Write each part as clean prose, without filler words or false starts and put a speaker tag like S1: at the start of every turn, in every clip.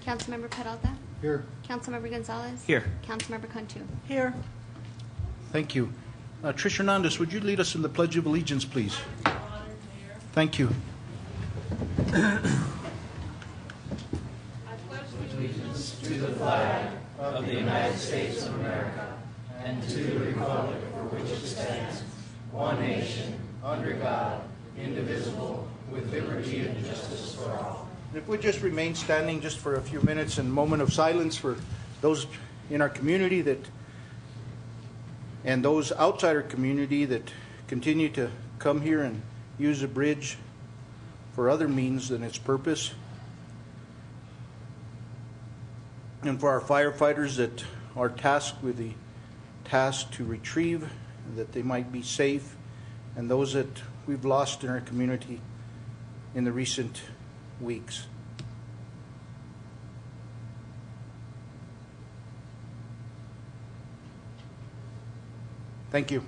S1: Councilmember Peralta?
S2: Here.
S1: Councilmember Gonzales?
S3: Here.
S1: Councilmember Cantu?
S4: Here.
S2: Thank you. Trish Hernandez, would you lead us in the Pledge of Allegiance, please? Thank you.
S5: To the flag of the United States of America and to the republic for which it stands, one nation, under God, indivisible, with liberty and justice for all.
S2: If we just remain standing just for a few minutes and moment of silence for those in our community that and those outside our community that continue to come here and use the bridge for other means than its purpose. And for our firefighters that are tasked with the task to retrieve, that they might be safe, and those that we've lost in our community in the recent weeks. Thank you.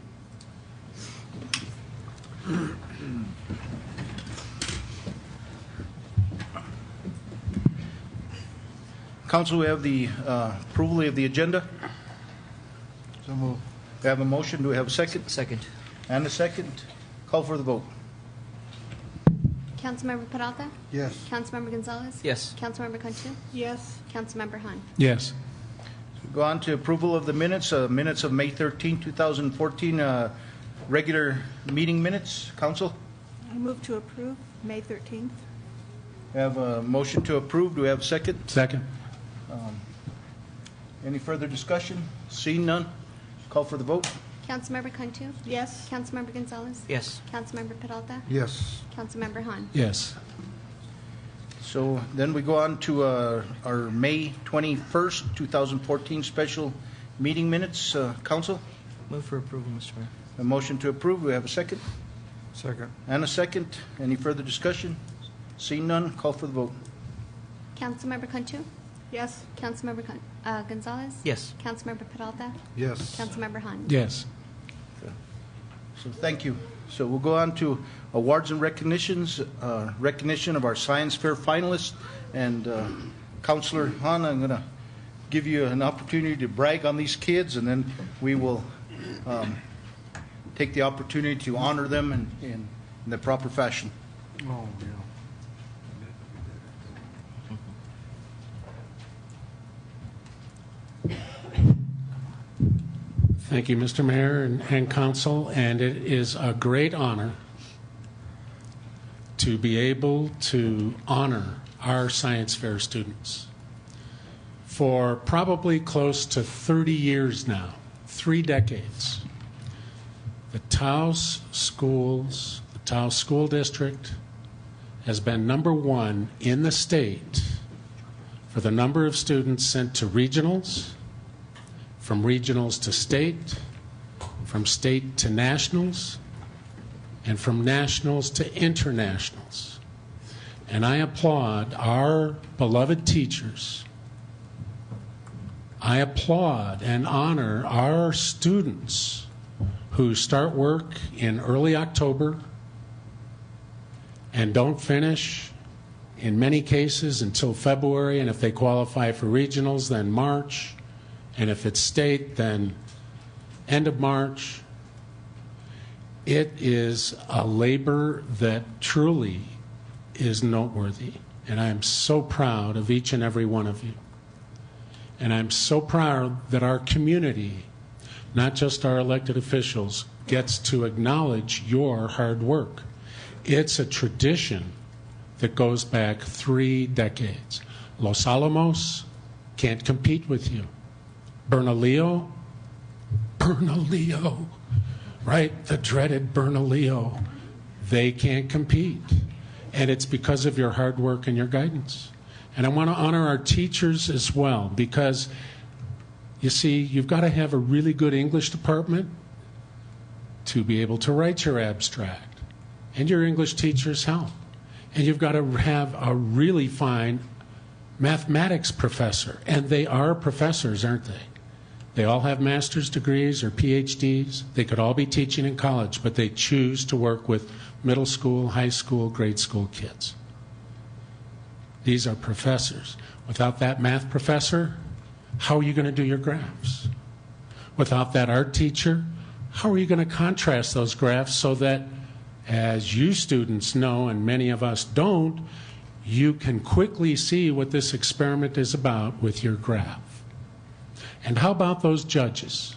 S2: Council, we have the approval of the agenda.
S6: So move.
S2: We have a motion. Do we have a second?
S3: Second.
S2: And a second. Call for the vote.
S1: Councilmember Peralta?
S6: Yes.
S1: Councilmember Gonzales?
S3: Yes.
S1: Councilmember Cantu?
S4: Yes.
S1: Councilmember Han?
S6: Yes.
S2: Go on to approval of the minutes. Minutes of May 13, 2014. Regular meeting minutes. Council?
S4: I move to approve May 13th.
S2: We have a motion to approve. Do we have a second?
S6: Second.
S2: Any further discussion? Seeing none. Call for the vote.
S1: Councilmember Cantu?
S4: Yes.
S1: Councilmember Gonzales?
S3: Yes.
S1: Councilmember Peralta?
S6: Yes.
S1: Councilmember Han?
S6: Yes.
S2: So then we go on to our May 21st, 2014 special meeting minutes. Council?
S3: Move for approval, Mr. Mayor.
S2: A motion to approve. We have a second?
S6: Second.
S2: And a second. Any further discussion? Seeing none, call for the vote.
S1: Councilmember Cantu?
S4: Yes.
S1: Councilmember Gonzales?
S3: Yes.
S1: Councilmember Peralta?
S6: Yes.
S1: Councilmember Han?
S6: Yes.
S2: So thank you. So we'll go on to awards and recognitions. Recognition of our science fair finalists. And Councilor Han, I'm going to give you an opportunity to brag on these kids, and then we will take the opportunity to honor them in the proper fashion.
S6: Oh, yeah. Thank you, Mr. Mayor and Council, and it is a great honor to be able to honor our science fair students. For probably close to 30 years now, 3 decades, the Taos schools, the Taos School District has been #1 in the state for the number of students sent to regionals, from regionals to state, from state to nationals, and from nationals to internationals. And I applaud our beloved teachers. I applaud and honor our students who start work in early October and don't finish, in many cases, until February, and if they qualify for regionals, then March. And if it's state, then end of March. It is a labor that truly is noteworthy. And I am so proud of each and every one of you. And I'm so proud that our community, not just our elected officials, gets to acknowledge your hard work. It's a tradition that goes back 3 decades. Los Alamos can't compete with you. Bernalillo, right? The dreaded Bernalillo. They can't compete. And it's because of your hard work and your guidance. And I want to honor our teachers as well, because, you see, you've got to have a really good English department to be able to write your abstract. And your English teachers help. And you've got to have a really fine mathematics professor. And they are professors, aren't they? They all have master's degrees or PhDs. They could all be teaching in college, but they choose to work with middle school, high school, grade school kids. These are professors. Without that math professor, how are you going to do your graphs? Without that art teacher, how are you going to contrast those graphs so that, as you students know, and many of us don't, you can quickly see what this experiment is about with your graph? And how about those judges?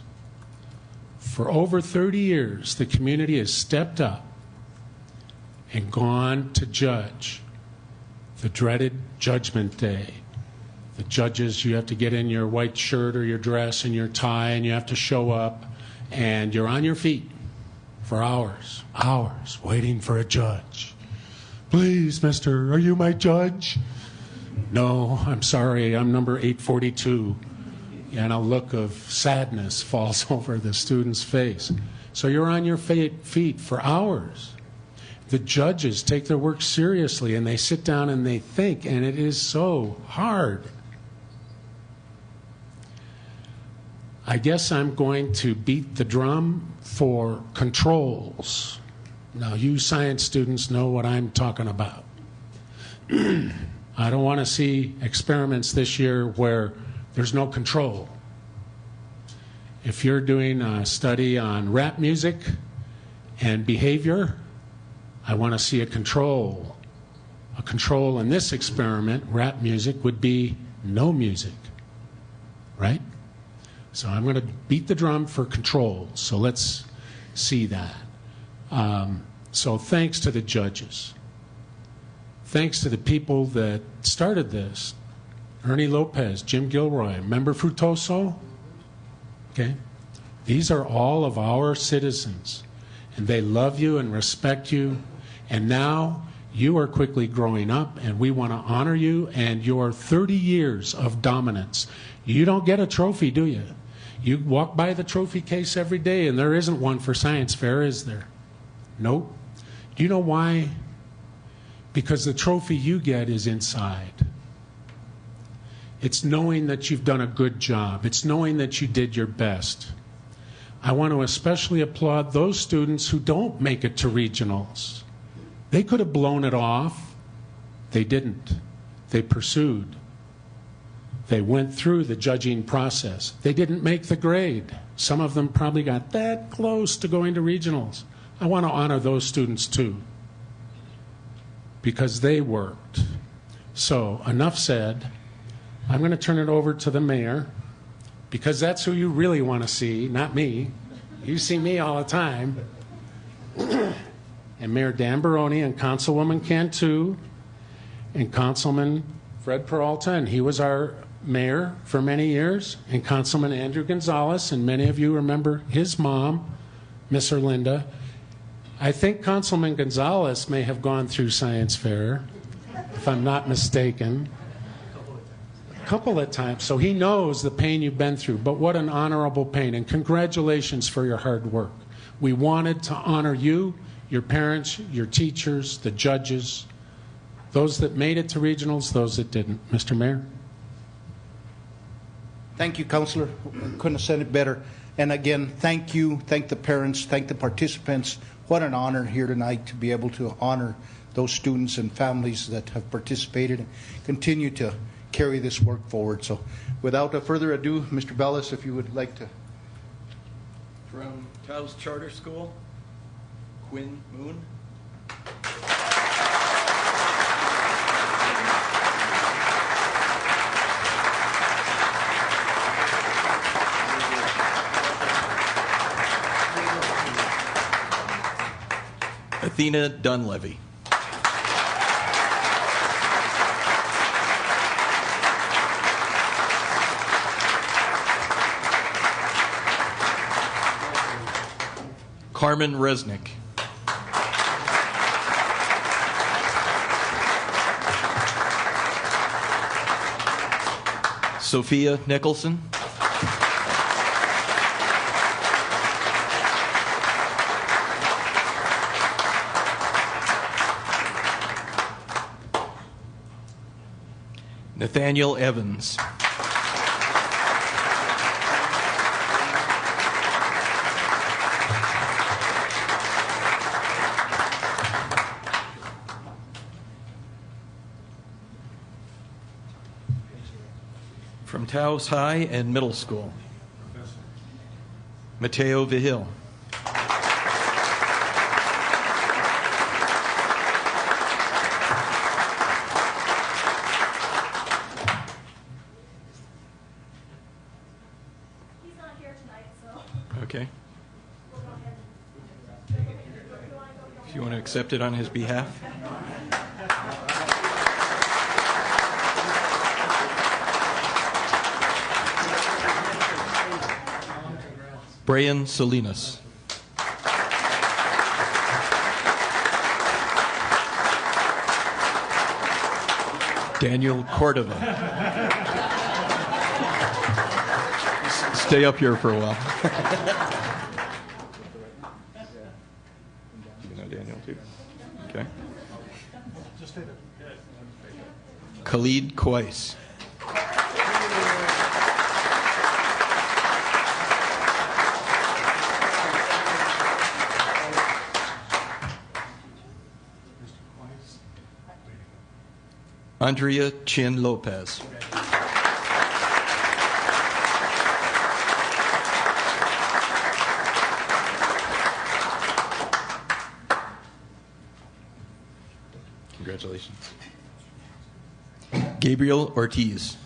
S6: For over 30 years, the community has stepped up and gone to judge the dreaded Judgment Day. The judges, you have to get in your white shirt or your dress and your tie, and you have to show up, and you're on your feet for hours, waiting for a judge. Please, mister, are you my judge? No, I'm sorry, I'm number 842. And a look of sadness falls over the student's face. So you're on your feet for hours. The judges take their work seriously, and they sit down and they think, and it is so hard. I guess I'm going to beat the drum for controls. Now, you science students know what I'm talking about. I don't want to see experiments this year where there's no control. If you're doing a study on rap music and behavior, I want to see a control. A control in this experiment, rap music, would be no music, right? So I'm going to beat the drum for control. So let's see that. So thanks to the judges. Thanks to the people that started this. Ernie Lopez, Jim Gilroy, Member Frutoso. Okay? These are all of our citizens. And they love you and respect you. And now you are quickly growing up, and we want to honor you and your 30 years of dominance. You don't get a trophy, do you? You walk by the trophy case every day, and there isn't one for science fair, is there? Nope. Do you know why? Because the trophy you get is inside. It's knowing that you've done a good job. It's knowing that you did your best. I want to especially applaud those students who don't make it to regionals. They could have blown it off. They didn't. They pursued. They went through the judging process. They didn't make the grade. Some of them probably got that close to going to regionals. I want to honor those students too, because they worked. So, enough said. I'm going to turn it over to the mayor, because that's who you really want to see, not me. You see me all the time. And Mayor Dan Barrone and Councilwoman Cantu and Councilman Fred Peralta, and he was our mayor for many years, and Councilman Andrew Gonzales, and many of you remember his mom, Miss Erlinda. I think Councilman Gonzales may have gone through science fair, if I'm not mistaken. A couple of times. So he knows the pain you've been through, but what an honorable pain, and congratulations for your hard work. We wanted to honor you, your parents, your teachers, the judges, those that made it to regionals, those that didn't. Mr. Mayor?
S2: Thank you, Councilor. Couldn't have said it better. And again, thank you, thank the parents, thank the participants. What an honor here tonight to be able to honor those students and families that have participated and continue to carry this work forward. So without further ado, Mr. Bellis, if you would like to.
S5: From Taos Charter School, Quinn Moon. Athena Dunlevy. Carmen Resnick. Sophia Nicholson. Nathaniel Evans.
S7: From Taos High and Middle School, Mateo Vigil.
S8: He's not here tonight, so.
S7: Okay. If you want to accept it on his behalf. Brian Salinas. Daniel Cordova. Stay up here for a while. You know Daniel too? Okay. Khalid Kwais. Andrea Chin Lopez. Congratulations. Gabriel Ortiz.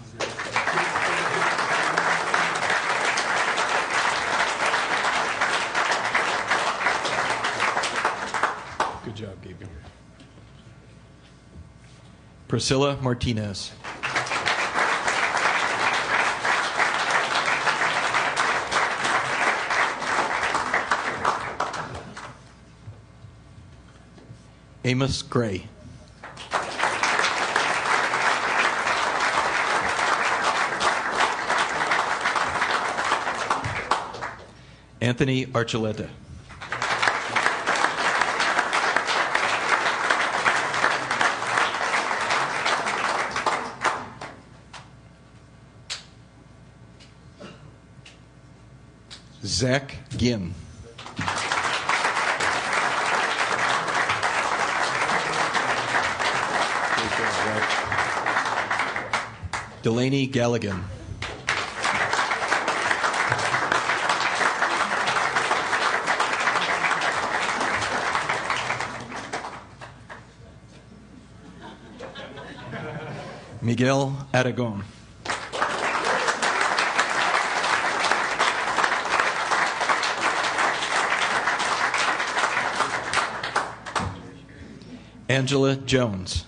S7: Good job, Gabriel. Priscilla Martinez. Amos Gray. Anthony Archuleta. Zach Ginn. Delaney Galligan. Miguel Aragon. Angela Jones.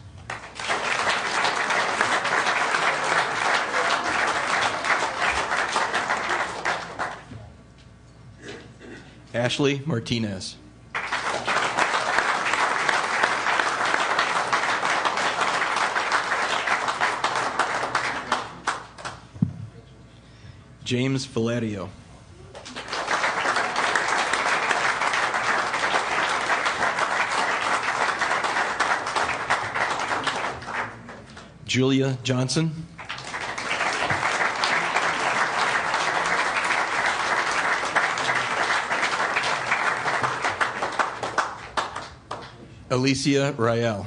S7: Ashley Martinez. James Valerio. Julia Johnson. Alicia Rael.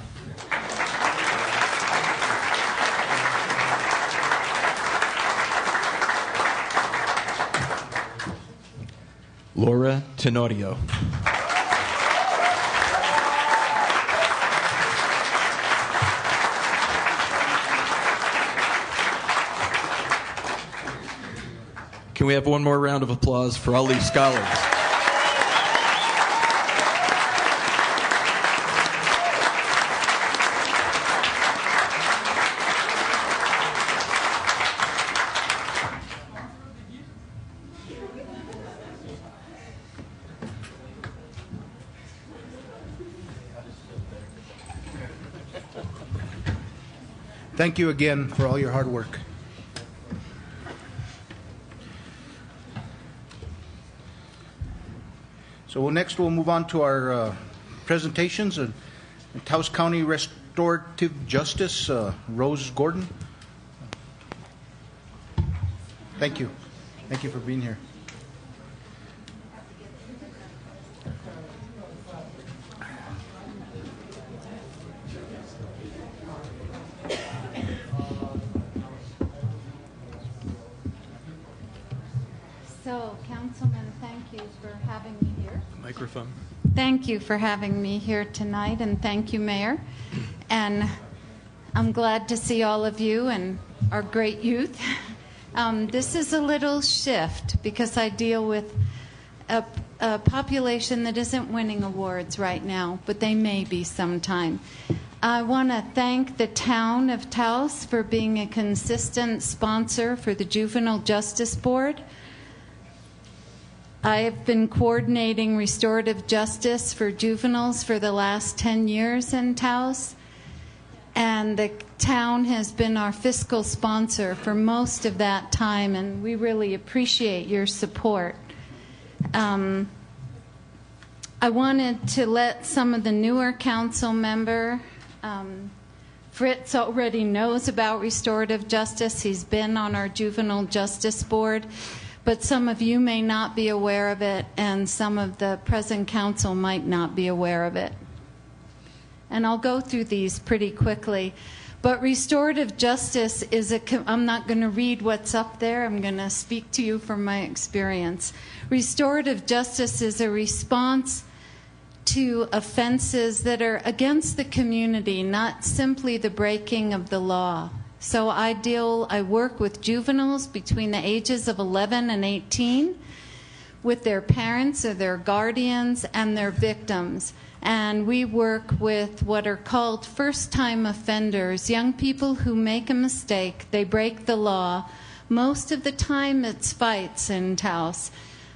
S7: Laura Tenorio. Can we have one more round of applause for all these scholars?
S2: Thank you again for all your hard work. So next we'll move on to our presentations. Taos County Restorative Justice, Rose Gordon. Thank you. Thank you for being here.
S9: So, Councilman, thank you for having me here.
S7: Microphone.
S9: Thank you for having me here tonight, and thank you, Mayor. And I'm glad to see all of you and our great youth. This is a little shift because I deal with a population that isn't winning awards right now, but they may be sometime. I want to thank the town of Taos for being a consistent sponsor for the Juvenile Justice Board. I have been coordinating restorative justice for juveniles for the last 10 years in Taos, and the town has been our fiscal sponsor for most of that time, and we really appreciate your support. I wanted to let some of the newer council member, Fritz already knows about restorative justice. He's been on our Juvenile Justice Board, but some of you may not be aware of it, and some of the present council might not be aware of it. And I'll go through these pretty quickly. But restorative justice is I'm not going to read what's up there. I'm going to speak to you from my experience. Restorative justice is a response to offenses that are against the community, not simply the breaking of the law. So I work with juveniles between the ages of 11 and 18 with their parents or their guardians and their victims. And we work with what are called first-time offenders, young people who make a mistake, they break the law. Most of the time it's fights in Taos.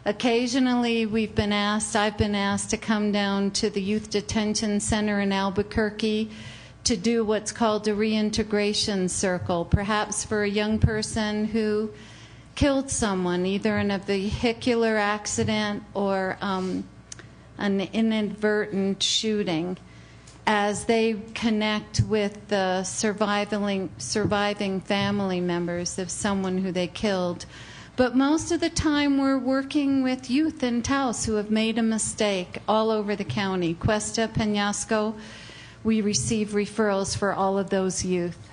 S9: Occasionally I've been asked to come down to the Youth Detention Center in Albuquerque to do what's called a reintegration circle, perhaps for a young person who killed someone, either in a vehicular accident or an inadvertent shooting, as they connect with the surviving family members of someone who they killed. But most of the time we're working with youth in Taos who have made a mistake all over the county. Cuesta, Peñasco, we receive referrals for all of those youth.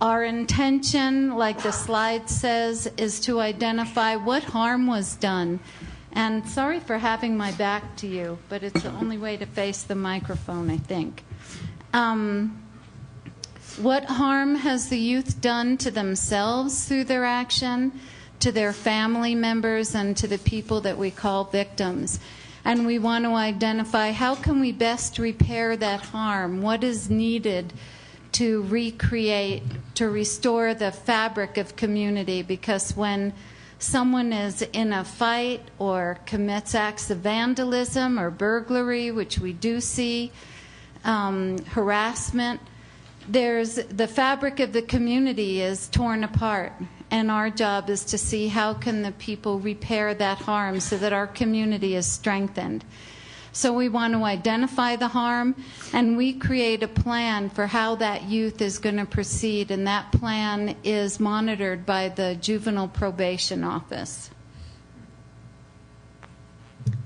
S9: Our intention, like the slide says, is to identify what harm was done. And sorry for having my back to you, but it's the only way to face the microphone, I think. What harm has the youth done to themselves through their action, to their family members, and to the people that we call victims? And we want to identify how can we best repair that harm? What is needed to recreate, to restore the fabric of community? Because when someone is in a fight or commits acts of vandalism or burglary, which we do see, harassment, the fabric of the community is torn apart. And our job is to see how can the people repair that harm so that our community is strengthened. So we want to identify the harm, and we create a plan for how that youth is going to proceed, and that plan is monitored by the Juvenile Probation Office.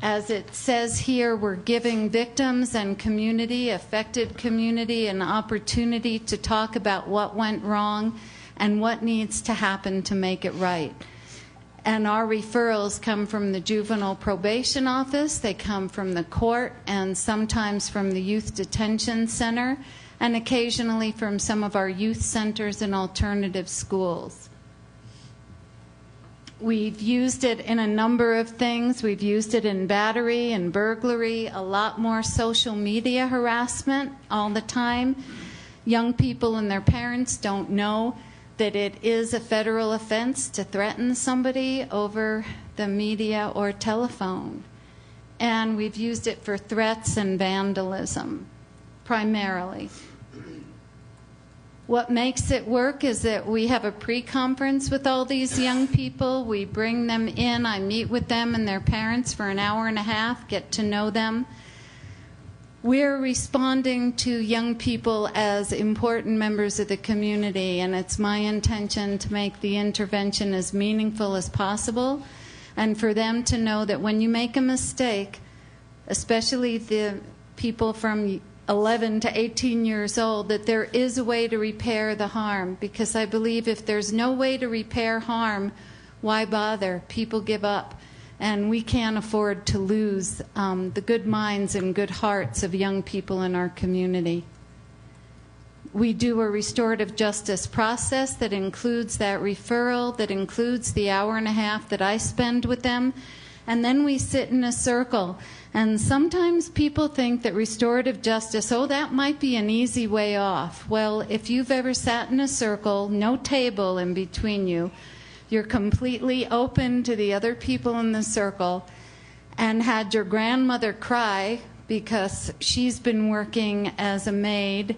S9: As it says here, we're giving victims and affected community, an opportunity to talk about what went wrong and what needs to happen to make it right. And our referrals come from the Juvenile Probation Office, they come from the court, and sometimes from the Youth Detention Center, and occasionally from some of our youth centers and alternative schools. We've used it in a number of things. We've used it in battery and burglary, a lot more social media harassment all the time. Young people and their parents don't know that it is a federal offense to threaten somebody over the media or telephone. And we've used it for threats and vandalism, primarily. What makes it work is that we have a pre-conference with all these young people. We bring them in. I meet with them and their parents for an hour and a half, get to know them. We're responding to young people as important members of the community, and it's my intention to make the intervention as meaningful as possible, and for them to know that when you make a mistake, especially the people from 11 to 18 years old, that there is a way to repair the harm, because I believe if there's no way to repair harm, Why bother? People give up. And we can't afford to lose the good minds and good hearts of young people in our community. We do a restorative justice process that includes that referral, that includes the hour and a half that I spend with them, and then we sit in a circle. And sometimes people think that restorative justice, oh, that might be an easy way off. Well, if you've ever sat in a circle, no table in between you, you're completely open to the other people in the circle, and had your grandmother cry because she's been working as a maid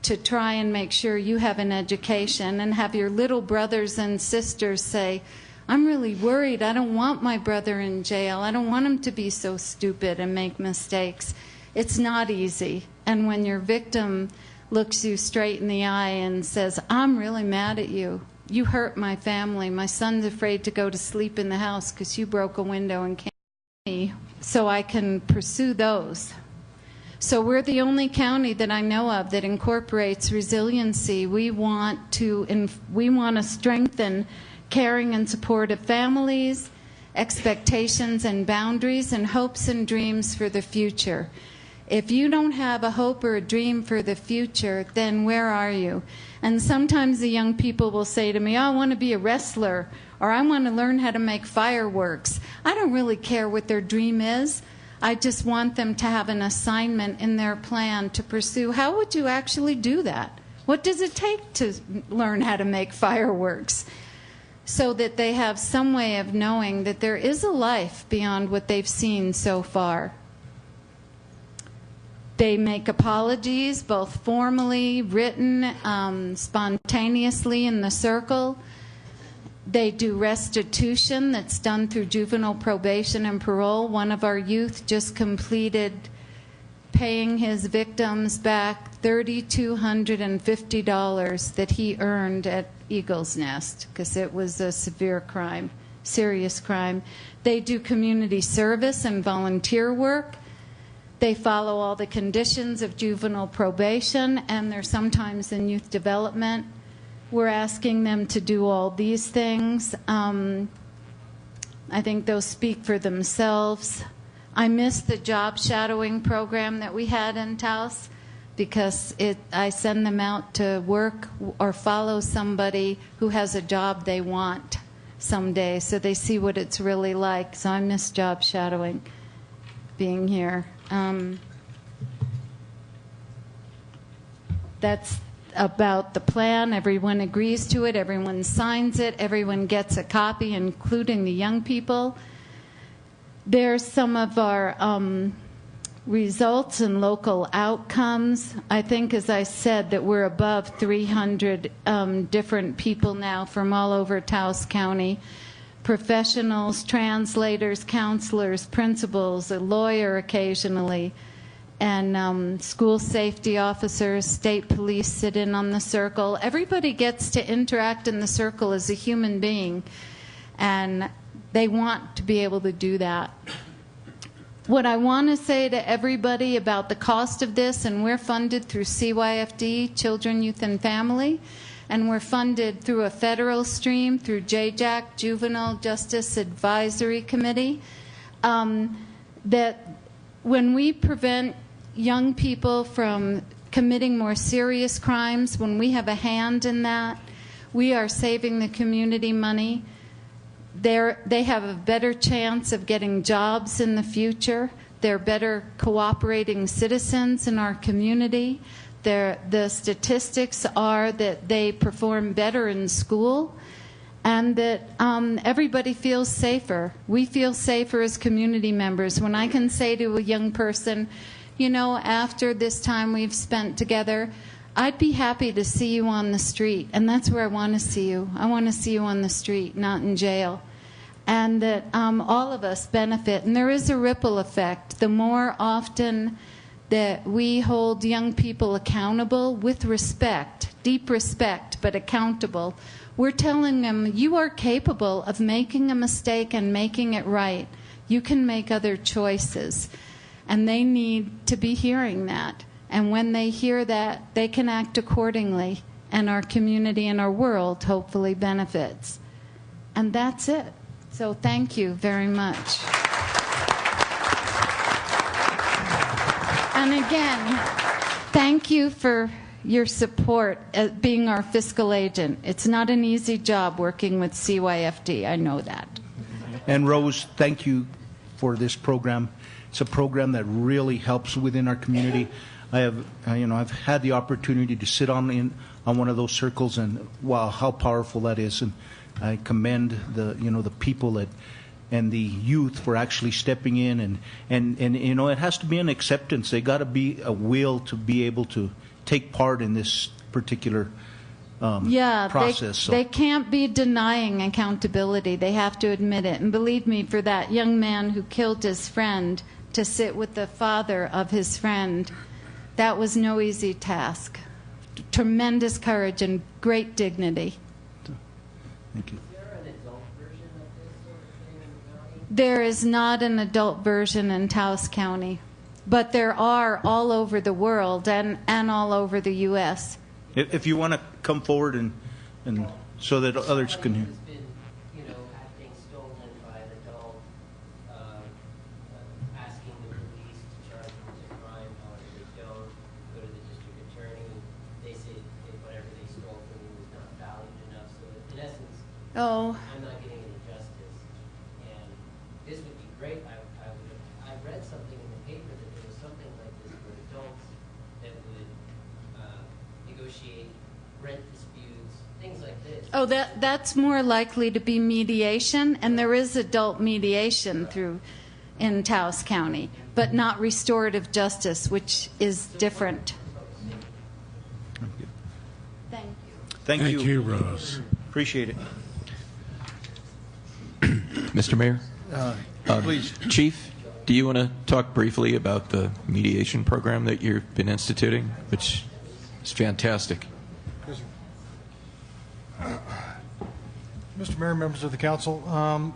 S9: to try and make sure you have an education, and have your little brothers and sisters say, I'm really worried. I don't want my brother in jail. I don't want him to be so stupid and make mistakes. It's not easy. And when your victim looks you straight in the eye and says, I'm really mad at you. You hurt my family. My son's afraid to go to sleep in the house because you broke a window and can't me, so I can pursue those. So we're the only county that I know of that incorporates resiliency. We want to strengthen caring and support of families, expectations and boundaries, and hopes and dreams for the future. If you don't have a hope or a dream for the future, then where are you? And sometimes the young people will say to me, oh, I want to be a wrestler, or I want to learn how to make fireworks. I don't really care what their dream is. I just want them to have an assignment in their plan to pursue. How would you actually do that? What does it take to learn how to make fireworks? So that they have some way of knowing that there is a life beyond what they've seen so far. They make apologies, both formally, written, spontaneously in the circle. They do restitution that's done through juvenile probation and parole. One of our youth just completed paying his victims back $3,250 that he earned at Eagle's Nest because it was a severe crime, serious crime. They do community service and volunteer work. They follow all the conditions of juvenile probation, and they're sometimes in youth development. We're asking them to do all these things. I think those speak for themselves. I miss the job shadowing program that we had in Taos because I send them out to work or follow somebody who has a job they want someday so they see what it's really like. So I miss job shadowing, being here. That's about the plan. Everyone agrees to it. Everyone signs it. Everyone gets a copy, including the young people. There's some of our results and local outcomes. I think, as I said, that we're above 300 different people now from all over Taos County. Professionals, translators, counselors, principals, a lawyer occasionally, and school safety officers, state police sit in on the circle. Everybody gets to interact in the circle as a human being, and they want to be able to do that. What I want to say to everybody about the cost of this, and we're funded through CYFD, Children, Youth, and Family, and we're funded through a federal stream, through JJAC, Juvenile Justice Advisory Committee, that when we prevent young people from committing more serious crimes, when we have a hand in that, we are saving the community money. They have a better chance of getting jobs in the future. They're better cooperating citizens in our community. The statistics are that they perform better in school, and that everybody feels safer. We feel safer as community members. When I can say to a young person, you know, after this time we've spent together, I'd be happy to see you on the street, and that's where I want to see you. I want to see you on the street, not in jail. And that all of us benefit, and there is a ripple effect. The more often that we hold young people accountable with respect, deep respect, but accountable, we're telling them, you are capable of making a mistake and making it right. You can make other choices. And they need to be hearing that. And when they hear that, they can act accordingly, and our community and our world hopefully benefits. And that's it. So thank you very much. And again, thank you for your support as being our fiscal agent. It's not an easy job working with CYFD. I know that.
S2: And Rose, thank you for this program. It's a program that really helps within our community. I've had the opportunity to sit on one of those circles, and wow, how powerful that is. And I commend the people and the youth for actually stepping in, and it has to be an acceptance. They got to be a will to be able to take part in this particular process.
S9: They can't be denying accountability. They have to admit it. And believe me, for that young man who killed his friend to sit with the father of his friend, that was no easy task. Tremendous courage and great dignity.
S2: Thank you.
S9: There is not an adult version in Taos County, but there are all over the world and all over the U.S.
S2: If you want to come forward and so that others can hear.
S10: Has been, had things stolen by an adult, asking the police to charge them with a crime, however they don't, go to the district attorney, they say whatever they stole from you was not valued enough. So in essence,
S9: Oh.
S10: I'm not getting any justice. And this would be great. I read something in the paper that there was something like this for adults that would negotiate rent disputes, things like this.
S9: Oh, that's more likely to be mediation, and there is adult mediation in Taos County, but not restorative justice, which is different. Thank you.
S2: Thank you.
S6: Thank you, Rose.
S2: Appreciate it.
S7: Mr. Mayor?
S2: Please.
S7: Chief, do you want to talk briefly about the mediation program that you've been instituting, which is fantastic?
S11: Mr. Mayor, members of the council,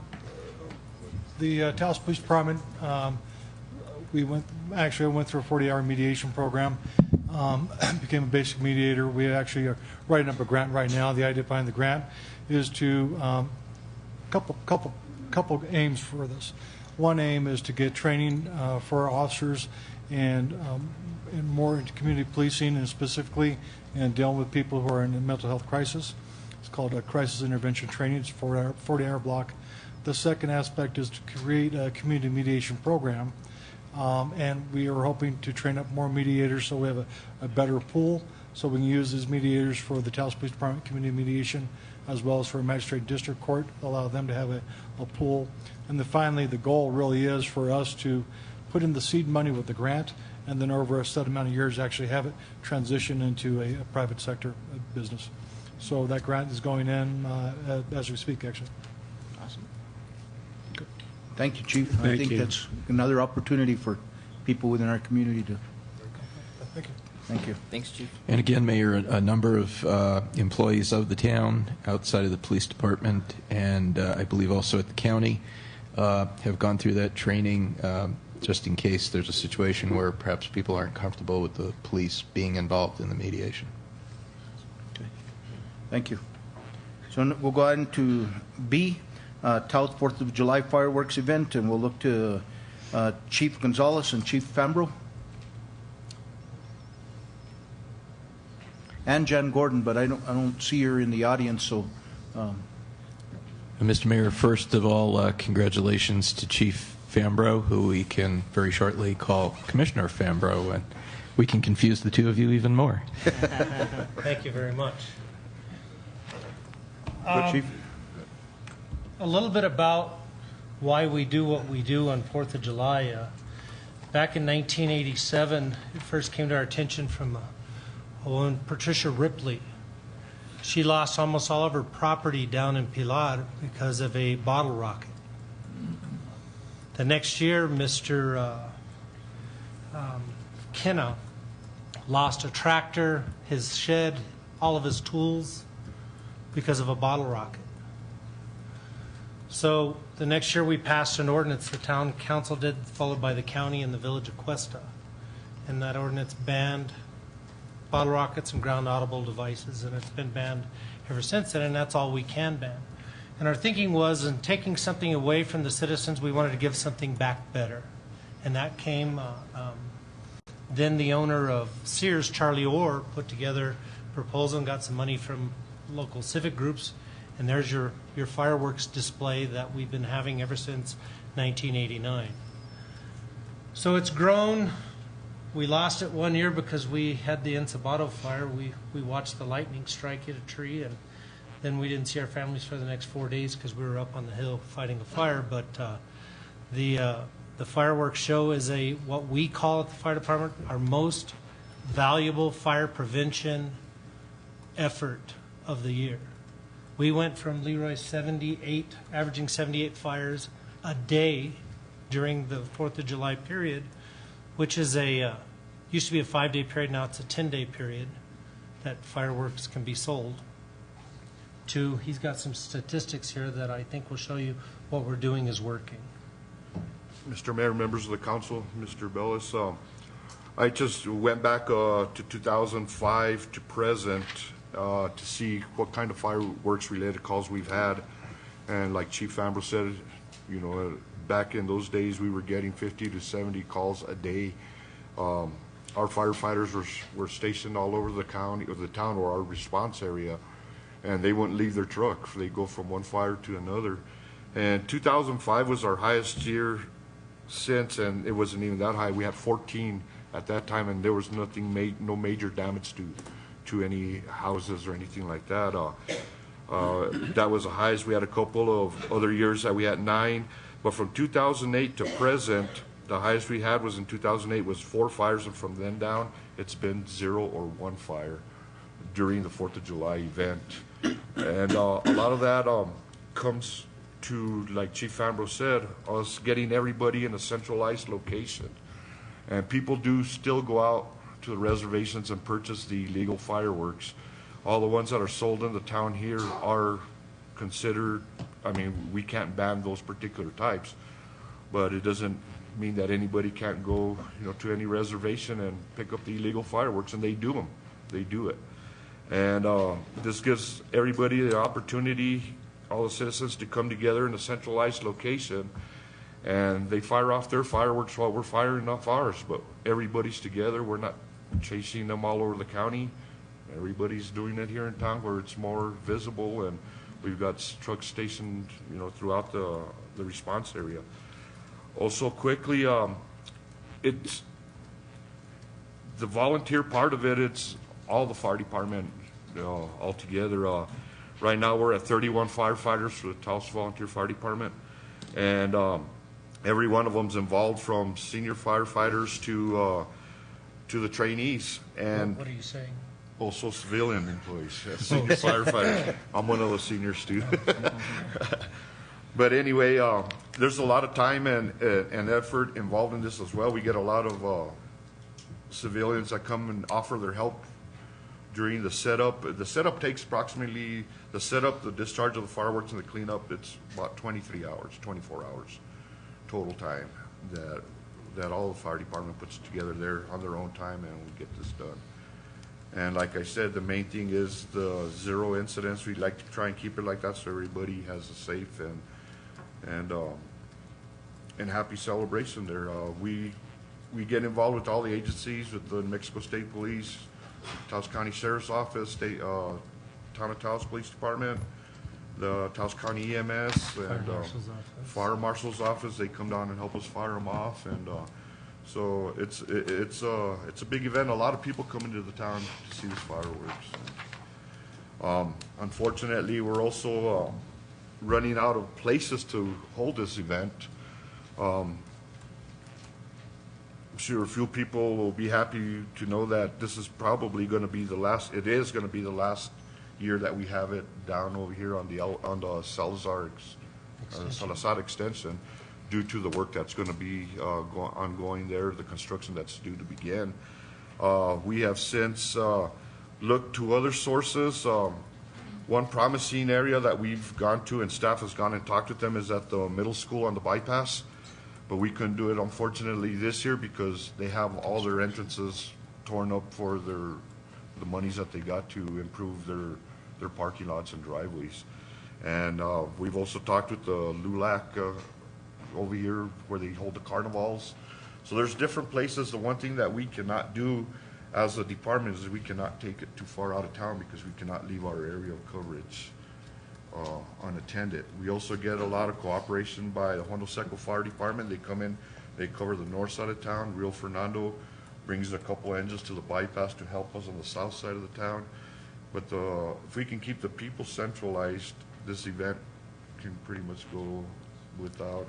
S11: the Taos Police Department, I went through a 40-hour mediation program, became a basic mediator. We actually are writing up a grant right now. The idea behind the grant is to couple aims for this. One aim is to get training for our officers and more into community policing, and specifically in dealing with people who are in a mental health crisis. It's called a crisis intervention training. It's a 40-hour block. The second aspect is to create a community mediation program, and we are hoping to train up more mediators so we have a better pool, so we can use these mediators for the Taos Police Department community mediation, as well as for a magistrate district court, allow them to have a pool. And then finally, the goal really is for us to put in the seed money with the grant, and then over a set amount of years actually have it transition into a private sector business. So that grant is going in as we speak, actually.
S2: Awesome. Good. Thank you, Chief. I
S6: Thank
S2: think
S6: you.
S2: that's another opportunity for people within our community to.
S11: Thank you.
S2: Thank you.
S7: Thanks, Chief. And again, Mayor, a number of employees of the town, outside of the police department, and I believe also at the county, have gone through that training just in case there's a situation where perhaps people aren't comfortable with the police being involved in the mediation.
S2: Okay. Thank you. So we'll go on to B, Taos 4th of July fireworks event, and we'll look to Chief Gonzales and Chief Fambro. And Jan Gordon, but I don't see her in the audience, so.
S7: Mr. Mayor, first of all, congratulations to Chief Fambro, who we can very shortly call Commissioner Fambro, and we can confuse the two of you even more.
S12: Thank you very much.
S2: Chief.
S12: A little bit about why we do what we do on 4th of July. Back in 1987, it first came to our attention from a woman, Patricia Ripley. She lost almost all of her property down in Pilar because of a bottle rocket. The next year, Mr. Kenna lost a tractor, his shed, all of his tools because of a bottle rocket. So the next year we passed an ordinance, the town council did, followed by the county and the village of Cuesta. And that ordinance banned bottle rockets and ground audible devices, and it's been banned ever since then, and that's all we can ban. And our thinking was, in taking something away from the citizens, we wanted to give something back better. And that came, then the owner of Sears, Charlie Orr, put together a proposal and got some money from local civic groups. And there's your fireworks display that we've been having ever since 1989. So it's grown. We lost it one year because we had the Ensabato fire. We watched the lightning strike hit a tree, and then we didn't see our families for the next 4 days because we were up on the hill fighting a fire. But the fireworks show is what we call at the fire department our most valuable fire prevention effort of the year. We went from Leroy averaging 78 fires a day during the 4th of July period, which is used to be a 5-day period, now it's a 10-day period that fireworks can be sold. He's got some statistics here that I think will show you what we're doing is working.
S13: Mr. Mayor, members of the council, Mr. Bellis, I just went back to 2005 to present to see what kind of fireworks related calls we've had. And like Chief Fambro said, back in those days we were getting 50 to 70 calls a day. Our firefighters were stationed all over the county or the town or our response area, and they wouldn't leave their truck. They'd go from one fire to another. And 2005 was our highest year since, and it wasn't even that high. We had 14 at that time, and there was no major damage to any houses or anything like that. That was the highest. We had a couple of other years that we had 9, but from 2008 to present, the highest we had was in 2008 was 4 fires, and from then down, it's been 0 or 1 fire during the 4th of July event. And a lot of that comes to, like Chief Fambro said, us getting everybody in a centralized location. And people do still go out to the reservations and purchase the legal fireworks. All the ones that are sold in the town here are considered, we can't ban those particular types, but it doesn't mean that anybody can't go, to any reservation and pick up the illegal fireworks, and they do them. They do it. And this gives everybody the opportunity, all the citizens, to come together in a centralized location, and they fire off their fireworks while we're firing off ours, but everybody's together. We're not chasing them all over the county. Everybody's doing it here in town where it's more visible, and we've got trucks stationed, throughout the response area. Also, quickly, it's the volunteer part of it. It's all the fire department all together. Right now, we're at 31 firefighters for the Taos Volunteer Fire Department, and every one of them's involved, from senior firefighters to the trainees. And
S12: what are you saying?
S13: Also civilian employees, senior firefighters. I'm one of those seniors too. But anyway, there's a lot of time and effort involved in this as well. We get a lot of civilians that come and offer their help during the setup. The setup takes approximately, the discharge of the fireworks, and the cleanup, it's about 24 hours total time that all the fire department puts together there on their own time, and we get this done. And like I said, the main thing is the 0 incidents. We'd like to try and keep it like that so everybody has a safe and happy celebration there. We get involved with all the agencies, with the New Mexico State Police, Taos County Sheriff's Office, Town of Taos Police Department, the Taos County EMS, and Fire Marshal's Office. They come down and help us fire them off, and so it's a big event. A lot of people come into the town to see these fireworks. Unfortunately, we're also running out of places to hold this event. I'm sure a few people will be happy to know that this is probably going to be the last. It is going to be the last year that we have it down over here on the Salazar extension, due to the work that's going to be ongoing there, the construction that's due to begin. We have since looked to other sources. One promising area that we've gone to, and staff has gone and talked with them, is at the middle school on the bypass. But we couldn't do it, unfortunately, this year because they have all their entrances torn up for the monies that they got to improve their parking lots and driveways. And we've also talked with the LULAC over here where they hold the carnivals. So there's different places. The one thing that we cannot do as a department is we cannot take it too far out of town because we cannot leave our area of coverage unattended. We also get a lot of cooperation by the Hondo Seco Fire Department. They come in, they cover the north side of town. Rio Fernando brings a couple engines to the bypass to help us on the south side of the town. But if we can keep the people centralized, this event can pretty much go without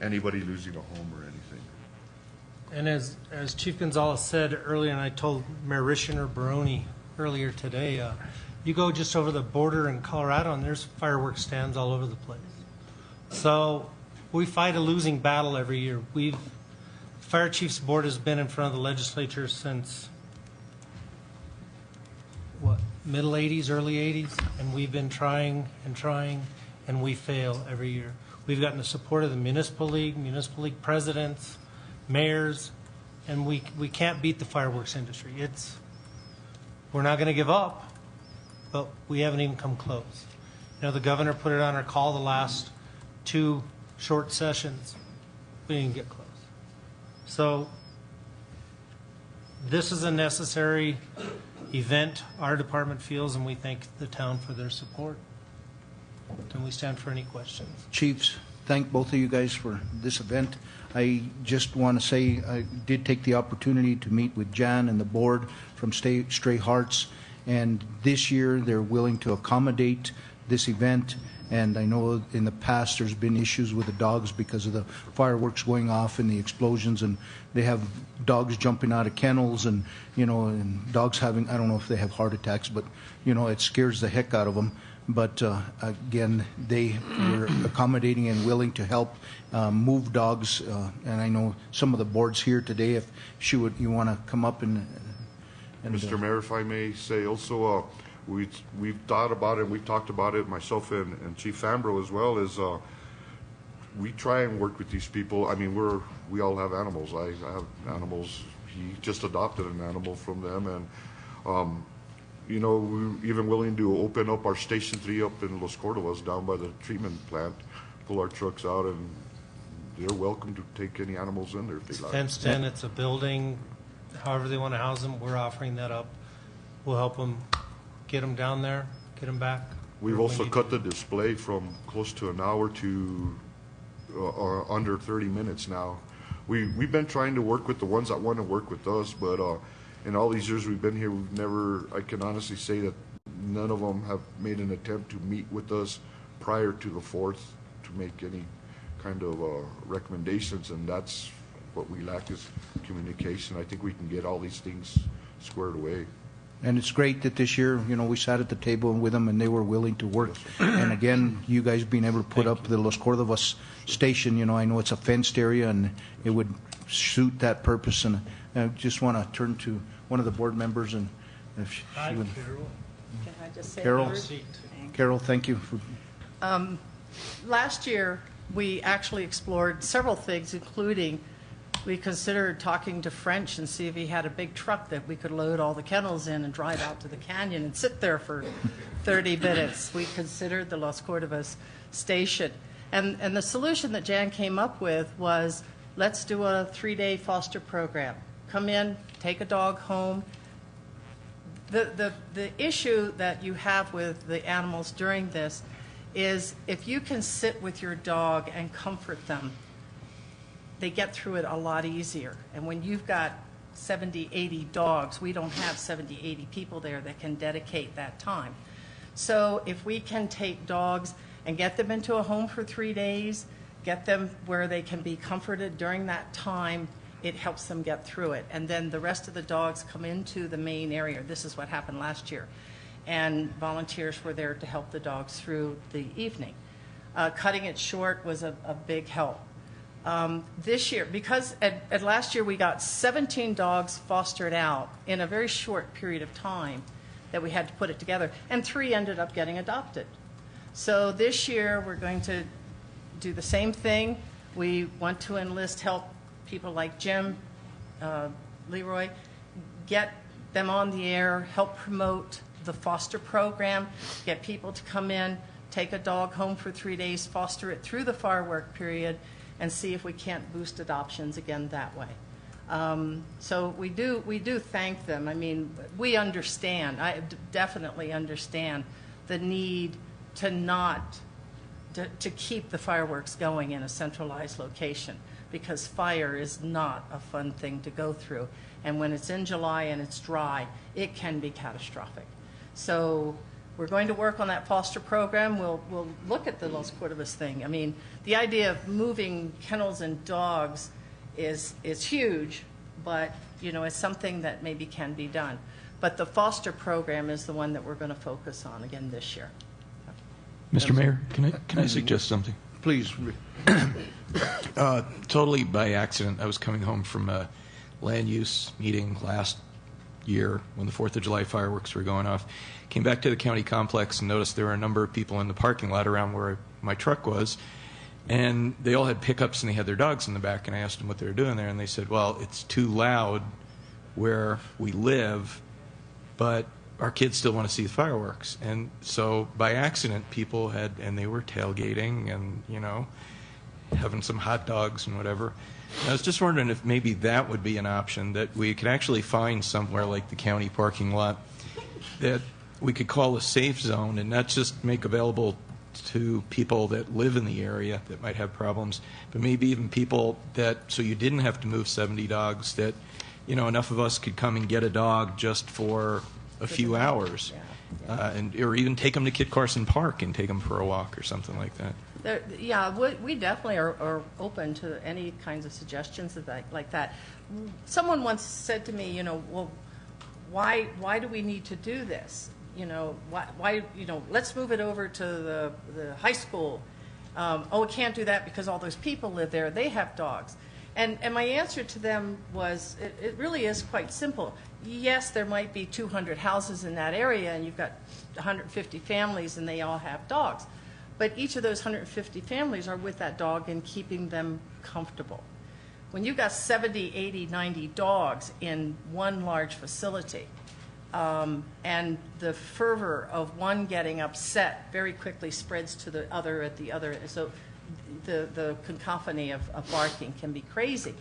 S13: anybody losing a home or anything.
S12: And as Chief Gonzales said earlier, and I told Mayor Rishener Barrone earlier today, you go just over the border in Colorado and there's fireworks stands all over the place. So we fight a losing battle every year. Fire Chiefs Board has been in front of the legislature since, middle 80s, early 80s, and we've been trying, and we fail every year. We've gotten the support of the municipal league presidents, mayors, and we can't beat the fireworks industry. We're not going to give up, but we haven't even come close. The governor put it on our call the last 2 short sessions. We didn't get close. So this is a necessary event our department feels, and we thank the town for their support. Can we stand for any questions?
S2: Chiefs, thank both of you guys for this event. I just want to say I did take the opportunity to meet with Jan and the board from Stray Hearts, and this year they're willing to accommodate this event. And I know in the past there's been issues with the dogs because of the fireworks going off and the explosions, and they have dogs jumping out of kennels, and and dogs having, I don't know if they have heart attacks, but it scares the heck out of them. But again, they were accommodating and willing to help move dogs. And I know some of the boards here today, if you want to come up and
S13: Mr. Mayor, if I may say also, we've thought about it, we've talked about it, myself and Chief Fambro as well, is we try and work with these people. I mean, we all have animals. I have animals. He just adopted an animal from them, and we're even willing to open up our Station 3 up in Los Cordovas down by the treatment plant, pull our trucks out, and they're welcome to take any animals in there if they like.
S12: Fenced in, it's a building, however they want to house them, we're offering that up. We'll help them get them down there, get them back.
S13: We've also cut the display from close to an hour to under 30 minutes now. We've been trying to work with the ones that want to work with us, but in all these years we've been here, I can honestly say that none of them have made an attempt to meet with us prior to the 4th to make any kind of recommendations, and that's what we lack is communication. I think we can get all these things squared away.
S2: And it's great that this year, we sat at the table with them and they were willing to work. And again, you guys being able to put up the Los Cordovas station, I know it's a fenced area and it would suit that purpose. And I just want to turn to one of the board members, and if she would.
S14: Can I just say
S2: Carol?
S14: a word?
S2: Carol, thank you.
S14: Last year, we actually explored several things, including we considered talking to French and see if he had a big truck that we could load all the kennels in and drive out to the canyon and sit there for 30 minutes. We considered the Los Cordovas station. And the solution that Jan came up with was, let's do a 3-day foster program. Come in, take a dog home. The issue that you have with the animals during this is if you can sit with your dog and comfort them, they get through it a lot easier. And when you've got 70, 80 dogs, we don't have 70, 80 people there that can dedicate that time. So if we can take dogs and get them into a home for 3 days, get them where they can be comforted during that time, it helps them get through it. And then the rest of the dogs come into the main area. This is what happened last year. And volunteers were there to help the dogs through the evening. Cutting it short was a big help. This year, because at last year we got 17 dogs fostered out in a very short period of time that we had to put it together, and 3 ended up getting adopted. So this year we're going to do the same thing. We want to enlist help, people like Jim, Leroy, get them on the air, help promote the foster program, get people to come in, take a dog home for 3 days, foster it through the firework period, and see if we can't boost adoptions again that way. So we do thank them. I mean, we understand, I definitely understand the need to keep the fireworks going in a centralized location, because fire is not a fun thing to go through. And when it's in July and it's dry, it can be catastrophic. So we're going to work on that foster program. We'll look at the Los Cordobas thing. I mean, the idea of moving kennels and dogs is huge, but it's something that maybe can be done. But the foster program is the one that we're going to focus on again this year.
S7: Mr. Mayor, can I suggest something?
S2: Please.
S7: Totally by accident, I was coming home from a land use meeting last year when the 4th of July fireworks were going off. Came back to the county complex and noticed there were a number of people in the parking lot around where my truck was, and they all had pickups and they had their dogs in the back, and I asked them what they were doing there, and they said, well, it's too loud where we live, but our kids still want to see the fireworks. And so by accident, people and they were tailgating and, having some hot dogs and whatever. And I was just wondering if maybe that would be an option, that we could actually find somewhere like the county parking lot that we could call a safe zone and not just make available to people that live in the area that might have problems, but maybe even people so you didn't have to move 70 dogs, that, enough of us could come and get a dog just for a few hours, or even take them to Kit Carson Park and take them for a walk or something like that.
S14: We definitely are open to any kinds of suggestions like that. Someone once said to me, well, why do we need to do this? Why let's move it over to the high school. We can't do that because all those people live there. They have dogs. And my answer to them was, it really is quite simple. Yes, there might be 200 houses in that area, and you've got 150 families, and they all have dogs. But each of those 150 families are with that dog and keeping them comfortable. When you've got 70, 80, 90 dogs in one large facility, and the fervor of one getting upset very quickly spreads to the other at the other, so the cacophony of barking can be crazy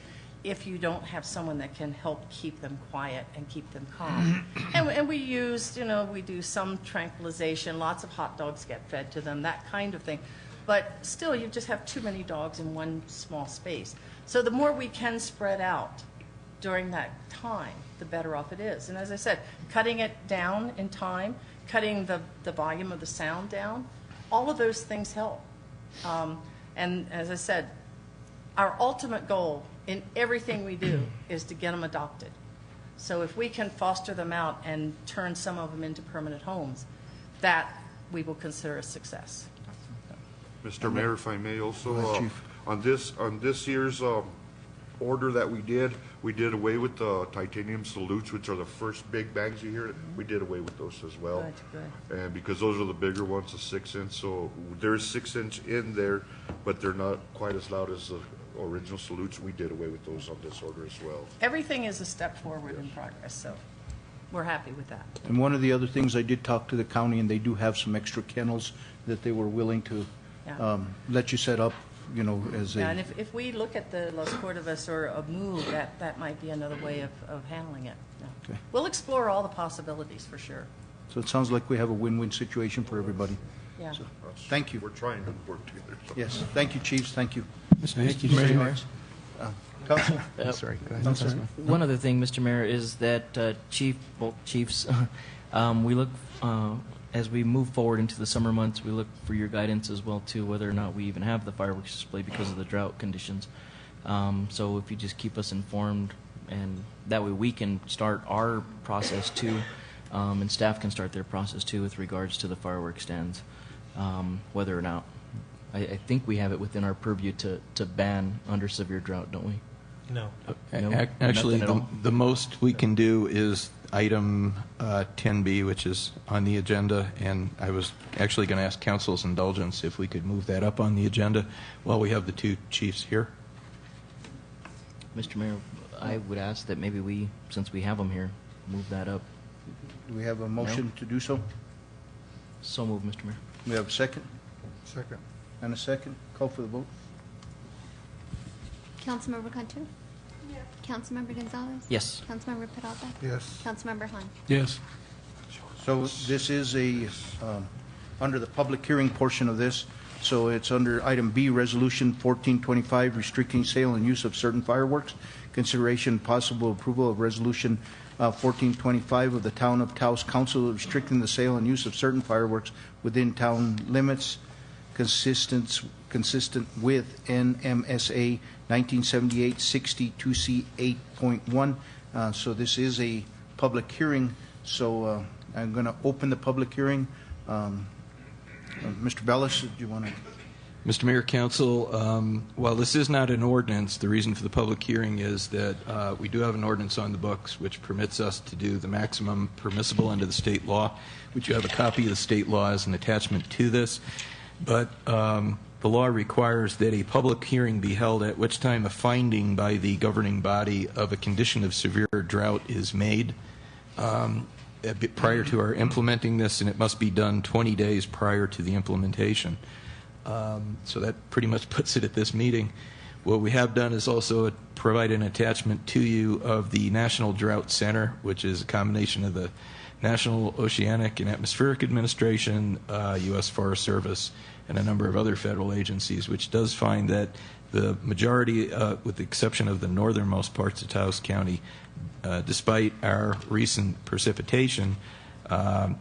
S14: if you don't have someone that can help keep them quiet and keep them calm. And we we do some tranquilization, lots of hot dogs get fed to them, that kind of thing. But still, you just have too many dogs in one small space. So the more we can spread out during that time, the better off it is. And as I said, cutting it down in time, cutting the volume of the sound down, all of those things help. And as I said, our ultimate goal in everything we do is to get them adopted. So if we can foster them out and turn some of them into permanent homes, that we will consider a success.
S13: Mr. Mayor, if I may also, on this year's order that we did away with the titanium salutes, which are the first big bangs you hear. We did away with those as well.
S14: Good.
S13: And because those are the bigger ones, the 6-inch, so there's 6-inch in there, but they're not quite as loud as the original salutes. We did away with those on this order as well.
S14: Everything is a step forward in progress, so we're happy with that.
S2: And one of the other things, I did talk to the county, and they do have some extra kennels that they were willing to let you set up, as a...
S14: Yeah, and if we look at the Los Cordobas or a move, that might be another way of handling it. Yeah.
S2: Okay.
S14: We'll explore all the possibilities for sure.
S2: So it sounds like we have a win-win situation for everybody.
S14: Yeah.
S2: So, thank you.
S13: We're trying to work together. So.
S2: Yes, thank you, chiefs, thank you.
S3: Mr. Mayor.
S2: Council?
S3: Sorry, go
S2: No,
S3: ahead.
S2: sorry.
S3: One other thing, Mr. Mayor, is that both chiefs, we look, as we move forward into the summer months, we look for your guidance as well, too, whether or not we even have the fireworks display because of the drought conditions. So if you just keep us informed, and that way we can start our process, too, and staff can start their process, too, with regards to the fireworks stands, whether or not. I think we have it within our purview to ban under severe drought, don't we?
S12: No.
S3: No?
S7: Actually,
S3: Nothing at all?
S7: the most we can do is item 10B, which is on the agenda, and I was actually going to ask council's indulgence if we could move that up on the agenda while we have the two chiefs here.
S3: Mr. Mayor, I would ask that maybe we, since we have them here, move that up.
S2: Do we have a motion to do so?
S3: So move, Mr. Mayor.
S2: We have a second?
S11: Second.
S2: And a second. Call for the vote.
S1: Councilmember Cantu?
S8: Yes.
S1: Councilmember Gonzales?
S3: Yes.
S1: Councilmember Peralta?
S11: Yes.
S1: Councilmember Han?
S6: Yes.
S2: So this is under the public hearing portion of this. So it's under item B, Resolution 1425, restricting sale and use of certain fireworks. Consideration and possible approval of Resolution 1425 of the Town of Taos Council restricting the sale and use of certain fireworks within town limits, consistent with NMSA 1978-62C 8.1. So this is a public hearing. So I'm going to open the public hearing. Mr. Bellis, do you want to?
S7: Mr. Mayor, Council, while this is not an ordinance, the reason for the public hearing is that we do have an ordinance on the books which permits us to do the maximum permissible under the state law, which you have a copy of the state law as an attachment to this. But the law requires that a public hearing be held at which time a finding by the governing body of a condition of severe drought is made prior to our implementing this, and it must be done 20 days prior to the implementation. So that pretty much puts it at this meeting. What we have done is also provide an attachment to you of the National Drought Center, which is a combination of the National Oceanic and Atmospheric Administration, U.S. Forest Service, and a number of other federal agencies, which does find that the majority, with the exception of the northernmost parts of Taos County, despite our recent precipitation,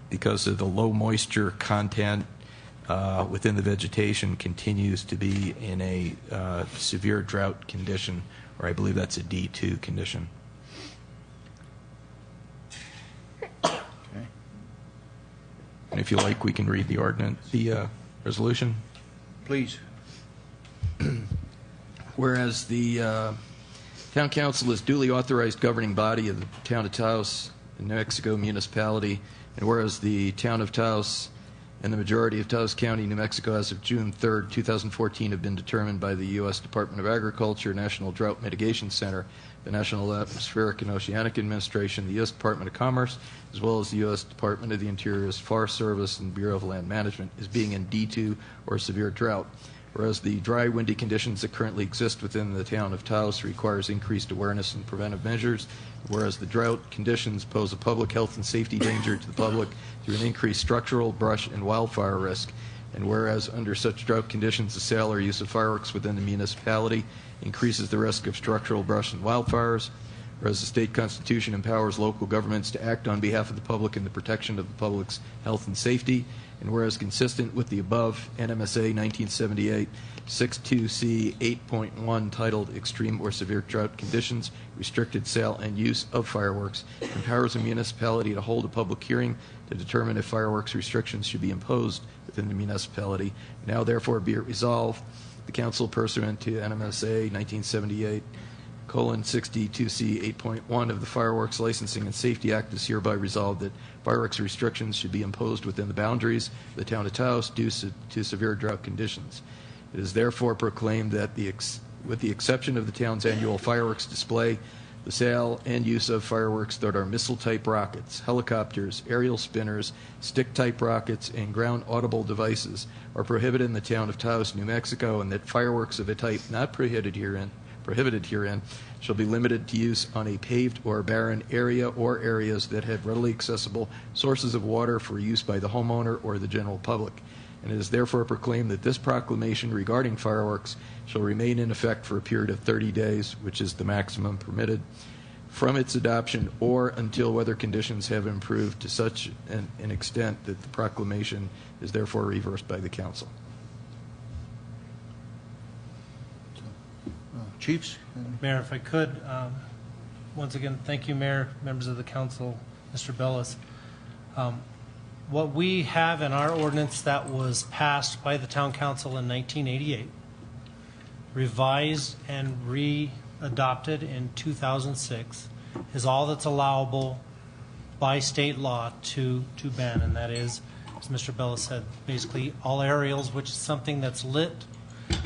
S7: because of the low moisture content within the vegetation, continues to be in a severe drought condition, or I believe that's a D2 condition.
S2: Okay.
S7: And if you like, we can read the ordinance, the resolution.
S2: Please.
S7: Whereas the Town Council is duly authorized governing body of the Town of Taos, New Mexico municipality, and whereas the Town of Taos and the majority of Taos County, New Mexico, as of June 3rd, 2014, have been determined by the U.S. Department of Agriculture, National Drought Mitigation Center, the National Atmospheric and Oceanic Administration, the U.S. Department of Commerce, as well as the U.S. Department of the Interior's Forest Service and Bureau of Land Management, as being in D2 or severe drought. Whereas the dry, windy conditions that currently exist within the Town of Taos requires increased awareness and preventive measures, whereas the drought conditions pose a public health and safety danger to the public through an increased structural, brush, and wildfire risk, and whereas under such drought conditions the sale or use of fireworks within the municipality increases the risk of structural, brush, and wildfires, whereas the state constitution empowers local governments to act on behalf of the public in the protection of the public's health and safety, and whereas consistent with the above, NMSA 1978 62C 8.1 titled Extreme or Severe Drought Conditions, Restricted Sale and Use of Fireworks, empowers a municipality to hold a public hearing to determine if fireworks restrictions should be imposed within the municipality. Now therefore be it resolved, the council pursuant to NMSA 1978 62C 8.1 of the Fireworks Licensing and Safety Act is hereby resolved that fireworks restrictions should be imposed within the boundaries of the Town of Taos due to severe drought conditions. It is therefore proclaimed that with the exception of the town's annual fireworks display, the sale and use of fireworks that are missile-type rockets, helicopters, aerial spinners, stick-type rockets, and ground-audible devices are prohibited in the Town of Taos, New Mexico, and that fireworks of a type not prohibited herein shall be limited to use on a paved or barren area or areas that have readily accessible sources of water for use by the homeowner or the general public. And it is therefore proclaimed that this proclamation regarding fireworks shall remain in effect for a period of 30 days, which is the maximum permitted, from its adoption or until weather conditions have improved to such an extent that the proclamation is therefore reversed by the council.
S2: Chiefs?
S12: Mayor, if I could, once again, thank you, Mayor, members of the council, Mr. Bellis. What we have in our ordinance that was passed by the town council in 1988, revised and re-adopted in 2006, is all that's allowable by state law to ban, and that is, as Mr. Bellis said, basically all aerials, which is something that's lit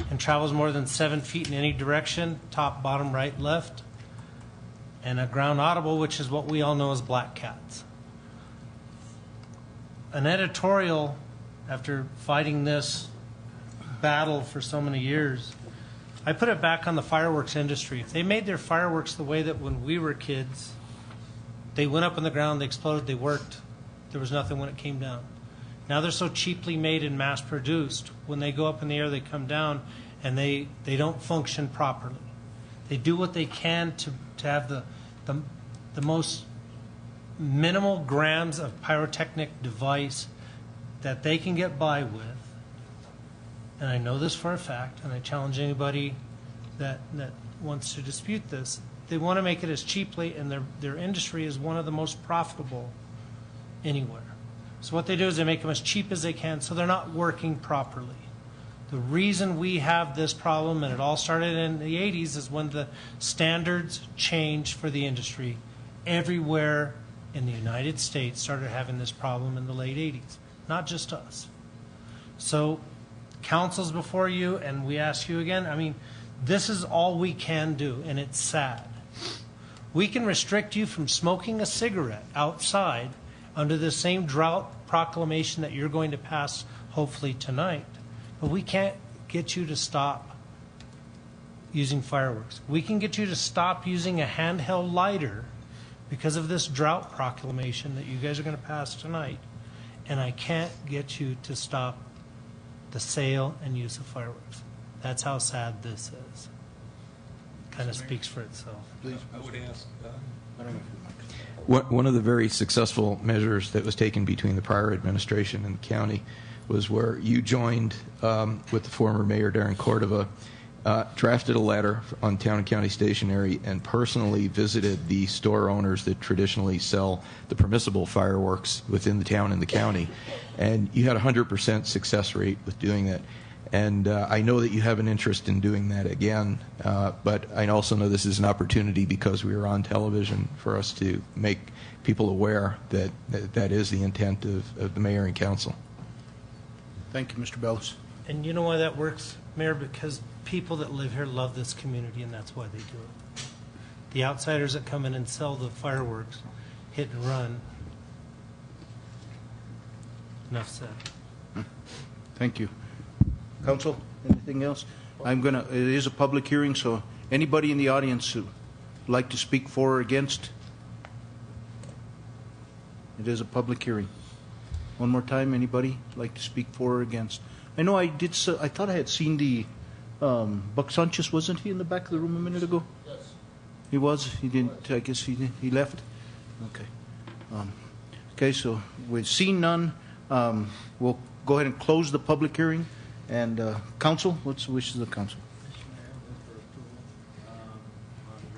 S12: and travels more than 7 feet in any direction, top, bottom, right, left, and a ground audible, which is what we all know as black cats. An editorial, after fighting this battle for so many years. I put it back on the fireworks industry. If they made their fireworks the way that when we were kids, they went up in the ground, they exploded, they worked, there was nothing when it came down. Now they're so cheaply made and mass produced, when they go up in the air, they come down, and they don't function properly. They do what they can to have the most minimal grams of pyrotechnic device that they can get by with. And I know this for a fact, and I challenge anybody that wants to dispute this. They want to make it as cheaply, and their industry is one of the most profitable anywhere. So what they do is they make them as cheap as they can, so they're not working properly. The reason we have this problem, and it all started in the 80s, is when the standards changed for the industry. Everywhere in the United States started having this problem in the late 80s, not just us. So council's before you, and we ask you again, I mean, this is all we can do, and it's sad. We can restrict you from smoking a cigarette outside under the same drought proclamation that you're going to pass hopefully tonight, but we can't get you to stop using fireworks. We can get you to stop using a handheld lighter because of this drought proclamation that you guys are going to pass tonight, and I can't get you to stop the sale and use of fireworks. That's how sad this is. Kind of speaks for itself.
S2: Please.
S15: I would ask.
S7: One of the very successful measures that was taken between the prior administration and the county was where you joined with the former mayor, Darren Cordova, drafted a letter on town and county stationery and personally visited the store owners that traditionally sell the permissible fireworks within the town and the county. And you had a 100% success rate with doing that. And I know that you have an interest in doing that again, but I also know this is an opportunity because we are on television for us to make people aware that that is the intent of the mayor and council.
S2: Thank you, Mr. Bellis.
S12: And you know why that works, Mayor? Because people that live here love this community, and that's why they do it. The outsiders that come in and sell the fireworks, hit and run. Enough said.
S2: Thank you. Council, anything else? It is a public hearing, so anybody in the audience who would like to speak for or against? It is a public hearing. One more time, anybody like to speak for or against? I know I did. I thought I had seen the Buck Sanchez. Wasn't he in the back of the room a minute ago? Yes. He was. He didn't. I guess he left. Okay. Okay. So we've seen none. We'll go ahead and close the public hearing. And council, what's the wishes of the council?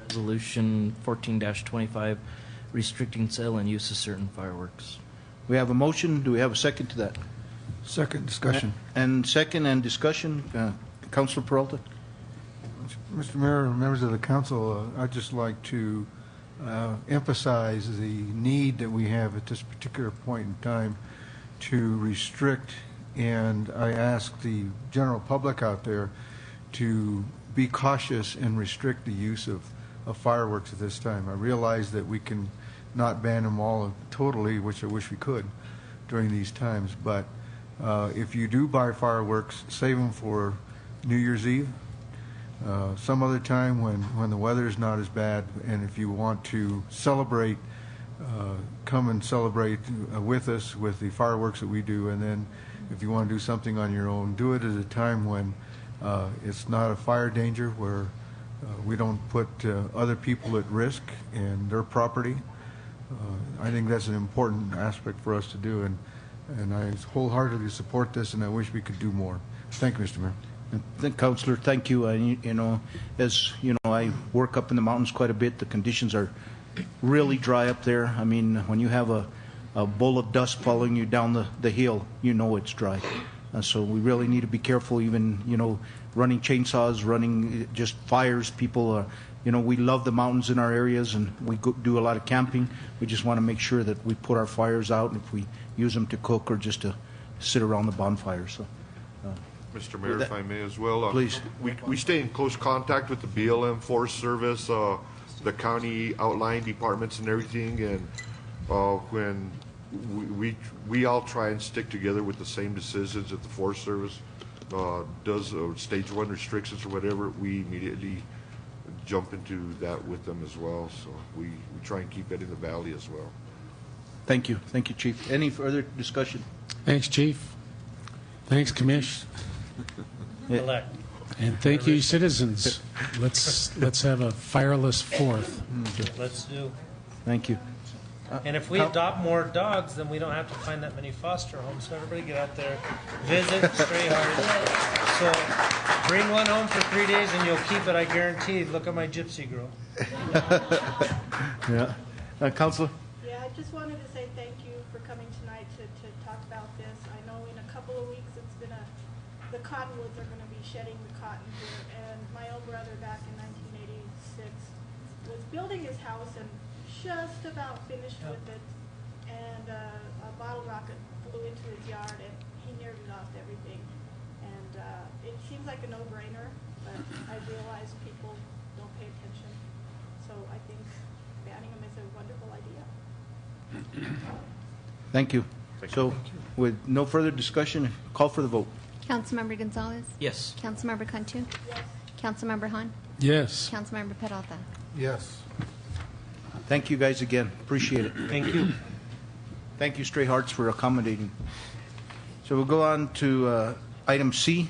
S3: Resolution 14-25, restricting sale and use of certain fireworks.
S2: We have a motion. Do we have a second to that?
S15: Second discussion.
S2: And second and discussion. Councilor Peralta.
S15: Mr. Mayor and members of the council, I'd just like to emphasize the need that we have at this particular point in time to restrict, and I ask the general public out there to be cautious and restrict the use of fireworks at this time. I realize that we can not ban them all totally, which I wish we could during these times, but if you do buy fireworks, save them for New Year's Eve, some other time when the weather is not as bad, and if you want to celebrate, come and celebrate with us with the fireworks that we do, and then if you want to do something on your own, do it at a time when it's not a fire danger, where we don't put other people at risk and their property. I think that's an important aspect for us to do, and I wholeheartedly support this, and I wish we could do more. Thank you, Mr. Mayor.
S2: Councilor, thank you. As you know, I work up in the mountains quite a bit. The conditions are really dry up there. I mean, when you have a bowl of dust following you down the hill, you know it's dry. So we really need to be careful, even, running chainsaws, running just fires. People, we love the mountains in our areas, and we do a lot of camping. We just want to make sure that we put our fires out, and if we use them to cook or just to sit around the bonfire. So,
S13: Mr. Mayor, if I may as well.
S2: Please.
S13: We stay in close contact with the BLM Forest Service, the county outlying departments and everything, and when we all try and stick together with the same decisions that the Forest Service does stage 1 restrictions or whatever, we immediately jump into that with them as well. So we try and keep it in the valley as well.
S2: Thank you, Chief. Any further discussion?
S6: Thanks, Chief. Thanks, Commish.
S12: Elect.
S6: And thank you, citizens. Let's have a fireless 4th.
S12: Let's do.
S2: Thank you.
S12: And if we adopt more dogs, then we don't have to find that many foster homes. So everybody get out there, visit stray hearted. So bring one home for 3 days and you'll keep it, I guarantee. Look at my gypsy girl.
S2: Yeah. Councilor?
S4: Yeah, I just wanted to say thank you for coming tonight to talk about this. I know in a couple of weeks the cottonwoods are going to be shedding the cotton here. And my own brother back in 1986 was building his house and just about finished with it, and a bottle rocket flew into his yard, and he nearly lost everything. And it seems like a no-brainer, but I realize people don't pay attention. So I think banning them is a wonderful idea.
S2: Thank you. So with no further discussion, call for the vote.
S1: Councilmember Gonzales?
S3: Yes.
S1: Councilmember Cantu?
S4: Yes.
S1: Councilmember Han?
S6: Yes.
S1: Councilmember Peralta?
S15: Yes.
S2: Thank you guys again. Appreciate it.
S12: Thank you.
S2: Thank you, Stray Hearts, for accommodating. So we'll go on to item C,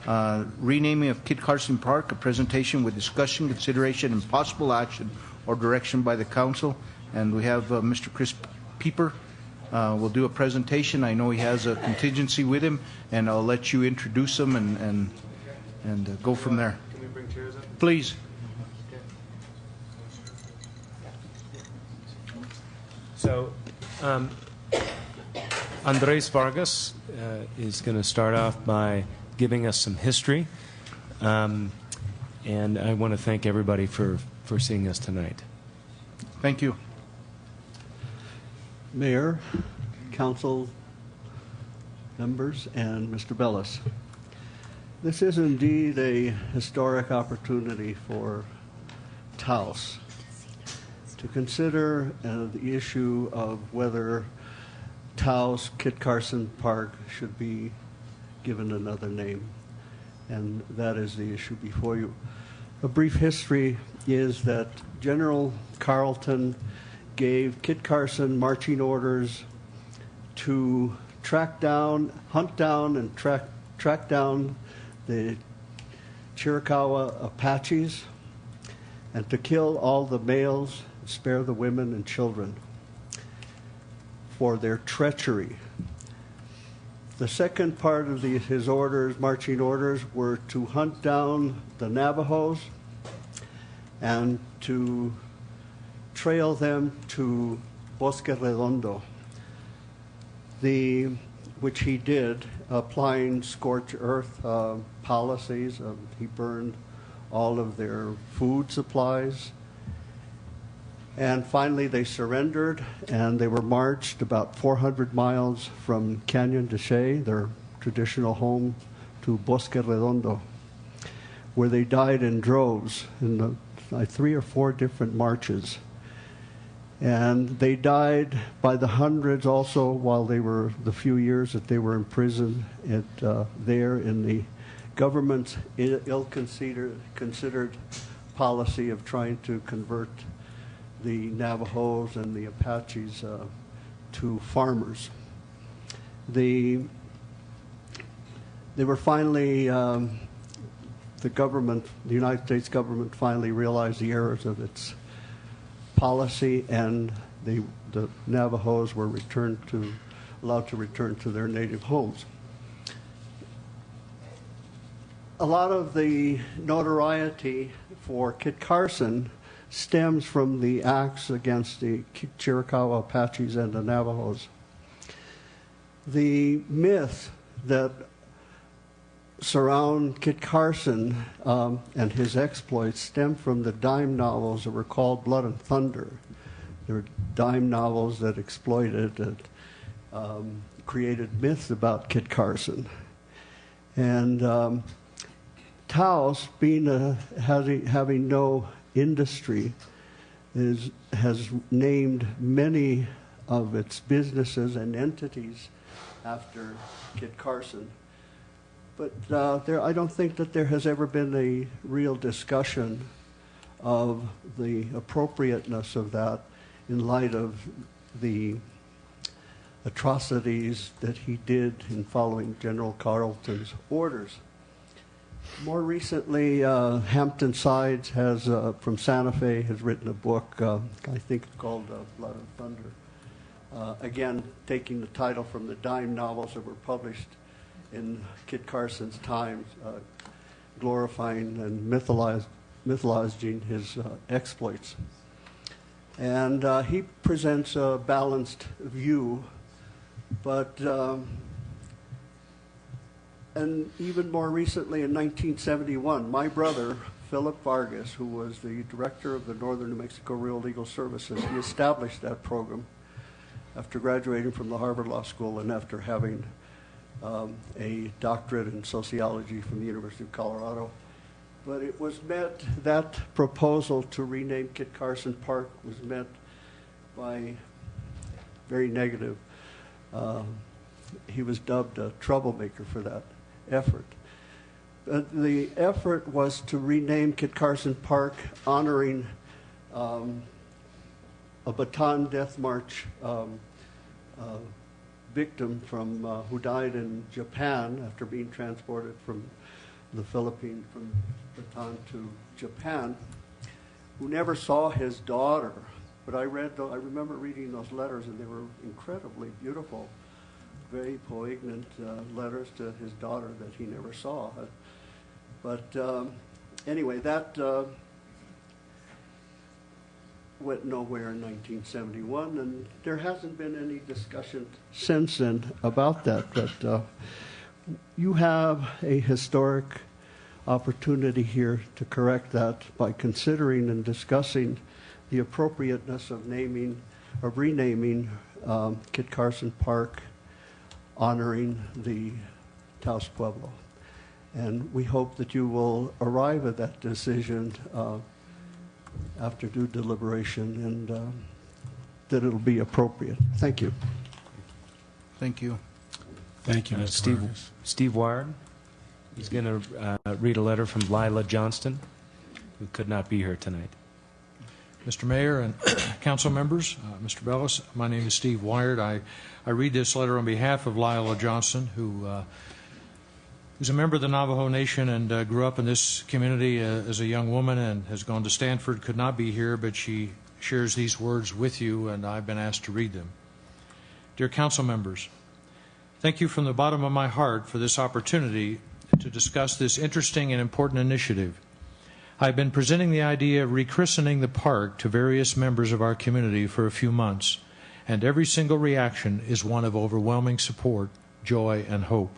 S2: renaming of Kit Carson Park, a presentation with discussion, consideration, and possible action or direction by the council. And we have Mr. Chris Pieper will do a presentation. I know he has a contingency with him, and I'll let you introduce him and go from there.
S16: Can we bring chairs up?
S2: Please.
S16: So, Andres Vargas is going to start off by giving us some history, and I want to thank everybody for seeing us tonight.
S2: Thank you.
S17: Mayor, council members, and Mr. Bellis. This is indeed a historic opportunity for Taos to consider the issue of whether Taos Kit Carson Park should be given another name. And that is the issue before you. A brief history is that General Carleton gave Kit Carson marching orders to hunt down and track down the Chiricahua Apaches and to kill all the males, spare the women and children for their treachery. The second part of his orders, marching orders, were to hunt down the Navajos and to trail them to Bosque Redondo, which he did, applying scorched earth policies. He burned all of their food supplies. And finally, they surrendered, and they were marched about 400 miles from Canyon de Chelly, their traditional home, to Bosque Redondo, where they died in droves in 3 or 4 different marches. And they died by the hundreds also while the few years that they were in prison there in the government's ill-considered policy of trying to convert the Navajos and the Apaches to farmers. They were finally, the United States government finally realized the errors of its policy, and the Navajos were allowed to return to their native homes. A lot of the notoriety for Kit Carson stems from the acts against the Chiricahua Apaches and the Navajos. The myth that surround Kit Carson and his exploits stem from the dime novels that were called Blood and Thunder. They were dime novels that exploited and created myths about Kit Carson. And Taos, having no industry, has named many of its businesses and entities after Kit Carson. But I don't think that there has ever been a real discussion of the appropriateness of that in light of the atrocities that he did in following General Carleton's orders. More recently, Hampton Sides has, from Santa Fe, has written a book, I think it's called Blood and Thunder. Again, taking the title from the dime novels that were published in Kit Carson's times, glorifying and mythologizing his exploits. And he presents a balanced view, but and even more recently in 1971, my brother, Philip Vargas, who was the director of the Northern New Mexico Real Legal Services, he established that program after graduating from the Harvard Law School and after having a doctorate in sociology from the University of Colorado. But it was met, that proposal to rename Kit Carson Park was met by very negative. He was dubbed a troublemaker for that effort. The effort was to rename Kit Carson Park honoring a Bataan Death March victim from who died in Japan after being transported from the Philippines, from Bataan to Japan, who never saw his daughter. But I remember reading those letters, and they were incredibly beautiful, very poignant letters to his daughter that he never saw. But anyway, that went nowhere in 1971, and there hasn't been any discussion since then about that. But you have a historic opportunity here to correct that by considering and discussing the appropriateness of renaming Kit Carson Park, honoring the Taos Pueblo. And we hope that you will arrive at that decision after due deliberation, and that it'll be appropriate. Thank you.
S2: Thank you.
S6: Thank you, Mr. Vargas.
S16: Steve Wired. He's going to read a letter from Lila Johnston, who could not be here tonight.
S18: Mr. Mayor and council members, Mr. Bellis, my name is Steve Wired. I read this letter on behalf of Lila Johnston, who's a member of the Navajo Nation and grew up in this community as a young woman and has gone to Stanford, could not be here, but she shares these words with you, and I've been asked to read them. Dear council members, thank you from the bottom of my heart for this opportunity to discuss this interesting and important initiative. I've been presenting the idea of rechristening the park to various members of our community for a few months, and every single reaction is one of overwhelming support, joy, and hope.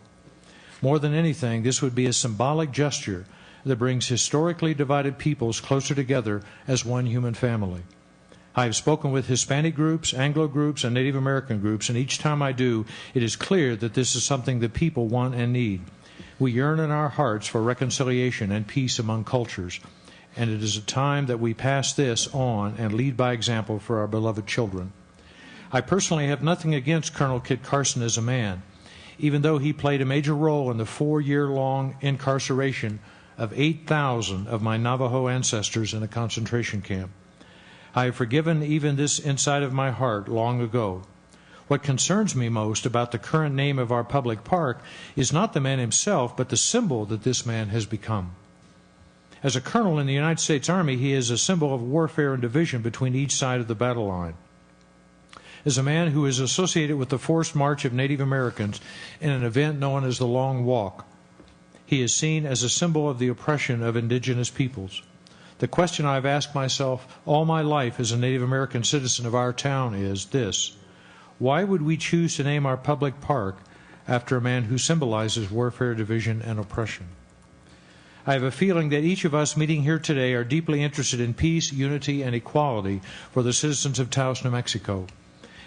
S18: More than anything, this would be a symbolic gesture that brings historically divided peoples closer together as one human family. I have spoken with Hispanic groups, Anglo groups, and Native American groups, and each time I do, it is clear that this is something that people want and need. We yearn in our hearts for reconciliation and peace among cultures, and it is a time that we pass this on and lead by example for our beloved children. I personally have nothing against Colonel Kit Carson as a man, even though he played a major role in the 4-year-long incarceration of 8,000 of my Navajo ancestors in a concentration camp. I have forgiven even this inside of my heart long ago. What concerns me most about the current name of our public park is not the man himself, but the symbol that this man has become. As a colonel in the United States Army, he is a symbol of warfare and division between each side of the battle line. As a man who is associated with the forced march of Native Americans in an event known as the Long Walk, he is seen as a symbol of the oppression of indigenous peoples. The question I've asked myself all my life as a Native American citizen of our town is this: why would we choose to name our public park after a man who symbolizes warfare, division, and oppression? I have a feeling that each of us meeting here today are deeply interested in peace, unity, and equality for the citizens of Taos, New Mexico.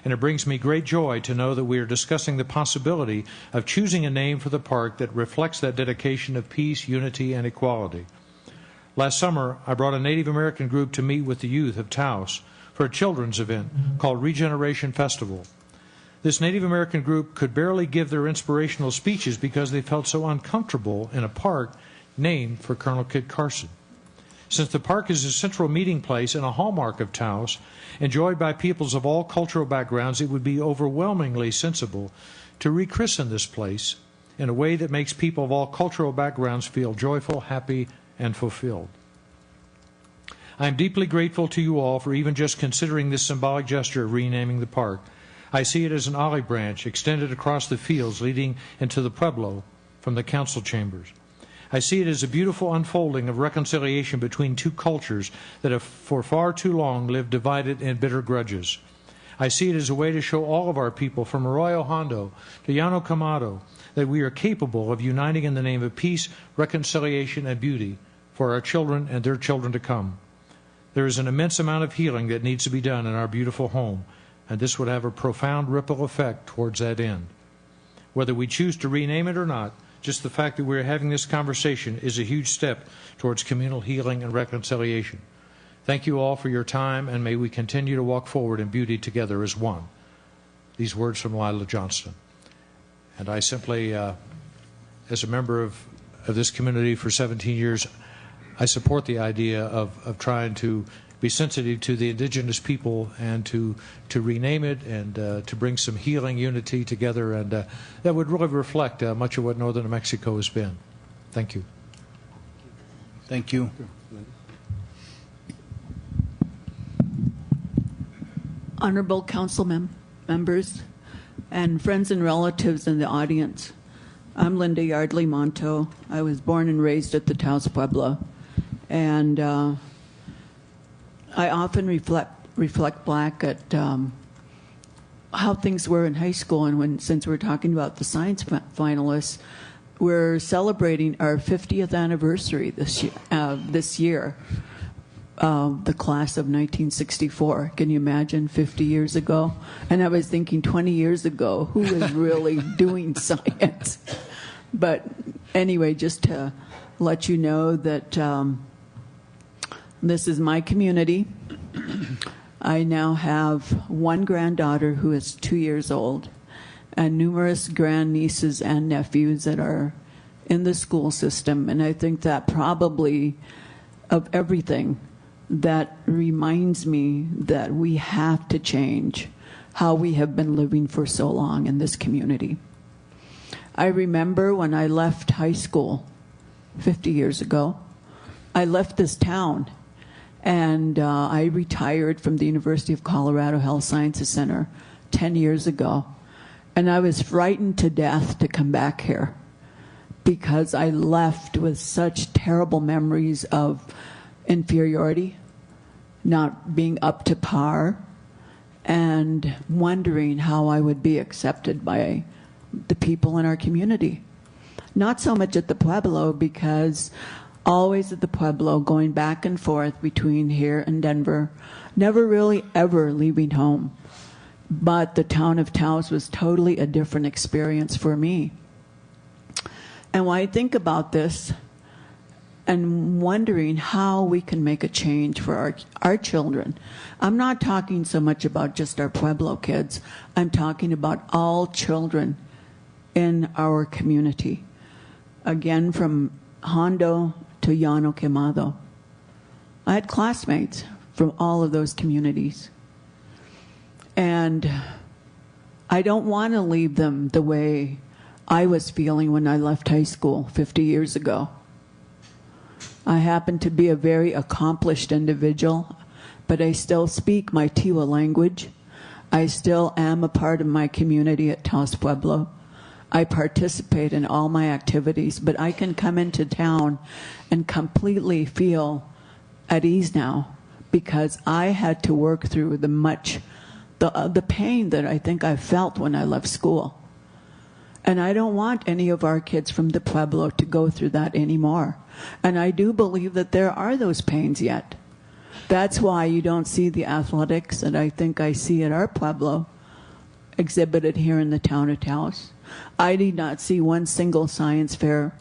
S18: And it brings me great joy to know that we are discussing the possibility of choosing a name for the park that reflects that dedication of peace, unity, and equality. Last summer, I brought a Native American group to meet with the youth of Taos for a children's event called Regeneration Festival. This Native American group could barely give their inspirational speeches because they felt so uncomfortable in a park named for Colonel Kit Carson. Since the park is a central meeting place and a hallmark of Taos, enjoyed by peoples of all cultural backgrounds, it would be overwhelmingly sensible to rechristen this place in a way that makes people of all cultural backgrounds feel joyful, happy, and fulfilled. I am deeply grateful to you all for even just considering this symbolic gesture of renaming the park. I see it as an olive branch extended across the fields leading into the Pueblo from the council chambers. I see it as a beautiful unfolding of reconciliation between two cultures that have for far too long lived divided in bitter grudges. I see it as a way to show all of our people, from Arroyo Hondo to Llano Quemado, that we are capable of uniting in the name of peace, reconciliation, and beauty for our children and their children to come. There is an immense amount of healing that needs to be done in our beautiful home, and this would have a profound ripple effect towards that end. Whether we choose to rename it or not, just the fact that we're having this conversation is a huge step towards communal healing and reconciliation. Thank you all for your time, and may we continue to walk forward in beauty together as one. These words from Lila Johnston. And I simply, as a member of this community for 17 years, I support the idea of trying to be sensitive to the indigenous people and to rename it and to bring some healing unity together, and that would really reflect much of what northern New Mexico has been. Thank you.
S2: Thank you.
S19: Honorable council members and friends and relatives in the audience. I'm Linda Yardley Monto. I was born and raised at the Taos Pueblo, and I often reflect back at how things were in high school, and since we're talking about the science finalists, we're celebrating our 50th anniversary this year. The class of 1964. Can you imagine 50 years ago? And I was thinking 20 years ago, who was really doing science? But anyway, just to let you know that this is my community. I now have one granddaughter who is 2 years old and numerous grandnieces and nephews that are in the school system. And I think that probably of everything, that reminds me that we have to change how we have been living for so long in this community. I remember when I left high school 50 years ago, I left this town and I retired from the University of Colorado Health Sciences Center 10 years ago. And I was frightened to death to come back here because I left with such terrible memories of inferiority, not being up to par, and wondering how I would be accepted by the people in our community. Not so much at the Pueblo, because always at the Pueblo, going back and forth between here and Denver, never really ever leaving home. But the town of Taos was totally a different experience for me. And when I think about this, and wondering how we can make a change for our children. I'm not talking so much about just our Pueblo kids. I'm talking about all children in our community. Again, from Hondo to Llano Quemado. I had classmates from all of those communities. And I don't want to leave them the way I was feeling when I left high school 50 years ago. I happen to be a very accomplished individual, but I still speak my Tiwa language. I still am a part of my community at Taos Pueblo. I participate in all my activities, but I can come into town and completely feel at ease now because I had to work through the pain that I think I felt when I left school. And I don't want any of our kids from the Pueblo to go through that anymore. And I do believe that there are those pains yet. That's why you don't see the athletics that I think I see at our Pueblo exhibited here in the town of Taos. I did not see one single science fair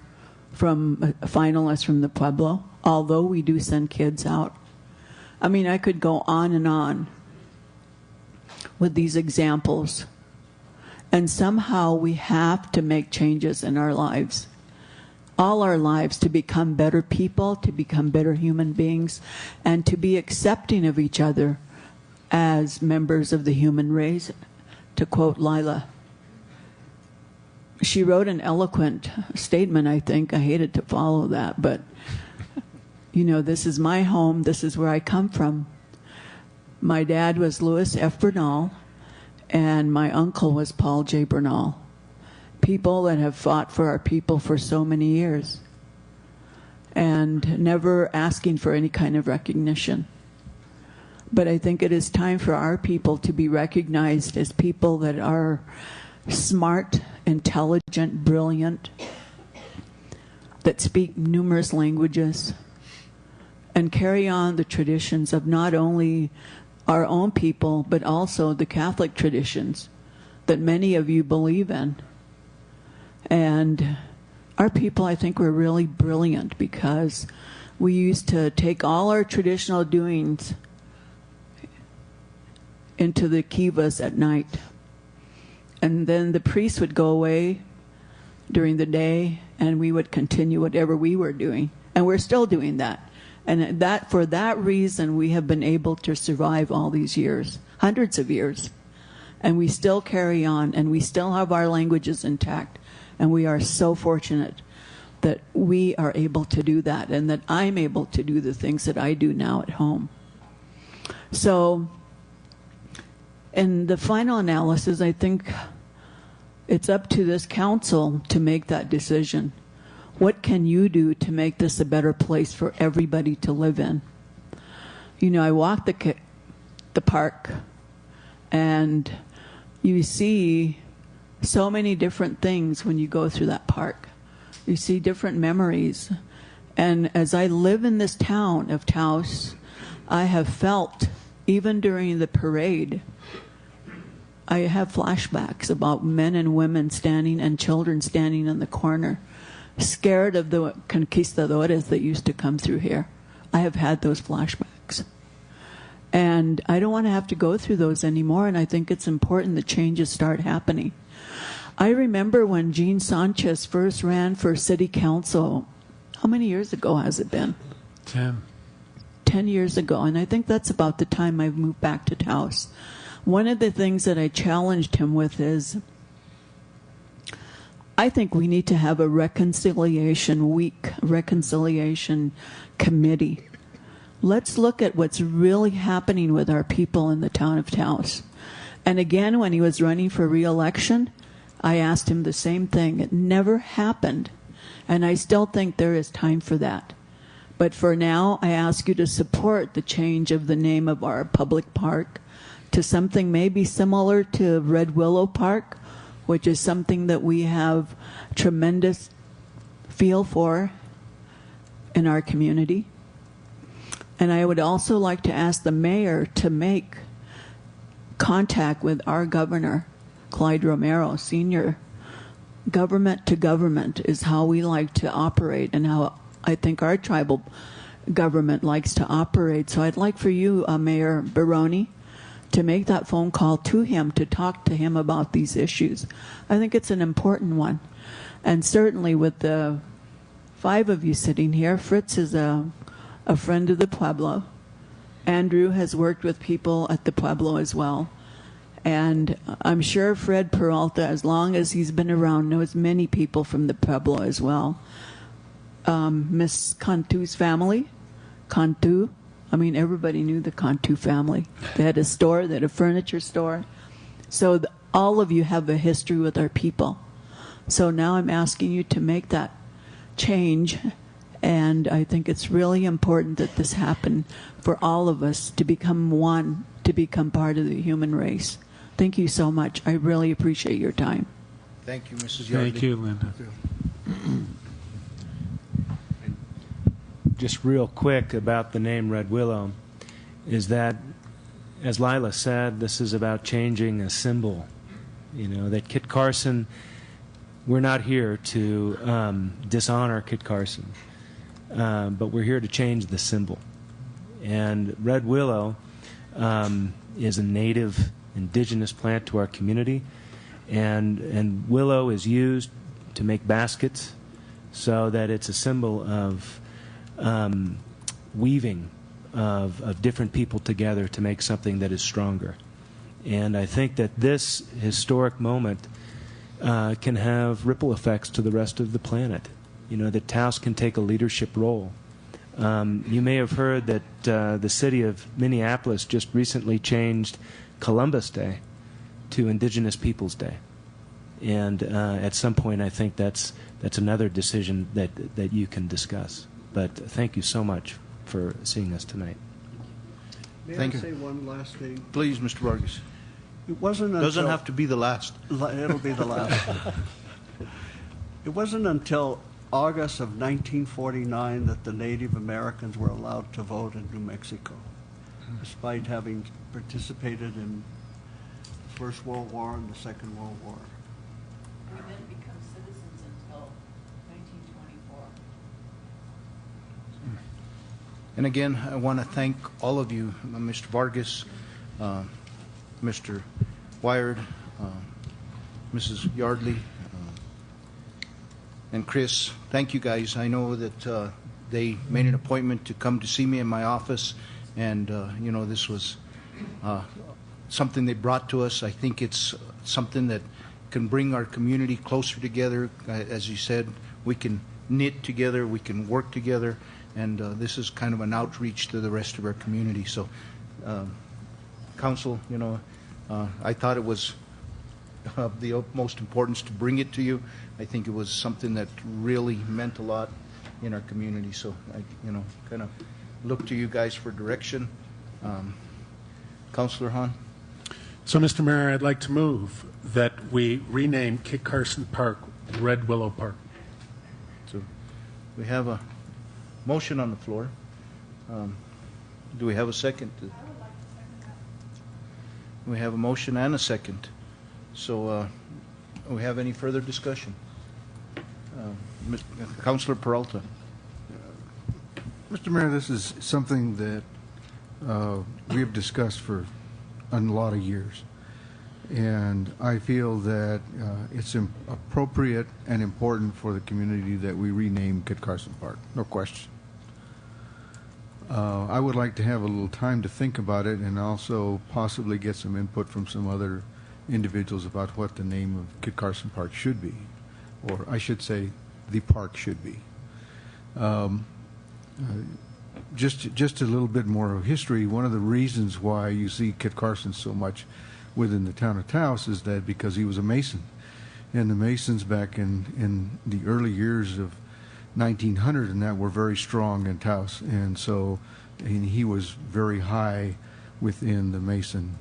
S19: from finalists from the Pueblo, although we do send kids out. I mean, I could go on and on with these examples And somehow we have to make changes in our lives, all our lives, to become better people, to become better human beings, and to be accepting of each other as members of the human race, to quote Lila. She wrote an eloquent statement, I think. I hated to follow that, but, you know, this is my home. This is where I come from. My dad was Louis F. Bernal, and my uncle was Paul J. Bernal. People that have fought for our people for so many years and never asking for any kind of recognition. But I think it is time for our people to be recognized as people that are smart, intelligent, brilliant, that speak numerous languages, and carry on the traditions of not only our own people, but also the Catholic traditions that many of you believe in. And our people, I think, were really brilliant because we used to take all our traditional doings into the kivas at night. And then the priest would go away during the day, and we would continue whatever we were doing. And we're still doing that. And that, for that reason, we have been able to survive all these years, hundreds of years. And we still carry on, and we still have our languages intact. And we are so fortunate that we are able to do that, and that I'm able to do the things that I do now at home. So, in the final analysis, I think it's up to this council to make that decision. What can you do to make this a better place for everybody to live in? You know, I walk the park, and you see so many different things when you go through that park. You see different memories. And as I live in this town of Taos, I have felt, even during the parade, I have flashbacks about men and women standing and children standing in the corner, scared of the conquistadores that used to come through here. I have had those flashbacks. And I don't want to have to go through those anymore, and I think it's important that changes start happening. I remember when Jean Sanchez first ran for city council. How many years ago has it been?
S6: 10.
S19: 10 years ago, and I think that's about the time I moved back to Taos. One of the things that I challenged him with is, I think we need to have a reconciliation week, reconciliation committee. Let's look at what's really happening with our people in the town of Taos. And again, when he was running for re-election, I asked him the same thing. It never happened. And I still think there is time for that. But for now, I ask you to support the change of the name of our public park to something maybe similar to Red Willow Park, which is something that we have tremendous feel for in our community. And I would also like to ask the mayor to make contact with our governor, Clyde Romero, Sr. Government to government is how we like to operate, and how I think our tribal government likes to operate. So I'd like for you, Mayor Barrone, to make that phone call to him, to talk to him about these issues. I think it's an important one. And certainly with the 5 of you sitting here, Fritz is a friend of the Pueblo. Andrew has worked with people at the Pueblo as well. And I'm sure Fred Peralta, as long as he's been around, knows many people from the Pueblo as well. Miss Cantu's family, Cantu, I mean, everybody knew the Cantu family. They had a store, they had a furniture store. So all of you have a history with our people. So now I'm asking you to make that change. And I think it's really important that this happen for all of us to become one, to become part of the human race. Thank you so much. I really appreciate your time.
S2: Thank you, Mrs. Yardley.
S6: Thank you, Linda.
S16: Just real quick about the name Red Willow is that, as Lila said, this is about changing a symbol. You know, that Kit Carson, we're not here to dishonor Kit Carson, but we're here to change the symbol. And Red Willow is a native indigenous plant to our community, And willow is used to make baskets, so that it's a symbol of weaving of different people together to make something that is stronger. And I think that this historic moment can have ripple effects to the rest of the planet. You know, that Taos can take a leadership role. You may have heard that the city of Minneapolis just recently changed Columbus Day to Indigenous Peoples Day. And at some point, I think that's another decision that you can discuss. But thank you so much for seeing us tonight.
S17: May I say one last thing?
S2: Please, Mr. Vargas.
S17: It wasn't until,
S2: doesn't have to be the last.
S17: It'll be the last. It wasn't until August of 1949 that the Native Americans were allowed to vote in New Mexico, despite having participated in the First World War and the Second World War.
S19: We didn't become citizens until 1924.
S2: And again, I want to thank all of you, Mr. Vargas, Mr. Wired, Mrs. Yardley, and Chris. Thank you guys. I know that they made an appointment to come to see me in my office, and you know, this was something they brought to us. I think it's something that can bring our community closer together. As you said, we can knit together, we can work together, and this is kind of an outreach to the rest of our community. So, Council, you know, I thought it was of the utmost importance to bring it to you. I think it was something that really meant a lot in our community. So, I, you know, kind of look to you guys for direction. Councilor Hahn.
S6: So, Mr. Mayor, I'd like to move that we rename Kit Carson Park Red Willow Park.
S2: So, we have a motion on the floor. Do we have a second? We have a motion and a second. So, we have any further discussion? Councilor Peralta.
S15: Mr. Mayor, this is something that we have discussed for a lot of years. And I feel that it's appropriate and important for the community that we rename Kit Carson Park. No question. I would like to have a little time to think about it and also possibly get some input from some other individuals about what the name of Kit Carson Park should be, or I should say the park should be. Just a little bit more of history. One of the reasons why you see Kit Carson so much within the town of Taos is that because he was a Mason. And the Masons back in the early years of 1900 and that were very strong in Taos. And so he was very high within the Mason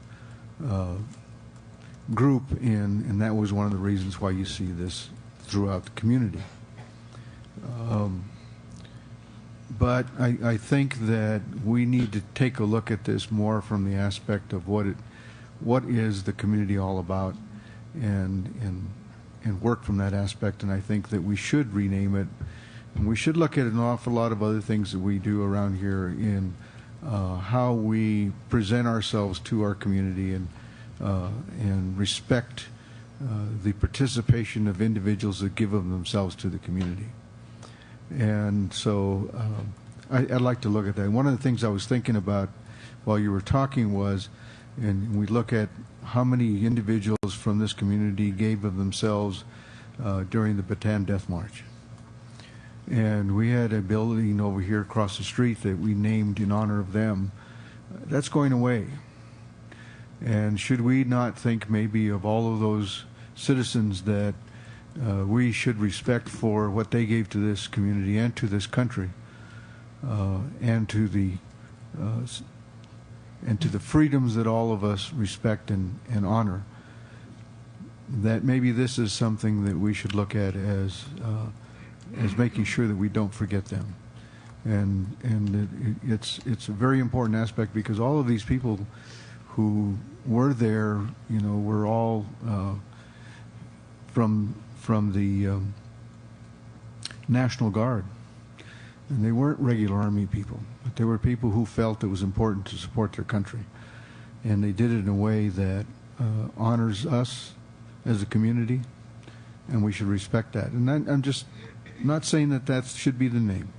S15: group, and that was one of the reasons why you see this throughout the community. But I think that we need to take a look at this more from the aspect of what is the community all about, and work from that aspect. And I think that we should rename it, and we should look at an awful lot of other things that we do around here in how we present ourselves to our community and respect the participation of individuals that give of themselves to the community. And so I'd like to look at that. One of the things I was thinking about while you were talking was, and we look at how many individuals from this community gave of themselves during the Bataan Death March. And we had a building over here across the street that we named in honor of them. That's going away. And should we not think maybe of all of those citizens that we should respect for what they gave to this community and to this country, and to the freedoms that all of us respect and honor? That maybe this is something that we should look at as making sure that we don't forget them. And it's a very important aspect, because all of these people who were there, you know, were all from the National Guard. And they weren't regular Army people, but they were people who felt it was important to support their country. And they did it in a way that honors us, as a community, and we should respect that. And I'm just not saying that that should be the name.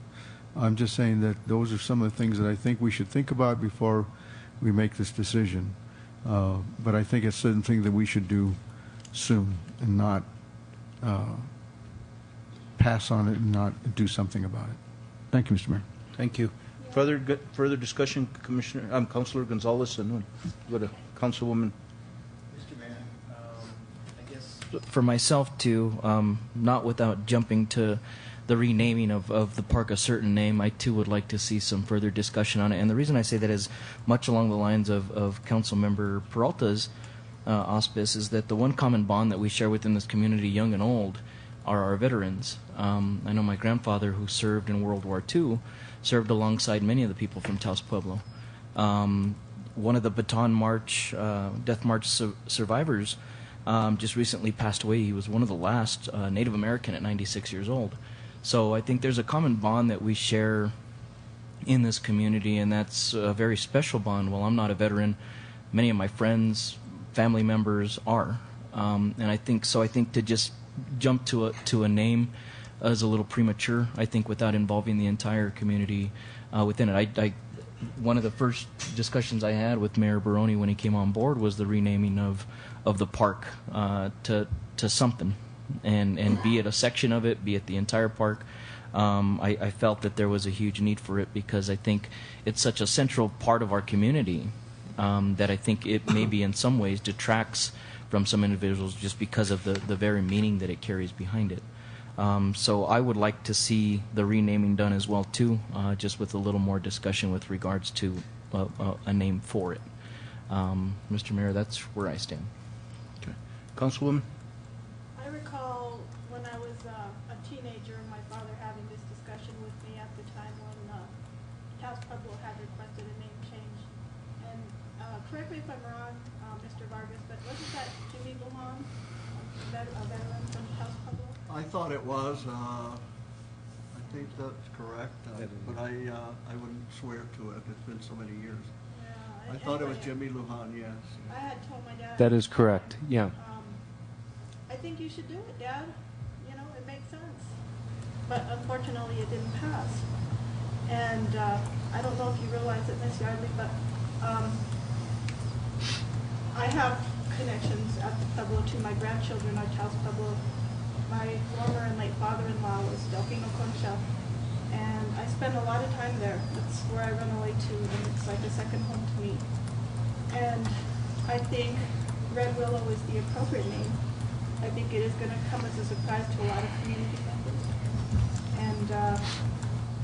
S15: I'm just saying that those are some of the things that I think we should think about before we make this decision. But I think it's something that we should do soon and not pass on it and not do something about it. Thank you, Mr. Mayor.
S2: Thank you. Further discussion, Councilor Gonzales, and go to Councilwoman.
S3: Mr. Mayor, I guess for myself too, not without jumping to the renaming of the park a certain name, I too would like to see some further discussion on it. And the reason I say that is much along the lines of Councilmember Peralta's auspice is that the one common bond that we share within this community, young and old, are our veterans. I know my grandfather, who served in World War II, served alongside many of the people from Taos Pueblo. One of the Baton March, Death March survivors just recently passed away. He was one of the last Native American at 96 years old. So I think there's a common bond that we share in this community, and that's a very special bond. While I'm not a veteran, many of my friends, family members are. And I think to just jump to a name is a little premature, I think, without involving the entire community within it. One of the first discussions I had with Mayor Barrone when he came on board was the renaming of the park to something, and be it a section of it, be it the entire park. I felt that there was a huge need for it because I think it's such a central part of our community that I think it maybe in some ways detracts from some individuals just because of the very meaning that it carries behind it. So I would like to see the renaming done as well too, just with a little more discussion with regards to a name for it. Mr. Mayor, that's where I stand.
S2: Okay. Councilwoman?
S4: I recall when I was a teenager, my father having this discussion with me at the time when Taos Pueblo had requested a name change. And correct me if I'm wrong, Mr. Vargas, but wasn't that Jimmy Lujan, a veteran from Taos Pueblo?
S17: I thought it was. I think that's correct, but I wouldn't swear to it. It's been so many years.
S4: Yeah,
S17: I thought it was Jimmy Lujan, yes.
S4: I had told my dad.
S16: That is correct, yeah.
S4: I think you should do it, Dad. You know, it makes sense. But unfortunately, it didn't pass. And I don't know if you realize it, Miss Yardley, but I have connections at the Pueblo to my grandchildren at Taos Pueblo. My former and late father-in-law was Delfino Concha, and I spend a lot of time there. That's where I run away to, and it's like a second home to me. And I think Red Willow is the appropriate name. I think it is going to come as a surprise to a lot of community members. And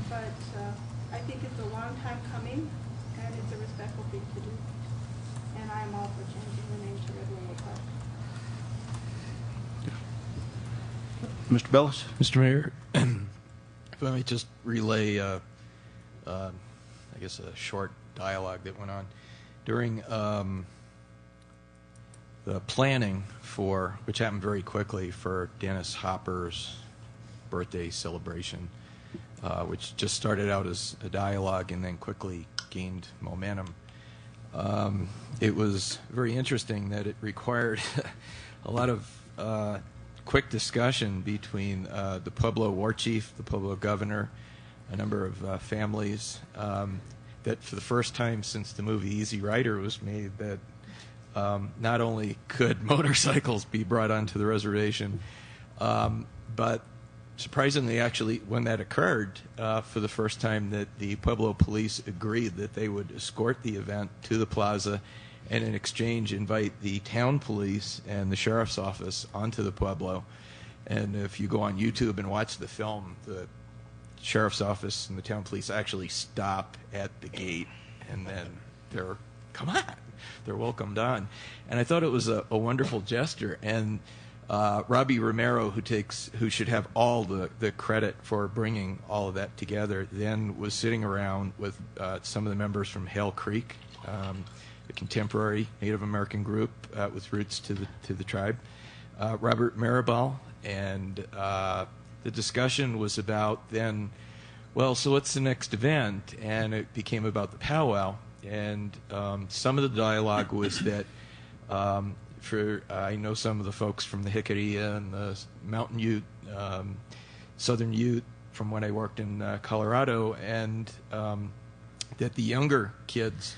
S4: but I think it's a long time coming, and it's a respectful thing to do. And I am all for changing the name to Red Willow Park.
S2: Mr. Bellis?
S7: Mr. Mayor, if I may just relay, I guess, a short dialogue that went on during the planning for, which happened very quickly, for Dennis Hopper's birthday celebration, which just started out as a dialogue and then quickly gained momentum. It was very interesting that it required a lot of quick discussion between the Pueblo war chief, the Pueblo governor, a number of families, that for the first time since the movie Easy Rider was made, that not only could motorcycles be brought onto the reservation, but surprisingly, actually, when that occurred, for the first time, that the Pueblo police agreed that they would escort the event to the plaza and in exchange invite the town police and the sheriff's office onto the Pueblo. And if you go on YouTube and watch the film, the sheriff's office and the town police actually stop at the gate, and then they're, come on, they're welcomed on. And I thought it was a wonderful gesture. And Robbie Romero, who should have all the credit for bringing all of that together, then was sitting around with some of the members from Hale Creek, a contemporary Native American group with roots to the tribe, Robert Maribel, and the discussion was about then, well, so what's the next event? And it became about the powwow. And some of the dialogue was that I know some of the folks from the Jicarilla and the Mountain Ute, Southern Ute, from when I worked in Colorado, and that the younger kids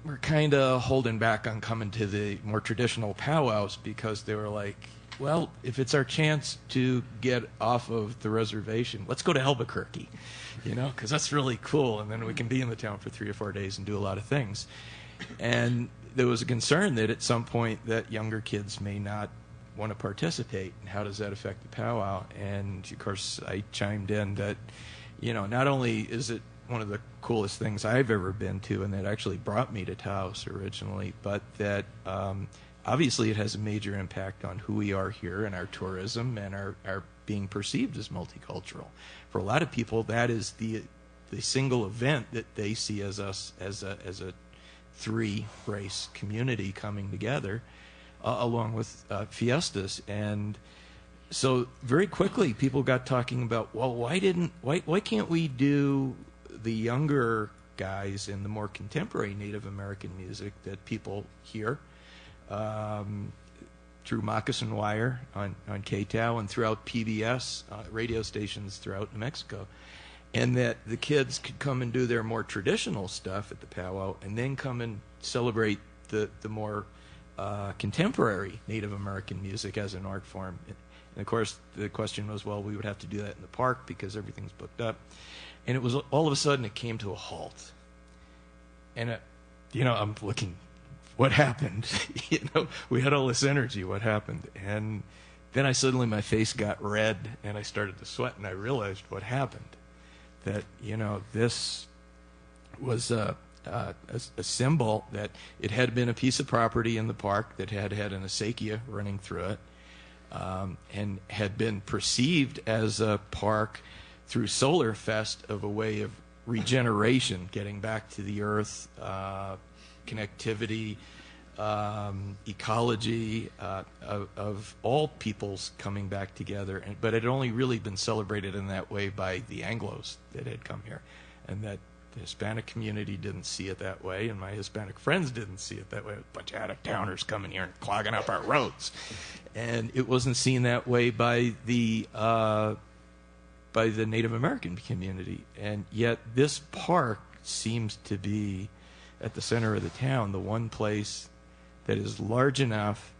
S7: were kind of holding back on coming to the more traditional powwows because they were like, well, if it's our chance to get off of the reservation, let's go to Albuquerque, because that's really cool, and then we can be in the town for 3 or 4 days and do a lot of things. And there was a concern that at some point that younger kids may not want to participate, and how does that affect the powwow? And of course I chimed in that, not only is it one of the coolest things I've ever been to, and that actually brought me to Taos originally, but that obviously it has a major impact on who we are here and our tourism and our being perceived as multicultural. For a lot of people, that is the single event that they see as us as a 3-race community coming together, along with fiestas. And so very quickly people got talking about, well, why can't we do the younger guys in the more contemporary Native American music that people hear through Moccasin Wire on KTOW and throughout PBS radio stations throughout New Mexico, and that the kids could come and do their more traditional stuff at the powwow and then come and celebrate the more contemporary Native American music as an art form. And of course the question was, well, we would have to do that in the park because everything's booked up. And it was all of a sudden it came to a halt. And I'm looking, what happened? We had all this energy, what happened? And then my face got red and I started to sweat, and I realized what happened. That, this was a symbol, that it had been a piece of property in the park that had an acequia running through it, and had been perceived as a park through Solar Fest of a way of regeneration, getting back to the earth, connectivity, ecology, of all peoples coming back together. But it had only really been celebrated in that way by the Anglos that had come here, and that the Hispanic community didn't see it that way, and my Hispanic friends didn't see it that way. A bunch of out-of-towners coming here and clogging up our roads. And it wasn't seen that way by the Native American community. And yet this park seems to be at the center of the town, the one place that is large enough,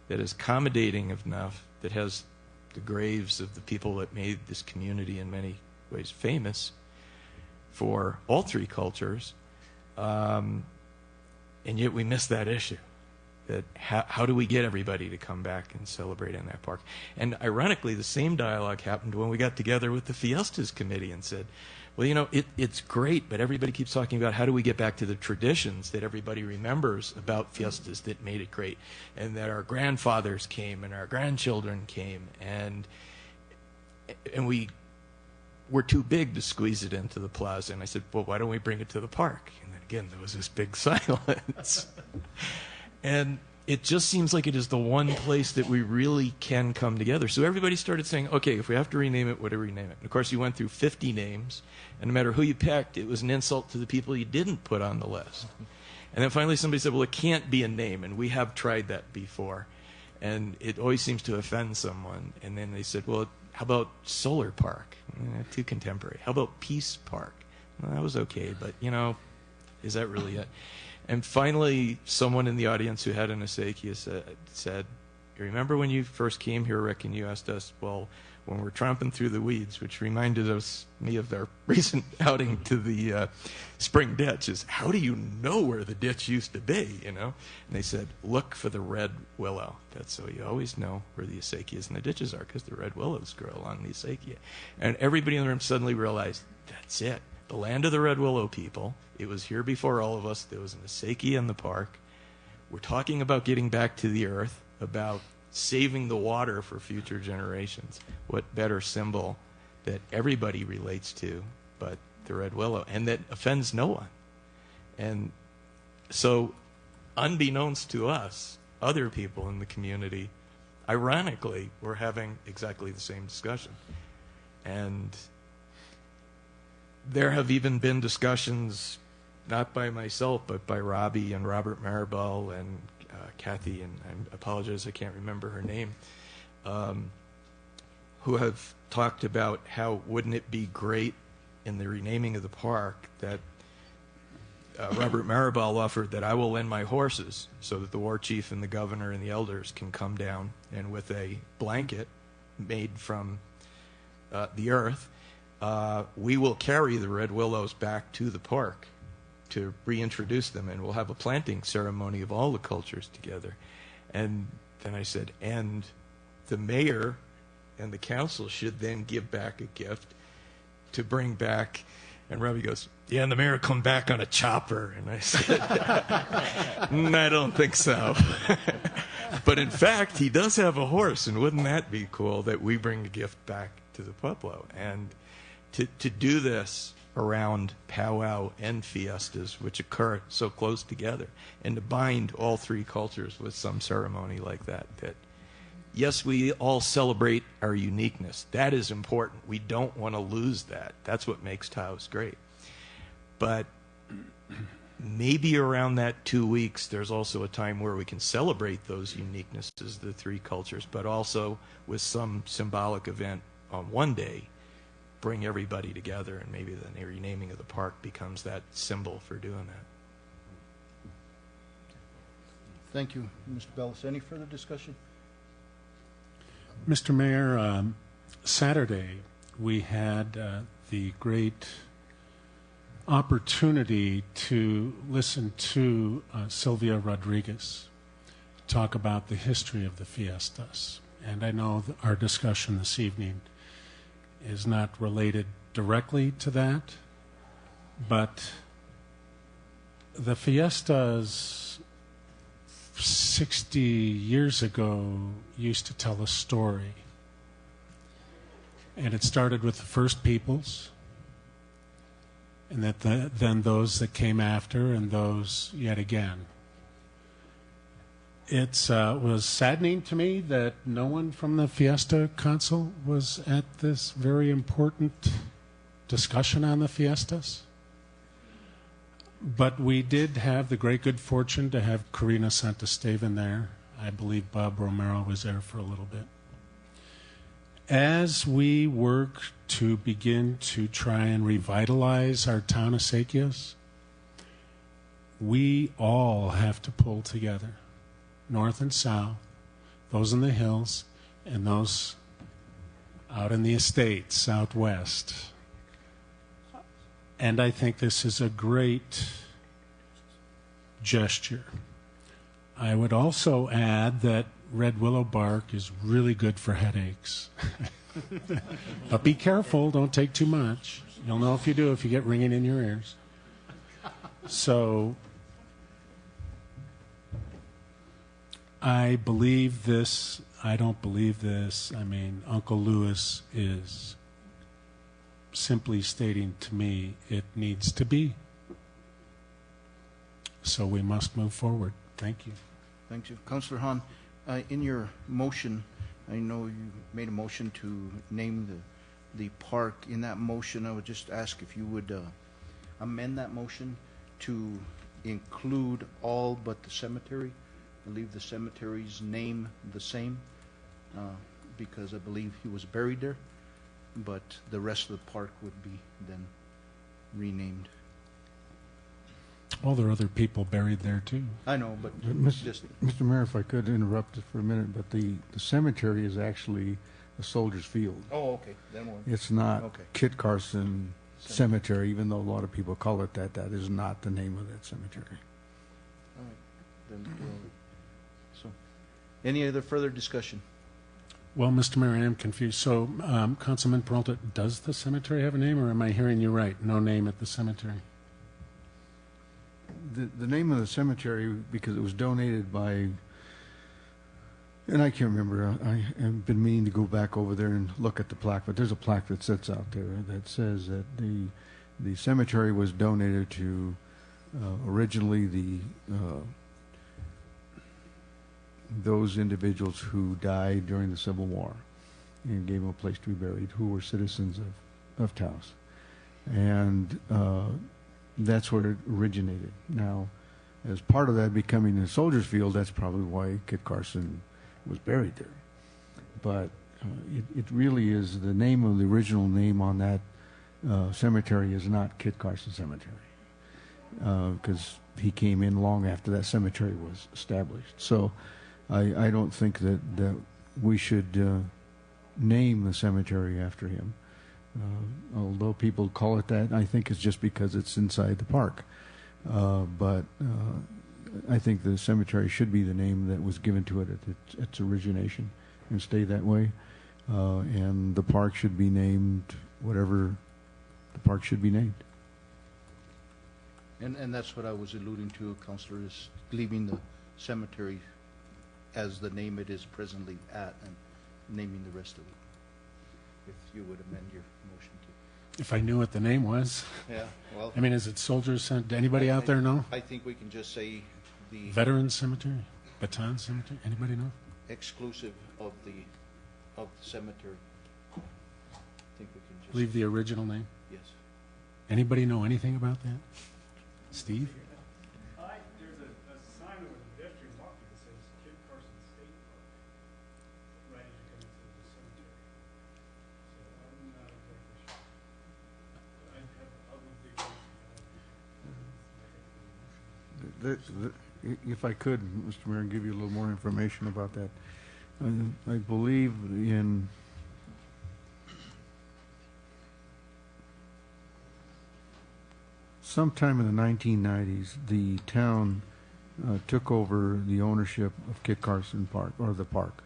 S7: that is accommodating enough, that has the graves of the people that made this community in many ways famous for all 3 cultures, and yet we miss that issue. That how do we get everybody to come back and celebrate in that park? And ironically, the same dialogue happened when we got together with the Fiestas Committee and said, well, it's great, but everybody keeps talking about how do we get back to the traditions that everybody remembers about fiestas that made it great, and that our grandfathers came and our grandchildren came, and we're too big to squeeze it into the plaza. And I said, well, why don't we bring it to the park? And then again, there was this big silence. And it just seems like it is the one place that we really can come together. So everybody started saying, okay, if we have to rename it, what do we rename it? And of course, you went through 50 names, and no matter who you picked, it was an insult to the people you didn't put on the list. And then finally somebody said, well, it can't be a name, and we have tried that before. And it always seems to offend someone. And then they said, well, how about Solar Park? Too contemporary. How about Peace Park? Well, that was okay, but, is that really it? And finally, someone in the audience who had an acequia said, you remember when you first came here, Rick, and you asked us, well, when we're tromping through the weeds, which reminded me of our recent outing to the spring ditch, is how do you know where the ditch used to be, And they said, look for the red willow. That's so you always know where the acequias and the ditches are, because the red willows grow along the acequia. And everybody in the room suddenly realized, that's it. The land of the red willow people. It was here before all of us. There was an acequia in the park. We're talking about getting back to the earth, about saving the water for future generations. What better symbol that everybody relates to but the red willow, and that offends no one. And so, unbeknownst to us, other people in the community, ironically, were having exactly the same discussion. And there have even been discussions, not by myself, but by Robbie and Robert Maribel and Kathy, and I apologize, I can't remember her name, who have talked about how wouldn't it be great in the renaming of the park that Robert Maribel offered that I will lend my horses so that the war chief and the governor and the elders can come down and with a blanket made from the earth, we will carry the red willows back to the park to reintroduce them, and we'll have a planting ceremony of all the cultures together. And then I said, and the mayor and the council should then give back a gift to bring back. And Robbie goes, yeah, and the mayor will come back on a chopper. And I said, I don't think so. But in fact, he does have a horse, and wouldn't that be cool that we bring a gift back to the Pueblo? And to do this around powwow and fiestas, which occur so close together, and to bind all three cultures with some ceremony like that, that yes, we all celebrate our uniqueness. That is important. We don't want to lose that. That's what makes Taos great. But maybe around that 2 weeks, there's also a time where we can celebrate those uniquenesses, the three cultures, but also with some symbolic event on one day, bring everybody together, and maybe the renaming of the park becomes that symbol for doing that.
S2: Thank you, Mr. Bellis. Any further discussion?
S6: Mr. Mayor, Saturday we had the great opportunity to listen to Sylvia Rodriguez talk about the history of the fiestas. And I know that our discussion this evening is not related directly to that, but the fiestas 60 years ago used to tell a story. And it started with the first peoples, and then those that came after, and those yet again. It was saddening to me that no one from the Fiesta Council was at this very important discussion on the fiestas. But we did have the great good fortune to have Karina Santasteven there. I believe Bob Romero was there for a little bit. As we work to begin to try and revitalize our town of Acequias, we all have to pull together, north and south, those in the hills, and those out in the estates, out west. And I think this is a great gesture. I would also add that red willow bark is really good for headaches. But be careful, don't take too much. You'll know if you do, if you get ringing in your ears. So I believe this, I don't believe this. I mean, Uncle Lewis is simply stating to me it needs to be. So we must move forward. Thank you.
S2: Thank you. Councillor Hahn, in your motion, I know you made a motion to name the park. In that motion, I would just ask if you would amend that motion to include all but the cemetery, and leave the cemetery's name the same, because I believe he was buried there, but the rest of the park would be then renamed.
S6: Well, there are other people buried there too.
S2: I know, but
S15: Mr. Mayor, if I could interrupt for a minute, but the cemetery is actually a soldier's field.
S2: Oh, okay. Then we'll,
S15: it's not
S2: okay.
S15: Kit Carson Cemetery, even though a lot of people call it that. That is not the name of that cemetery.
S2: All right. Then so, any other further discussion?
S6: Well, Mr. Mayor, I am confused. So, Councilman Peralta, does the cemetery have a name, or am I hearing you right? No name at the cemetery?
S15: The name of the cemetery, because it was donated by, and I can't remember, I have been meaning to go back over there and look at the plaque, but there's a plaque that sits out there that says that the cemetery was donated to originally those individuals who died during the Civil War, and gave them a place to be buried, who were citizens of Taos. And that's where it originated. Now, as part of that becoming a soldier's field, that's probably why Kit Carson was buried there. But it really is the name of the original name on that cemetery is not Kit Carson Cemetery, because he came in long after that cemetery was established. So I don't think that we should name the cemetery after him. Although people call it that, I think it's just because it's inside the park. But I think the cemetery should be the name that was given to it at its origination and stay that way. And the park should be named whatever the park should be named.
S2: And that's what I was alluding to, Councilor, is leaving the cemetery as the name it is presently at and naming the rest of it. If you would amend your motion to.
S6: If I knew what the name was.
S2: Yeah, well.
S6: I mean, is it Soldiers Cemetery? Anybody out there know?
S2: I think we can just say the.
S6: Veterans Cemetery? Baton Cemetery? Anybody know?
S2: Exclusive of the cemetery. I think we can just.
S6: Leave the original name?
S2: Yes.
S6: Anybody know anything about that? Steve?
S20: There's a sign over the pedestrian walkway that says Kit Carson State Park, right as you come into the cemetery. So I'm not exactly sure.
S15: If I could, Mr. Mayor, give you a little more information about that. I believe in sometime in the 1990s, the town took over the ownership of Kit Carson Park, or the park.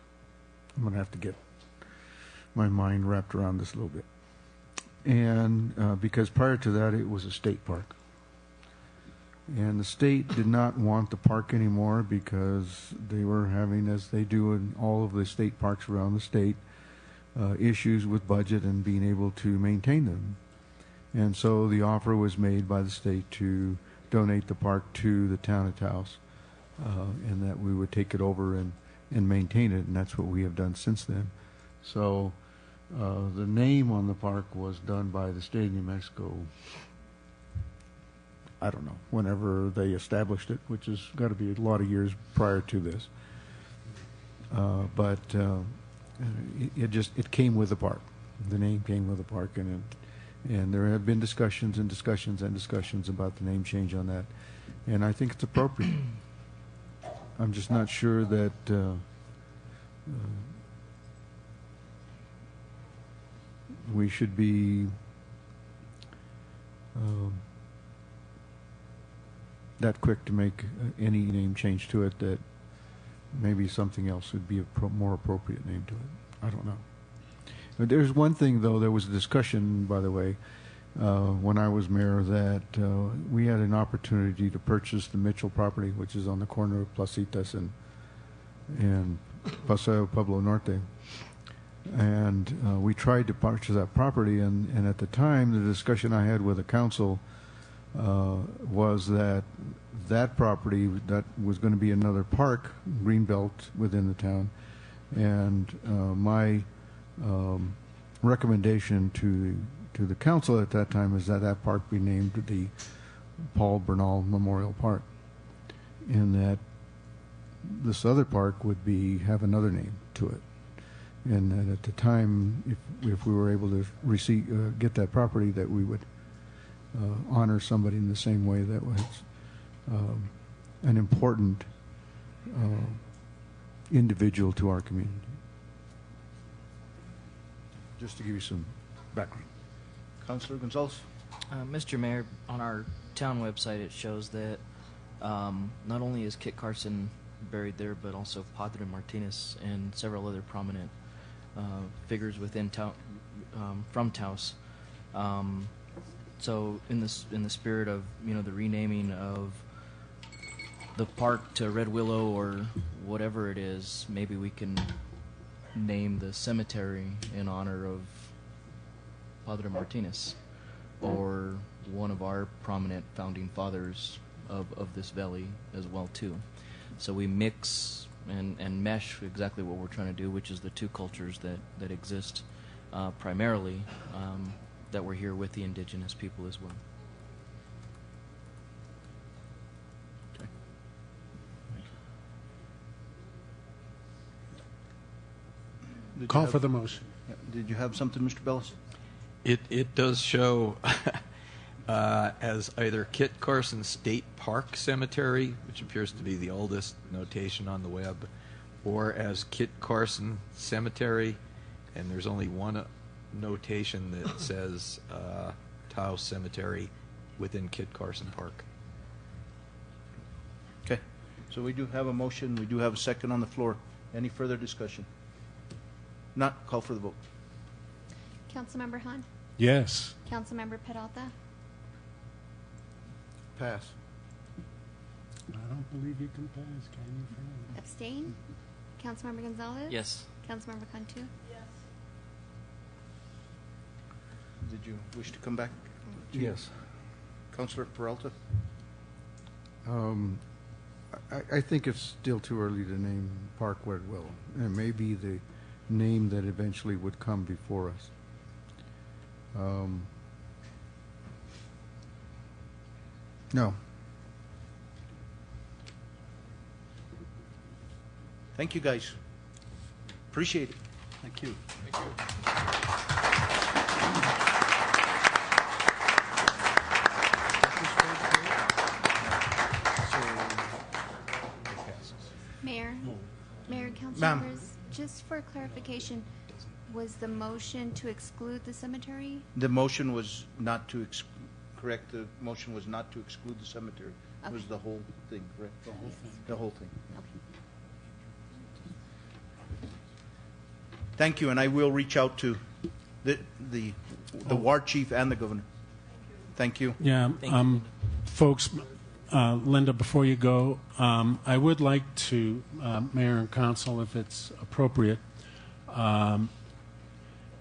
S15: I'm going to have to get my mind wrapped around this a little bit. And because prior to that, it was a state park. And the state did not want the park anymore because they were having, as they do in all of the state parks around the state, issues with budget and being able to maintain them. And so the offer was made by the state to donate the park to the town of Taos, and that we would take it over and maintain it, and that's what we have done since then. So the name on the park was done by the state of New Mexico, I don't know, whenever they established it, which has got to be a lot of years prior to this. But it came with the park. The name came with the park, and there have been discussions and discussions and discussions about the name change on that, and I think it's appropriate. I'm just not sure that we should be that quick to make any name change to it. That maybe something else would be a more appropriate name to it. I don't know. But there's one thing, though. There was a discussion, by the way, when I was mayor, that we had an opportunity to purchase the Mitchell property, which is on the corner of Placitas and Paseo Pueblo Norte. And we tried to purchase that property, and at the time, the discussion I had with the council was that property, that was going to be another park, greenbelt within the town, and my recommendation to the council at that time is that park be named the Paul Bernal Memorial Park, and that this other park would have another name to it, and that at the time, if we were able to get that property, that we would honor somebody in the same way that was an important individual to our community. Just to give you some background.
S2: Councilor Gonzales?
S3: Mr. Mayor, on our town website it shows that not only is Kit Carson buried there, but also Padre Martinez and several other prominent figures within from Taos. So in the spirit of the renaming of the park to Red Willow or whatever it is, maybe we can name the cemetery in honor of Padre Martinez, or one of our prominent founding fathers of this valley as well too. So we mix and mesh exactly what we're trying to do, which is the two cultures that exist primarily, that we're here with the indigenous people as well.
S2: Okay.
S6: Call for the motion.
S2: Did you have something, Mr. Bellis?
S7: It does show as either Kit Carson State Park Cemetery, which appears to be the oldest notation on the web, or as Kit Carson Cemetery, and there's only one notation that says Taos Cemetery within Kit Carson Park.
S2: Okay. So we do have a motion. We do have a second on the floor. Any further discussion? Not, call for the vote.
S1: Councilmember Han?
S6: Yes.
S1: Councilmember Peralta?
S2: Pass.
S6: I don't believe you can pass, can you, Fran?
S1: Abstain? Councilmember Gonzales?
S3: Yes.
S1: Councilmember Cantu?
S4: Yes.
S2: Did you wish to come back?
S15: Yes.
S2: Councilor Peralta?
S15: I think it's still too early to name Park Red Willow. It may be the name that eventually would come before us. No.
S2: Thank you, guys. Appreciate it.
S17: Thank you.
S1: Mayor and council
S2: Ma'am.
S1: members, just for clarification, was the motion to exclude the cemetery?
S2: The motion was not to, correct, the motion was not to exclude the cemetery. It was
S1: Okay.
S2: the whole thing, correct? The whole thing. The whole thing.
S1: Okay.
S2: Thank you, and I will reach out to the war chief and the governor. Thank you.
S6: Yeah, folks, Linda, before you go, I would like to, Mayor and Council, if it's appropriate,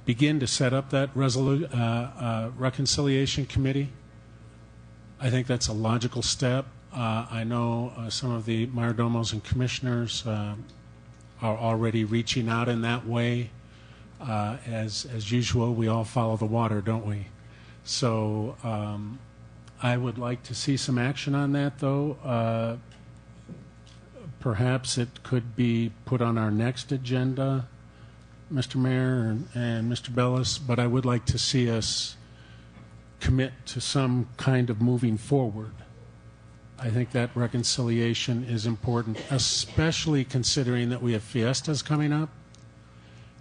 S6: begin to set up that reconciliation committee. I think that's a logical step. I know some of the mayordomos and commissioners are already reaching out in that way. As usual, we all follow the water, don't we? So I would like to see some action on that, though. Perhaps it could be put on our next agenda, Mr. Mayor and Mr. Bellis, but I would like to see us commit to some kind of moving forward. I think that reconciliation is important, especially considering that we have fiestas coming up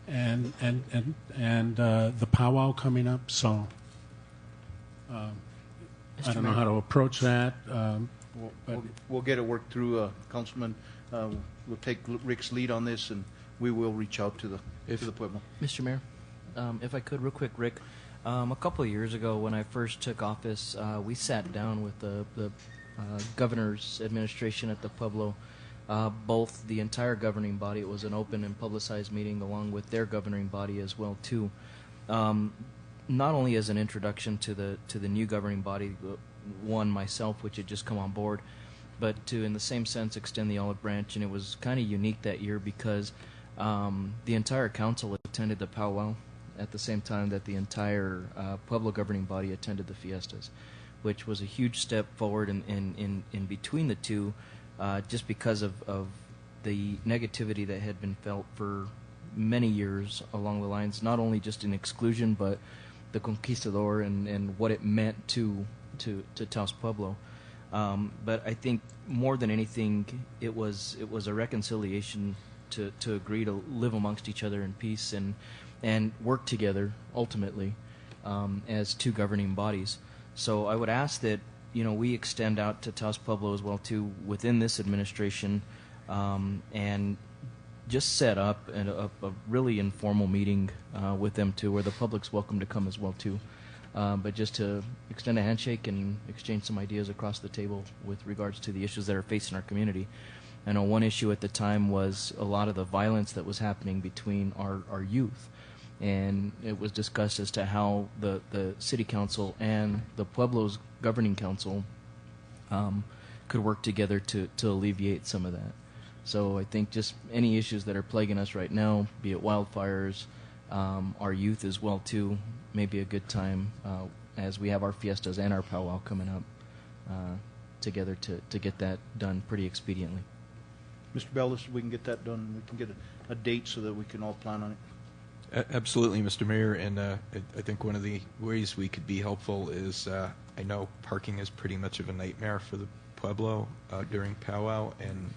S6: and the powwow coming up. So I don't know how to approach that.
S2: We'll get it worked through, Councilman. We'll take Rick's lead on this, and we will reach out to the Pueblo.
S3: Mr. Mayor, if I could, real quick, Rick, a couple of years ago when I first took office, we sat down with the governor's administration at the Pueblo, both the entire governing body. It was an open and publicized meeting along with their governing body as well too. Not only as an introduction to the new governing body, one myself, which had just come on board, but to, in the same sense, extend the olive branch. And it was kind of unique that year because the entire council attended the powwow at the same time that the entire Pueblo governing body attended the fiestas, which was a huge step forward in between the two, just because of the negativity that had been felt for many years along the lines, not only just in exclusion, but the conquistador and what it meant to Taos Pueblo. But I think more than anything, it was a reconciliation to agree to live amongst each other in peace and work together ultimately as two governing bodies. So I would ask that we extend out to Taos Pueblo as well too within this administration, and just set up a really informal meeting with them too, where the public's welcome to come as well too. But just to extend a handshake and exchange some ideas across the table with regards to the issues that are facing our community. I know one issue at the time was a lot of the violence that was happening between our youth. And it was discussed as to how the city council and the Pueblo's governing council could work together to alleviate some of that. So I think just any issues that are plaguing us right now, be it wildfires, our youth as well too, may be a good time as we have our fiestas and our powwow coming up together to get that done pretty expediently.
S2: Mr. Bellis, we can get that done. We can get a date so that we can all plan on it.
S7: Absolutely, Mr. Mayor, and I think one of the ways we could be helpful is I know parking is pretty much of a nightmare for the Pueblo during powwow, and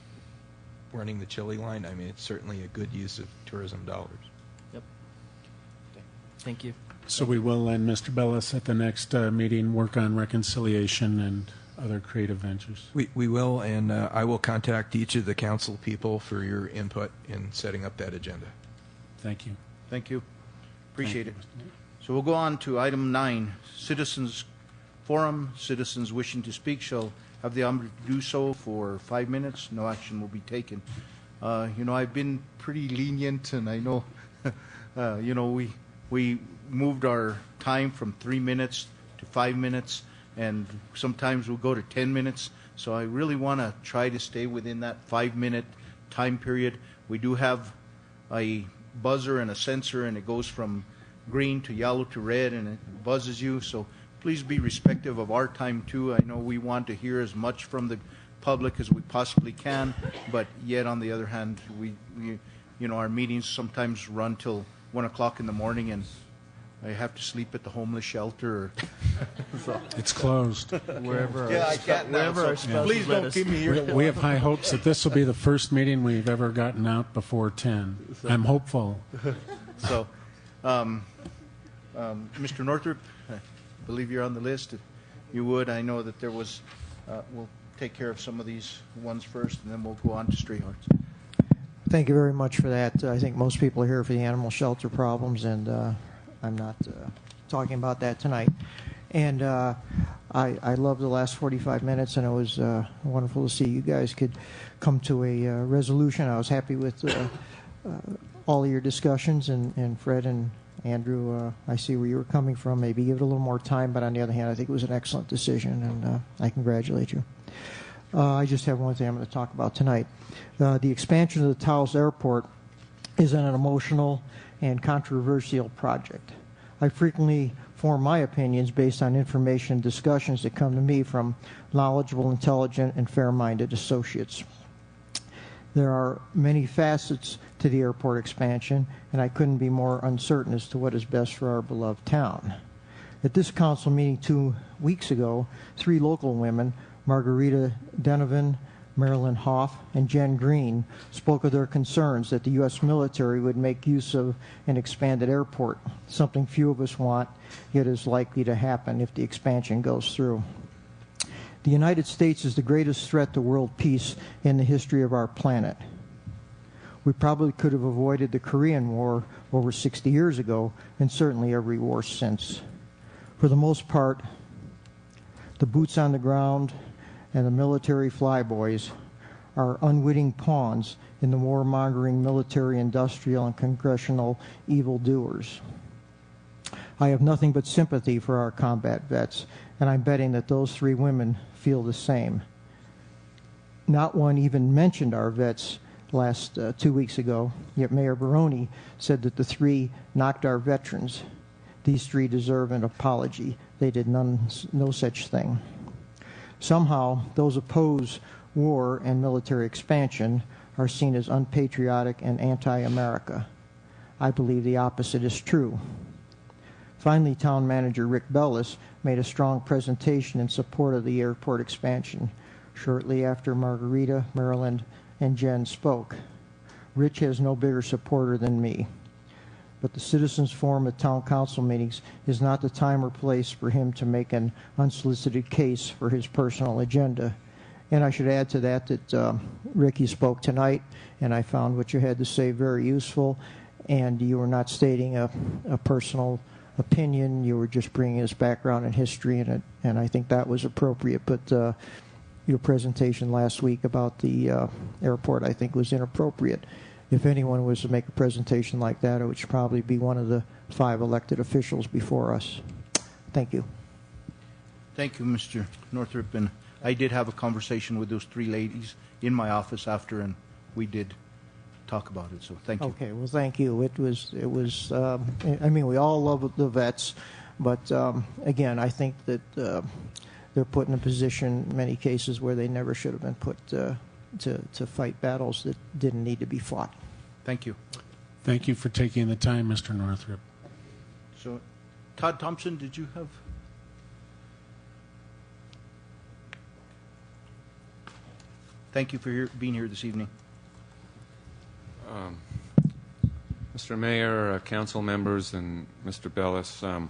S7: running the chili line, I mean, it's certainly a good use of tourism dollars.
S3: Yep. Thank you.
S6: So we will, and Mr. Bellis, at the next meeting, work on reconciliation and other creative ventures.
S7: We will, and I will contact each of the council people for your input in setting up that agenda.
S6: Thank you.
S2: Thank you. Appreciate it. So we'll go on to item 9, Citizens Forum. Citizens wishing to speak shall have the opportunity to do so for 5 minutes. No action will be taken. I've been pretty lenient, and I know, we moved our time from 3 minutes to 5 minutes, and sometimes we'll go to 10 minutes. So I really want to try to stay within that 5-minute time period. We do have a buzzer and a sensor, and it goes from green to yellow to red, and it buzzes you. So please be respectful of our time too. I know we want to hear as much from the public as we possibly can, but yet on the other hand, we our meetings sometimes run till 1 o'clock in the morning, and I have to sleep at the homeless shelter. So.
S6: It's closed.
S2: Wherever. Yeah, I can't now. Please don't keep me here.
S6: We have high hopes that this will be the first meeting we've ever gotten out before 10. I'm hopeful.
S2: So, Mr. Northrup, I believe you're on the list. If you would, I know that there was, we'll take care of some of these ones first, and then we'll go on to Stray Hearts.
S21: Thank you very much for that. I think most people are here for the animal shelter problems, and I'm not talking about that tonight. And I loved the last 45 minutes, and it was wonderful to see you guys could come to a resolution. I was happy with all of your discussions, and Fred and Andrew, I see where you were coming from. Maybe give it a little more time, but on the other hand, I think it was an excellent decision, and I congratulate you. I just have one thing I'm going to talk about tonight. The expansion of the Taos Airport is an emotional and controversial project. I frequently form my opinions based on information and discussions that come to me from knowledgeable, intelligent, and fair-minded associates. There are many facets to the airport expansion, and I couldn't be more uncertain as to what is best for our beloved town. At this council meeting 2 weeks ago, 3 local women, Margarita Denovan, Marilyn Hoff, and Jen Green, spoke of their concerns that the U.S. military would make use of an expanded airport, something few of us want, yet is likely to happen if the expansion goes through. The United States is the greatest threat to world peace in the history of our planet. We probably could have avoided the Korean War over 60 years ago, and certainly every war since. For the most part, the boots on the ground and the military flyboys are unwitting pawns in the warmongering military, industrial, and congressional evildoers. I have nothing but sympathy for our combat vets, and I'm betting that those 3 women feel the same. Not one even mentioned our vets last 2 weeks ago, yet Mayor Barrone said that the 3 knocked our veterans. These 3 deserve an apology. They did no such thing. Somehow, those oppose war and military expansion are seen as unpatriotic and anti-America. I believe the opposite is true. Finally, Town Manager Rick Bellis made a strong presentation in support of the airport expansion shortly after Margarita, Maryland, and Jen spoke. Rich has no bigger supporter than me. But the Citizens Forum at Town Council meetings is not the time or place for him to make an unsolicited case for his personal agenda. And I should add to that that Ricky spoke tonight, and I found what you had to say very useful, and you were not stating a personal opinion. You were just bringing his background and history in it, and I think that was appropriate. But your presentation last week about the airport, I think, was inappropriate. If anyone was to make a presentation like that, it would probably be one of the 5 elected officials before us. Thank you.
S2: Thank you, Mr. Northrup. And I did have a conversation with those 3 ladies in my office after, and we did talk about it. So thank you.
S21: Okay, well, thank you. It was. I mean, we all love the vets, but again, I think that they're put in a position in many cases where they never should have been put to fight battles that didn't need to be fought.
S2: Thank you.
S6: Thank you for taking the time, Mr. Northrup.
S2: So, Todd Thompson, did you have? Thank you for being here this evening.
S5: Mr. Mayor, council members, and Mr. Bellis, I'm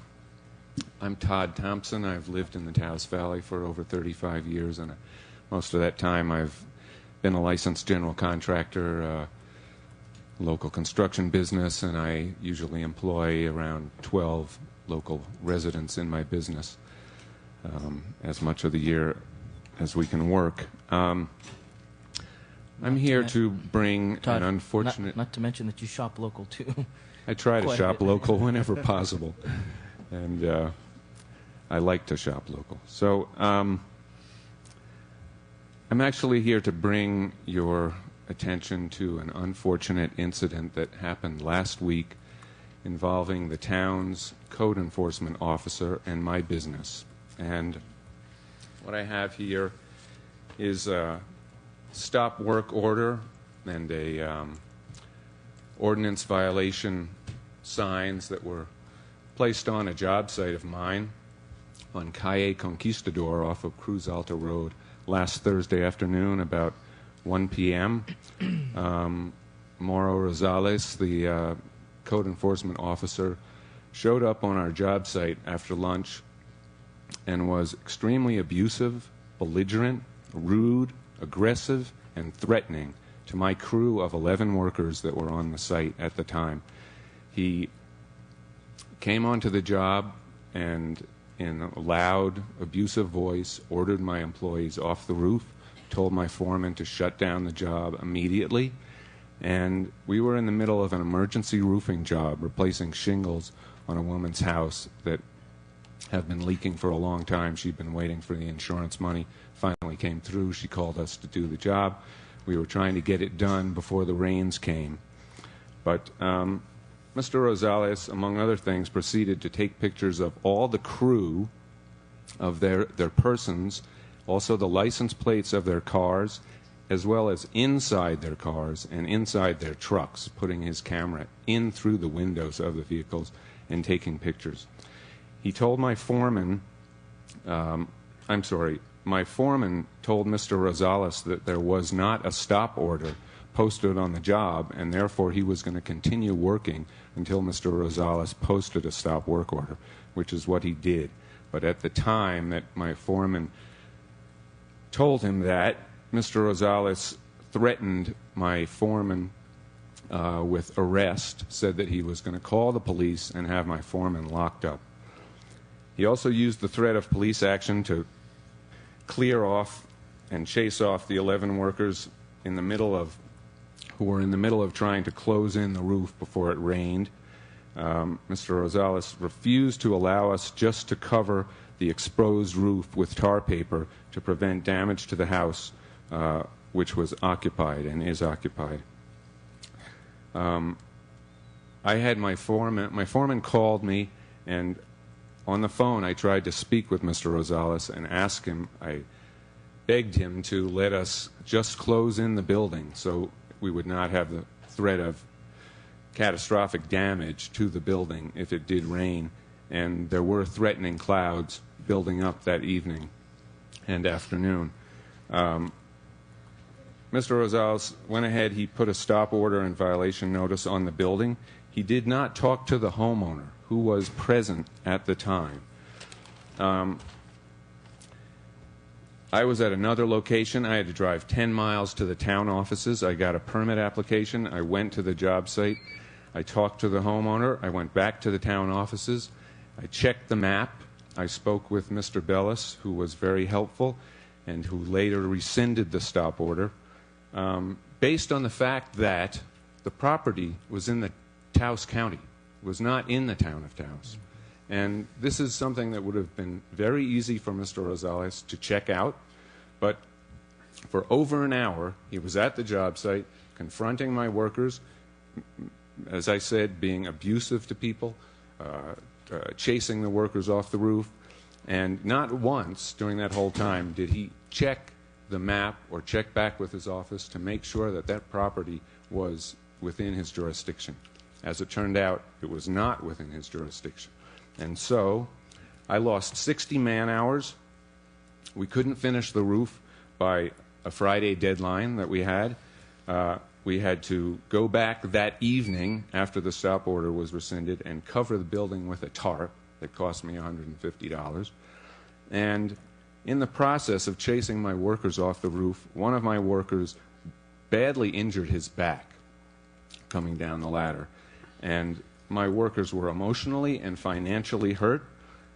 S5: Todd Thompson. I've lived in the Taos Valley for over 35 years, and most of that time I've been a licensed general contractor, local construction business, and I usually employ around 12 local residents in my business as much of the year as we can work. I'm here to bring
S3: Todd,
S5: an unfortunate...
S3: Not to mention that you shop local, too.
S5: I try to
S3: Quite a
S5: shop
S3: bit.
S5: local whenever possible, and I like to shop local. So I'm actually here to bring your attention to an unfortunate incident that happened last week involving the town's code enforcement officer and my business. And what I have here is a stop work order and a ordinance violation signs that were placed on a job site of mine on Calle Conquistador off of Cruz Alta Road last Thursday afternoon about 1 p.m. Mauro Gonzales, the code enforcement officer, showed up on our job site after lunch and was extremely abusive, belligerent, rude, aggressive, and threatening to my crew of 11 workers that were on the site at the time. He came onto the job and in a loud, abusive voice ordered my employees off the roof, told my foreman to shut down the job immediately, and we were in the middle of an emergency roofing job replacing shingles on a woman's house that have been leaking for a long time. She'd been waiting for the insurance money. Finally came through. She called us to do the job. We were trying to get it done before the rains came. But Mr. Gonzales, among other things, proceeded to take pictures of all the crew, of their persons, also the license plates of their cars, as well as inside their cars and inside their trucks, putting his camera in through the windows of the vehicles and taking pictures. He told my foreman, my foreman told Mr. Gonzales that there was not a stop order posted on the job, and therefore he was going to continue working until Mr. Gonzales posted a stop work order, which is what he did. But at the time that my foreman told him that, Mr. Gonzales threatened my foreman with arrest, said that he was going to call the police and have my foreman locked up. He also used the threat of police action to clear off and chase off the 11 workers who were in the middle of trying to close in the roof before it rained. Mr. Gonzales refused to allow us just to cover the exposed roof with tar paper to prevent damage to the house, which was occupied and is occupied. I had my foreman called me, and on the phone I tried to speak with Mr. Gonzales and ask him, I begged him to let us just close in the building so we would not have the threat of catastrophic damage to the building if it did rain. And there were threatening clouds building up that evening and afternoon. Mr. Gonzales went ahead, he put a stop order and violation notice on the building. He did not talk to the homeowner, who was present at the time. I was at another location. I had to drive 10 miles to the town offices. I got a permit application. I went to the job site. I talked to the homeowner. I went back to the town offices. I checked the map. I spoke with Mr. Bellis, who was very helpful and who later rescinded the stop order, based on the fact that the property was in the Taos County, was not in the town of Taos. And this is something that would have been very easy for Mr. Gonzales to check out, but for over an hour, he was at the job site confronting my workers, as I said, being abusive to people, chasing the workers off the roof, and not once during that whole time did he check the map or check back with his office to make sure that that property was within his jurisdiction. As it turned out, it was not within his jurisdiction. And so I lost 60 man-hours. We couldn't finish the roof by a Friday deadline that we had. We had to go back that evening after the stop order was rescinded and cover the building with a tarp that cost me $150. And in the process of chasing my workers off the roof, one of my workers badly injured his back coming down the ladder. And my workers were emotionally and financially hurt.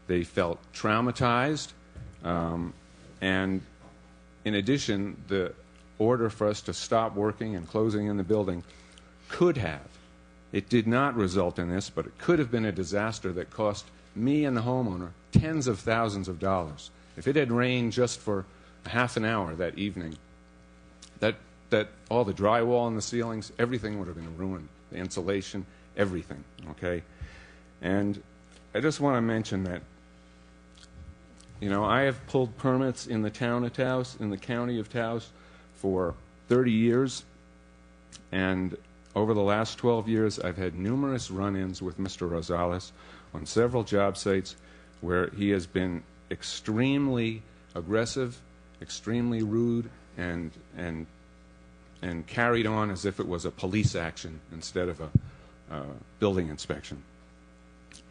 S5: They felt traumatized. And in addition, the order for us to stop working and closing in the building could have. It did not result in this, but it could have been a disaster that cost me and the homeowner tens of thousands of dollars. If it had rained just for a half an hour that evening, that all the drywall in the ceilings, everything would have been ruined. The insulation, everything, okay? And I just want to mention that, you know, I have pulled permits in the town of Taos, in the county of Taos, for 30 years, and over the last 12 years, I've had numerous run-ins with Mr. Gonzales on several job sites where he has been extremely aggressive, extremely rude, and carried on as if it was a police action instead of a building inspection.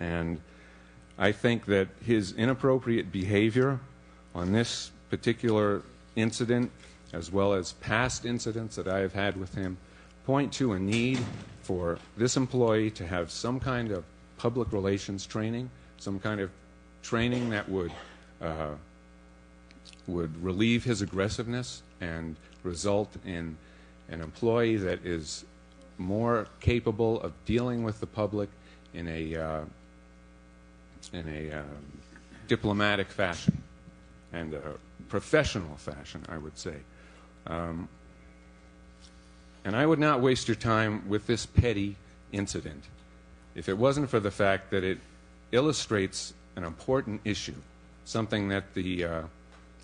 S5: And I think that his inappropriate behavior on this particular incident, as well as past incidents that I have had with him, point to a need for this employee to have some kind of public relations training, some kind of training that would relieve his aggressiveness and result in an employee that is more capable of dealing with the public in a diplomatic fashion and a professional fashion, I would say. And I would not waste your time with this petty incident if it wasn't for the fact that it illustrates an important issue, something that the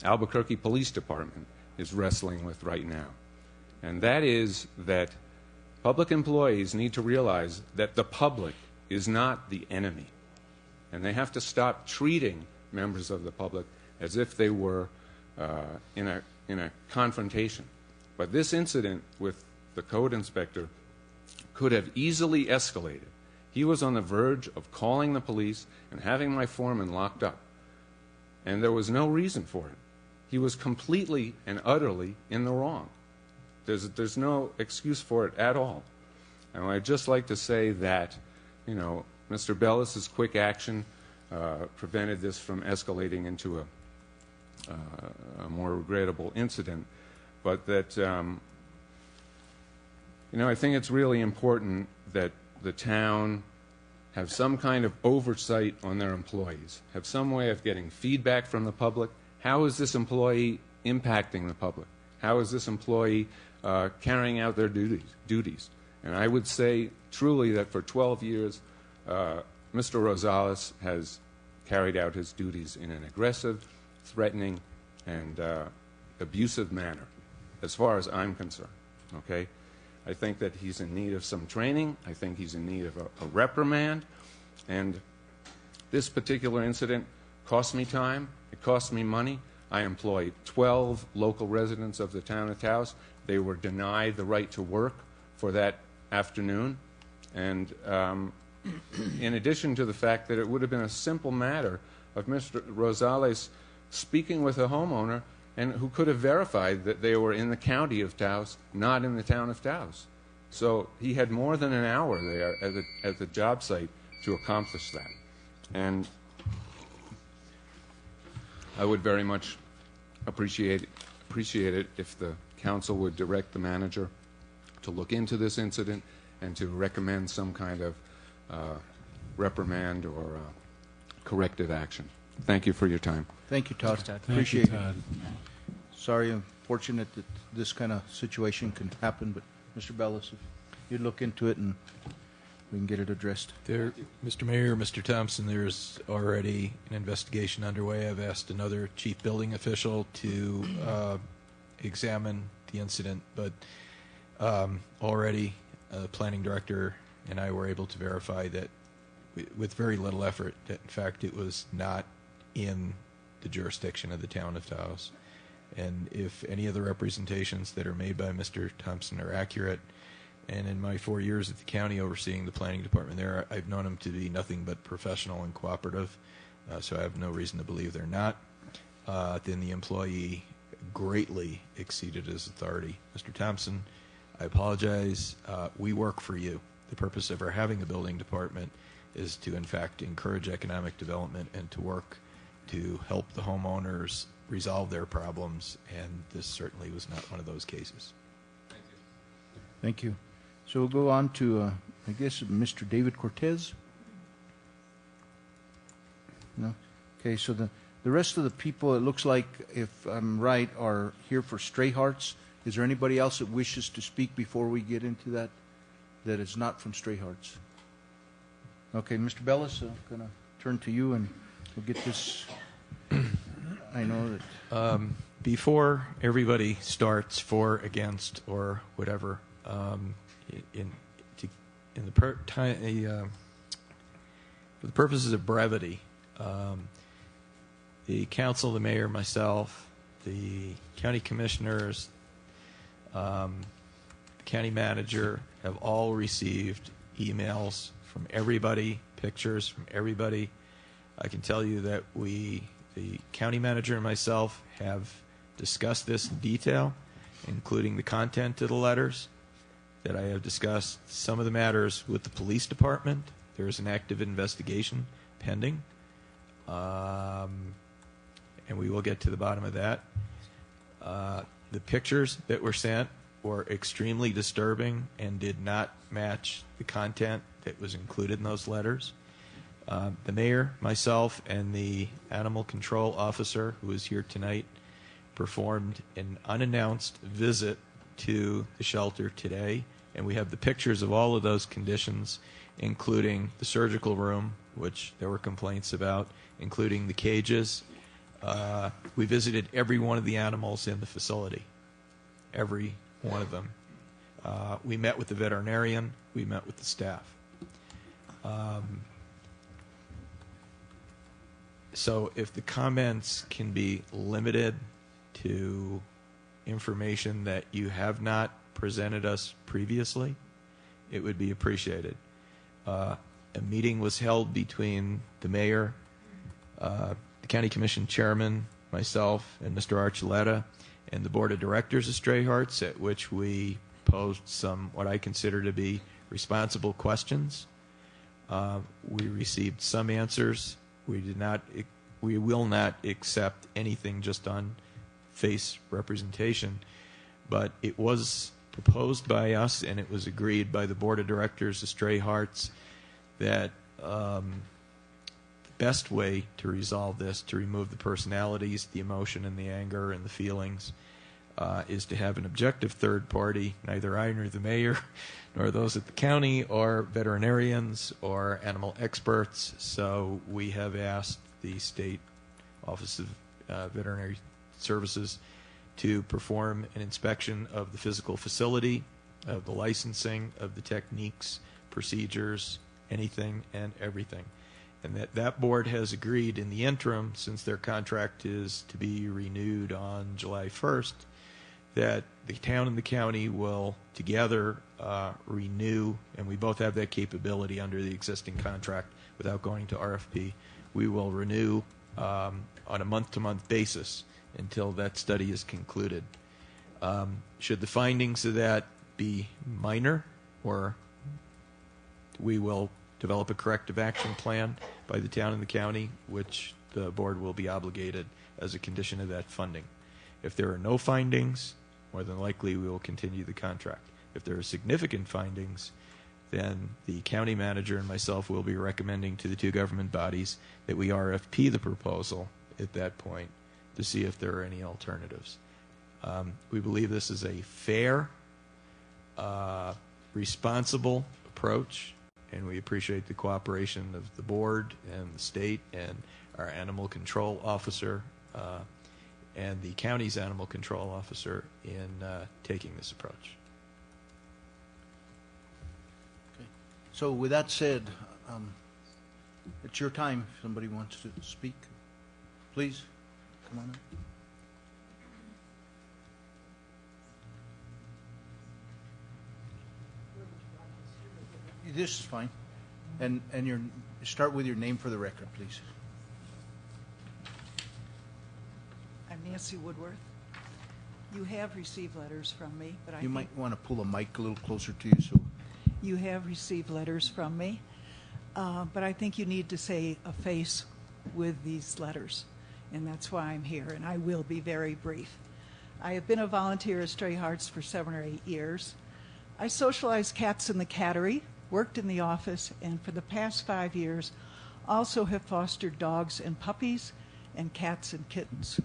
S5: Albuquerque Police Department is wrestling with right now. And that is that public employees need to realize that the public is not the enemy. And they have to stop treating members of the public as if they were in a confrontation. But this incident with the code inspector could have easily escalated. He was on the verge of calling the police and having my foreman locked up. And there was no reason for it. He was completely and utterly in the wrong. There's no excuse for it at all. And I'd just like to say that, you know, Mr. Bellis's quick action prevented this from escalating into a more regrettable incident. But that, you know, I think it's really important that the town have some kind of oversight on their employees, have some way of getting feedback from the public. How is this employee impacting the public? How is this employee carrying out their duties? And I would say truly that for 12 years, Mr. Gonzales has carried out his duties in an aggressive, threatening, and abusive manner, as far as I'm concerned, okay? I think that he's in need of some training. I think he's in need of a reprimand. And this particular incident cost me time. It cost me money. I employed 12 local residents of the town of Taos. They were denied the right to work for that afternoon. And in addition to the fact that it would have been a simple matter of Mr. Gonzales speaking with a homeowner and who could have verified that they were in the county of Taos, not in the town of Taos. So he had more than an hour there at the job site to accomplish that. And I would very much appreciate it if the council would direct the manager to look into this incident and to recommend some kind of reprimand or corrective action. Thank you for your time.
S2: Thank you, Todd.
S6: Thank
S2: Appreciate
S6: you, Todd.
S2: it. Sorry, unfortunate that this kind of situation can happen, but Mr. Bellis, if you'd look into it and we can get it addressed.
S7: Mr. Mayor, Mr. Thompson, there's already an investigation underway. I've asked another chief building official to examine the incident, but already the planning director and I were able to verify that with very little effort that in fact it was not in the jurisdiction of the town of Taos. And if any of the representations that are made by Mr. Thompson are accurate, and in my 4 years at the county overseeing the planning department there, I've known him to be nothing but professional and cooperative, so I have no reason to believe they're not, then the employee greatly exceeded his authority. Mr. Thompson, I apologize. We work for you. The purpose of our having a building department is to, in fact, encourage economic development and to work to help the homeowners resolve their problems, and this certainly was not one of those cases.
S2: Thank you. So we'll go on to, I guess, Mr. David Cortez. No? Okay, so the rest of the people, it looks like, if I'm right, are here for Stray Hearts. Is there anybody else that wishes to speak before we get into that is not from Stray Hearts? Okay, Mr. Bellis, I'm going to turn to you and we'll get this. I know that.
S7: Before everybody starts for, against, or whatever, for the purposes of brevity, the council, the mayor, myself, the county commissioners, the county manager have all received emails from everybody, pictures from everybody. I can tell you that the county manager and myself have discussed this in detail, including the content of the letters, that I have discussed some of the matters with the police department. There is an active investigation pending, and we will get to the bottom of that. The pictures that were sent were extremely disturbing and did not match the content that was included in those letters. The mayor, myself, and the animal control officer, who is here tonight, performed an unannounced visit to the shelter today, and we have the pictures of all of those conditions, including the surgical room, which there were complaints about, including the cages. We visited every one of the animals in the facility, every one of them. We met with the veterinarian. We met with the staff. So if the comments can be limited to information that you have not presented us previously, it would be appreciated. A meeting was held between the mayor, the county commission chairman, myself, and Mr. Archuleta, and the board of directors of Stray Hearts, at which we posed some what I consider to be responsible questions. We received some answers. We will not accept anything just on face representation, but it was proposed by us and it was agreed by the board of directors of Stray Hearts that the best way to resolve this, to remove the personalities, the emotion and the anger and the feelings, is to have an objective third party, neither I nor the mayor, nor those at the county, or veterinarians or animal experts. So we have asked the State Office of Veterinary Services to perform an inspection of the physical facility, of the licensing, of the techniques, procedures, anything and everything. And that board has agreed in the interim, since their contract is to be renewed on July 1st, that the town and the county will together renew, and we both have that capability under the existing contract without going to RFP. We will renew on a month-to-month basis until that study is concluded. Should the findings of that be minor, or we will develop a corrective action plan by the town and the county, which the board will be obligated as a condition of that funding. If there are no findings, more than likely we will continue the contract. If there are significant findings, then the county manager and myself will be recommending to the two government bodies that we RFP the proposal at that point to see if there are any alternatives. We believe this is a fair, responsible approach, and we appreciate the cooperation of the board and the state and our animal control officer and the county's animal control officer in taking this approach.
S2: So with that said, it's your time if somebody wants to speak. Please, come on up. This is fine. And start with your name for the record, please.
S10: I'm Nancy Woodworth. You have received letters from me, but
S2: You might want to pull the mic a little closer to you. So
S10: you have received letters from me, but I think you need to say a face with these letters, and that's why I'm here, and I will be very brief. I have been a volunteer at Stray Hearts for 7 or 8 years. I socialized cats in the cattery, worked in the office, and for the past 5 years also have fostered dogs and puppies and cats and kittens.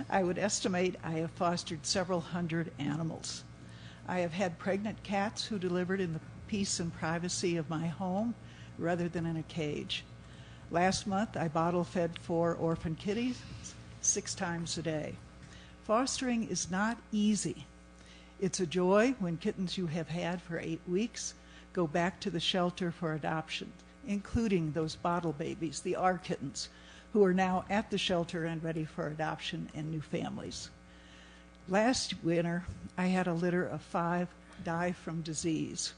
S10: I would estimate I have fostered several hundred animals. I have had pregnant cats who delivered in the peace and privacy of my home rather than in a cage. Last month, I bottle fed 4 orphan kitties 6 times a day. Fostering is not easy. It's a joy when kittens you have had for 8 weeks go back to the shelter for adoption, including those bottle babies, the R kittens, who are now at the shelter and ready for adoption and new families. Last winter, I had a litter of 5 die from disease.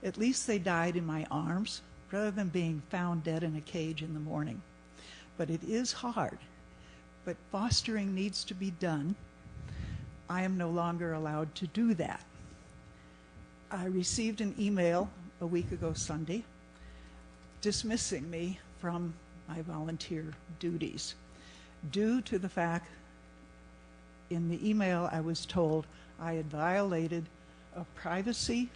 S10: At least they died in my arms rather than being found dead in a cage in the morning. But it is hard. But fostering needs to be done. I am no longer allowed to do that. I received an email a week ago Sunday dismissing me from my volunteer duties due to the fact in the email I was told I had violated a privacy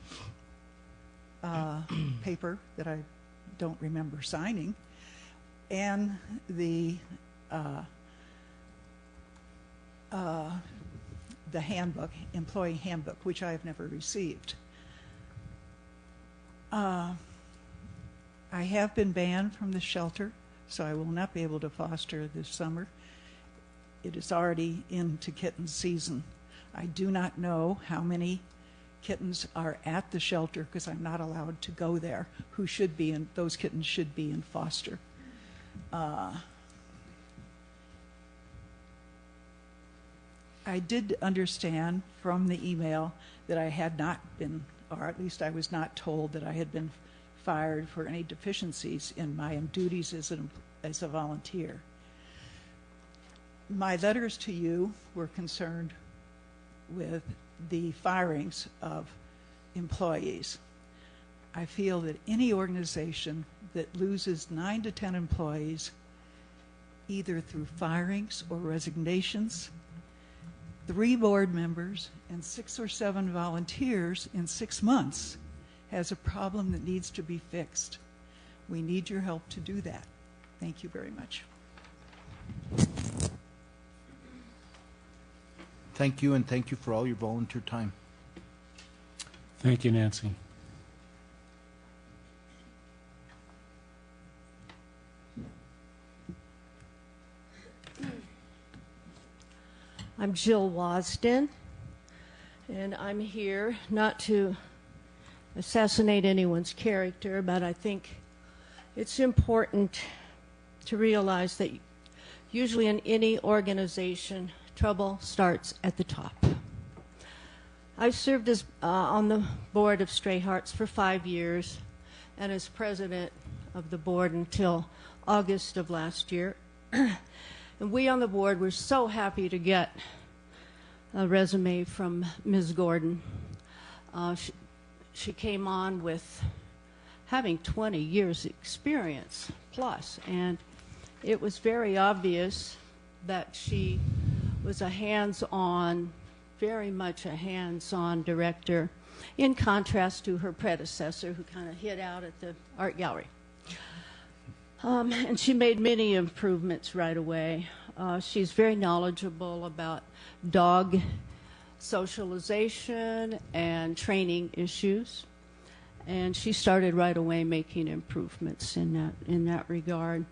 S10: paper that I don't remember signing and the handbook, employee handbook, which I have never received. I have been banned from the shelter, so I will not be able to foster this summer. It is already into kitten season. I do not know how many kittens are at the shelter because I'm not allowed to go there, who should be in, those kittens should be in foster. I did understand from the email that I had not been, or at least I was not told that I had been fired for any deficiencies in my duties as a volunteer. My letters to you were concerned with the firings of employees. I feel that any organization that loses 9 to 10 employees, either through firings or resignations, 3 board members and 6 or 7 volunteers in 6 months has a problem that needs to be fixed. We need your help to do that. Thank you very much.
S2: thank you, and thank you for all your volunteer time.
S6: Thank you, Nancy.
S22: I'm Jill Wasden, and I'm here not to assassinate anyone's character, but I think it's important to realize that usually in any organization, trouble starts at the top. I served as on the board of Stray Hearts for 5 years and as president of the board until August of last year. And we on the board were so happy to get a resume from Ms. Gordon. She came on with having 20 years experience plus, and it was very obvious that she was a hands-on, very much a hands-on director, in contrast to her predecessor who kind of hid out at the art gallery. And she made many improvements right away. She's very knowledgeable about dog socialization and training issues. And she started right away making improvements in that regard.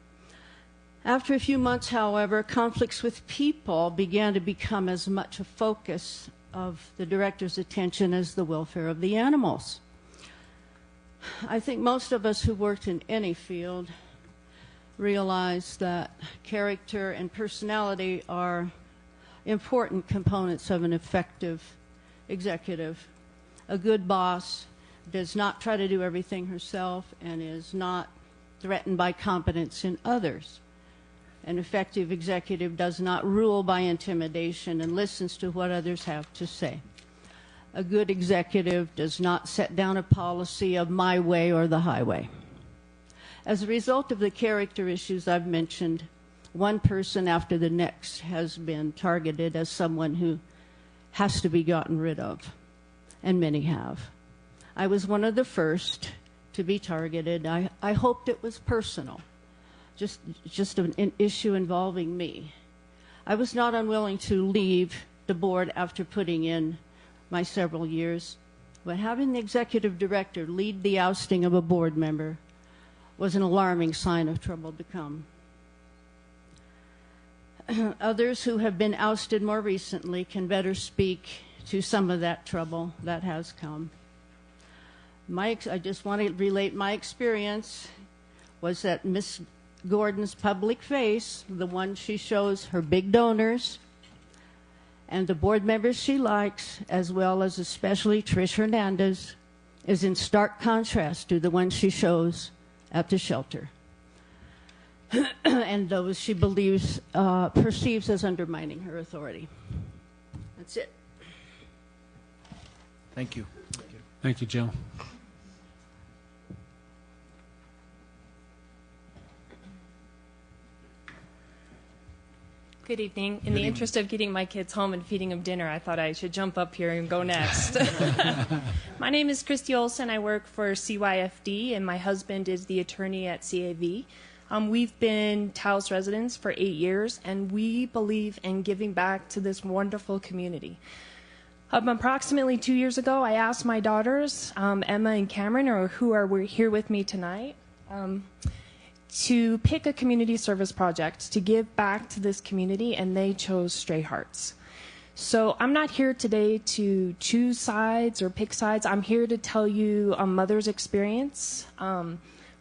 S22: After a few months, however, conflicts with people began to become as much a focus of the director's attention is the welfare of the animals. I think most of us who worked in any field realize that character and personality are important components of an effective executive. A good boss does not try to do everything herself and is not threatened by competence in others. An effective executive does not rule by intimidation and listens to what others have to say. A good executive does not set down a policy of my way or the highway. As a result of the character issues I've mentioned, one person after the next has been targeted as someone who has to be gotten rid of, and many have. I was one of the first to be targeted. I hoped it was personal, just an issue involving me. I was not unwilling to leave the board after putting in my several years, but having the executive director lead the ousting of a board member was an alarming sign of trouble to come. Others who have been ousted more recently can better speak to some of that trouble that has come. I just want to relate my experience was that Miss Gordon's public face, the one she shows her big donors, and the board members she likes, as well as especially Trish Hernandez, is in stark contrast to the one she shows at the shelter. And those she believes, perceives as undermining her authority. That's it.
S2: Thank you.
S6: Thank you, Jill.
S9: Good evening. In the interest of getting my kids home and feeding them dinner, I thought I should jump up here and go next. My name is Christy Olson. I work for CYFD, and my husband is the attorney at CAV. We've been Taos residents for 8 years, and we believe in giving back to this wonderful community. Approximately 2 years ago, I asked my daughters, Emma and Cameron, who are here with me tonight, to pick a community service project to give back to this community, and they chose Stray Hearts. So I'm not here today to choose sides or pick sides. I'm here to tell you a mother's experience.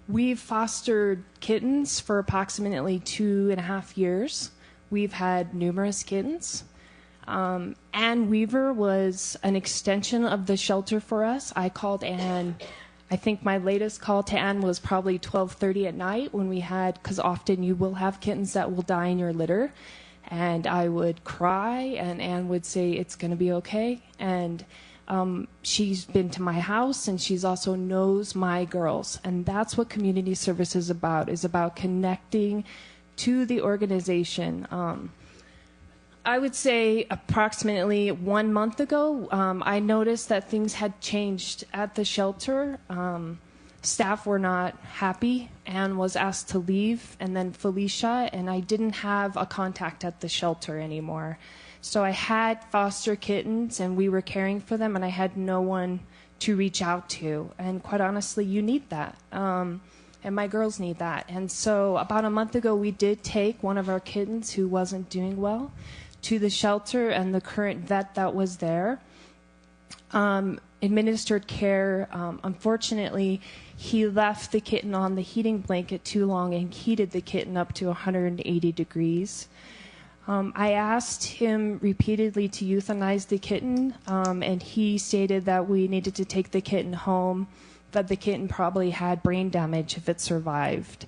S9: We've fostered kittens for approximately 2.5 years. We've had numerous kittens. Ann Weaver was an extension of the shelter for us. I called Ann. I think my latest call to Ann was probably 12:30 at night when we had, because often you will have kittens that will die in your litter. And I would cry, and Ann would say, it's going to be okay. And she's been to my house, and she's also knows my girls. And that's what community service is about connecting to the organization. I would say approximately 1 month ago, I noticed that things had changed at the shelter. Staff were not happy. Anne was asked to leave, and then Felicia, and I didn't have a contact at the shelter anymore. So I had foster kittens, and we were caring for them, and I had no one to reach out to. And quite honestly, you need that. And my girls need that. And so about a month ago, we did take one of our kittens who wasn't doing well to the shelter, and the current vet that was there administered care. Unfortunately, he left the kitten on the heating blanket too long and heated the kitten up to 180 degrees. I asked him repeatedly to euthanize the kitten, and he stated that we needed to take the kitten home, that the kitten probably had brain damage if it survived.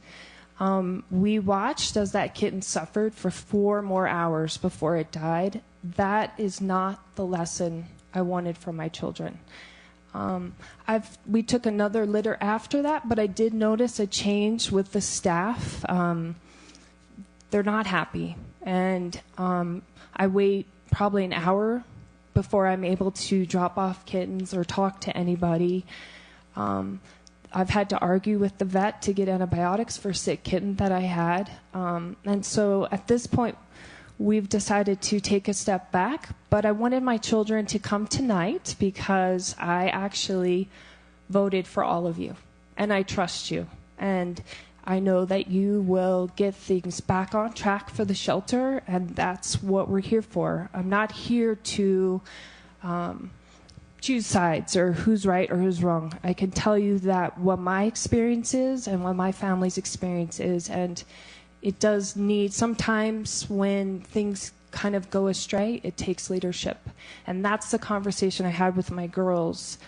S9: We watched as that kitten suffered for 4 more hours before it died. That is not the lesson I wanted for my children. We took another litter after that, but I did notice a change with the staff. They're not happy. And I wait probably an hour before I'm able to drop off kittens or talk to anybody. I've had to argue with the vet to get antibiotics for a sick kitten that I had. And so at this point, we've decided to take a step back. But I wanted my children to come tonight because I actually voted for all of you. And I trust you. And I know that you will get things back on track for the shelter. And that's what we're here for. I'm not here to choose sides or who's right or who's wrong. I can tell you that what my experience is and what my family's experience is, and it does need, sometimes when things kind of go astray, it takes leadership. And that's the conversation I had with my girls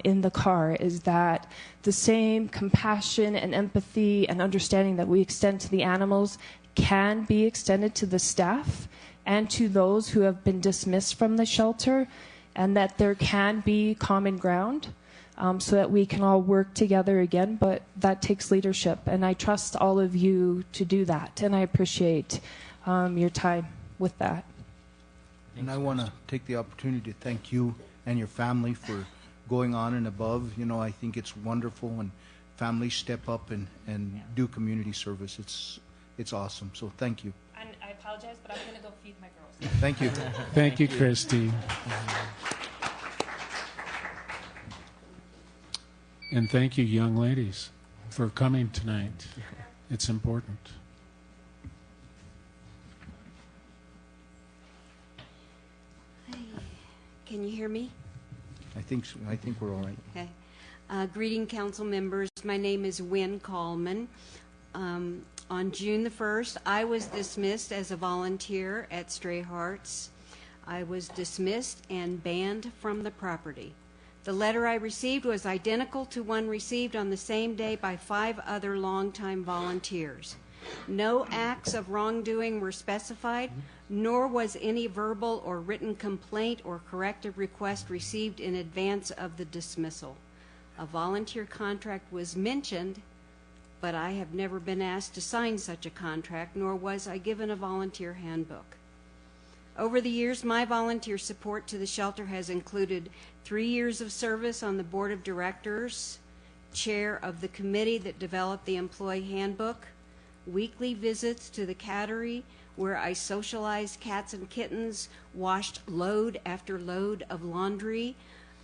S9: in the car, is that the same compassion and empathy and understanding that we extend to the animals can be extended to the staff and to those who have been dismissed from the shelter, and that there can be common ground so that we can all work together again, but that takes leadership, and I trust all of you to do that, and I appreciate your time with that.
S2: And I want to take the opportunity to thank you and your family for going on and above. You know, I think it's wonderful when families step up and do community service. It's awesome, so thank you.
S9: And I apologize, but I'm going to go feed my girls.
S2: Thank you.
S6: Thank you, Christy. And thank you, young ladies, for coming tonight. It's important.
S8: Can you hear me?
S2: I think we're all right.
S8: Okay. Greeting council members. My name is Wynn Coleman. On June the 1st, I was dismissed as a volunteer at Stray Hearts. I was dismissed and banned from the property. The letter I received was identical to one received on the same day by 5 other longtime volunteers. No acts of wrongdoing were specified, nor was any verbal or written complaint or corrective request received in advance of the dismissal. A volunteer contract was mentioned, but I have never been asked to sign such a contract, nor was I given a volunteer handbook. Over the years, my volunteer support to the shelter has included 3 years of service on the board of directors, chair of the committee that developed the employee handbook, weekly visits to the cattery where I socialized cats and kittens, washed load after load of laundry,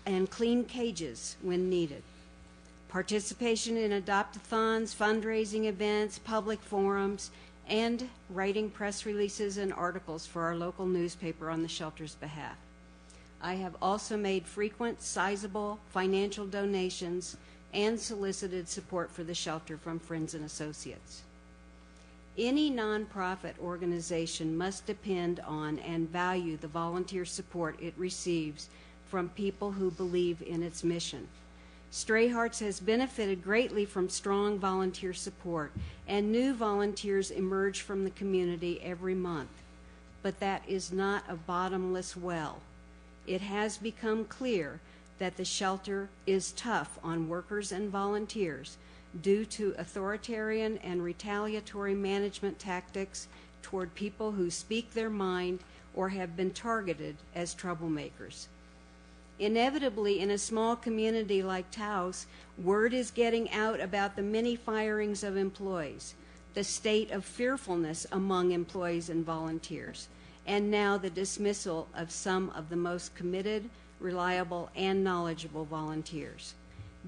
S8: and cleaned cages when needed. Participation in adopt-a-thons, fundraising events, public forums, and writing press releases and articles for our local newspaper on the shelter's behalf. I have also made frequent, sizable financial donations and solicited support for the shelter from friends and associates. Any nonprofit organization must depend on and value the volunteer support it receives from people who believe in its mission. Stray Hearts has benefited greatly from strong volunteer support, and new volunteers emerge from the community every month. But that is not a bottomless well. It has become clear that the shelter is tough on workers and volunteers due to authoritarian and retaliatory management tactics toward people who speak their mind or have been targeted as troublemakers. Inevitably, in a small community like Taos, word is getting out about the many firings of employees, the state of fearfulness among employees and volunteers, and now the dismissal of some of the most committed, reliable, and knowledgeable volunteers.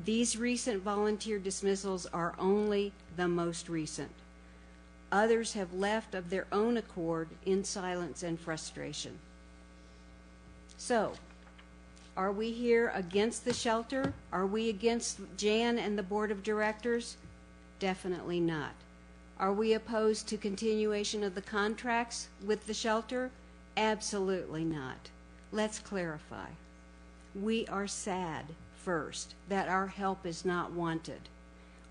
S8: These recent volunteer dismissals are only the most recent. Others have left of their own accord in silence and frustration. So, are we here against the shelter? Are we against Jan and the board of directors? Definitely not. Are we opposed to continuation of the contracts with the shelter? Absolutely not. Let's clarify. We are sad, first, that our help is not wanted.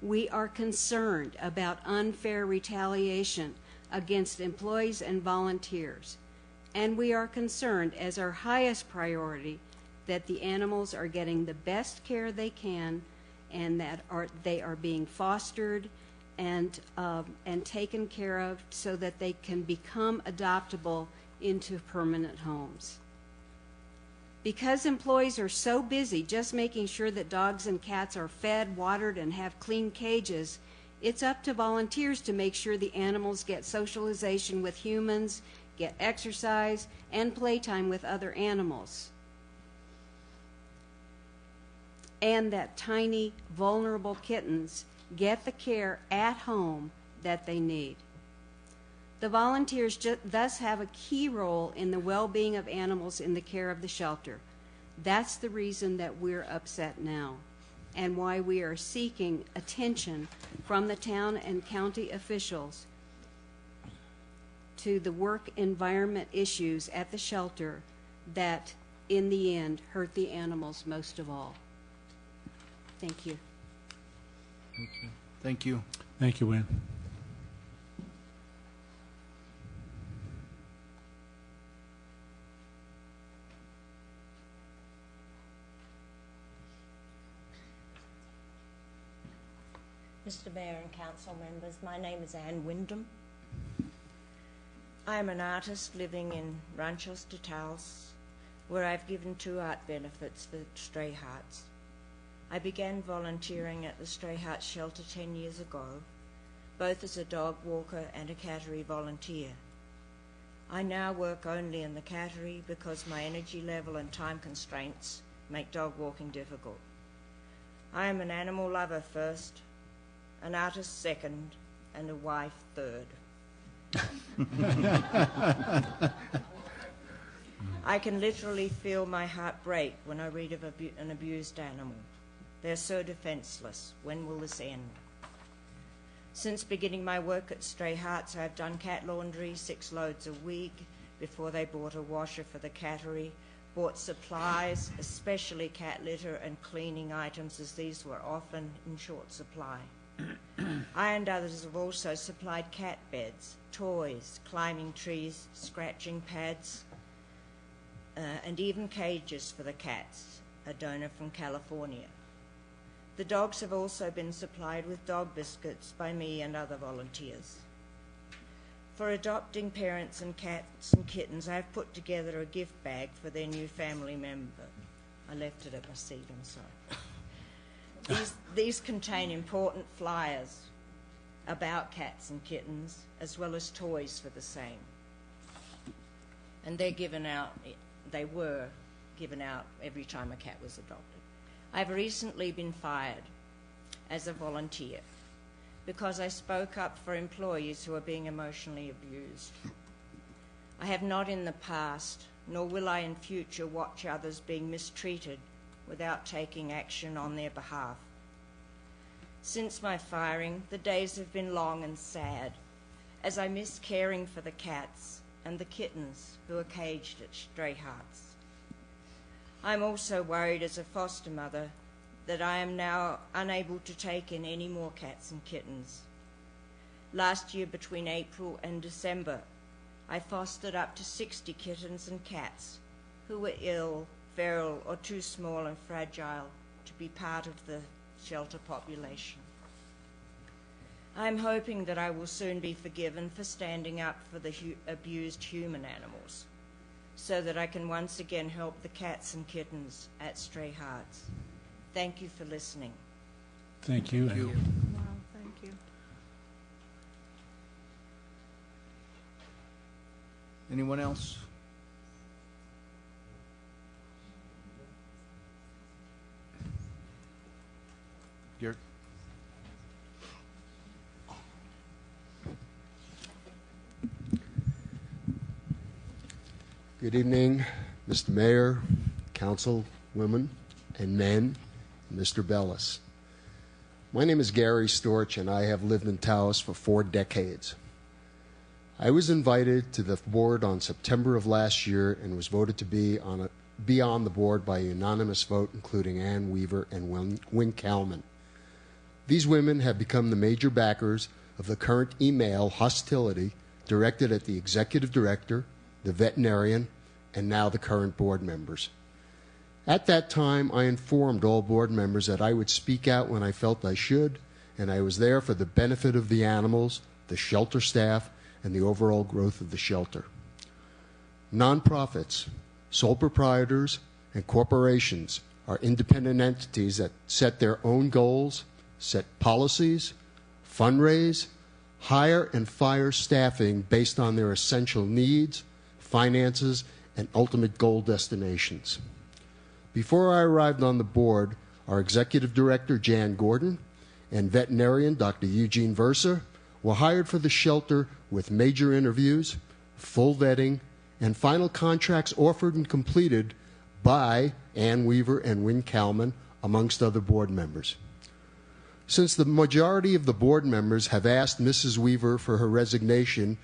S8: We are concerned about unfair retaliation against employees and volunteers. And we are concerned, as our highest priority, that the animals are getting the best care they can, and that they are being fostered and taken care of so that they can become adoptable into permanent homes. Because employees are so busy just making sure that dogs and cats are fed, watered, and have clean cages, it's up to volunteers to make sure the animals get socialization with humans, get exercise, and playtime with other animals. And that tiny, vulnerable kittens get the care at home that they need. The volunteers thus have a key role in the well-being of animals in the care of the shelter. That's the reason that we're upset now, and why we are seeking attention from the town and county officials to the work environment issues at the shelter that, in the end, hurt the animals most of all. Thank you.
S2: Thank you.
S6: Thank you, Wynn.
S11: Mr. Mayor and council members, my name is Anne Wyndham. I am an artist living in Ranchos de Taos, where I've given 2 art benefits for stray hearts. I began volunteering at the Stray Hearts Shelter 10 years ago, both as a dog walker and a cattery volunteer. I now work only in the cattery because my energy level and time constraints make dog walking difficult. I am an animal lover first, an artist second, and a wife third. I can literally feel my heart break when I read of an abused animal. They're so defenseless. When will this end? Since beginning my work at Stray Hearts, I've done cat laundry 6 loads a week before they bought a washer for the cattery, bought supplies, especially cat litter and cleaning items, as these were often in short supply. I and others have also supplied cat beds, toys, climbing trees, scratching pads, and even cages for the cats, a donor from California. The dogs have also been supplied with dog biscuits by me and other volunteers. For adopting parents and cats and kittens, I've put together a gift bag for their new family member. I left it at my seat, I'm sorry. These contain important flyers about cats and kittens, as well as toys for the same. And they're given out, they were given out every time a cat was adopted. I've recently been fired as a volunteer because I spoke up for employees who are being emotionally abused. I have not in the past, nor will I in future, watch others being mistreated without taking action on their behalf. Since my firing, the days have been long and sad, as I miss caring for the cats and the kittens who are caged at Stray Hearts. I'm also worried as a foster mother that I am now unable to take in any more cats and kittens. Last year, between April and December, I fostered up to 60 kittens and cats who were ill, feral, or too small and fragile to be part of the shelter population. I'm hoping that I will soon be forgiven for standing up for the abused human animals, so that I can once again help the cats and kittens at Stray Hearts. Thank you for listening.
S6: Thank you.
S10: Wow, thank you.
S2: Anyone else? Garrett?
S14: Good evening, Mr. Mayor, council, women and men, and Mr. Bellis. My name is Gary Storch, and I have lived in Taos for 4 decades. I was invited to the board on September of last year and was voted to be on the board by a unanimous vote, including Ann Weaver and Wynn Kalman. These women have become the major backers of the current email hostility directed at the executive director, the veterinarian, and now the current board members. At that time, I informed all board members that I would speak out when I felt I should, and I was there for the benefit of the animals, the shelter staff, and the overall growth of the shelter. Nonprofits, sole proprietors, and corporations are independent entities that set their own goals, set policies, fundraise, hire and fire staffing based on their essential needs, finances, and ultimate goal destinations. Before I arrived on the board, our executive director, Jan Gordon, and veterinarian, Dr. Eugene Versa, were hired for the shelter with major interviews, full vetting, and final contracts offered and completed by Ann Weaver and Wynn Kalman, amongst other board members. Since the majority of the board members have asked Mrs. Weaver for her resignation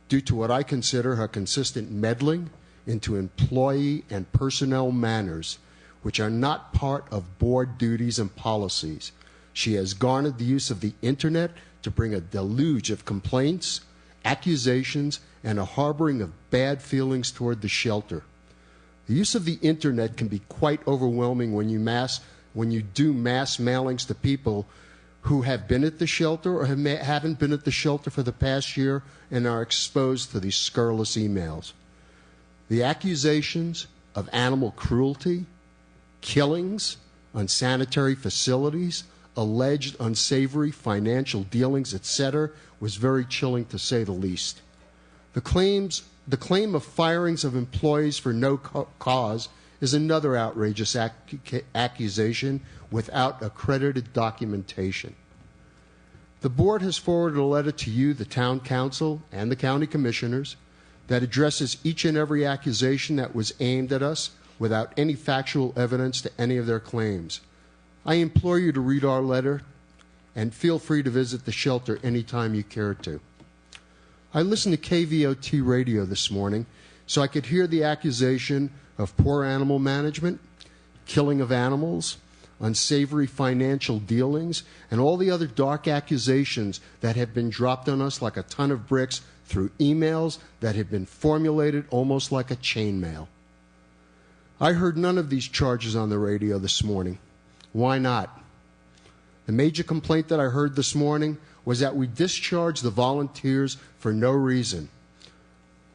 S14: due to what I consider her consistent meddling into employee and personnel matters, which are not part of board duties and policies, she has garnered the use of the internet to bring a deluge of complaints, accusations, and a harboring of bad feelings toward the shelter. The use of the internet can be quite overwhelming when you do mass mailings to people who have been at the shelter or haven't been at the shelter for the past year and are exposed to these scurrilous emails. The accusations of animal cruelty, killings, unsanitary facilities, alleged unsavory financial dealings, etc., was very chilling to say the least. The claim of firings of employees for no cause is another outrageous accusation without accredited documentation. The board has forwarded a letter to you, the town council, and the county commissioners that addresses each and every accusation that was aimed at us without any factual evidence to any of their claims. I implore you to read our letter and feel free to visit the shelter anytime you care to. I listened to KVOT radio this morning so I could hear the accusation of poor animal management, killing of animals, unsavory financial dealings, and all the other dark accusations that have been dropped on us like a ton of bricks through emails that have been formulated almost like a chainmail. I heard none of these charges on the radio this morning. Why not? The major complaint that I heard this morning was that we discharged the volunteers for no reason.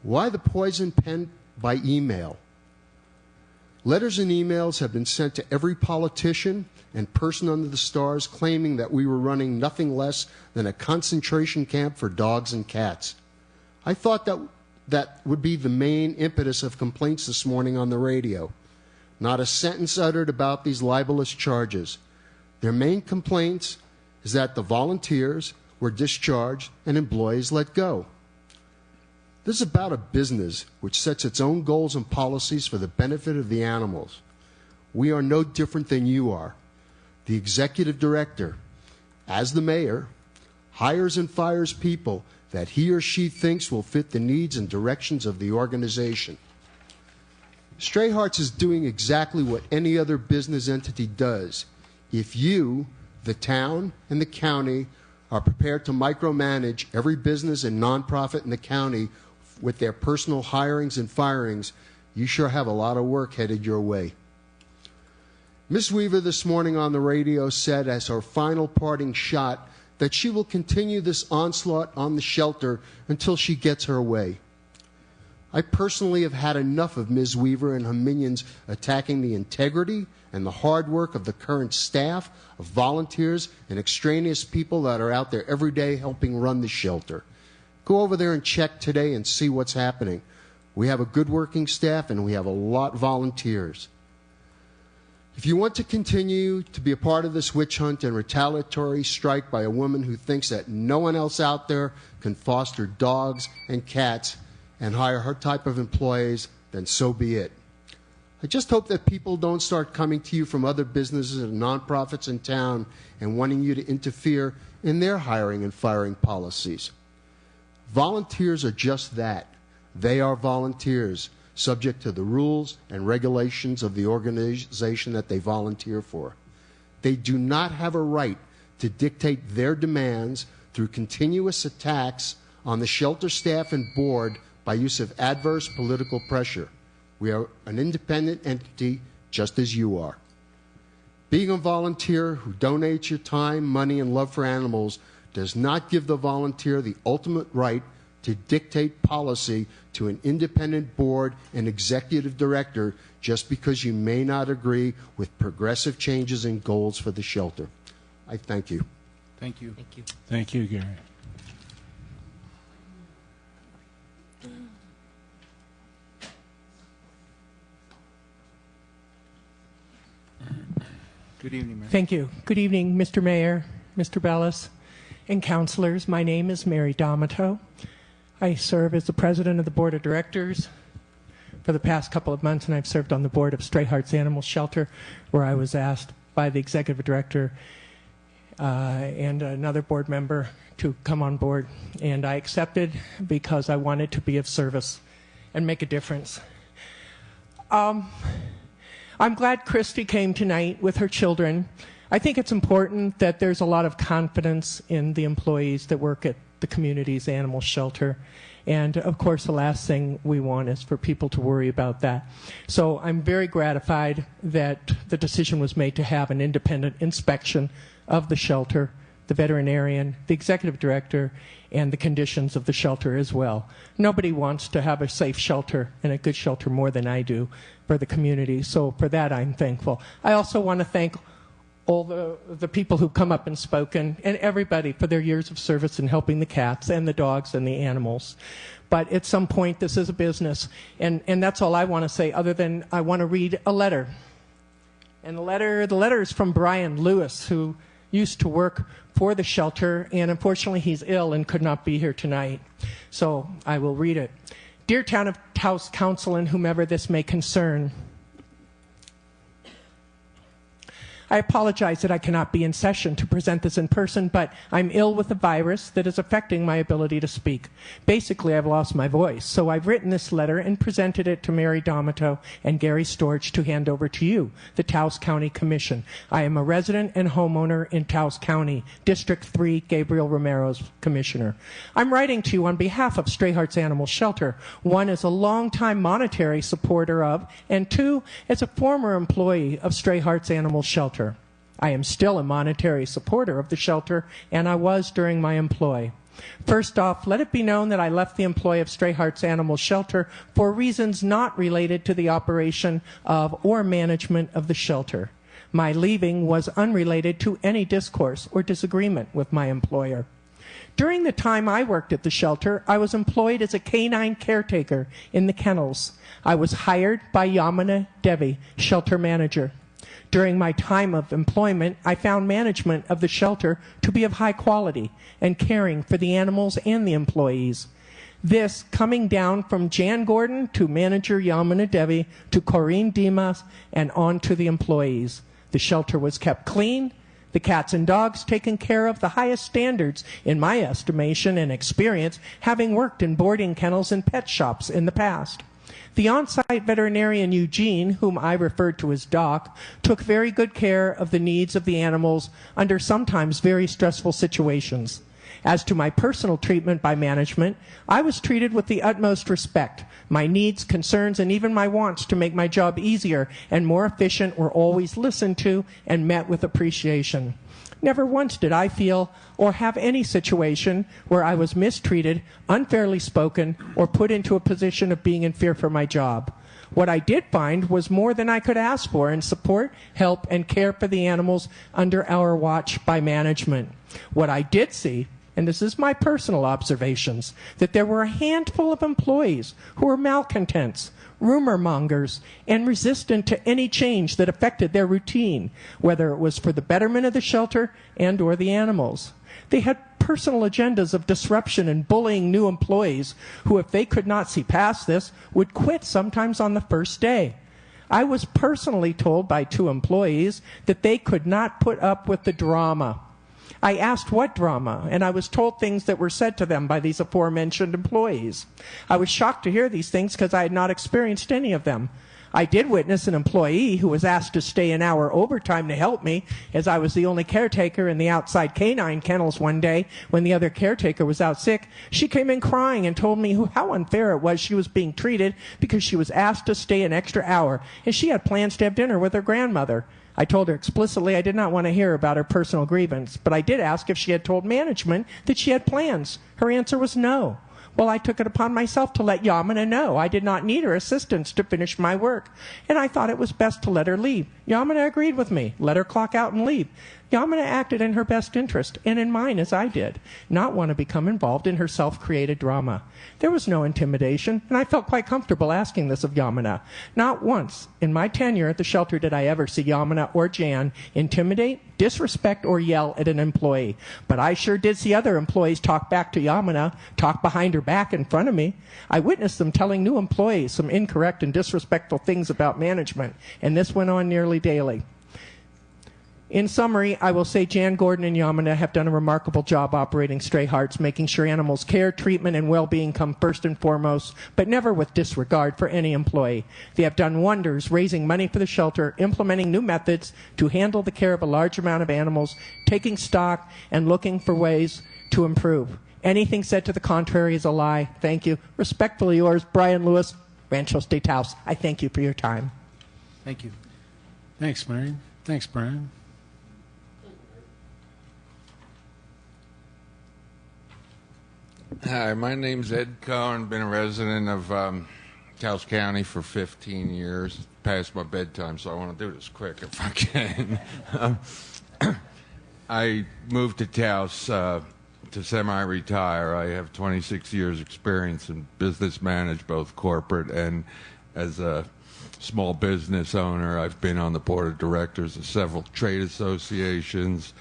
S14: Why the poison pen by email? Letters and emails have been sent to every politician and person under the stars claiming that we were running nothing less than a concentration camp for dogs and cats. I thought that would be the main impetus of complaints this morning on the radio. Not a sentence uttered about these libelous charges. Their main complaints is that the volunteers were discharged and employees let go. This is about a business which sets its own goals and policies for the benefit of the animals. We are no different than you are. The executive director, as the mayor, hires and fires people that he or she thinks will fit the needs and directions of the organization. Stray Hearts is doing exactly what any other business entity does. If you, the town and the county, are prepared to micromanage every business and nonprofit in the county with their personal hirings and firings, you sure have a lot of work headed your way. Ms. Weaver this morning on the radio said as her final parting shot that she will continue this onslaught on the shelter until she gets her way. I personally have had enough of Ms. Weaver and her minions attacking the integrity and the hard work of the current staff, of volunteers, and extraneous people that are out there every day helping run the shelter. Go over there and check today and see what's happening. We have a good working staff and we have a lot of volunteers. If you want to continue to be a part of this witch hunt and retaliatory strike by a woman who thinks that no one else out there can foster dogs and cats and hire her type of employees, then so be it. I just hope that people don't start coming to you from other businesses and nonprofits in town and wanting you to interfere in their hiring and firing policies. Volunteers are just that. They are volunteers, subject to the rules and regulations of the organization that they volunteer for. They do not have a right to dictate their demands through continuous attacks on the shelter staff and board by use of adverse political pressure. We are an independent entity just as you are. Being a volunteer who donates your time, money, and love for animals does not give the volunteer the ultimate right to dictate policy to an independent board and executive director just because you may not agree with progressive changes and goals for the shelter. I thank you.
S2: Thank you.
S3: Thank you.
S6: Thank you, Gary.
S2: Good evening, Mayor.
S12: Thank you. Good evening, Mr. Mayor, Mr. Bellis, and councilors. My name is Mary D'Amato. I serve as the president of the board of directors for the past couple of months, and I've served on the board of Stray Hearts Animal Shelter, where I was asked by the executive director and another board member to come on board. And I accepted because I wanted to be of service and make a difference. I'm glad Christy came tonight with her children. I think it's important that there's a lot of confidence in the employees that work at the community's animal shelter. And of course, the last thing we want is for people to worry about that. So I'm very gratified that the decision was made to have an independent inspection of the shelter, the veterinarian, the executive director, and the conditions of the shelter as well. Nobody wants to have a safe shelter and a good shelter more than I do for the community. So for that, I'm thankful. I also want to thank all the people who've come up and spoken, and everybody for their years of service in helping the cats and the dogs and the animals. But at some point, this is a business, and that's all I want to say, other than I want to read a letter. And the letter is from Brian Lewis, who used to work for the shelter, and unfortunately he's ill and could not be here tonight. So I will read it. Dear Town of Taos Council and whomever this may concern, I apologize that I cannot be in session to present this in person, but I'm ill with a virus that is affecting my ability to speak. Basically, I've lost my voice, so I've written this letter and presented it to Mary D'Amato and Gary Storch to hand over to you, the Taos County Commission. I am a resident and homeowner in Taos County, District 3, Gabriel Romero's commissioner. I'm writing to you on behalf of Stray Hearts Animal Shelter, one as a longtime monetary supporter of, and two, as a former employee of Stray Hearts Animal Shelter. I am still a monetary supporter of the shelter, and I was during my employ. First off, let it be known that I left the employ of Stray Hearts Animal Shelter for reasons not related to the operation of or management of the shelter. My leaving was unrelated to any discourse or disagreement with my employer. During the time I worked at the shelter, I was employed as a canine caretaker in the kennels. I was hired by Yamana Devi, shelter manager. During my time of employment, I found management of the shelter to be of high quality and caring for the animals and the employees. This coming down from Jan Gordon to manager Yamana Devi to Corinne Dimas and on to the employees. The shelter was kept clean, the cats and dogs taken care of, the highest standards in my estimation and experience, having worked in boarding kennels and pet shops in the past. The on-site veterinarian Eugene, whom I referred to as Doc, took very good care of the needs of the animals under sometimes very stressful situations. As to my personal treatment by management, I was treated with the utmost respect. My needs, concerns, and even my wants to make my job easier and more efficient were always listened to and met with appreciation. Never once did I feel or have any situation where I was mistreated, unfairly spoken, or put into a position of being in fear for my job. What I did find was more than I could ask for in support, help, and care for the animals under our watch by management. What I did see, and this is my personal observations, that there were a handful of employees who were malcontents, rumor mongers, and resistant to any change that affected their routine, whether it was for the betterment of the shelter and or the animals. They had personal agendas of disruption and bullying new employees who, if they could not see past this, would quit sometimes on the first day. I was personally told by 2 employees that they could not put up with the drama. I asked what drama, and I was told things that were said to them by these aforementioned employees. I was shocked to hear these things because I had not experienced any of them. I did witness an employee who was asked to stay an hour overtime to help me, as I was the only caretaker in the outside canine kennels one day when the other caretaker was out sick. She came in crying and told me how unfair it was she was being treated because she was asked to stay an extra hour, and she had plans to have dinner with her grandmother. I told her explicitly I did not want to hear about her personal grievance, but I did ask if she had told management that she had plans. Her answer was no. Well, I took it upon myself to let Yamana know I did not need her assistance to finish my work, and I thought it was best to let her leave. Yamana agreed with me. Let her clock out and leave. Yamana acted in her best interest, and in mine as I did, not want to become involved in her self-created drama. There was no intimidation, and I felt quite comfortable asking this of Yamana. Not once in my tenure at the shelter did I ever see Yamana or Jan intimidate, disrespect, or yell at an employee. But I sure did see other employees talk back to Yamana, talk behind her back in front of me. I witnessed them telling new employees some incorrect and disrespectful things about management, and this went on nearly daily. In summary, I will say Jan Gordon and Yamana have done a remarkable job operating Stray Hearts, making sure animals' care, treatment, and well-being come first and foremost, but never with disregard for any employee. They have done wonders, raising money for the shelter, implementing new methods to handle the care of a large amount of animals, taking stock, and looking for ways to improve. Anything said to the contrary is a lie. Thank you. Respectfully yours, Brian Lewis, Rancho State Taos. I thank you for your time.
S2: Thank you.
S6: Thanks, Marion. Thanks, Brian.
S13: Hi, my name's Ed Cohen. Been a resident of Taos County for 15 years. Past my bedtime, so I want to do this quick if I can. I moved to Taos to semi-retire. I have 26 years experience in business management, both corporate and as a small business owner. I've been on the board of directors of several trade associations.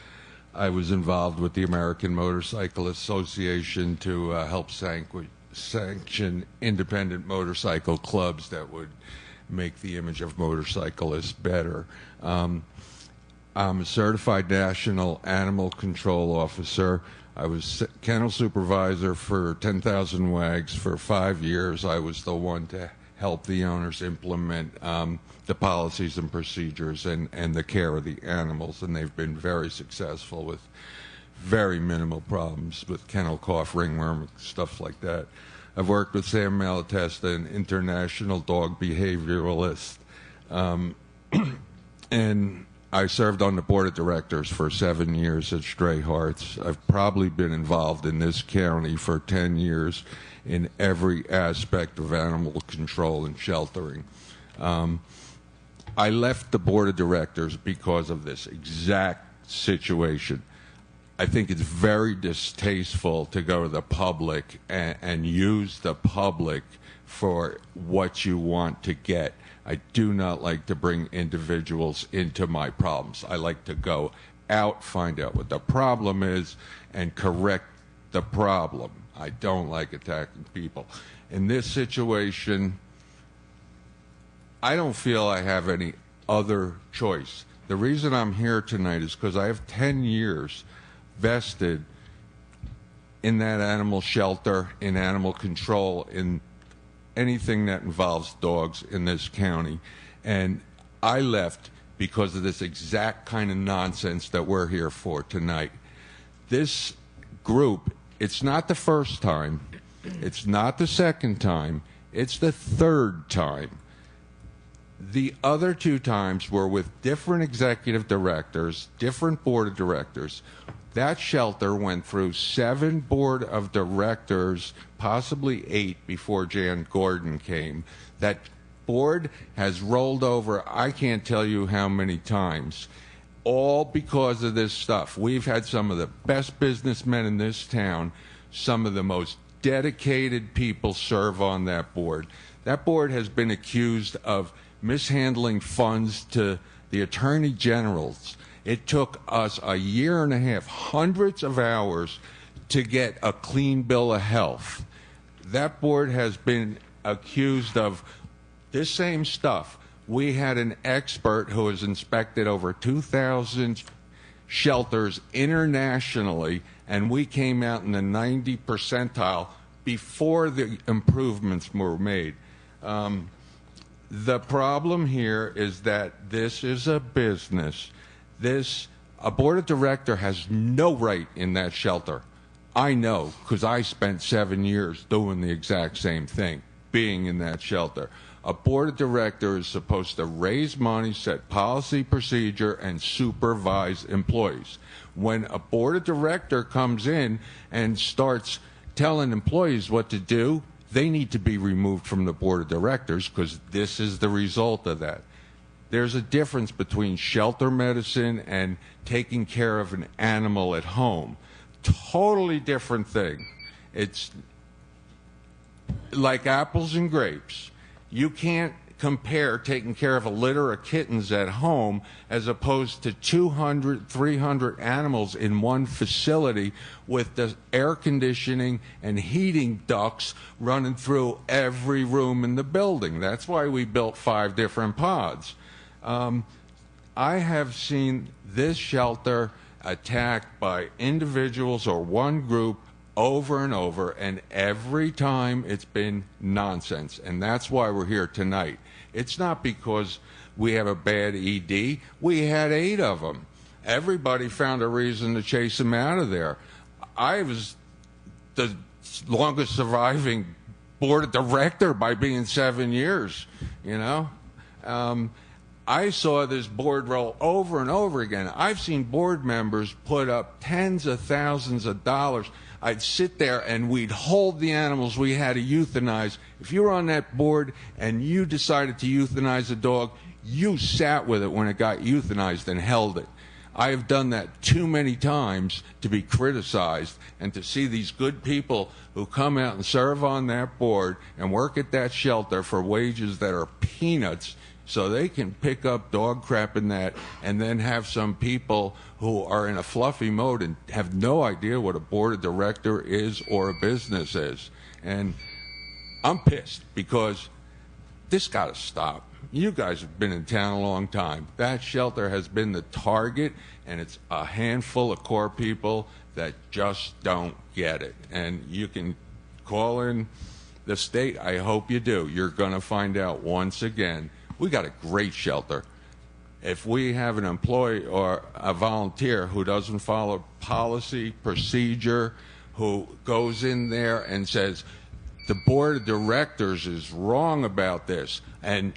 S13: I was involved with the American Motorcycle Association to help sanction independent motorcycle clubs that would make the image of motorcyclists better. I'm a certified national animal control officer. I was kennel supervisor for 10,000 WAGs for 5 years. I was the one to help the owners implement the policies and procedures and the care of the animals, and they've been very successful with very minimal problems with kennel cough, ringworm, stuff like that. I've worked with Sam Malatesta, an international dog behavioralist, and I served on the board of directors for 7 years at Stray Hearts. I've probably been involved in this county for 10 years in every aspect of animal control and sheltering. I left the board of directors because of this exact situation. I think it's very distasteful to go to the public and use the public for what you want to get. I do not like to bring individuals into my problems. I like to go out, find out what the problem is, and correct the problem. I don't like attacking people. In this situation, I don't feel I have any other choice. The reason I'm here tonight is because I have 10 years vested in that animal shelter, in animal control, in anything that involves dogs in this county. And I left because of this exact kind of nonsense that we're here for tonight. This group, it's not the first time, it's not the second time, it's the third time. The other 2 times were with different executive directors, different board of directors. That shelter went through 7 board of directors, possibly 8 before Jan Gordon came. That board has rolled over, I can't tell you how many times, all because of this stuff. We've had some of the best businessmen in this town, some of the most dedicated people serve on that board. That board has been accused of mishandling funds to the attorney generals. It took us a year and a half, hundreds of hours, to get a clean bill of health. That board has been accused of this same stuff. We had an expert who has inspected over 2,000 shelters internationally, and we came out in the 90th percentile before the improvements were made. The problem here is that this is a business. A board of director has no right in that shelter. I know, because I spent 7 years doing the exact same thing, being in that shelter. A board of director is supposed to raise money, set policy, procedure, and supervise employees. When a board of director comes in and starts telling employees what to do, they need to be removed from the board of directors, because this is the result of that. There's a difference between shelter medicine and taking care of an animal at home. Totally different thing. It's like apples and grapes. You can't compare taking care of a litter of kittens at home as opposed to 200, 300 animals in one facility with the air conditioning and heating ducts running through every room in the building. That's why we built 5 different pods. I have seen this shelter attacked by individuals or one group over and over, and every time it's been nonsense. And that's why we're here tonight. It's not because we have a bad ED. We had 8 of them. Everybody found a reason to chase them out of there. I was the longest surviving board of director by being 7 years, you know. I saw this board roll over and over again. I've seen board members put up tens of thousands of dollars. I'd sit there and we'd hold the animals we had to euthanize. If you were on that board and you decided to euthanize a dog, you sat with it when it got euthanized and held it. I have done that too many times to be criticized, and to see these good people who come out and serve on that board and work at that shelter for wages that are peanuts so they can pick up dog crap in that, and then have some people who are in a fluffy mode and have no idea what a board of director is or a business is. And I'm pissed because this got to stop. You guys have been in town a long time. That shelter has been the target, and it's a handful of core people that just don't get it. And you can call in the state. I hope you do. You're going to find out once again. We got a great shelter. If we have an employee or a volunteer who doesn't follow policy, procedure, who goes in there and says, the board of directors is wrong about this, and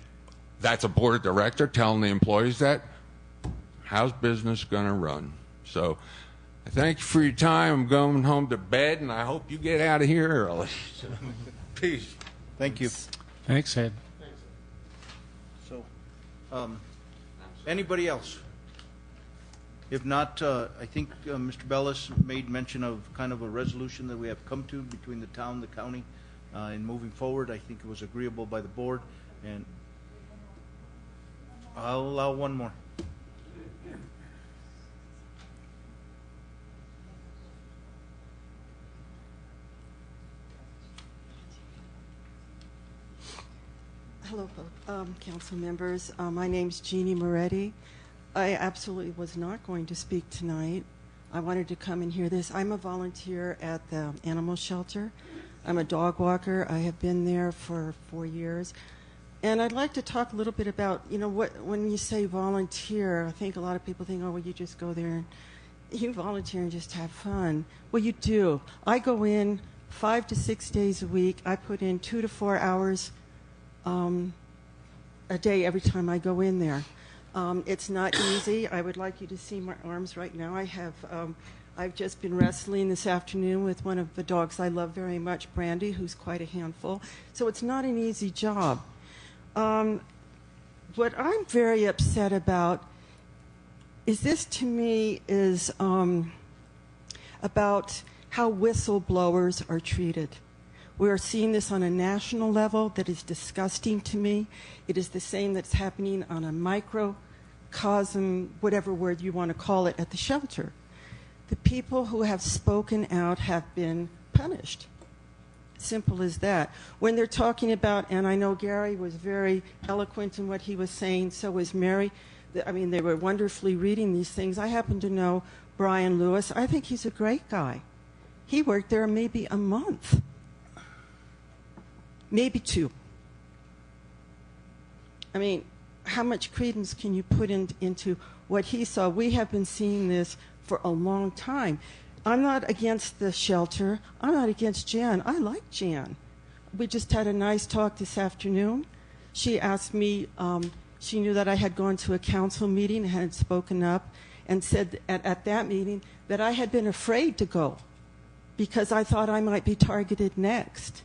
S13: that's a board of director telling the employees that, how's business going to run? So I thank you for your time. I'm going home to bed, and I hope you get out of here early. Peace.
S2: Thank you.
S16: Thanks, Ed.
S2: So, anybody else? If not, I think Mr. Bellis made mention of kind of a resolution that we have come to between the town and the county in moving forward. I think it was agreeable by the board, and I'll allow one more.
S18: Hello, council members. My name's Jeannie Moretti. I absolutely was not going to speak tonight. I wanted to come and hear this. I'm a volunteer at the animal shelter. I'm a dog walker. I have been there for 4 years. And I'd like to talk a little bit about, you know, when you say volunteer, I think a lot of people think, oh, well, you just go there and you volunteer and just have fun. Well, you do. I go in 5 to 6 days a week. I put in 2 to 4 hours a day every time I go in there. It's not easy. I would like you to see my arms right now. I've just been wrestling this afternoon with one of the dogs I love very much, Brandy, who's quite a handful. So it's not an easy job. What I'm very upset about is this, to me, is about how whistleblowers are treated. We are seeing this on a national level that is disgusting to me. It is the same that's happening on a microcosm, whatever word you want to call it, at the shelter. The people who have spoken out have been punished. Simple as that. When they're talking about, and I know Gary was very eloquent in what he was saying, so was Mary. I mean, they were wonderfully reading these things. I happen to know Brian Lewis. I think he's a great guy. He worked there maybe a month. Maybe 2. I mean, how much credence can you put into what he saw? We have been seeing this for a long time. I'm not against the shelter. I'm not against Jan. I like Jan. We just had a nice talk this afternoon. She asked me, she knew that I had gone to a council meeting and had spoken up, and said at that meeting that I had been afraid to go because I thought I might be targeted next.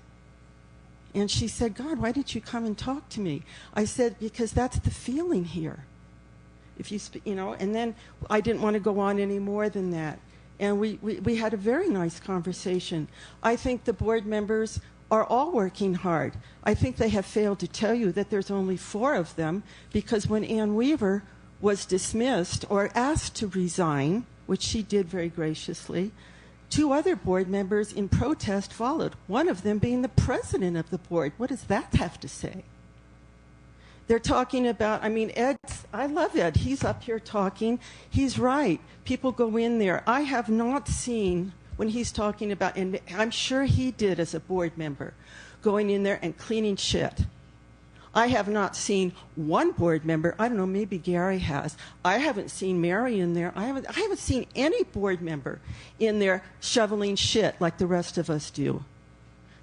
S18: And she said, God, why didn't you come and talk to me? I said, because that's the feeling here. If you, and then I didn't want to go on any more than that. And we had a very nice conversation. I think the board members are all working hard. I think they have failed to tell you that there's only 4 of them, because when Ann Weaver was dismissed or asked to resign, which she did very graciously, 2 other board members in protest followed, one of them being the president of the board. What does that have to say? They're talking about, Ed, I love Ed. He's up here talking. He's right. People go in there. I have not seen, when he's talking about, and I'm sure he did as a board member, going in there and cleaning shit. I have not seen one board member, I don't know, maybe Gary has. I haven't seen Mary in there. I haven't seen any board member in there shoveling shit like the rest of us do.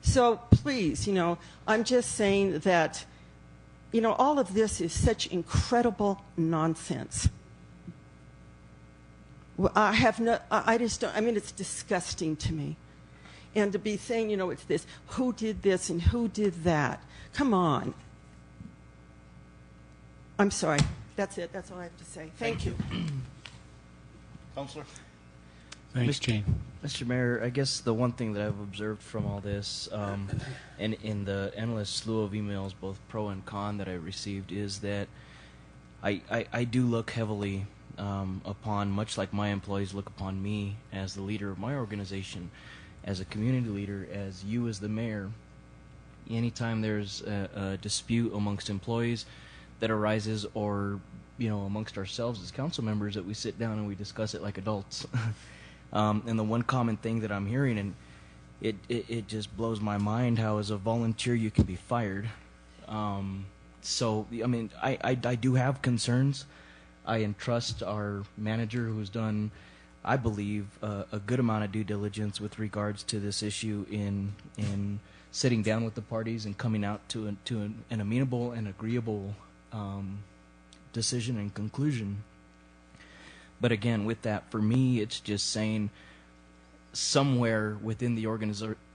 S18: So please, I'm just saying that, all of this is such incredible nonsense. I just don't, it's disgusting to me. And to be saying, it's this, who did this and who did that? Come on. I'm sorry. That's it. That's all I have to say. Thank you.
S2: Counselor?
S6: Thanks, Jane.
S3: Mr. Mayor, I guess the one thing that I've observed from all this, and in the endless slew of emails, both pro and con, that I received, is that I do look heavily upon, much like my employees look upon me as the leader of my organization, as a community leader, as you as the mayor. Anytime there's a dispute amongst employees that arises, or amongst ourselves as council members, that we sit down and we discuss it like adults. And the one common thing that I'm hearing, and it just blows my mind, how as a volunteer you can be fired. So I do have concerns. I entrust our manager, who's done, I believe, a good amount of due diligence with regards to this issue in sitting down with the parties and coming out to an amenable and agreeable decision and conclusion. But again, with that, for me, it's just saying somewhere within the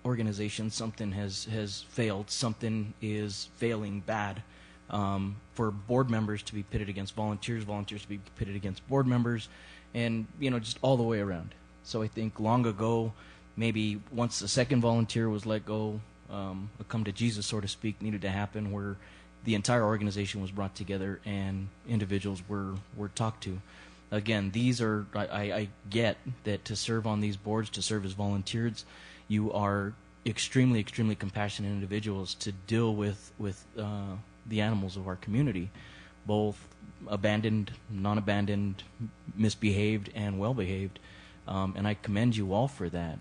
S3: organization something has failed, something is failing bad. For board members to be pitted against volunteers, volunteers to be pitted against board members, and just all the way around. So I think long ago, maybe once the second volunteer was let go, a come to Jesus, so to speak, needed to happen, where the entire organization was brought together and individuals were talked to. Again, these are, I get that to serve on these boards, to serve as volunteers, you are extremely, extremely compassionate individuals to deal with the animals of our community, both abandoned, non-abandoned, misbehaved, and well-behaved. And I commend you all for that.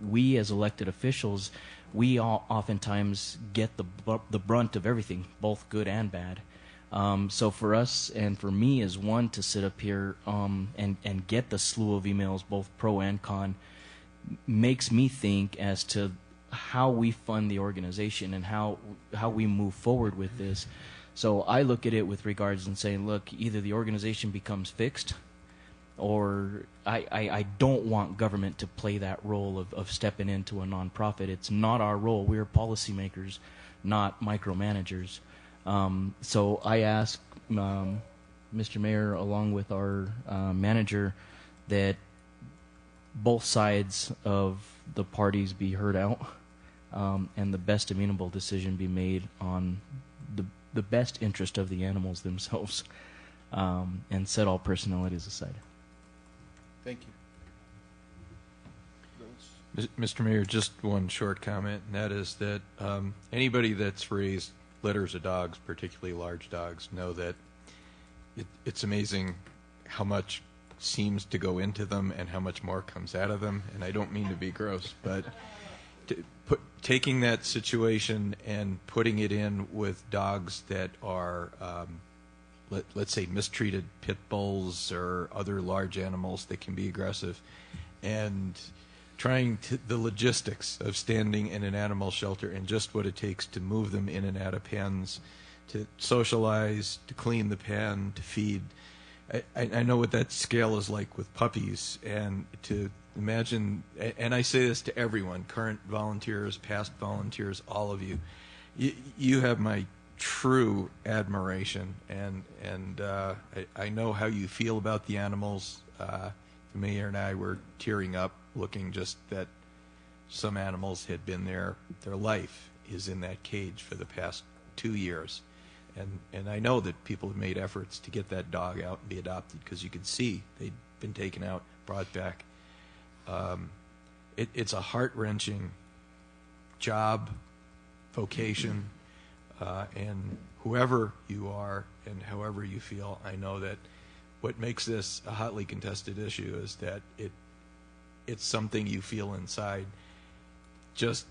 S3: We as elected officials, we all oftentimes get the brunt of everything, both good and bad. So for us and for me as one to sit up here and get the slew of emails, both pro and con, makes me think as to how we fund the organization and how we move forward with this. So I look at it with regards and saying, look, either the organization becomes fixed, or I don't want government to play that role of stepping into a nonprofit. It's not our role. We're policymakers, not micromanagers. So I ask Mr. Mayor, along with our manager, that both sides of the parties be heard out, and the best amenable decision be made on the best interest of the animals themselves, and set all personalities aside.
S2: Thank you.
S7: Mr. Mayor, just one short comment, and that is that anybody that's raised litters of dogs, particularly large dogs, know that it's amazing how much seems to go into them and how much more comes out of them. And I don't mean to be gross, but taking that situation and putting it in with dogs that are, let's say, mistreated pit bulls or other large animals that can be aggressive, and trying the logistics of standing in an animal shelter and just what it takes to move them in and out of pens, to socialize, to clean the pen, to feed. I know what that scale is like with puppies, and to imagine, and I say this to everyone, current volunteers, past volunteers, all of you, you have my true admiration, and I know how you feel about the animals. The mayor and I were tearing up looking just that some animals had been there. Their life is in that cage for the past 2 years. And I know that people have made efforts to get that dog out and be adopted because you could see they'd been taken out, brought back. It's a heart-wrenching job, vocation, and whoever you are and however you feel, I know that what makes this a hotly contested issue is that it's something you feel inside. Just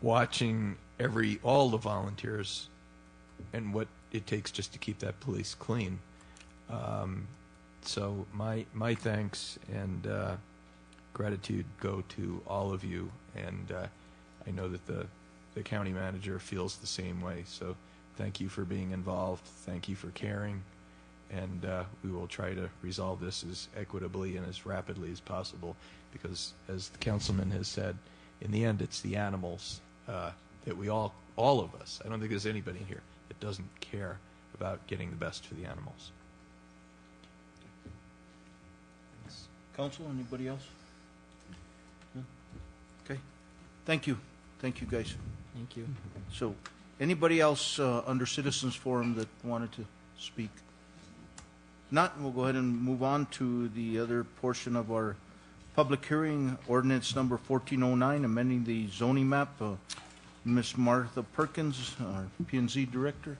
S7: watching all the volunteers and what it takes just to keep that police clean. So my thanks and gratitude go to all of you, and I know that the county manager feels the same way. So thank you for being involved. Thank you for caring, and we will try to resolve this as equitably and as rapidly as possible, because as the councilman has said, in the end it's the animals that we all of us, I don't think there's anybody here that doesn't care about getting the best for the animals.
S2: Council, anybody else? No? Okay. Thank you. Thank you, guys.
S3: Thank you.
S2: So, anybody else under Citizens Forum that wanted to speak? Not, we'll go ahead and move on to the other portion of our public hearing, ordinance number 1409, amending the zoning map. Ms. Martha Perkins, our P&Z director.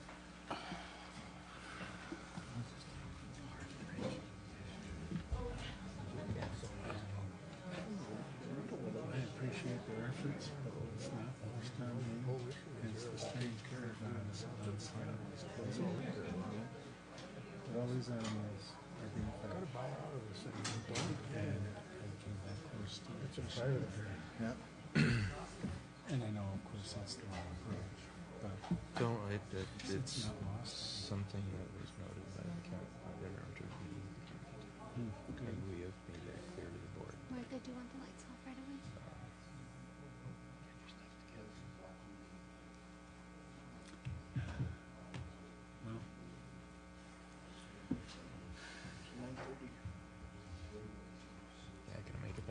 S15: All these animals are being fed. Got to buy out of this thing. It's a private affair. Yeah. And I know, of course, that's the wrong approach. But
S7: it's something that was noted by the county manager, and we have made that clear to the board.
S1: Martha, do you want the lights off right away?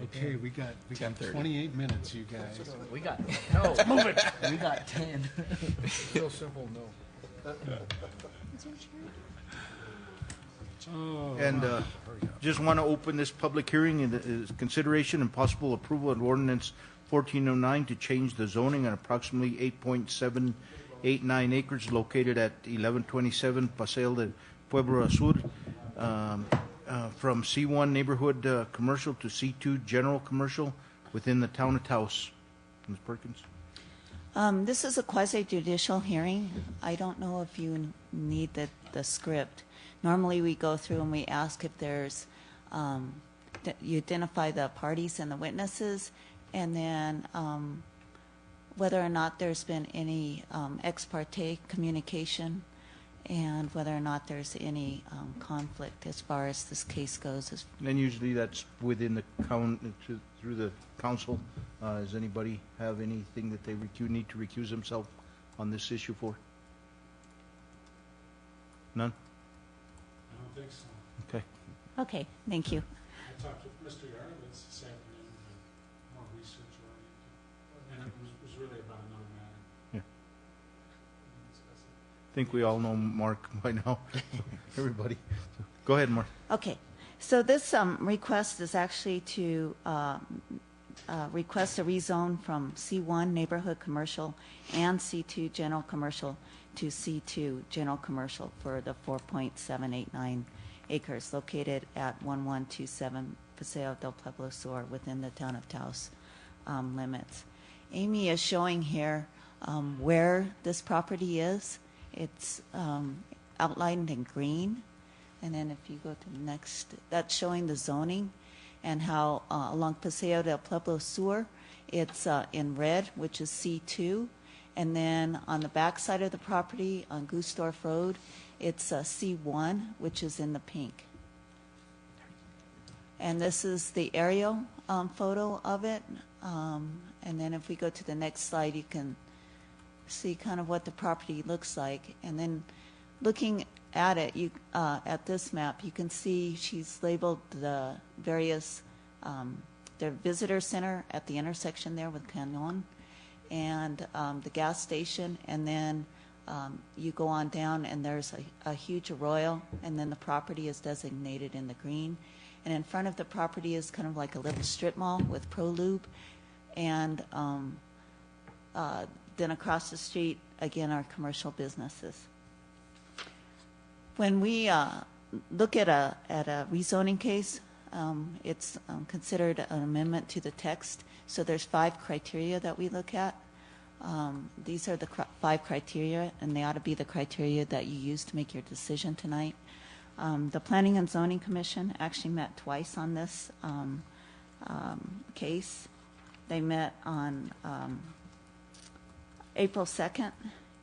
S15: Okay, we got 28 minutes, you guys.
S3: We got move it. We got 10.
S15: Real simple, no. Oh,
S2: And just want to open this public hearing in consideration and possible approval of ordinance 1409 to change the zoning on approximately 8.789 acres located at 1127 Paseo del Pueblo Sur, from C1 neighborhood commercial to C2 general commercial within the town of Taos. Ms. Perkins.
S19: This is a quasi-judicial hearing. I don't know if you need the script. Normally we go through and we ask if there's, you identify the parties and the witnesses, and then whether or not there's been any ex parte communication, and whether or not there's any conflict as far as this case goes.
S2: And usually that's within the through the council. Does anybody have anything that they need to recuse themselves on this issue for? None?
S15: I don't think so.
S2: Okay.
S19: Okay, thank you.
S15: I talked with Mr. Yarlitz this afternoon, more research oriented, and it was really about another matter.
S2: Yeah. I think we all know Mark by now. Everybody. Go ahead, Mark.
S19: Okay, so this request is actually to request a rezone from C1 neighborhood commercial and C2 general commercial to C2 general commercial for the 4.789 acres located at 1127 Paseo del Pueblo Sur within the town of Taos limits. Amy is showing here where this property is. It's outlined in green, and then if you go to the next, that's showing the zoning and how along Paseo del Pueblo Sur, it's in red, which is C2, and then on the back side of the property on Gustorf Road, it's C1, which is in the pink. And this is the aerial photo of it. And then if we go to the next slide, you can see kind of what the property looks like. And then looking at it, at this map, you can see she's labeled the various, the visitor center at the intersection there with Canyon, and the gas station, and then you go on down and there's a huge arroyo, and then the property is designated in the green. And in front of the property is kind of like a little strip mall with ProLube, and then across the street, again, are commercial businesses. When we look at a rezoning case, it's considered an amendment to the text. So there's 5 criteria that we look at. These are the 5 criteria, and they ought to be the criteria that you use to make your decision tonight. The Planning and Zoning Commission actually met twice on this case. They met on April 2nd,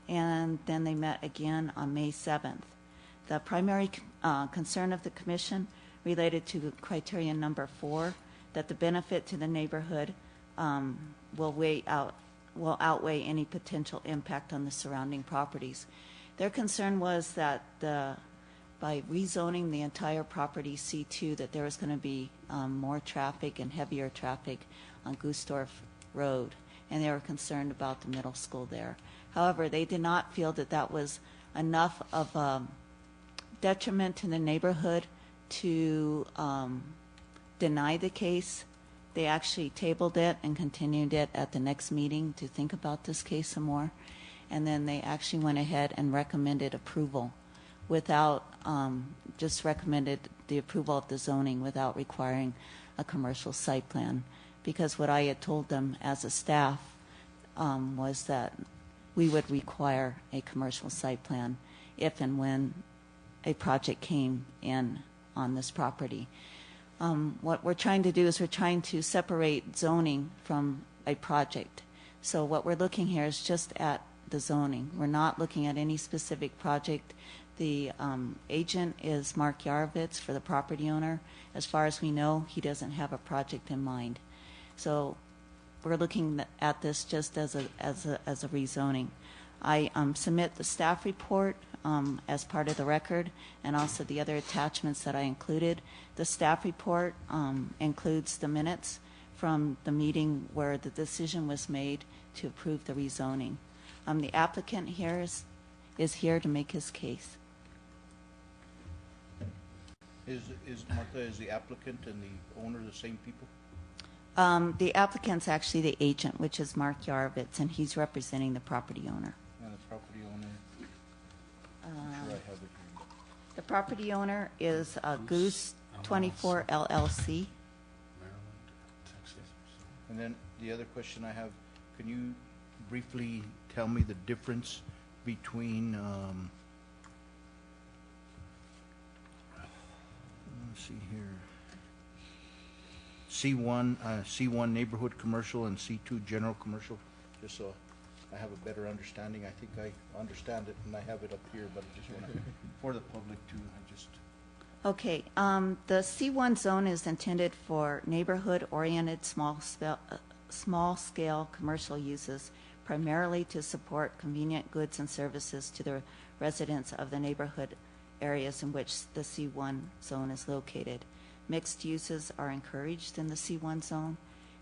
S19: and then they met again on May 7th. The primary concern of the commission related to criteria number 4, that the benefit to the neighborhood will outweigh any potential impact on the surrounding properties. Their concern was that by rezoning the entire property C2, that there was going to be more traffic and heavier traffic on Gustorf Road, and they were concerned about the middle school there. However, they did not feel that that was enough of a detriment to the neighborhood to deny the case. They actually tabled it and continued it at the next meeting to think about this case some more. And then they actually went ahead and recommended approval without, just recommended the approval of the zoning without requiring a commercial site plan. Because what I had told them as a staff was that we would require a commercial site plan if and when a project came in on this property. What we're trying to do is we're trying to separate zoning from a project. So what we're looking here is just at the zoning. We're not looking at any specific project. The agent is Mark Yarovitz for the property owner. As far as we know, he doesn't have a project in mind. So we're looking at this just as a rezoning. I submit the staff report as part of the record, and also the other attachments that I included. The staff report includes the minutes from the meeting where the decision was made to approve the rezoning. The applicant here is here to make his case.
S2: Is Martha, is the applicant and the owner the same people?
S19: The applicant's actually the agent, which is Mark Yarovitz, and he's representing the property owner.
S2: And the property owner? I'm sure I have it here.
S19: The property owner is Goose 24 LLC.
S2: And then the other question I have, can you briefly tell me the difference between, let's see here, C1 neighborhood commercial and C2 general commercial, just so I have a better understanding. I think I understand it and I have it up here, but I just want to, for the public too, I just.
S19: Okay, the C1 zone is intended for neighborhood-oriented small-scale commercial uses, primarily to support convenient goods and services to the residents of the neighborhood areas in which the C1 zone is located. Mixed uses are encouraged in the C1 zone.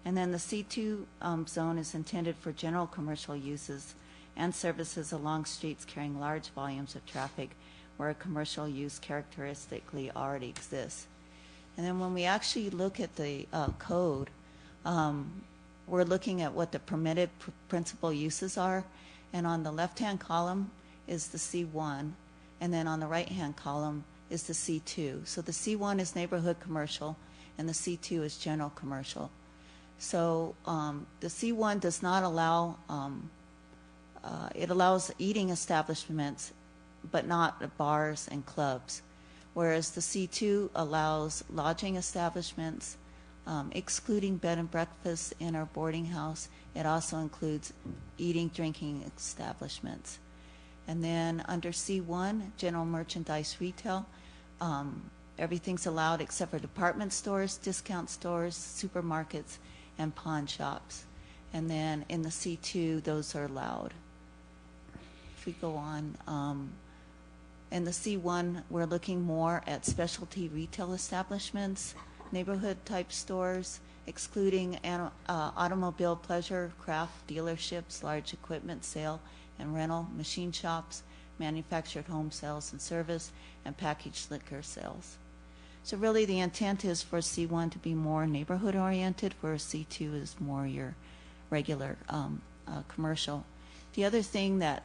S19: And then the C2 zone is intended for general commercial uses and services along streets carrying large volumes of traffic where a commercial use characteristically already exists. And then when we actually look at the code, we're looking at what the permitted principal uses are. And on the left-hand column is the C1, and then on the right-hand column is the C2. So the C1 is neighborhood commercial, and the C2 is general commercial. So the C1 does not allow, it allows eating establishments, but not bars and clubs, whereas the C2 allows lodging establishments, excluding bed and breakfast in our boarding house. It also includes eating, drinking establishments. And then under C1, general merchandise retail, Everything's allowed except for department stores, discount stores, supermarkets, and pawn shops. And then in the C2, those are allowed. If we go on, in the C1, we're looking more at specialty retail establishments, neighborhood-type stores, excluding automobile pleasure, craft dealerships, large equipment sale and rental, machine shops, manufactured home sales and service, and packaged liquor sales. So really the intent is for C1 to be more neighborhood-oriented, whereas C2 is more your regular commercial. The other thing that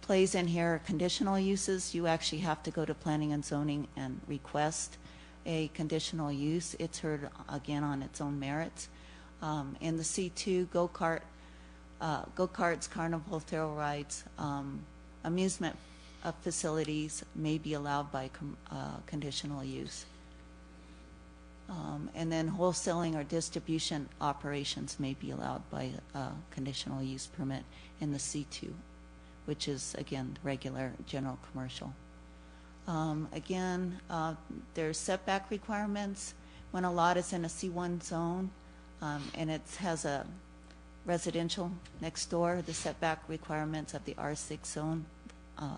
S19: plays in here are conditional uses. You actually have to go to planning and zoning and request a conditional use. It's heard again on its own merits. In the C2, go-karts, carnival, thrill rides, amusement facilities may be allowed by conditional use. And then wholesaling or distribution operations may be allowed by conditional use permit in the C2, which is, again, regular general commercial. Again, there's setback requirements. When a lot is in a C1 zone and it has a residential next door, the setback requirements of the R6 zone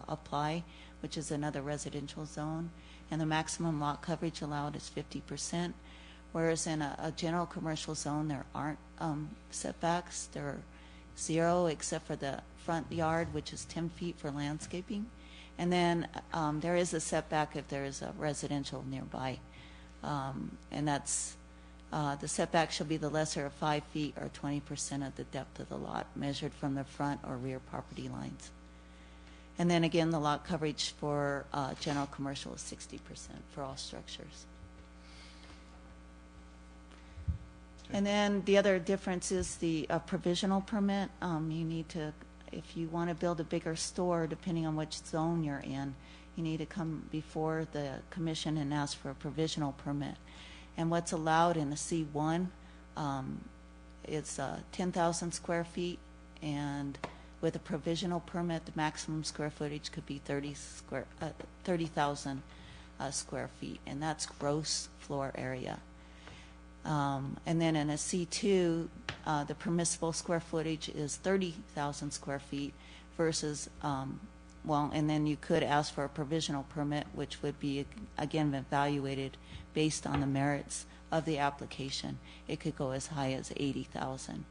S19: apply, which is another residential zone, and the maximum lot coverage allowed is 50%, whereas in a general commercial zone there aren't setbacks. They're 0 except for the front yard, which is 10 feet for landscaping, and then there is a setback if there is a residential nearby, and that's the setback shall be the lesser of 5 feet or 20% of the depth of the lot measured from the front or rear property lines. And then again, the lot coverage for general commercial is 60% for all structures. And then the other difference is the provisional permit. You need to, if you want to build a bigger store, depending on which zone you're in, you need to come before the commission and ask for a provisional permit. And what's allowed in a C1 is 10,000 square feet, and with a provisional permit, the maximum square footage could be 30,000 square feet, and that's gross floor area. And then in a C2, the permissible square footage is 30,000 square feet versus, and then you could ask for a provisional permit, which would be, again, evaluated based on the merits of the application. It could go as high as 80,000.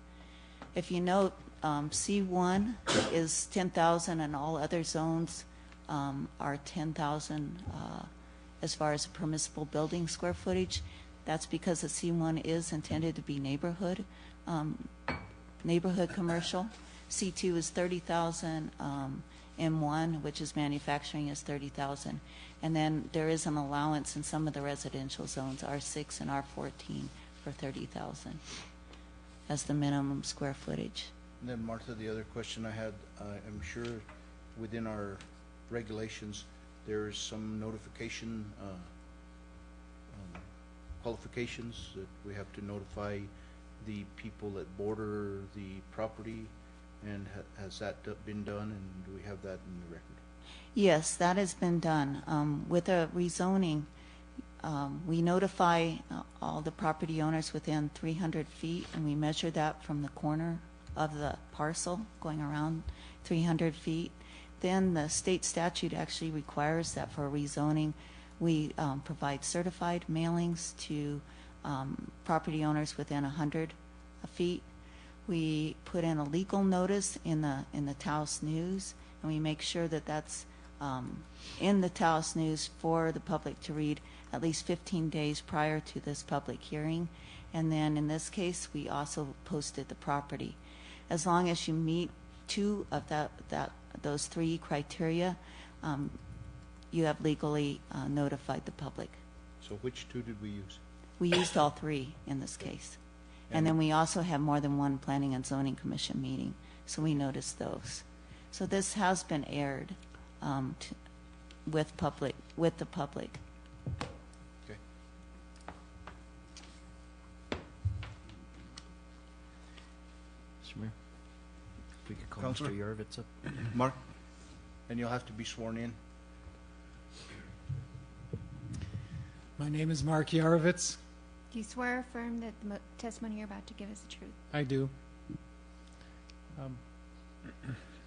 S19: If you note, C1 is 10,000 and all other zones are 10,000 as far as permissible building square footage. That's because the C1 is intended to be neighborhood commercial. C2 is 30,000. M1, which is manufacturing, is 30,000. And then there is an allowance in some of the residential zones, R6 and R14, for 30,000 as the minimum square footage.
S2: And then, Martha, the other question I had, I'm sure within our regulations there is some notification qualifications that we have to notify the people that border the property, and has that been done, and do we have that in the record?
S19: Yes, that has been done. With a rezoning, we notify all the property owners within 300 feet, and we measure that from the corner of the parcel going around 300 feet. Then the state statute actually requires that for rezoning, we provide certified mailings to property owners within 100 feet. We put in a legal notice in the Taos News, and we make sure that that's in the Taos News for the public to read at least 15 days prior to this public hearing. And then in this case, we also posted the property. As long as you meet 2 of those 3 criteria, you have legally notified the public.
S2: So which 2 did we use?
S19: We used all 3 in this case. And then we also have more than one Planning and Zoning Commission meeting, so we noticed those. So this has been aired with the public.
S2: Okay.
S3: Mr. Mayor, if we could call
S2: Counselor?
S3: Mr. Yarvitz up.
S2: Mark, and you'll have to be sworn in.
S4: My name is Mark Yarovitz.
S1: Do you swear or affirm that the testimony you're about to give is the truth?
S4: I do.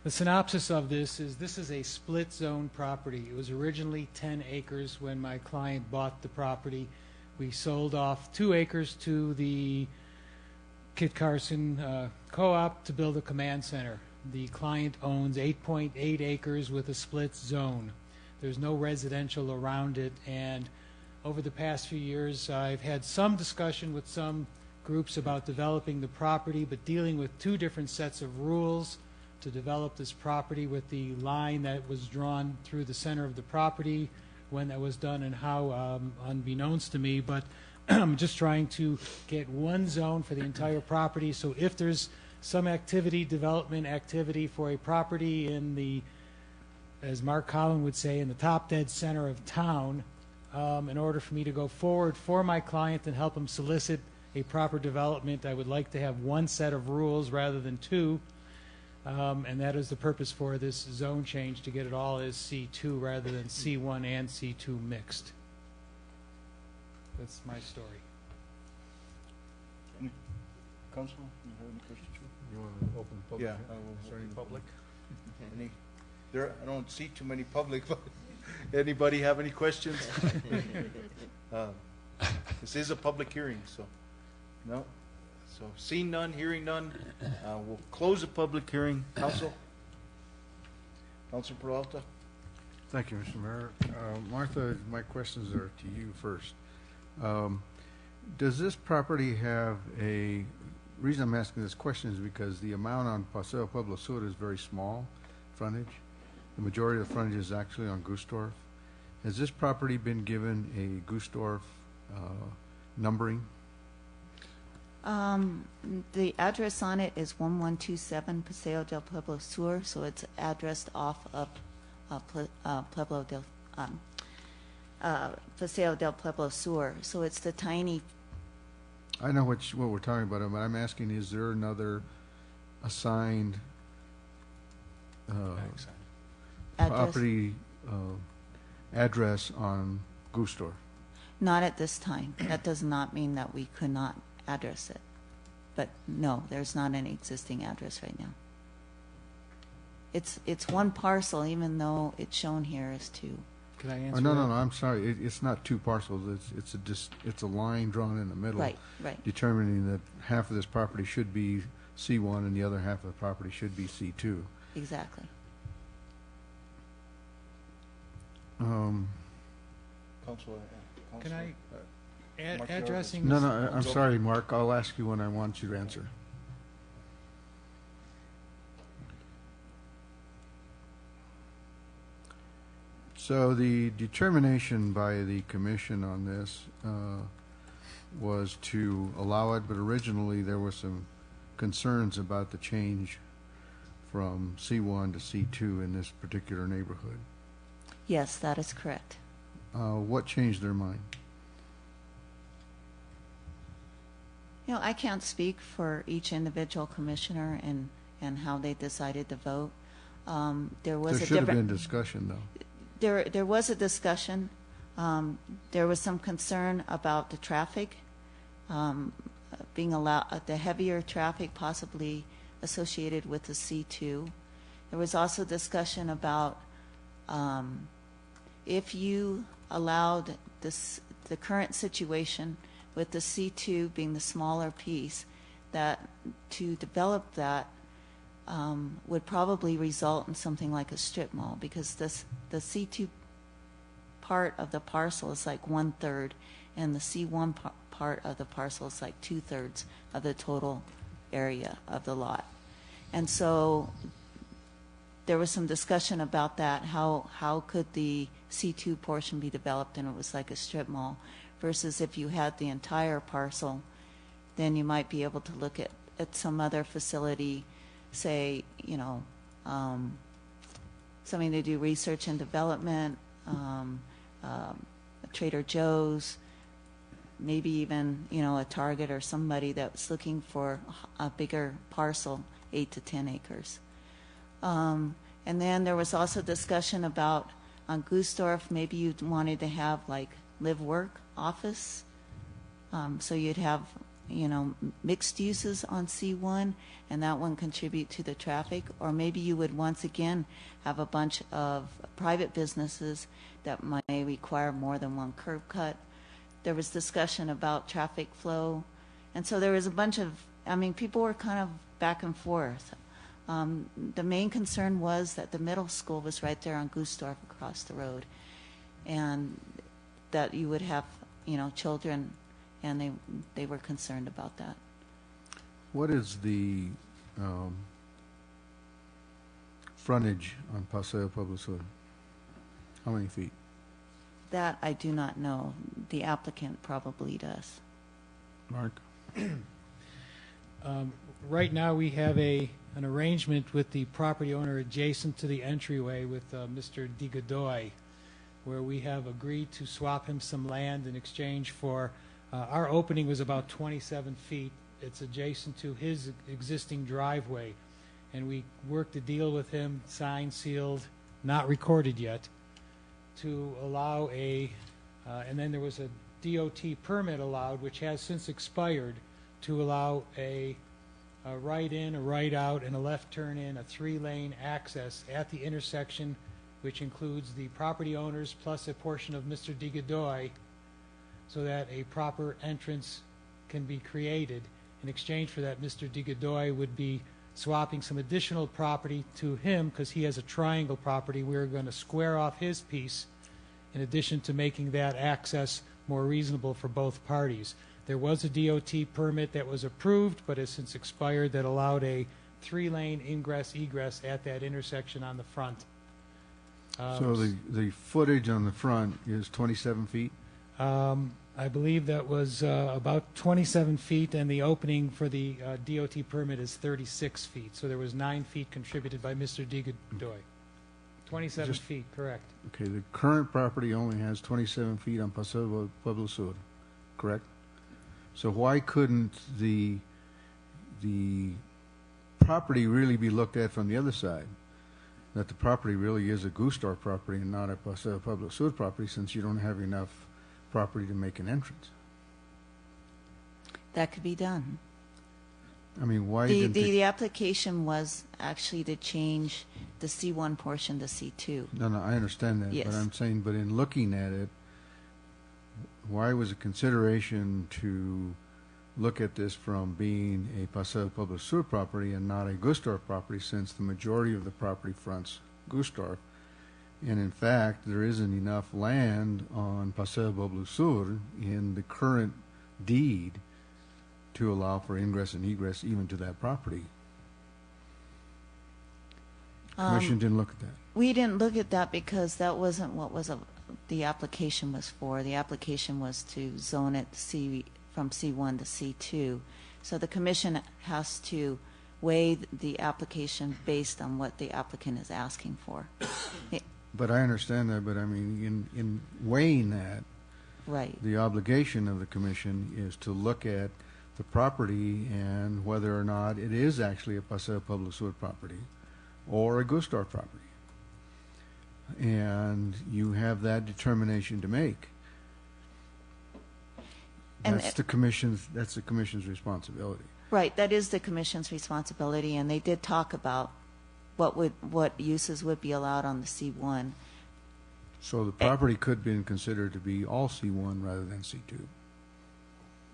S4: The synopsis of this is a split zone property. It was originally 10 acres when my client bought the property. We sold off 2 acres to the Kit Carson Co-op to build a command center. The client owns 8.8 acres with a split zone. There's no residential around it, and over the past few years I've had some discussion with some groups about developing the property, but dealing with 2 different sets of rules to develop this property, with the line that was drawn through the center of the property, when that was done and how, unbeknownst to me. But I'm just trying to get one zone for the entire property, so if there's some activity, development activity for a property in the, as Mark Collin would say, in the top dead center of town, in order for me to go forward for my client and help him solicit a proper development, I would like to have one set of rules rather than 2. And that is the purpose for this zone change, to get it all as C2 rather than C1 and C2 mixed. That's my story.
S2: Council, you have any questions?
S15: You want to open the public?
S2: Yeah, I will open public. I don't see too many public, but anybody have any questions? This is a public hearing, so no. So seeing none, hearing none, we'll close the public hearing. Council Peralta.
S15: Thank you, Mr. Mayor. Martha, my questions are to you first. Does this property have a reason I'm asking this question is because the amount on Paseo Pueblo Sur is very small frontage. The majority of the frontage is actually on Gustorf. Has this property been given a Gustorf numbering?
S19: The address on it is 1127 Paseo del Pueblo Sur, so it's addressed off of Paseo del Pueblo Sur. So it's the tiny.
S15: I know what we're talking about, but I'm asking, is there another assigned property address on Gustorf?
S19: Not at this time. That does not mean that we could not address it. But no, there's not any existing address right now. It's one parcel, even though it's shown here as 2.
S4: Can I answer?
S15: No, I'm sorry. It's not 2 parcels. It's a line drawn in the middle,
S19: right,
S15: determining that half of this property should be C1 and the other half of the property should be C2.
S19: Exactly.
S4: Can I addressing?
S15: No, I'm sorry, Mark. I'll ask you when I want you to answer. So the determination by the commission on this was to allow it, but originally there were some concerns about the change from C1 to C2 in this particular neighborhood.
S19: Yes, that is correct.
S15: What changed their mind?
S19: You know, I can't speak for each individual commissioner and how they decided to vote. There should have been
S15: discussion, though.
S19: There was a discussion. There was some concern about the traffic being allowed, the heavier traffic possibly associated with the C2. There was also discussion about if you allowed the current situation with the C2 being the smaller piece, that to develop that would probably result in something like a strip mall, because the C2 part of the parcel is like 1/3, and the C1 part of the parcel is like 2/3 of the total area of the lot. And so there was some discussion about that, how could the C2 portion be developed and it was like a strip mall, versus if you had the entire parcel, then you might be able to look at some other facility, say, you know, something to do research and development, Trader Joe's, maybe even, you know, a Target or somebody that's looking for a bigger parcel, 8 to 10 acres. And then there was also discussion about on Gustorf, maybe you wanted to have like live, work, office. So you'd have, mixed uses on C1, and that one contribute to the traffic. Or maybe you would once again have a bunch of private businesses that might require more than one curb cut. There was discussion about traffic flow. And so there was a bunch of, people were kind of back and forth. The main concern was that the middle school was right there on Gustorf across the road, and that you would have, children, and they were concerned about that.
S15: What is the frontage on Paseo Pueblo Sur? How many feet?
S19: That I do not know. The applicant probably does.
S15: Mark?
S4: Right now, we have an arrangement with the property owner adjacent to the entryway with Mr. Di Godoy, where we have agreed to swap him some land in exchange for, our opening was about 27 feet. It's adjacent to his existing driveway. And we worked a deal with him, signed, sealed, not recorded yet, to allow and then there was a DOT permit allowed, which has since expired, to allow a right in, a right out, and a left turn in, a 3-lane access at the intersection, which includes the property owners plus a portion of Mr. Di Godoy, so that a proper entrance can be created. In exchange for that, Mr. Di Godoy would be swapping some additional property to him, because he has a triangle property. We're going to square off his piece, in addition to making that access more reasonable for both parties. There was a DOT permit that was approved, but has since expired, that allowed a 3-lane ingress-egress at that intersection on the front.
S15: So the footage on the front is 27 feet?
S4: I believe that was about 27 feet, and the opening for the DOT permit is 36 feet. So there was 9 feet contributed by Mr. Di Godoy. 27 feet, correct.
S15: Okay, the current property only has 27 feet on Paseo Pueblo Sur, correct? So why couldn't the property really be looked at from the other side? That the property really is a Gustar property and not a Paseo Pueblo Sur property, since you don't have enough property to make an entrance?
S19: That could be done.
S15: I mean, why didn't
S19: the application was actually to change the C1 portion to C2.
S15: No, I understand that.
S19: Yes.
S15: But I'm saying, but in looking at it, why was a consideration to look at this from being a Paseo Pueblo Sur property and not a Gustar property, since the majority of the property fronts Gustar? And in fact, there isn't enough land on Paseo Pueblo Sur in the current deed to allow for ingress and egress even to that property. Commission didn't look at that.
S19: We didn't look at that because that wasn't what the application was for. The application was to zone it from C1 to C2. So the commission has to weigh the application based on what the applicant is asking for.
S15: But I understand that, but I mean, in weighing that,
S19: right,
S15: the obligation of the commission is to look at the property and whether or not it is actually a Paseo Pueblo Sur property or a Gustar property. And you have that determination to make. That's the commission's responsibility.
S19: Right, that is the commission's responsibility, and they did talk about what uses would be allowed on the C1.
S15: So the property could be considered to be all C1 rather than C2.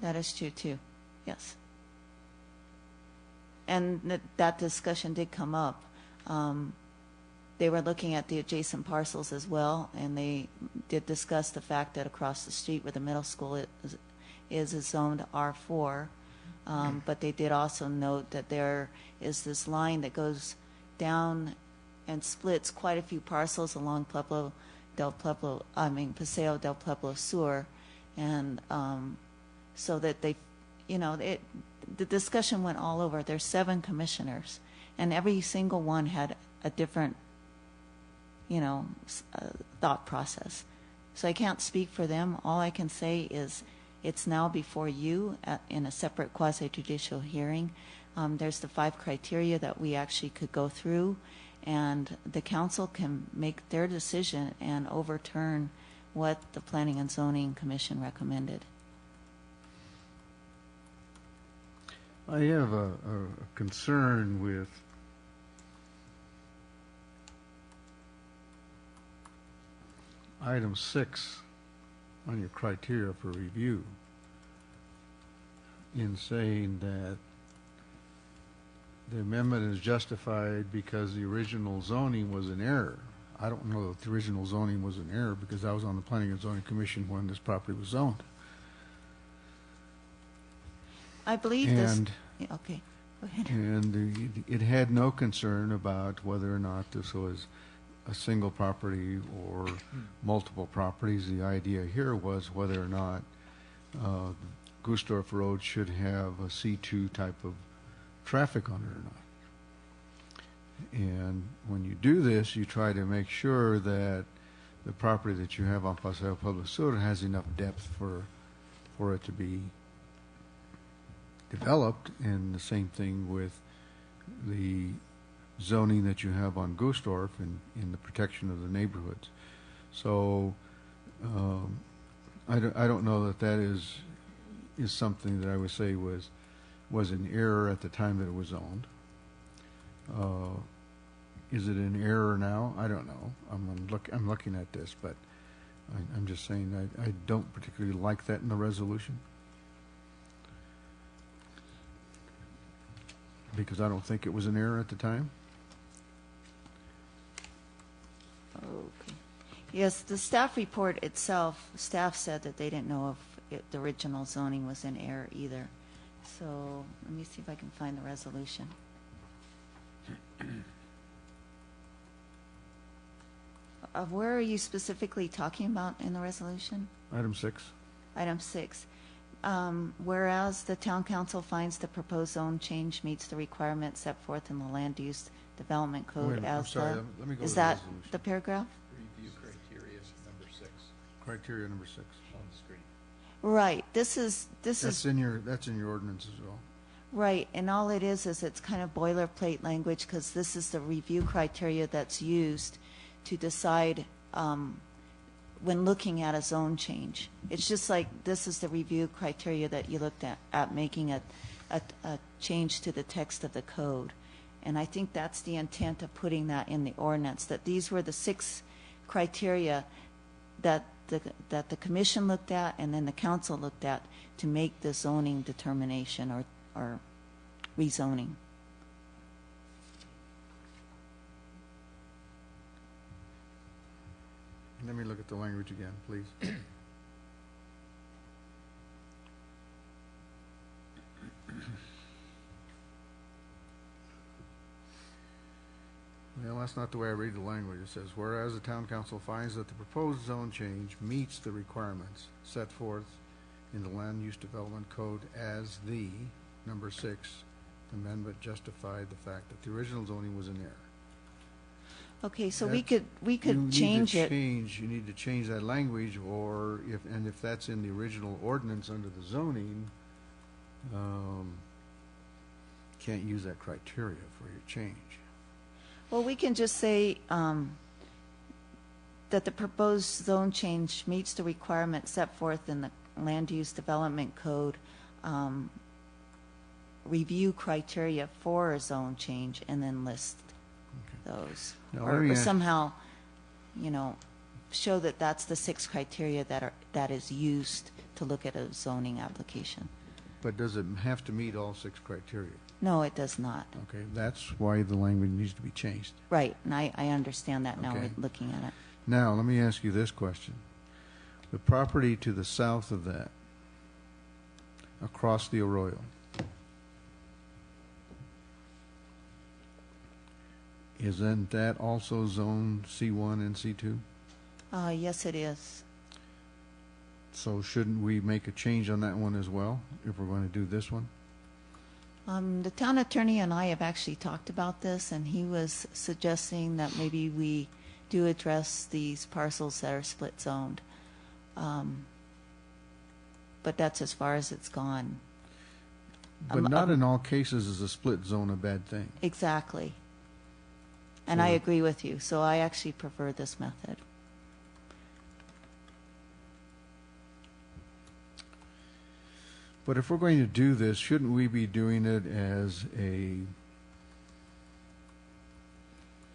S19: That is true too, yes. And that discussion did come up. They were looking at the adjacent parcels as well, and they did discuss the fact that across the street where the middle school is zoned R4, but they did also note that there is this line that goes down and splits quite a few parcels along Paseo del Pueblo Sur, and so that they, the discussion went all over. There's 7 commissioners, and every single one had a different, thought process. So I can't speak for them. All I can say is it's now before you in a separate quasi-judicial hearing. There's the 5 criteria that we actually could go through, and the council can make their decision and overturn what the Planning and Zoning Commission recommended.
S15: I have a concern with item 6 on your criteria for review, in saying that the amendment is justified because the original zoning was in error. I don't know that the original zoning was in error, because I was on the Planning and Zoning Commission when this property was zoned.
S19: I believe
S15: And-
S19: this. Yeah, okay, go ahead.
S15: And it had no concern about whether or not this was a single property or multiple properties. The idea here was whether or not Gustorf Road should have a C2 type of traffic on it or not. And when you do this, you try to make sure that the property that you have on Paseo Public Sur has enough depth for it to be developed, and the same thing with the zoning that you have on Gustorf and in the protection of the neighborhoods. So I don't know that is something that I would say was an error at the time that it was zoned. Is it an error now? I don't know. I'm looking at this, but I'm just saying I don't particularly like that in the resolution, because I don't think it was an error at the time.
S19: Okay. Yes, the staff report itself, staff said that they didn't know if the original zoning was in error either. So let me see if I can find the resolution. Where are you specifically talking about in the resolution?
S15: Item 6.
S19: Item 6. Whereas the town council finds the proposed zone change meets the requirements set forth in the land use development
S15: Wait a
S19: code
S15: minute, I'm
S19: as
S15: sorry,
S19: the,
S15: let me go
S19: is
S15: to the
S19: that
S15: resolution.
S19: the paragraph?
S7: Review criteria is number 6
S15: Criteria number 6.
S7: on the screen.
S19: Right. This is
S15: That's in your ordinance as well.
S19: right, and all it is it's kind of boilerplate language, because this is the review criteria that's used to decide when looking at a zone change. It's just like this is the review criteria that you looked at making a change to the text of the code. And I think that's the intent of putting that in the ordinance, that these were the 6 criteria that the commission looked at and then the council looked at to make the zoning determination or rezoning.
S15: Let me look at the language again, please. Well, that's not the way I read the language. It says, whereas the town council finds that the proposed zone change meets the requirements set forth in the land use development code as the number 6 amendment justified the fact that the original zoning was in error.
S19: Okay, so
S15: That's-
S19: we could change it.
S15: You need to change that language, or if that's in the original ordinance under the zoning, can't use that criteria for your change.
S19: Well, we can just say that the proposed zone change meets the requirements set forth in the land use development code, review criteria for a zone change, and then list those.
S15: Now, let me
S19: Or
S15: ask-
S19: somehow, show that that's the 6 criteria that is used to look at a zoning application.
S15: But does it have to meet all 6 criteria?
S19: No, it does not.
S15: Okay, that's why the language needs to be changed.
S19: Right, and I understand that now
S15: Okay.
S19: looking at it.
S15: Now, let me ask you this question. The property to the south of that, across the arroyo, isn't that also zone C1 and C2?
S19: Yes, it is.
S15: So shouldn't we make a change on that one as well, if we're going to do this one?
S19: The town attorney and I have actually talked about this, and he was suggesting that maybe we do address these parcels that are split zoned. But that's as far as it's gone.
S15: But not in all cases is a split zone a bad thing.
S19: Exactly. And
S15: So
S19: I
S15: it-
S19: agree with you, so I actually prefer this method.
S15: But if we're going to do this, shouldn't we be doing it as a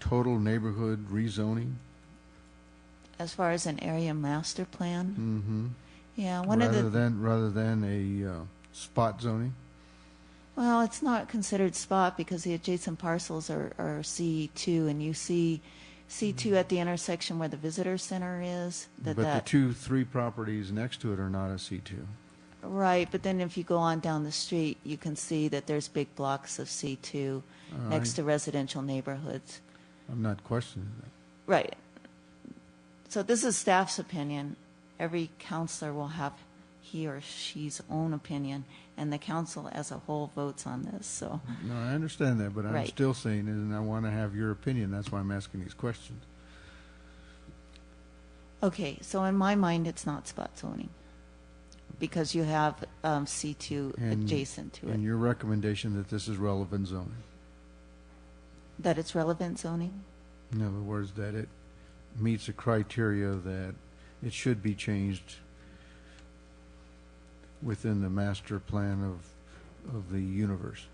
S15: total neighborhood rezoning?
S19: As far as an area master plan?
S15: Mm-hmm.
S19: Yeah,
S15: rather than a spot zoning?
S19: Well, it's not considered spot because the adjacent parcels are C2, and you see C2 at the intersection where the visitor center is.
S15: But the 3 properties next to it are not a C2.
S19: Right, but then if you go on down the street, you can see that there's big blocks of C2 next to residential neighborhoods.
S15: I'm not questioning that.
S19: Right. So this is staff's opinion. Every counselor will have he or she's own opinion, and the council as a whole votes on this. So.
S15: No, I understand that, but I'm
S19: Right.
S15: still saying it, and I want to have your opinion. That's why I'm asking these questions.
S19: Okay, so in my mind, it's not spot zoning because you have C2 adjacent to it.
S15: And your recommendation that this is relevant zoning?
S19: That it's relevant zoning?
S15: In other words, that it meets the criteria that it should be changed within the master plan of the universe.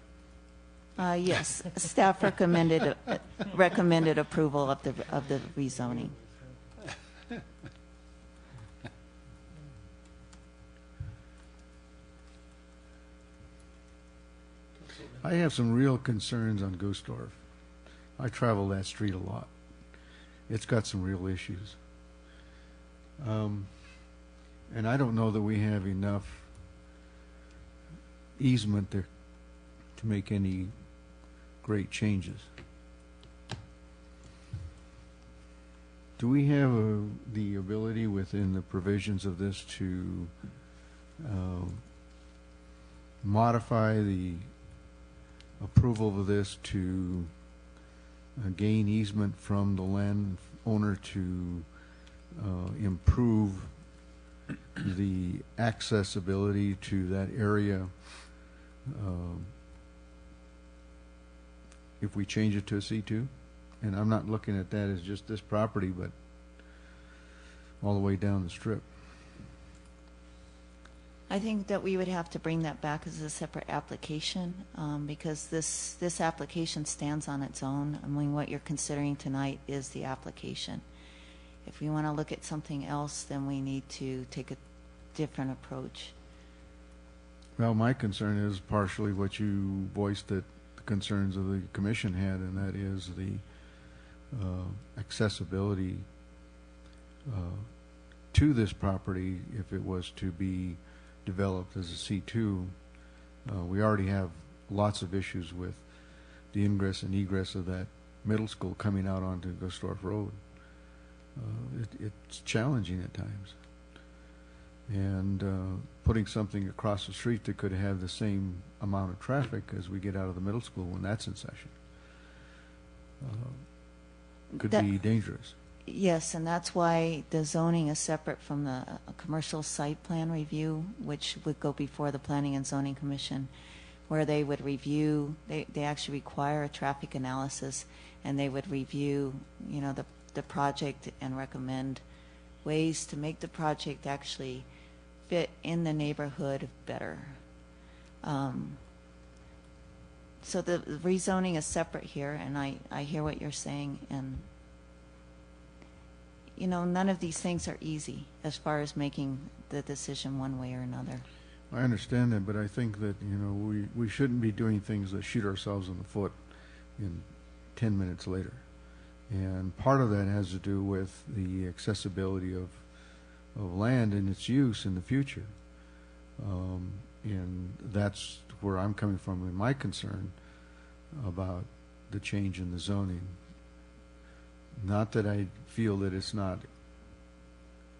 S19: Yes, staff recommended approval of the rezoning.
S15: I have some real concerns on Gustorf. I travel that street a lot. It's got some real issues. And I don't know that we have enough easement there to make any great changes. Do we have the ability within the provisions of this to modify the approval of this to gain easement from the landowner to improve the accessibility to that area if we change it to a C2? And I'm not looking at that as just this property, but all the way down the strip.
S19: I think that we would have to bring that back as a separate application because this application stands on its own. I mean, what you're considering tonight is the application. If we want to look at something else, then we need to take a different approach.
S15: Well, my concern is partially what you voiced that the concerns of the commission had, and that is the accessibility to this property if it was to be developed as a C2. We already have lots of issues with the ingress and egress of that middle school coming out onto Gustorf Road. It's challenging at times. And putting something across the street that could have the same amount of traffic as we get out of the middle school when that's in session could be dangerous.
S19: Yes, and that's why the zoning is separate from the commercial site plan review, which would go before the Planning and Zoning Commission, where they would review, they actually require a traffic analysis, and they would review, you know, the project and recommend ways to make the project actually fit in the neighborhood better. So the rezoning is separate here, and I hear what you're saying, and you know, none of these things are easy as far as making the decision one way or another.
S15: I understand that, but I think that, you know, we shouldn't be doing things that shoot ourselves in the foot in 10 minutes later. And part of that has to do with the accessibility of land and its use in the future. And that's where I'm coming from in my concern about the change in the zoning. Not that I feel that it's not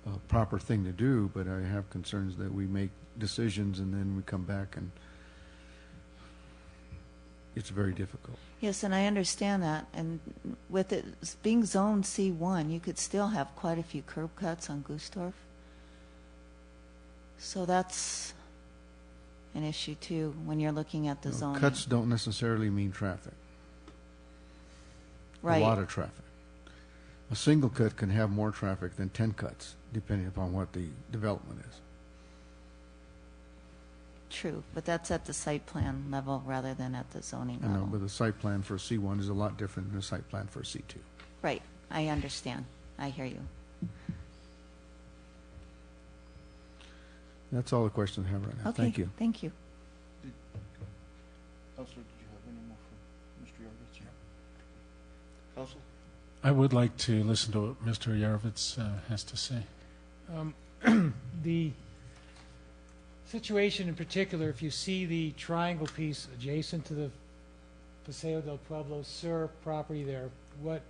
S15: a proper thing to do, but I have concerns that we make decisions and then we come back and it's very difficult.
S19: Yes, and I understand that. And with it being zoned C1, you could still have quite a few curb cuts on Gustorf. So that's an issue too when you're looking at the zoning.
S15: Cuts don't necessarily mean traffic.
S19: Right.
S15: A lot of traffic. A single cut can have more traffic than 10 cuts, depending upon what the development is.
S19: True, but that's at the site plan level rather than at the zoning
S15: I know,
S19: level.
S15: but the site plan for a C1 is a lot different than a site plan for a C2.
S19: Right, I understand. I hear you.
S15: That's all the questions I have right now.
S19: Okay,
S15: Thank you.
S19: Thank you.
S2: Councilor, did you have any more from Mr. Yarvitz? Council?
S6: I would like to listen to what Mr. Yarvitz has to say.
S4: The situation in particular, if you see the triangle piece adjacent to the Paseo del Pueblo Sur property there, what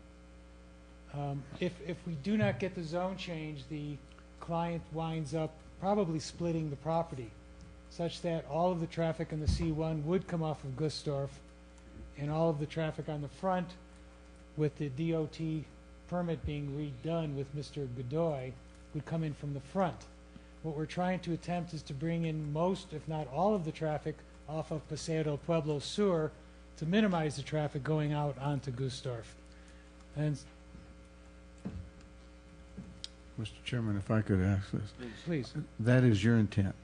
S4: if we do not get the zone change, the client winds up probably splitting the property, such that all of the traffic in the C1 would come off of Gustorf, and all of the traffic on the front, with the DOT permit being redone with Mr. Godoy, would come in from the front. What we're trying to attempt is to bring in most, if not all, of the traffic off of Paseo del Pueblo Sur to minimize the traffic going out onto Gustorf. And
S15: Mr. Chairman, if I could ask this.
S4: please.
S15: That is your intent.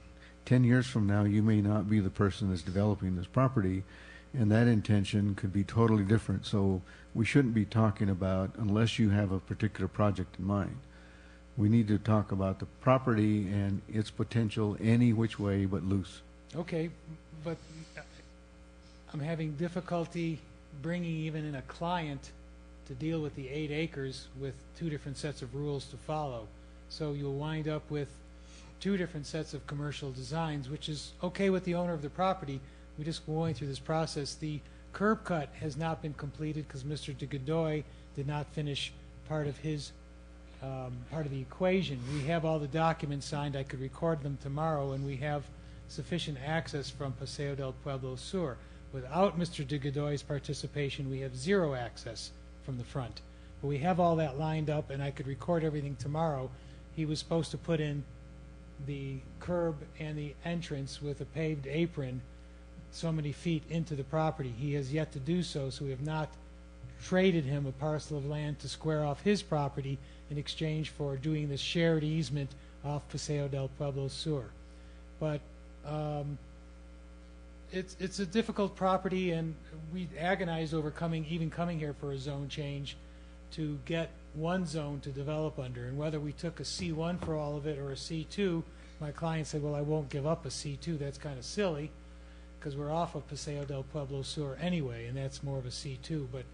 S15: 10 years from now, you may not be the person that's developing this property, and that intention could be totally different. So we shouldn't be talking about, unless you have a particular project in mind. We need to talk about the property and its potential any which way but loose.
S4: Okay, but I'm having difficulty bringing even in a client to deal with the 8 acres with 2 different sets of rules to follow. So you'll wind up with 2 different sets of commercial designs, which is okay with the owner of the property. We're just going through this process. The curb cut has not been completed because Mr. de Godoy did not finish part of his part of the equation. We have all the documents signed. I could record them tomorrow, and we have sufficient access from Paseo del Pueblo Sur. Without Mr. de Godoy's participation, we have 0 access from the front. But we have all that lined up, and I could record everything tomorrow. He was supposed to put in the curb and the entrance with a paved apron so many feet into the property. He has yet to do so, so we have not traded him a parcel of land to square off his property in exchange for doing this shared easement off Paseo del Pueblo Sur. But it's a difficult property, and we agonized over coming here for a zone change to get one zone to develop under. And whether we took a C1 for all of it or a C2, my client said, well, I won't give up a C2. That's kind of silly because we're off of Paseo del Pueblo Sur anyway, and that's more of a C2. But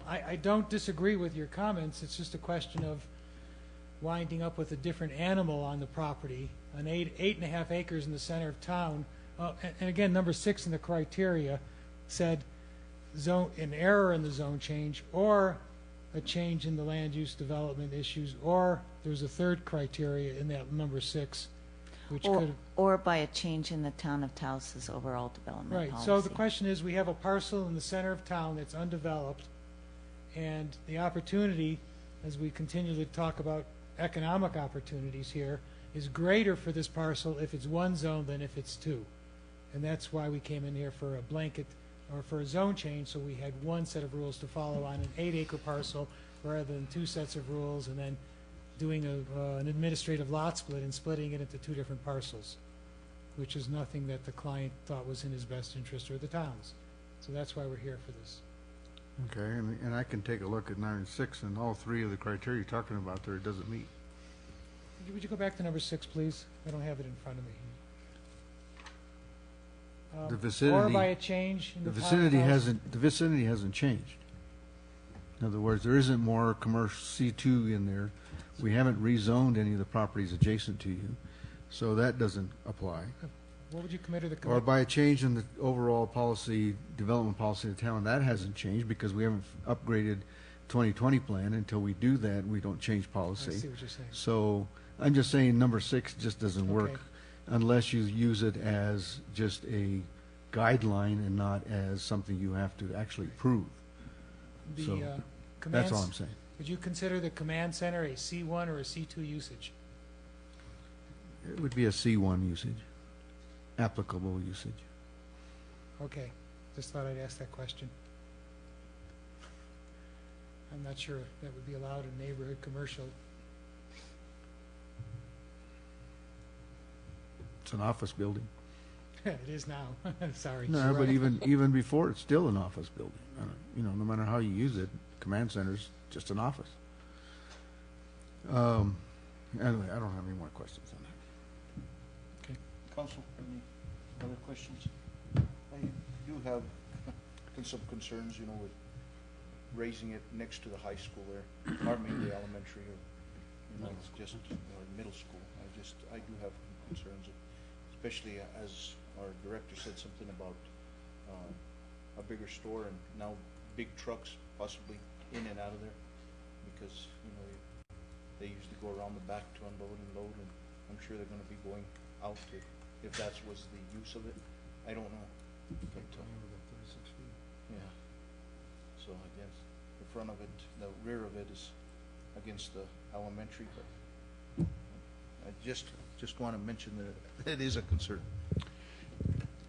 S4: I don't disagree with your comments. It's just a question of winding up with a different animal on the property, an 8.5 acres in the center of town. And again, number 6 in the criteria said an error in the zone change, or a change in the land use development issues, or there's a third criteria in that number 6, which
S19: or by a change in the town of Taos's overall development policy.
S4: So the question is, we have a parcel in the center of town that's undeveloped, and the opportunity, as we continue to talk about economic opportunities here, is greater for this parcel if it's one zone than if it's 2. And that's why we came in here for a blanket or for a zone change, so we had one set of rules to follow on an 8-acre parcel rather than 2 sets of rules, and then doing an administrative lot split and splitting it into 2 different parcels, which is nothing that the client thought was in his best interest or the town's. So that's why we're here for this.
S15: Okay, and I can take a look at 9 and 6, and all 3 of the criteria you're talking about there, it doesn't meet.
S4: Would you go back to number 6, please? I don't have it in front of me.
S15: The vicinity,
S4: or by a change in
S15: the
S4: the
S15: vicinity
S4: townhouse.
S15: the vicinity hasn't changed. In other words, there isn't more commercial C2 in there. We haven't rezoned any of the properties adjacent to you, so that doesn't apply.
S4: What would you commit to the
S15: Or by a change in the overall policy, development policy of the town, that hasn't changed because we haven't upgraded 2020 plan. Until we do that, we don't change policy.
S4: I see what you're saying.
S15: So I'm just saying number 6 just doesn't work unless you use it as just a guideline and not as something you have to actually prove. So that's all I'm saying.
S4: Would you consider the command center a C1 or a C2 usage?
S15: It would be a C1 usage, applicable usage.
S4: Okay, just thought I'd ask that question. I'm not sure if that would be allowed in neighborhood commercial.
S15: It's an office building.
S4: It is now. Sorry.
S15: No, but even before, it's still an office building. You know, no matter how you use it, command center's just an office. Anyway, I don't have any more questions on that.
S2: Okay. Council, any other questions? I do have some concerns, you know, with raising it next to the high school there, or maybe the elementary, or, you know, just, or middle school. I do have concerns, especially as our director said something about a bigger store and now big trucks possibly in and out of there, because, you know, they usually go around the back to unload and load, and I'm sure they're going to be going out if that was the use of it. I don't know. But, yeah. So I guess the front of it, the rear of it is against the elementary, but I just want to mention that it is a concern.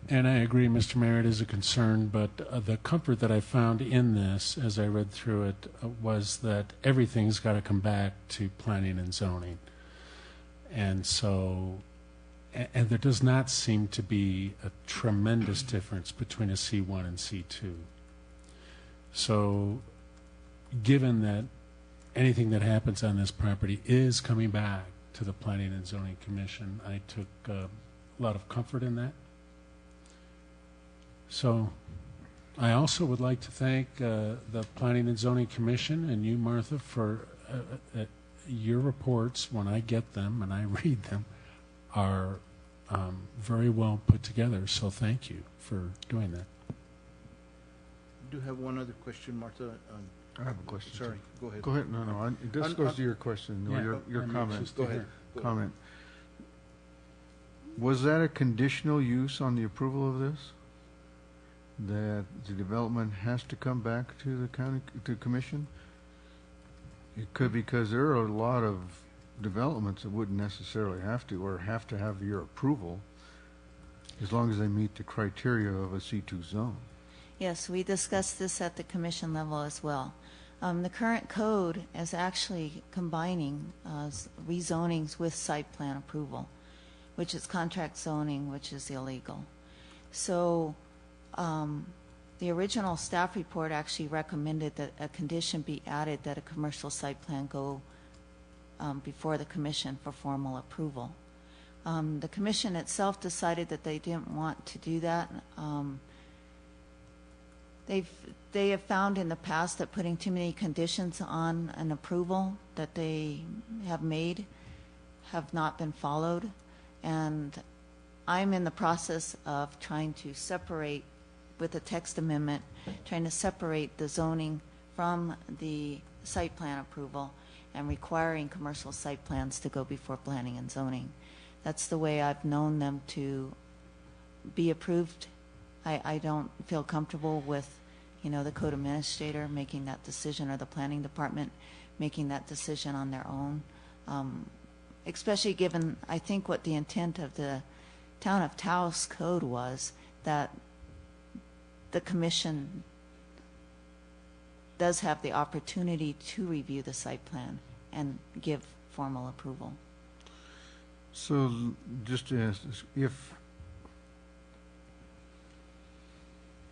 S6: And I agree, Mr. Mayor, it is a concern, but the comfort that I found in this, as I read through it, was that everything's got to come back to planning and zoning. And so, and there does not seem to be a tremendous difference between a C1 and C2. So, given that anything that happens on this property is coming back to the Planning and Zoning Commission, I took a lot of comfort in that. So I also would like to thank the Planning and Zoning Commission and you, Martha, for your reports, when I get them and I read them, are very well put together. So thank you for doing that.
S2: I do have one other question, Martha.
S15: I have a question.
S2: Sorry, go ahead.
S15: Go ahead. No. This goes to your question, or your comment.
S2: Go ahead.
S15: Comment. Was that a conditional use on the approval of this? That the development has to come back to the county, to commission? It could, because there are a lot of developments that wouldn't necessarily have to, or have to have your approval, as long as they meet the criteria of a C2 zone.
S19: Yes, we discussed this at the commission level as well. The current code is actually combining rezonings with site plan approval, which is contract zoning, which is illegal. So the original staff report actually recommended that a condition be added that a commercial site plan go before the commission for formal approval. The commission itself decided that they didn't want to do that. They have found in the past that putting too many conditions on an approval that they have made have not been followed, and I'm in the process of trying to separate, with the text amendment, trying to separate the zoning from the site plan approval and requiring commercial site plans to go before planning and zoning. That's the way I've known them to be approved. I don't feel comfortable with, you know, the code administrator making that decision, or the planning department making that decision on their own, especially given, I think, what the intent of the Town of Taos code was, that the commission does have the opportunity to review the site plan and give formal approval.
S15: So just to ask this, if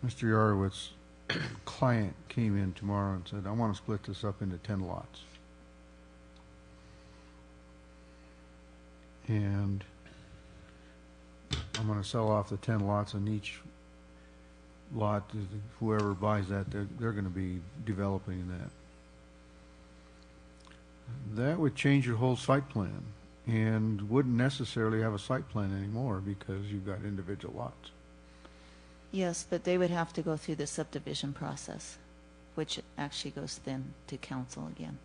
S15: Mr. Yarwood's client came in tomorrow and said, I want to split this up into 10 lots, and I'm going to sell off the 10 lots, and each lot, whoever buys that, they're going to be developing that. That would change your whole site plan, and wouldn't necessarily have a site plan anymore because you've got individual lots.
S19: Yes, but they would have to go through the subdivision process, which actually goes then to council again.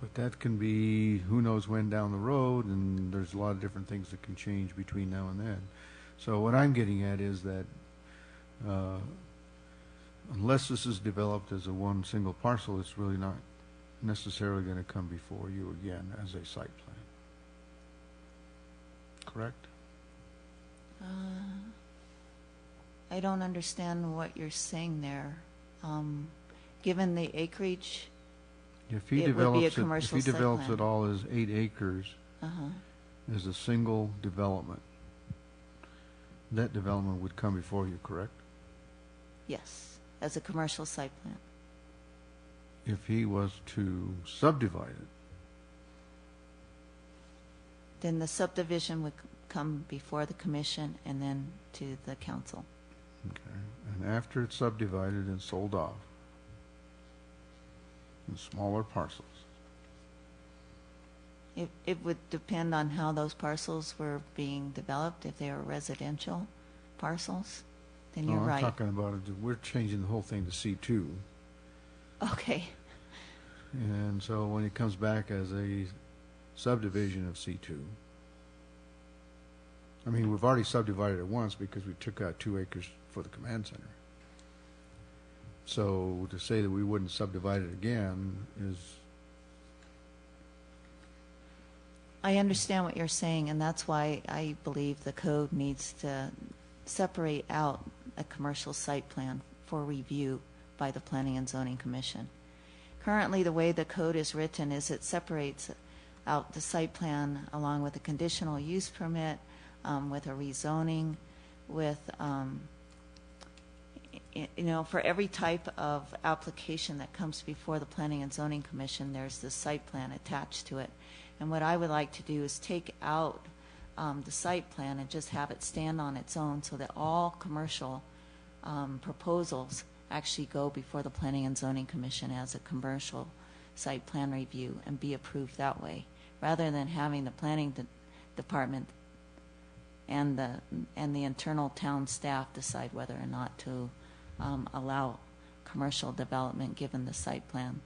S15: But that can be who knows when down the road, and there's a lot of different things that can change between now and then. So what I'm getting at is that unless this is developed as a one single parcel, it's really not necessarily going to come before you again as a site plan. Correct?
S19: I don't understand what you're saying there. Given the acreage,
S15: If he
S19: it would be a
S15: develops
S19: commercial
S15: if he
S19: site
S15: develops
S19: plan.
S15: it all as 8 acres
S19: Uh-huh.
S15: as a single development, that development would come before you, correct?
S19: Yes, as a commercial site plan.
S15: If he was to subdivide it,
S19: Then the subdivision would come before the commission and then to the council.
S15: okay, and after it's subdivided and sold off in smaller parcels,
S19: It would depend on how those parcels were being developed. If they were residential parcels, then you're
S15: no, I'm
S19: right.
S15: talking about it, we're changing the whole thing to C2.
S19: Okay.
S15: And so when it comes back as a subdivision of C2, I mean, we've already subdivided it once because we took out 2 acres for the command center. So to say that we wouldn't subdivide it again is,
S19: I understand what you're saying, and that's why I believe the code needs to separate out a commercial site plan for review by the Planning and Zoning Commission. Currently, the way the code is written is it separates out the site plan along with a conditional use permit, with a rezoning, with, for every type of application that comes before the Planning and Zoning Commission, there's the site plan attached to it. And what I would like to do is take out the site plan and just have it stand on its own so that all commercial proposals actually go before the Planning and Zoning Commission as a commercial site plan review and be approved that way, rather than having the planning department and the internal town staff decide whether or not to allow commercial development given the site plan.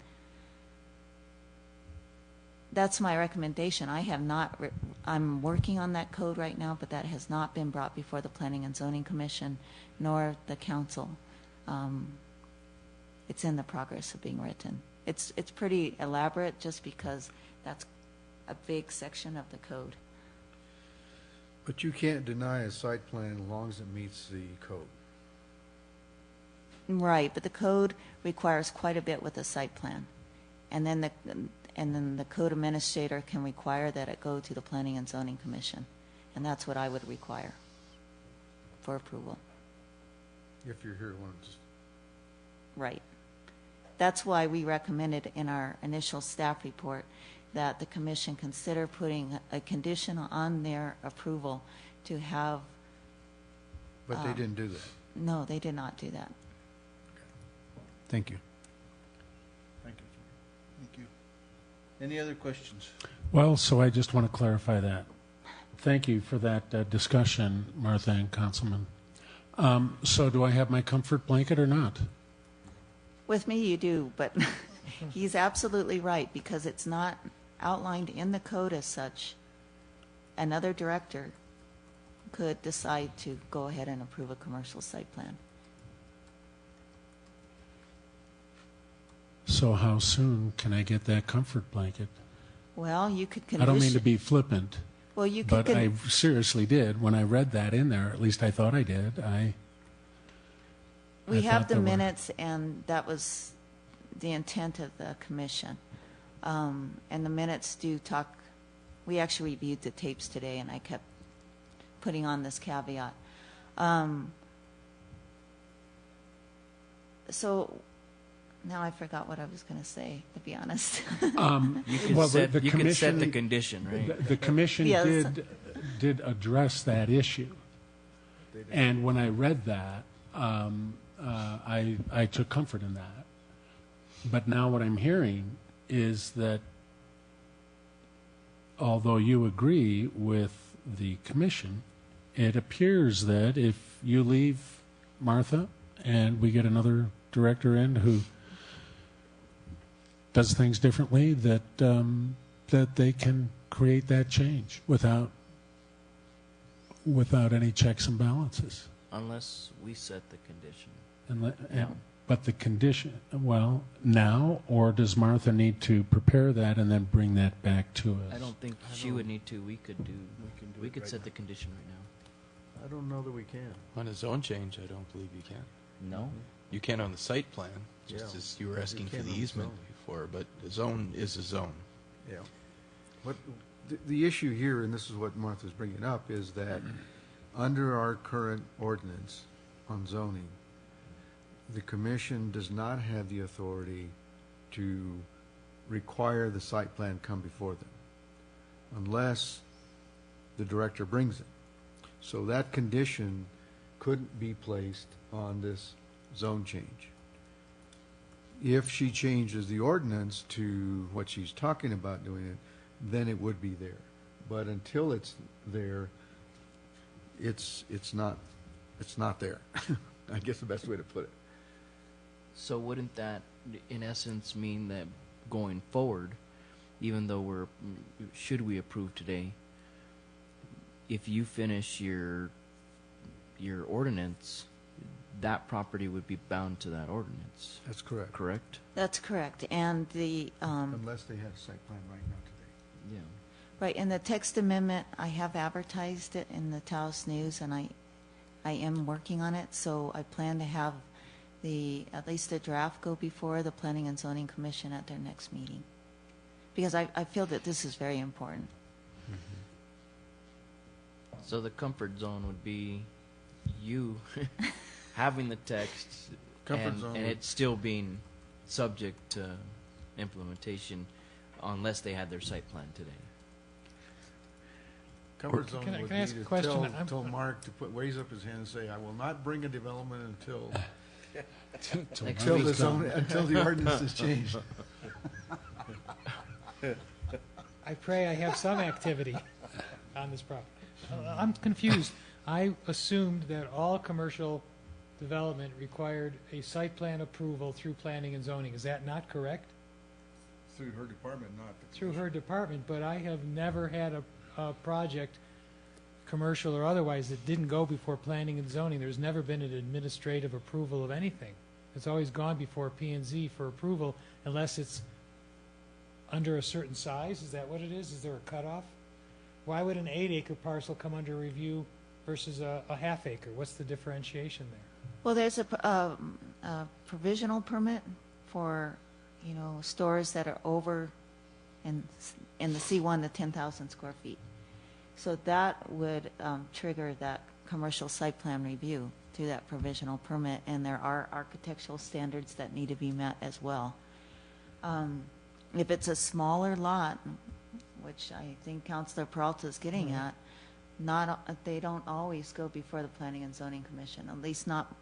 S19: That's my recommendation. I have not, I'm working on that code right now, but that has not been brought before the Planning and Zoning Commission nor the council. It's in the progress of being written. It's pretty elaborate just because that's a big section of the code.
S15: but you can't deny a site plan as long as it meets the code.
S19: Right, but the code requires quite a bit with a site plan. And then the code administrator can require that it go to the Planning and Zoning Commission. And that's what I would require for approval.
S15: If you're here, want to just...
S19: Right. That's why we recommended in our initial staff report that the commission consider putting a condition on their approval to have...
S15: But they didn't do that.
S19: No, they did not do that.
S15: Thank you.
S2: Thank you. Thank you. Any other questions?
S6: Well, so I just want to clarify that. Thank you for that discussion, Martha and Councilman. So do I have my comfort blanket or not?
S19: With me, you do, but he's absolutely right, because it's not outlined in the code as such. Another director could decide to go ahead and approve a commercial site plan.
S6: So how soon can I get that comfort blanket?
S19: Well, you could
S6: I
S19: condition...
S6: don't mean to be flippant.
S19: Well, you could...
S6: But I seriously did. When I read that in there, at least I thought I did,
S19: We have the
S6: there were-
S19: minutes, and that was the intent of the commission. And the minutes do talk... We actually reviewed the tapes today, and I kept putting on this caveat. So... Now I forgot what I was going to say, to be honest.
S3: You could set the condition, right?
S6: The commission
S19: Yes.
S6: did address that issue. And when I read that, I took comfort in that. But now what I'm hearing is that although you agree with the commission, it appears that if you leave, Martha, and we get another director in who does things differently, that that they can create that change without any checks and balances.
S3: Unless we set the condition.
S6: But the condition, well, now, or does Martha need to prepare that and then bring that back to us?
S3: I don't think she would need to. We could set the condition right now.
S15: I don't know that we can.
S7: On a zone change, I don't believe you can.
S3: No?
S7: You can on the site plan, just as you were asking for the easement before, but a zone is a zone.
S15: Yeah. What the issue here, and this is what Martha's bringing up, is that under our current ordinance on zoning, the commission does not have the authority to require the site plan come before them unless the director brings it. So that condition couldn't be placed on this zone change. If she changes the ordinance to what she's talking about doing it, then it would be there. But until it's there, it's not there. I guess the best way to put it.
S3: So wouldn't that, in essence, mean that going forward, even though should we approve today, if you finish your ordinance, that property would be bound to that ordinance?
S15: That's correct.
S3: Correct?
S19: That's correct. And the
S15: unless they have a site plan right now today.
S3: Yeah.
S19: right, and the text amendment, I have advertised it in the Taos News, and I am working on it. So I plan to have at least the draft go before the Planning and Zoning Commission at their next meeting, because I feel that this is very important.
S3: So the comfort zone would be you having the text and it still being subject to implementation unless they had their site plan today.
S15: Comfort zone
S4: Can I
S15: would
S4: ask
S15: be
S4: a
S15: to
S4: question?
S15: tell Mark to raise up his hand and say, I will not bring a development until until the ordinance is changed.
S4: I pray I have some activity on this property. I'm confused. I assumed that all commercial development required a site plan approval through planning and zoning. Is that not correct?
S15: Through her department, not the
S4: Through her department, but I have never had a project, commercial or otherwise, that didn't go before planning and zoning. There's never been an administrative approval of anything. It's always gone before P&Z for approval unless it's under a certain size. Is that what it is? Is there a cutoff? Why would an 8-acre parcel come under review versus a half-acre? What's the differentiation there?
S19: Well, there's a provisional permit for, stores that are over in the C1 the 10,000 square feet. So that would trigger that commercial site plan review through that provisional permit, and there are architectural standards that need to be met as well. If it's a smaller lot, which I think Councilor Peralta is getting at, they don't always go before the Planning and Zoning Commission, at least not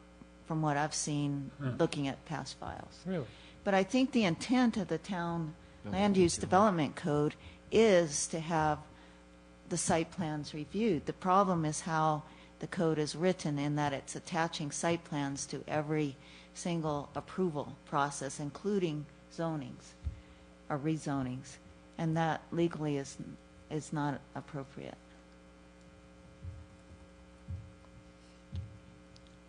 S19: from what I've seen looking at past files.
S4: Really?
S19: But I think the intent of the town land use development code is to have the site plans reviewed. The problem is how the code is written, in that it's attaching site plans to every single approval process, including zonings or rezonings, and that legally is not appropriate.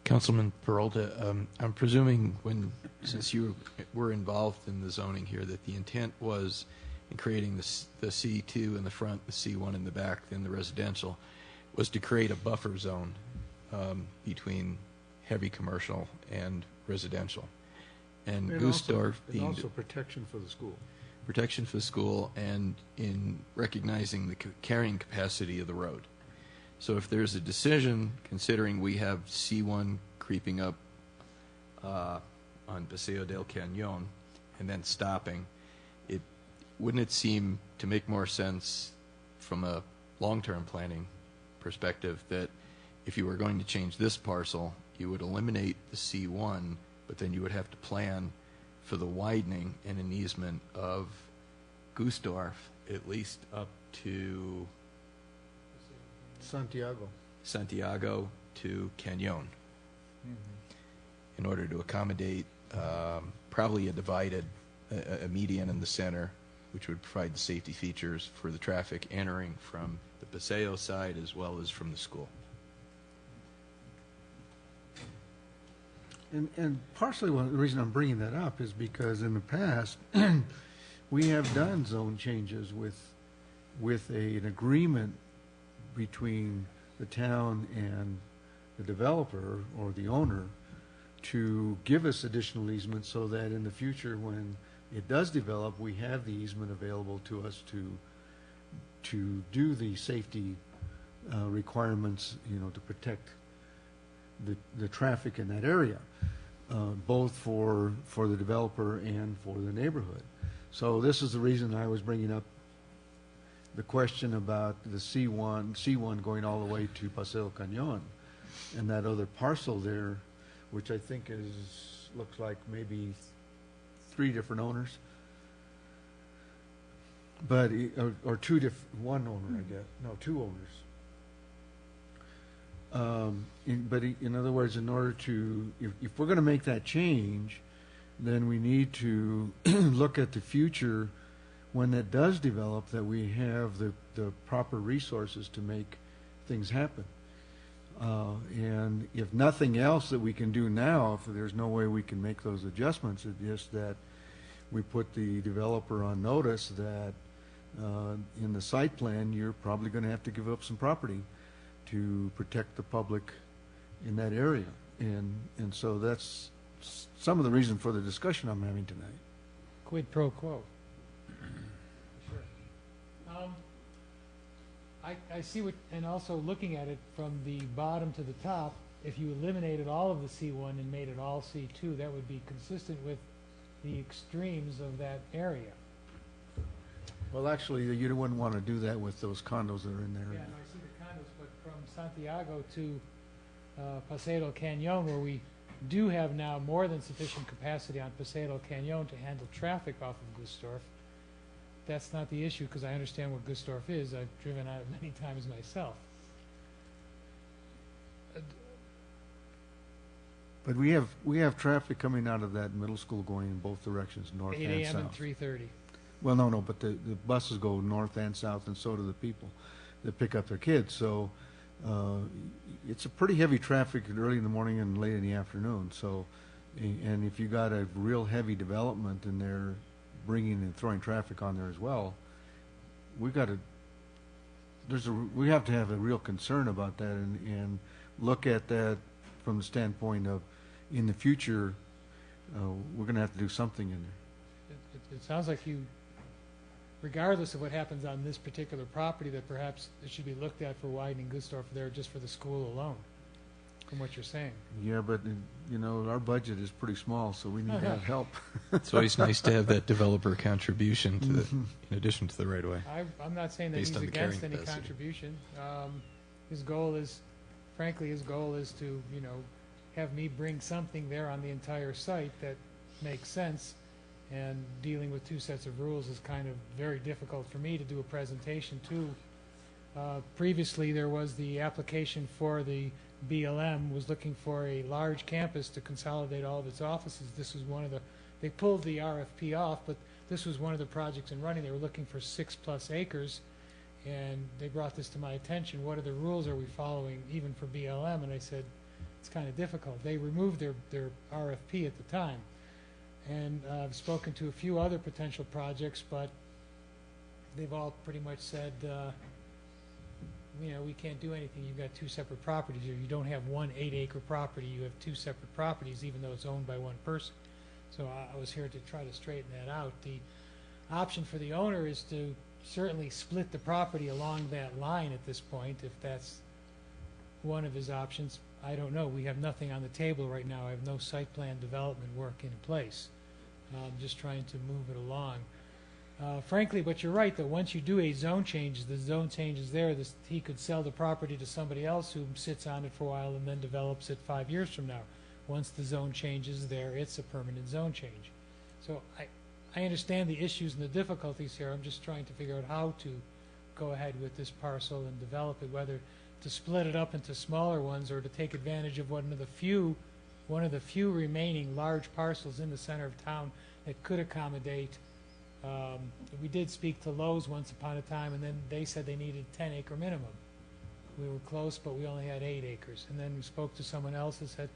S7: Councilman Peralta, I'm presuming since you were involved in the zoning here, that the intent was in creating the C2 in the front, the C1 in the back, then the residential, was to create a buffer zone between heavy commercial and residential. And Gusdorf
S15: and also protection for the school.
S7: Protection for the school, and in recognizing the carrying capacity of the road. So if there's a decision, considering we have C1 creeping up on Paseo del Cañón and then stopping, wouldn't it seem to make more sense from a long-term planning perspective that if you were going to change this parcel, you would eliminate the C1, but then you would have to plan for the widening and an easement of Gusdorf at least up to Santiago to Cañón, in order to accommodate probably a median in the center, which would provide the safety features for the traffic entering from the Paseo side as well as from the school.
S15: And partially the reason I'm bringing that up is because in the past we have done zone changes with an agreement between the town and the developer or the owner to give us additional easements, so that in the future, when it does develop, we have the easement available to us to do the safety requirements, to protect the traffic in that area, both for the developer and for the neighborhood. So this is the reason I was bringing up the question about the C1 going all the way to Paseo Cañon, and that other parcel there, which I think looks like maybe 3 different owners, but or one owner, I guess. No, 2 owners. But in other words, in order to, if we're going to make that change, then we need to look at the future when that does develop, that we have the proper resources to make things happen. And if nothing else that we can do now, if there's no way we can make those adjustments, it's just that we put the developer on notice that in the site plan, you're probably going to have to give up some property to protect the public in that area. And so that's some of the reason for the discussion I'm having tonight.
S4: Quid pro quo. Sure. I see what, and also looking at it from the bottom to the top, if you eliminated all of the C1 and made it all C2, that would be consistent with the extremes of that area.
S15: Well, actually, you wouldn't want to do that with those condos that are in there.
S4: Yeah, no, I see the condos, but from Santiago to Paseo Cañon, where we do have now more than sufficient capacity on Paseo Cañon to handle traffic off of Gustorf, that's not the issue, because I understand what Gustorf is. I've driven out it many times myself.
S15: But we have traffic coming out of that middle school going in both directions, north and
S4: 8
S15: south.
S4: a.m. and 3:30.
S15: Well, no, but the buses go north and south, and so do the people that pick up their kids. So it's a pretty heavy traffic early in the morning and late in the afternoon. So, and if you got a real heavy development and they're bringing and throwing traffic on there as well, we have to have a real concern about that and look at that from the standpoint of, in the future, we're going to have to do something in there.
S4: It sounds like you, regardless of what happens on this particular property, that perhaps it should be looked at for widening Gustorf there just for the school alone, from what you're saying.
S15: Yeah, but our budget is pretty small, so we need to have help.
S7: It's always nice to have that developer contribution to in addition to the right of way.
S4: I'm not saying that he's against any contribution. His goal is to have me bring something there on the entire site that makes sense. And dealing with 2 sets of rules is kind of very difficult for me to do a presentation to. Previously, there was the application for the BLM was looking for a large campus to consolidate all of its offices. This was one of they pulled the RFP off, but this was one of the projects in running. They were looking for 6+ acres, and they brought this to my attention. What are the rules are we following even for BLM? And I said, it's kind of difficult. They removed their RFP at the time. And I've spoken to a few other potential projects, but they've all pretty much said, we can't do anything. You've got 2 separate properties here. You don't have one 8-acre property. You have 2 separate properties, even though it's owned by one person. So I was here to try to straighten that out. The option for the owner is to certainly split the property along that line at this point, if that's one of his options. I don't know. We have nothing on the table right now. I have no site plan development work in place. I'm just trying to move it along. Frankly, but you're right, that once you do a zone change, the zone change is there. He could sell the property to somebody else who sits on it for a while and then develops it 5 years from now. Once the zone change is there, it's a permanent zone change. So I understand the issues and the difficulties here. I'm just trying to figure out how to go ahead with this parcel and develop it, whether to split it up into smaller ones or to take advantage of one of the few remaining large parcels in the center of town that could accommodate. We did speak to Lowe's once upon a time, and then they said they needed 10-acre minimum. We were close, but we only had 8 acres. And then we spoke to someone else that said,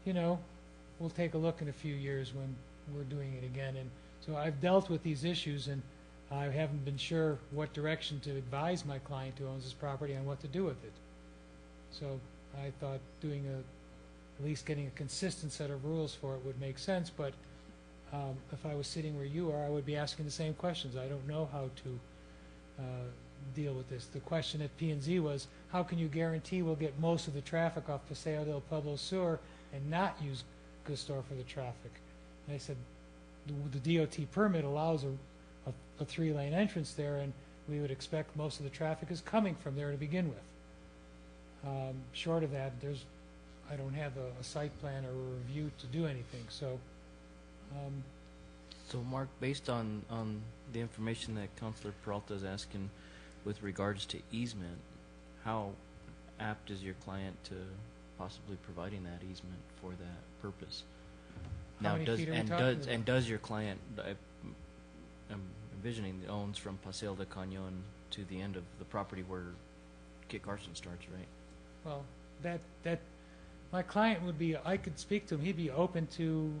S4: we'll take a look in a few years when we're doing it again. And so I've dealt with these issues, and I haven't been sure what direction to advise my client who owns this property on what to do with it. So I thought doing at least getting a consistent set of rules for it would make sense, but if I was sitting where you are, I would be asking the same questions. I don't know how to deal with this. The question at P&Z was, how can you guarantee we'll get most of the traffic off Paseo del Pueblo Sur and not use Gustor for the traffic? And I said, the DOT permit allows a 3-lane entrance there, and we would expect most of the traffic is coming from there to begin with. Short of that, I don't have a site plan or a review to do anything. So,
S3: So, Mark, based on the information that Councilor Peralta is asking with regards to easement, how apt is your client to possibly providing that easement for that purpose?
S4: How many feet are we talking about?
S3: Does your client, I'm envisioning, owns from Paseo de Cañon to the end of the property where Kit Carson starts, right?
S4: well, that my client would be, I could speak to him, he'd be open to,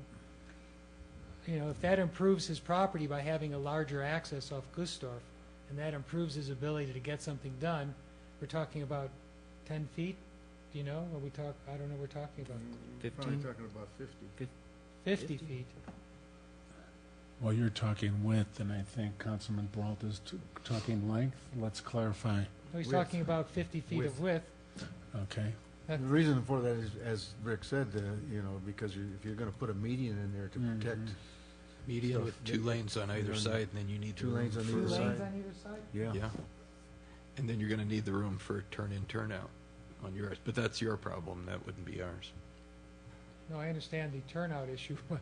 S4: if that improves his property by having a larger access off Gustorf, and that improves his ability to get something done, we're talking about 10 feet, I don't know, we're talking about
S3: 15?
S15: Probably talking about 50.
S4: 50 feet.
S6: Well, you're talking width, and I think Councilman Peralta is talking length. Let's clarify.
S4: No, he's talking about 50 feet of width.
S6: Okay.
S15: The reason for that is, as Rick said, because if you're going to put a median in there to protect
S7: Median
S15: stuff,
S7: with 2 lanes on either side, and then you need
S15: 2
S7: the room
S15: lanes on
S7: for-
S15: either
S4: 2
S15: side.
S4: lanes on either side?
S15: Yeah.
S7: And then you're going to need the room for turn in, turn out on yours. But that's your problem. That wouldn't be ours.
S4: No, I understand the turnout issue, but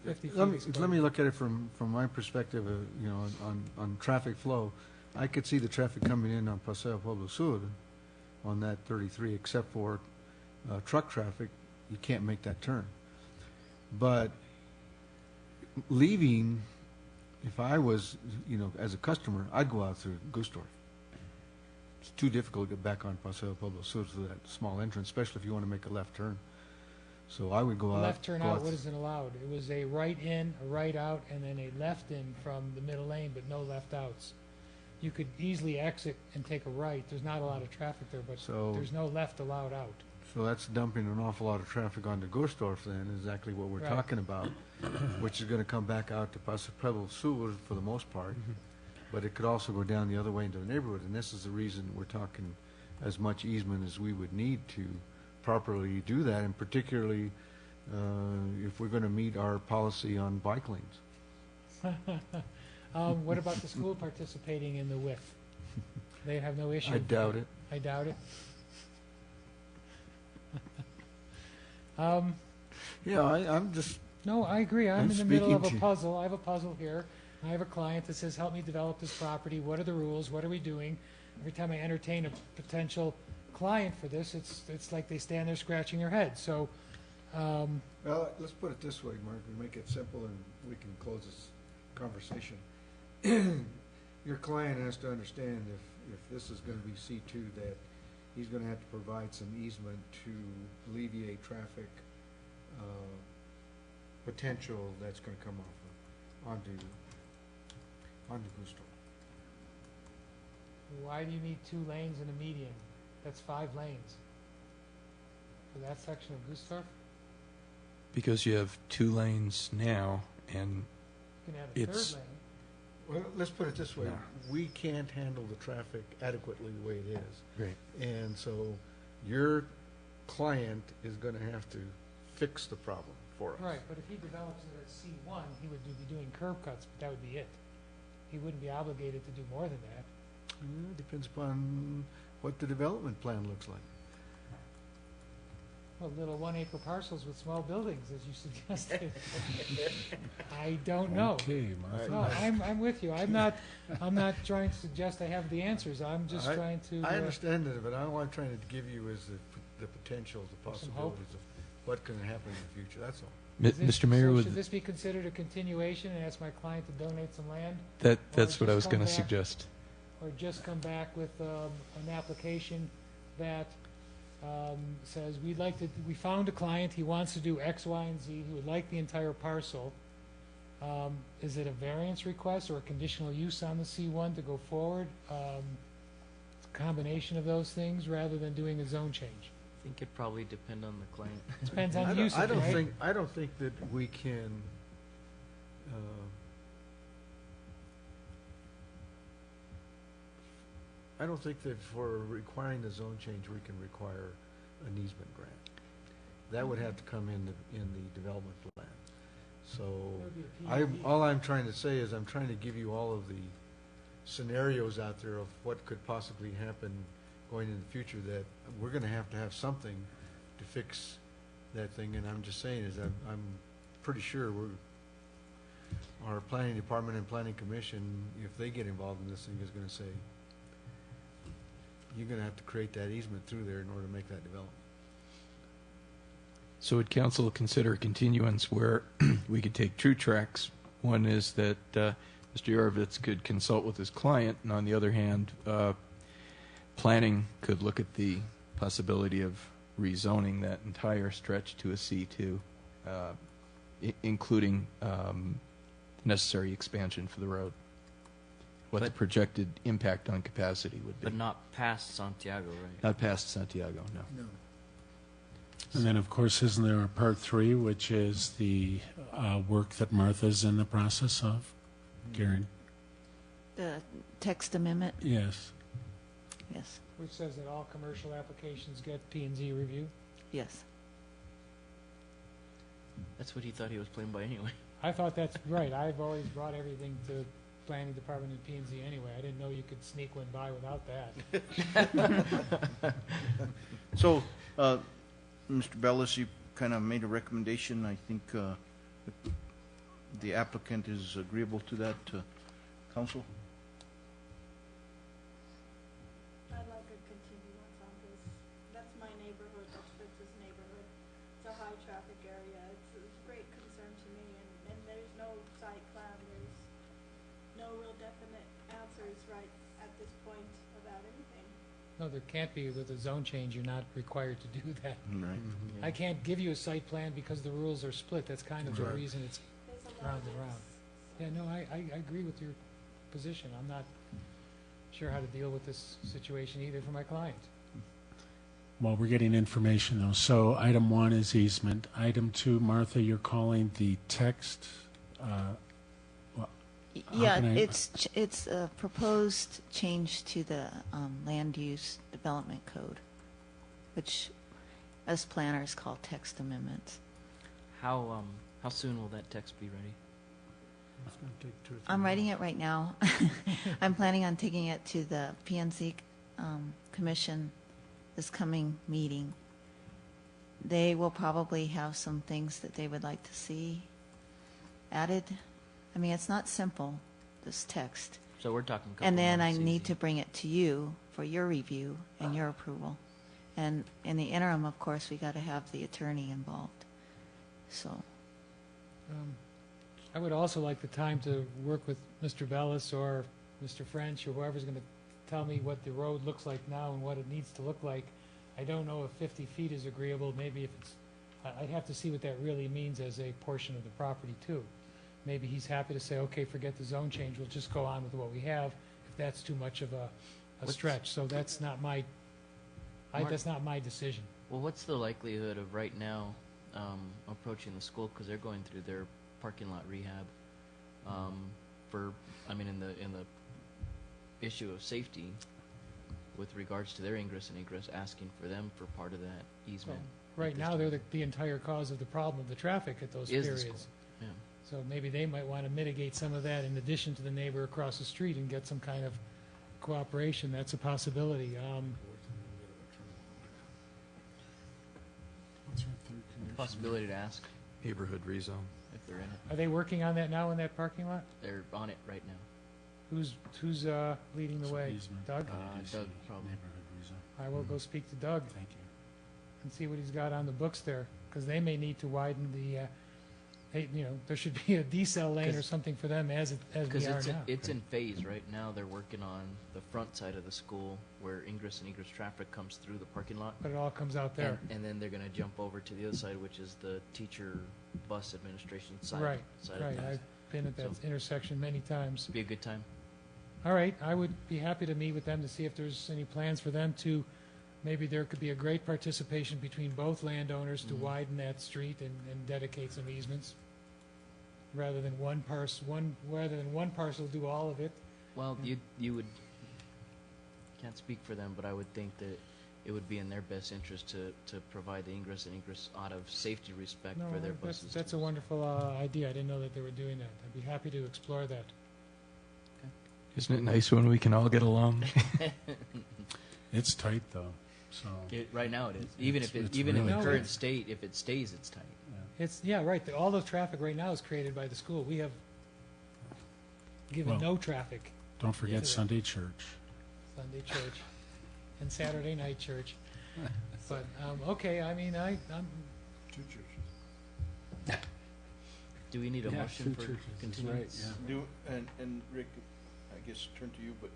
S4: 50 feet
S15: Let me
S4: is quite-
S15: let me look at it from my perspective. On traffic flow, I could see the traffic coming in on Paseo Pueblo Sur on that 33, except for truck traffic. You can't make that turn. But leaving, if I was, as a customer, I'd go out through Gustorf. It's too difficult to get back on Paseo Pueblo Sur to that small entrance, especially if you want to make a left turn. So I would go out.
S4: Left turn out, what isn't allowed? It was a right in, a right out, and then a left in from the middle lane, but no left outs. You could easily exit and take a right. There's not a lot of traffic there, but there's no left allowed out.
S15: So that's dumping an awful lot of traffic onto Gustorf then, exactly what we're
S4: Right.
S15: talking about, which is going to come back out to Paseo Pueblo Sur for the most part. But it could also go down the other way into the neighborhood, and this is the reason we're talking as much easement as we would need to properly do that, and particularly if we're going to meet our policy on bike lanes.
S4: What about the school participating in the width? They have no issue?
S15: I doubt it.
S4: I doubt it.
S15: I'm just...
S4: No, I agree. I'm
S15: I'm
S4: in the middle of a
S15: speaking to-
S4: puzzle. I have a puzzle here. I have a client that says, help me develop this property. What are the rules? What are we doing? Every time I entertain a potential client for this, it's like they stand there scratching their head. So,
S15: Well, let's put it this way, Mark, we make it simple and we can close this conversation. Your client has to understand if this is going to be C2, that he's going to have to provide some easement to alleviate traffic potential that's going to come onto Gustorf.
S4: why do you need 2 lanes and a median? That's 5 lanes. For that section of Gustorf?
S7: Because you have 2 lanes now, and
S4: You can have a
S7: it's...
S4: third lane.
S15: Well, let's put it this way. We can't handle the traffic adequately the way it is.
S7: Right.
S15: And so your client is going to have to fix the problem for us.
S4: Right, but if he develops it as C1, he would be doing curb cuts, but that would be it. He wouldn't be obligated to do more than that.
S15: Depends upon what the development plan looks like.
S4: Well, little 1-acre parcels with small buildings, as you suggested. I don't know.
S6: Okay, Martha.
S4: No, I'm with you. I'm not trying to suggest I have the answers. I'm just trying to.
S15: I understand that, but all I'm trying to give you is the potentials, the
S4: Some hope.
S15: possibilities of what can happen in the future. That's all.
S7: Mr. Mayor,
S4: should this be considered a continuation and ask my client to donate some land?
S7: that's what I was
S4: just
S7: going to
S4: come back-
S7: suggest.
S4: Or just come back with an application that says we found a client, he wants to do X, Y, and Z, he would like the entire parcel. Is it a variance request or a conditional use on the C1 to go forward? It's a combination of those things rather than doing a zone change.
S3: I think it probably depend on the client.
S4: Depends on the usage, right?
S15: I don't think that we can I don't think that for requiring the zone change, we can require an easement grant. That would have to come in the development plan. So all I'm trying to say is I'm trying to give you all of the scenarios out there of what could possibly happen going in the future, that we're going to have something to fix that thing. And I'm just saying is I'm pretty sure our planning department and planning commission, if they get involved in this thing, is going to say, you're going to have to create that easement through there in order to make that development.
S7: So would council consider a continuance where we could take two tracks? One is that Mr. Yarovitz could consult with his client, and on the other hand, planning could look at the possibility of rezoning that entire stretch to a C2, including necessary expansion for the road. What the projected impact on capacity would be.
S3: But not past Santiago, right?
S7: Not past Santiago, no.
S15: No.
S6: And then, of course, isn't there a part 3, which is the work that Martha's in the process of? Gary?
S19: The text amendment?
S6: Yes.
S19: Yes.
S4: Which says that all commercial applications get P&Z review?
S19: Yes.
S3: That's what he thought he was playing by anyway.
S4: I thought that's right. I've always brought everything to planning department and P&Z anyway. I didn't know you could sneak one by without that.
S2: So, Mr. Bellis, you kind of made a recommendation. I think the applicant is agreeable to that, council?
S17: I'd like a continuance on this. That's my neighborhood, that's Fritz's neighborhood. It's a high traffic area. It's a great concern to me, and there's no site plan, there's no real definite answers right at this point about anything.
S4: No, there can't be. With a zone change, you're not required to do that.
S2: Right.
S4: I can't give you a site plan because the rules are split. That's kind of the reason it's round and round. Yeah, no, I agree with your position. I'm not sure how to deal with this situation either for my client.
S6: Well, we're getting information, though. So item 1 is easement. Item 2, Martha, you're calling the text.
S19: Yeah, it's a proposed change to the land use development code, which us planners call text amendments.
S3: How soon will that text be ready?
S15: It's going to take 2 or 3
S19: I'm writing it right now. I'm planning on taking it to the PNC Commission this coming meeting. They will probably have some things that they would like to see added. I mean, it's not simple, this text.
S3: So we're talking.
S19: And then I need to bring it to you for your review and your approval. And in the interim, of course, we got to have the attorney involved. So.
S4: I would also like the time to work with Mr. Bellis or Mr. French or whoever's going to tell me what the road looks like now and what it needs to look like. I don't know if 50 feet is agreeable. Maybe if it's, I'd have to see what that really means as a portion of the property too. Maybe he's happy to say, okay, forget the zone change. We'll just go on with what we have if that's too much of a stretch. So that's not my, that's not my decision.
S3: Well, what's the likelihood of right now approaching the school, because they're going through their parking lot rehab for, I mean, in the issue of safety with regards to their ingress and egress, asking for them for part of that easement.
S4: Well, right now, they're the entire cause of the problem of the traffic at those periods.
S3: Yeah.
S4: So maybe they might want to mitigate some of that in addition to the neighbor across the street and get some kind of cooperation. That's a possibility.
S3: Possibility to ask
S7: neighborhood rezone
S3: if they're in it.
S4: Are they working on that now in that parking lot?
S3: They're on it right now.
S4: Who's leading the way? Doug?
S3: Doug, probably.
S4: I will go speak to Doug.
S6: Thank you.
S4: And see what he's got on the books there, because they may need to widen the. There should be a decel lane or something for them as we are now.
S3: It's in phase right now. They're working on the front side of the school where ingress and egress traffic comes through the parking lot.
S4: But it all comes out there.
S3: And then they're going to jump over to the other side, which is the teacher bus administration side.
S4: Right.
S3: Of
S4: Right.
S3: things.
S4: I've been at that intersection many times.
S3: It'd be a good time.
S4: All right. I would be happy to meet with them to see if there's any plans for them to. Maybe there could be a great participation between both landowners to widen that street and dedicate some easements. Rather than one parcel do all of it.
S3: Well, you would, can't speak for them, but I would think that it would be in their best interest to provide the ingress and egress out of safety respect
S4: No,
S3: for their buses.
S4: that's a wonderful idea. I didn't know that they were doing that. I'd be happy to explore that.
S7: Isn't it nice when we can all get along?
S6: It's tight, though. So
S3: Right now it is. Even
S6: It's
S3: in
S6: really
S3: the
S6: tight.
S3: current state, if it stays, it's tight.
S4: It's, yeah, right. All the traffic right now is created by the school. We have given
S6: Well,
S4: no traffic.
S6: don't forget
S4: to
S6: Sunday church.
S4: Sunday church and Saturday night church. But, okay, I mean, I'm...
S15: Two churches.
S3: Do we need a
S6: Yeah,
S3: motion
S6: two
S3: for
S6: churches is
S3: continuance?
S6: right,
S2: And Rick, I guess turn to you, but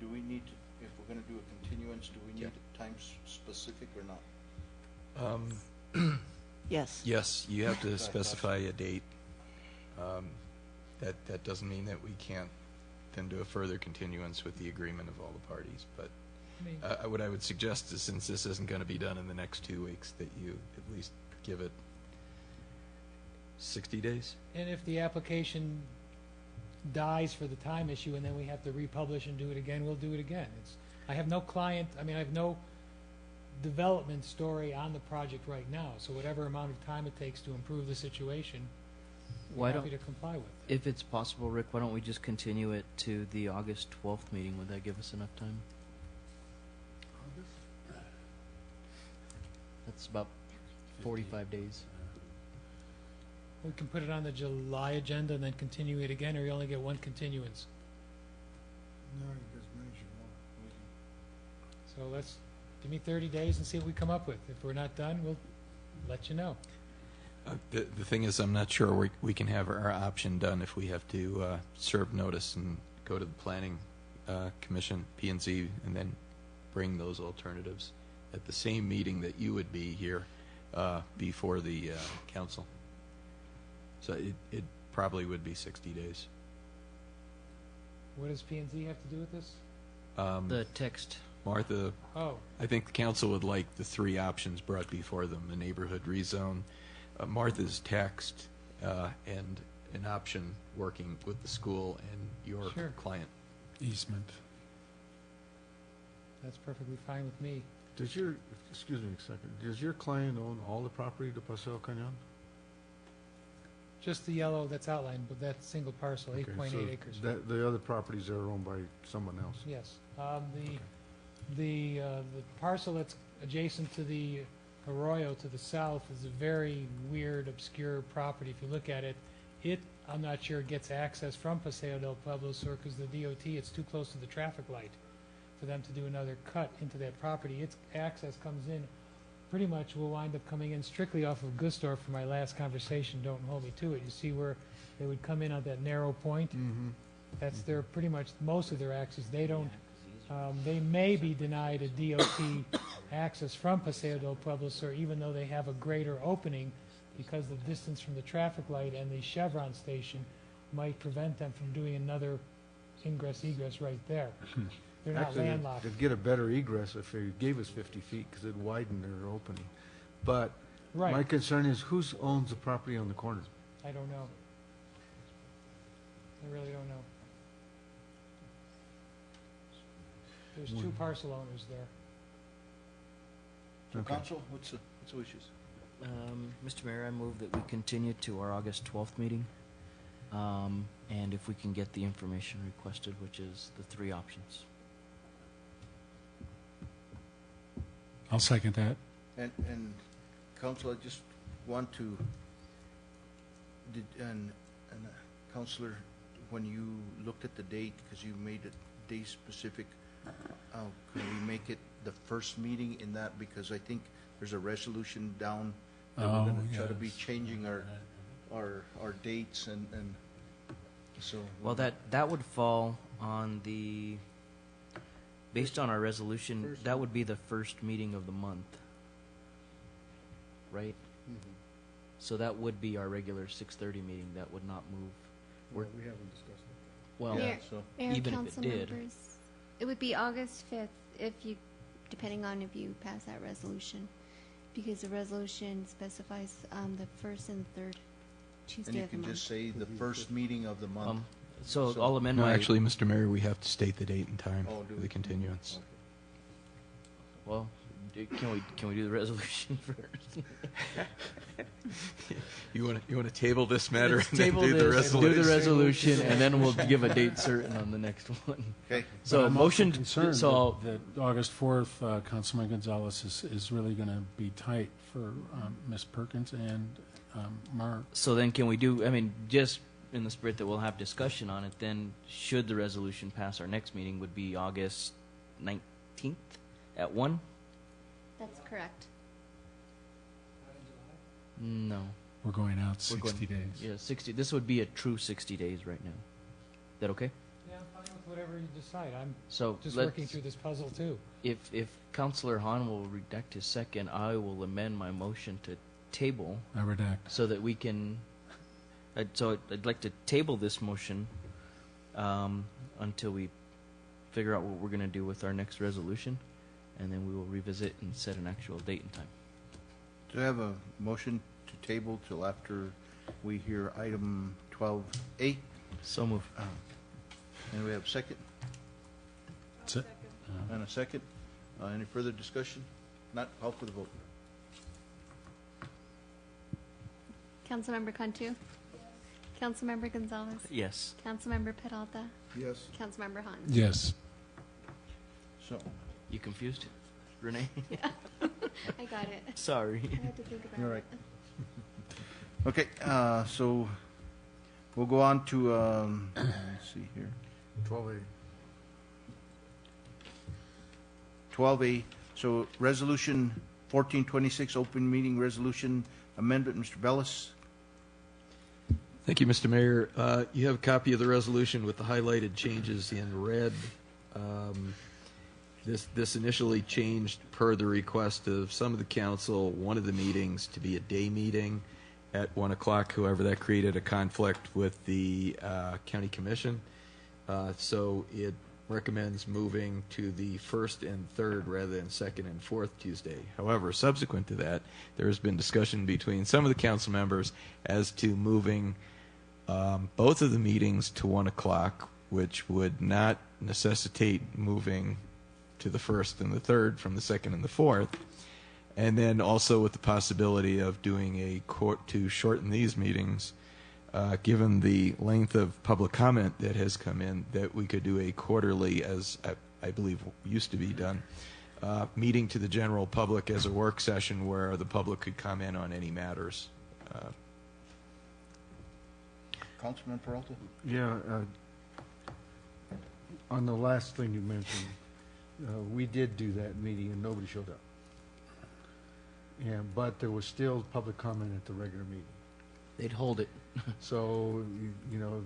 S2: do we need, if we're gonna do a continuance, do we need time specific or not?
S19: Yes.
S7: Yes, you have to specify a date. That doesn't mean that we can't then do a further continuance with the agreement of all the parties. But what I would suggest is, since this isn't going to be done in the next 2 weeks, that you at least give it 60 days.
S4: And if the application dies for the time issue and then we have to republish and do it again, we'll do it again. I have no I have no development story on the project right now, so whatever amount of time it takes to improve the situation, we're happy to comply with.
S3: If it's possible, Rick, why don't we just continue it to the August 12th meeting? Would that give us enough time? That's about 45 days.
S4: We can put it on the July agenda and then continue it again, or you only get one continuance.
S15: No, you guys manage your
S4: So let's, give me 30 days and see what we come up with. If we're not done, we'll let you know.
S7: The thing is, I'm not sure we can have our option done if we have to serve notice and go to the Planning Commission, P&Z, and then bring those alternatives at the same meeting that you would be here before the council. So it probably would be 60 days.
S4: What does P&Z have to do with this?
S3: The text.
S7: Martha,
S4: Oh.
S7: I think the council would like the three options brought before them: the neighborhood rezone, Martha's text, and an option working with the school and your client.
S6: Easement.
S4: That's perfectly fine with me.
S15: Does your, excuse me a second, does your client own all the property to Paseo Canyon?
S4: Just the yellow that's outlined, but that single parcel, 8.8 acres.
S15: The other properties are owned by someone else?
S4: Yes. The parcel that's adjacent to the Arroyo to the south is a very weird, obscure property. If you look at it, I'm not sure it gets access from Paseo del Pueblo Sur because the DOT, it's too close to the traffic light for them to do another cut into that property. Its access comes in, pretty much will wind up coming in strictly off of Gustor for my last conversation. Don't hold me to it. You see where they would come in on that narrow point?
S15: Mm-hmm.
S4: That's their, pretty much most of their access. They don't, they may be denied a DOT access from Paseo del Pueblo Sur, even though they have a greater opening, because the distance from the traffic light and the Chevron station might prevent them from doing another ingress-egress right there. They're not
S15: Actually,
S4: landlocked.
S15: they'd get a better egress if they gave us 50 feet because it'd widen their opening. But
S4: Right.
S15: my concern is who owns the property on the corner?
S4: I don't know. I really don't know. There's two parcel owners there.
S2: So council, what's the wishes?
S3: Mr. Mayor, I move that we continue to our August 12th meeting. And if we can get the information requested, which is the three options.
S6: I'll second that.
S2: And council, I just want to, Councilor, when you looked at the date, because you made it day specific, could we make it the first meeting in that? Because I think there's a resolution down that we're going to try to be changing our dates and so.
S3: Well, that would fall on the, based on our resolution, that would be the first meeting of the month, right?
S15: Mm-hmm.
S3: So that would be our regular 6:30 meeting. That would not move.
S15: Well, we haven't discussed it.
S3: Well,
S1: Mayor,
S3: even if
S1: council
S3: it did.
S1: members, it would be August 5th if you, depending on if you pass that resolution, because the resolution specifies the first and third Tuesday
S2: And you
S1: of the
S2: can
S1: month.
S2: just say the first meeting of the month.
S3: So I'll amend
S7: No,
S3: my...
S7: actually, Mr. Mayor, we have to state the date and time
S2: Oh, do
S7: for the
S2: we?
S7: continuance.
S3: Well, can we do the resolution first?
S7: You want to table this matter
S3: Let's
S7: and then
S3: table
S7: do the
S3: this,
S7: resolution?
S3: do the resolution, and then we'll give a date certain on the next one.
S2: Okay.
S3: So
S6: I'm
S3: motion.
S6: also concerned
S3: So
S6: that August 4th, Councilman Gonzales is really going to be tight for Ms. Perkins and Mark.
S3: so then can we do? I mean, just in the spirit that we'll have discussion on it. Then, should the resolution pass, our next meeting would be August 19th at 1.
S1: That's correct.
S3: No.
S6: We're going out
S3: We're
S6: 60
S3: going-
S6: days.
S3: Yeah, 60. This would be a true 60 days right now. Is that okay?
S4: Yeah, I'm fine with whatever you decide. I'm
S3: So
S4: just
S3: let's-
S4: working through this puzzle too.
S3: If Councillor Hahn will redact his second, I will amend my motion to table.
S6: I redact.
S3: So that we can. So I'd like to table this motion until we figure out what we're going to do with our next resolution, and then we will revisit and set an actual date and time.
S2: Do I have a motion to table till after we hear item 12A?
S3: So move.
S2: And we have a second?
S6: That's it.
S2: And a second. Any further discussion? Not, call for the vote.
S1: Councilmember Cantu? Councilmember Gonzales?
S3: Yes.
S1: Councilmember Peralta?
S2: Yes.
S1: Councilmember Hahn?
S6: Yes.
S2: So,
S3: You confused, Renee?
S1: I got it.
S3: Sorry.
S1: I had to think about
S2: You're
S1: it.
S2: right. Okay, so we'll go on to, let's see here.
S15: 12A.
S2: 12A, so Resolution 1426, open meeting resolution amendment, Mr. Bellis.
S7: Thank you, Mr. Mayor. You have a copy of the resolution with the highlighted changes in red. This initially changed per the request of some of the council, one of the meetings to be a day meeting at 1 o'clock. However, that created a conflict with the county commission. So it recommends moving to the first and third rather than second and fourth Tuesday. However, subsequent to that, there has been discussion between some of the council members as to moving both of the meetings to 1 o'clock, which would not necessitate moving to the first and the third from the second and the fourth. And then also with the possibility of doing a court to shorten these meetings, given the length of public comment that has come in, that we could do a quarterly, as I believe used to be done, meeting to the general public as a work session where the public could comment on any matters.
S2: Councilman Peralta?
S15: Yeah, on the last thing you mentioned, we did do that meeting and nobody showed up. But there was still public comment at the regular meeting.
S3: They'd hold it.
S15: So, you know,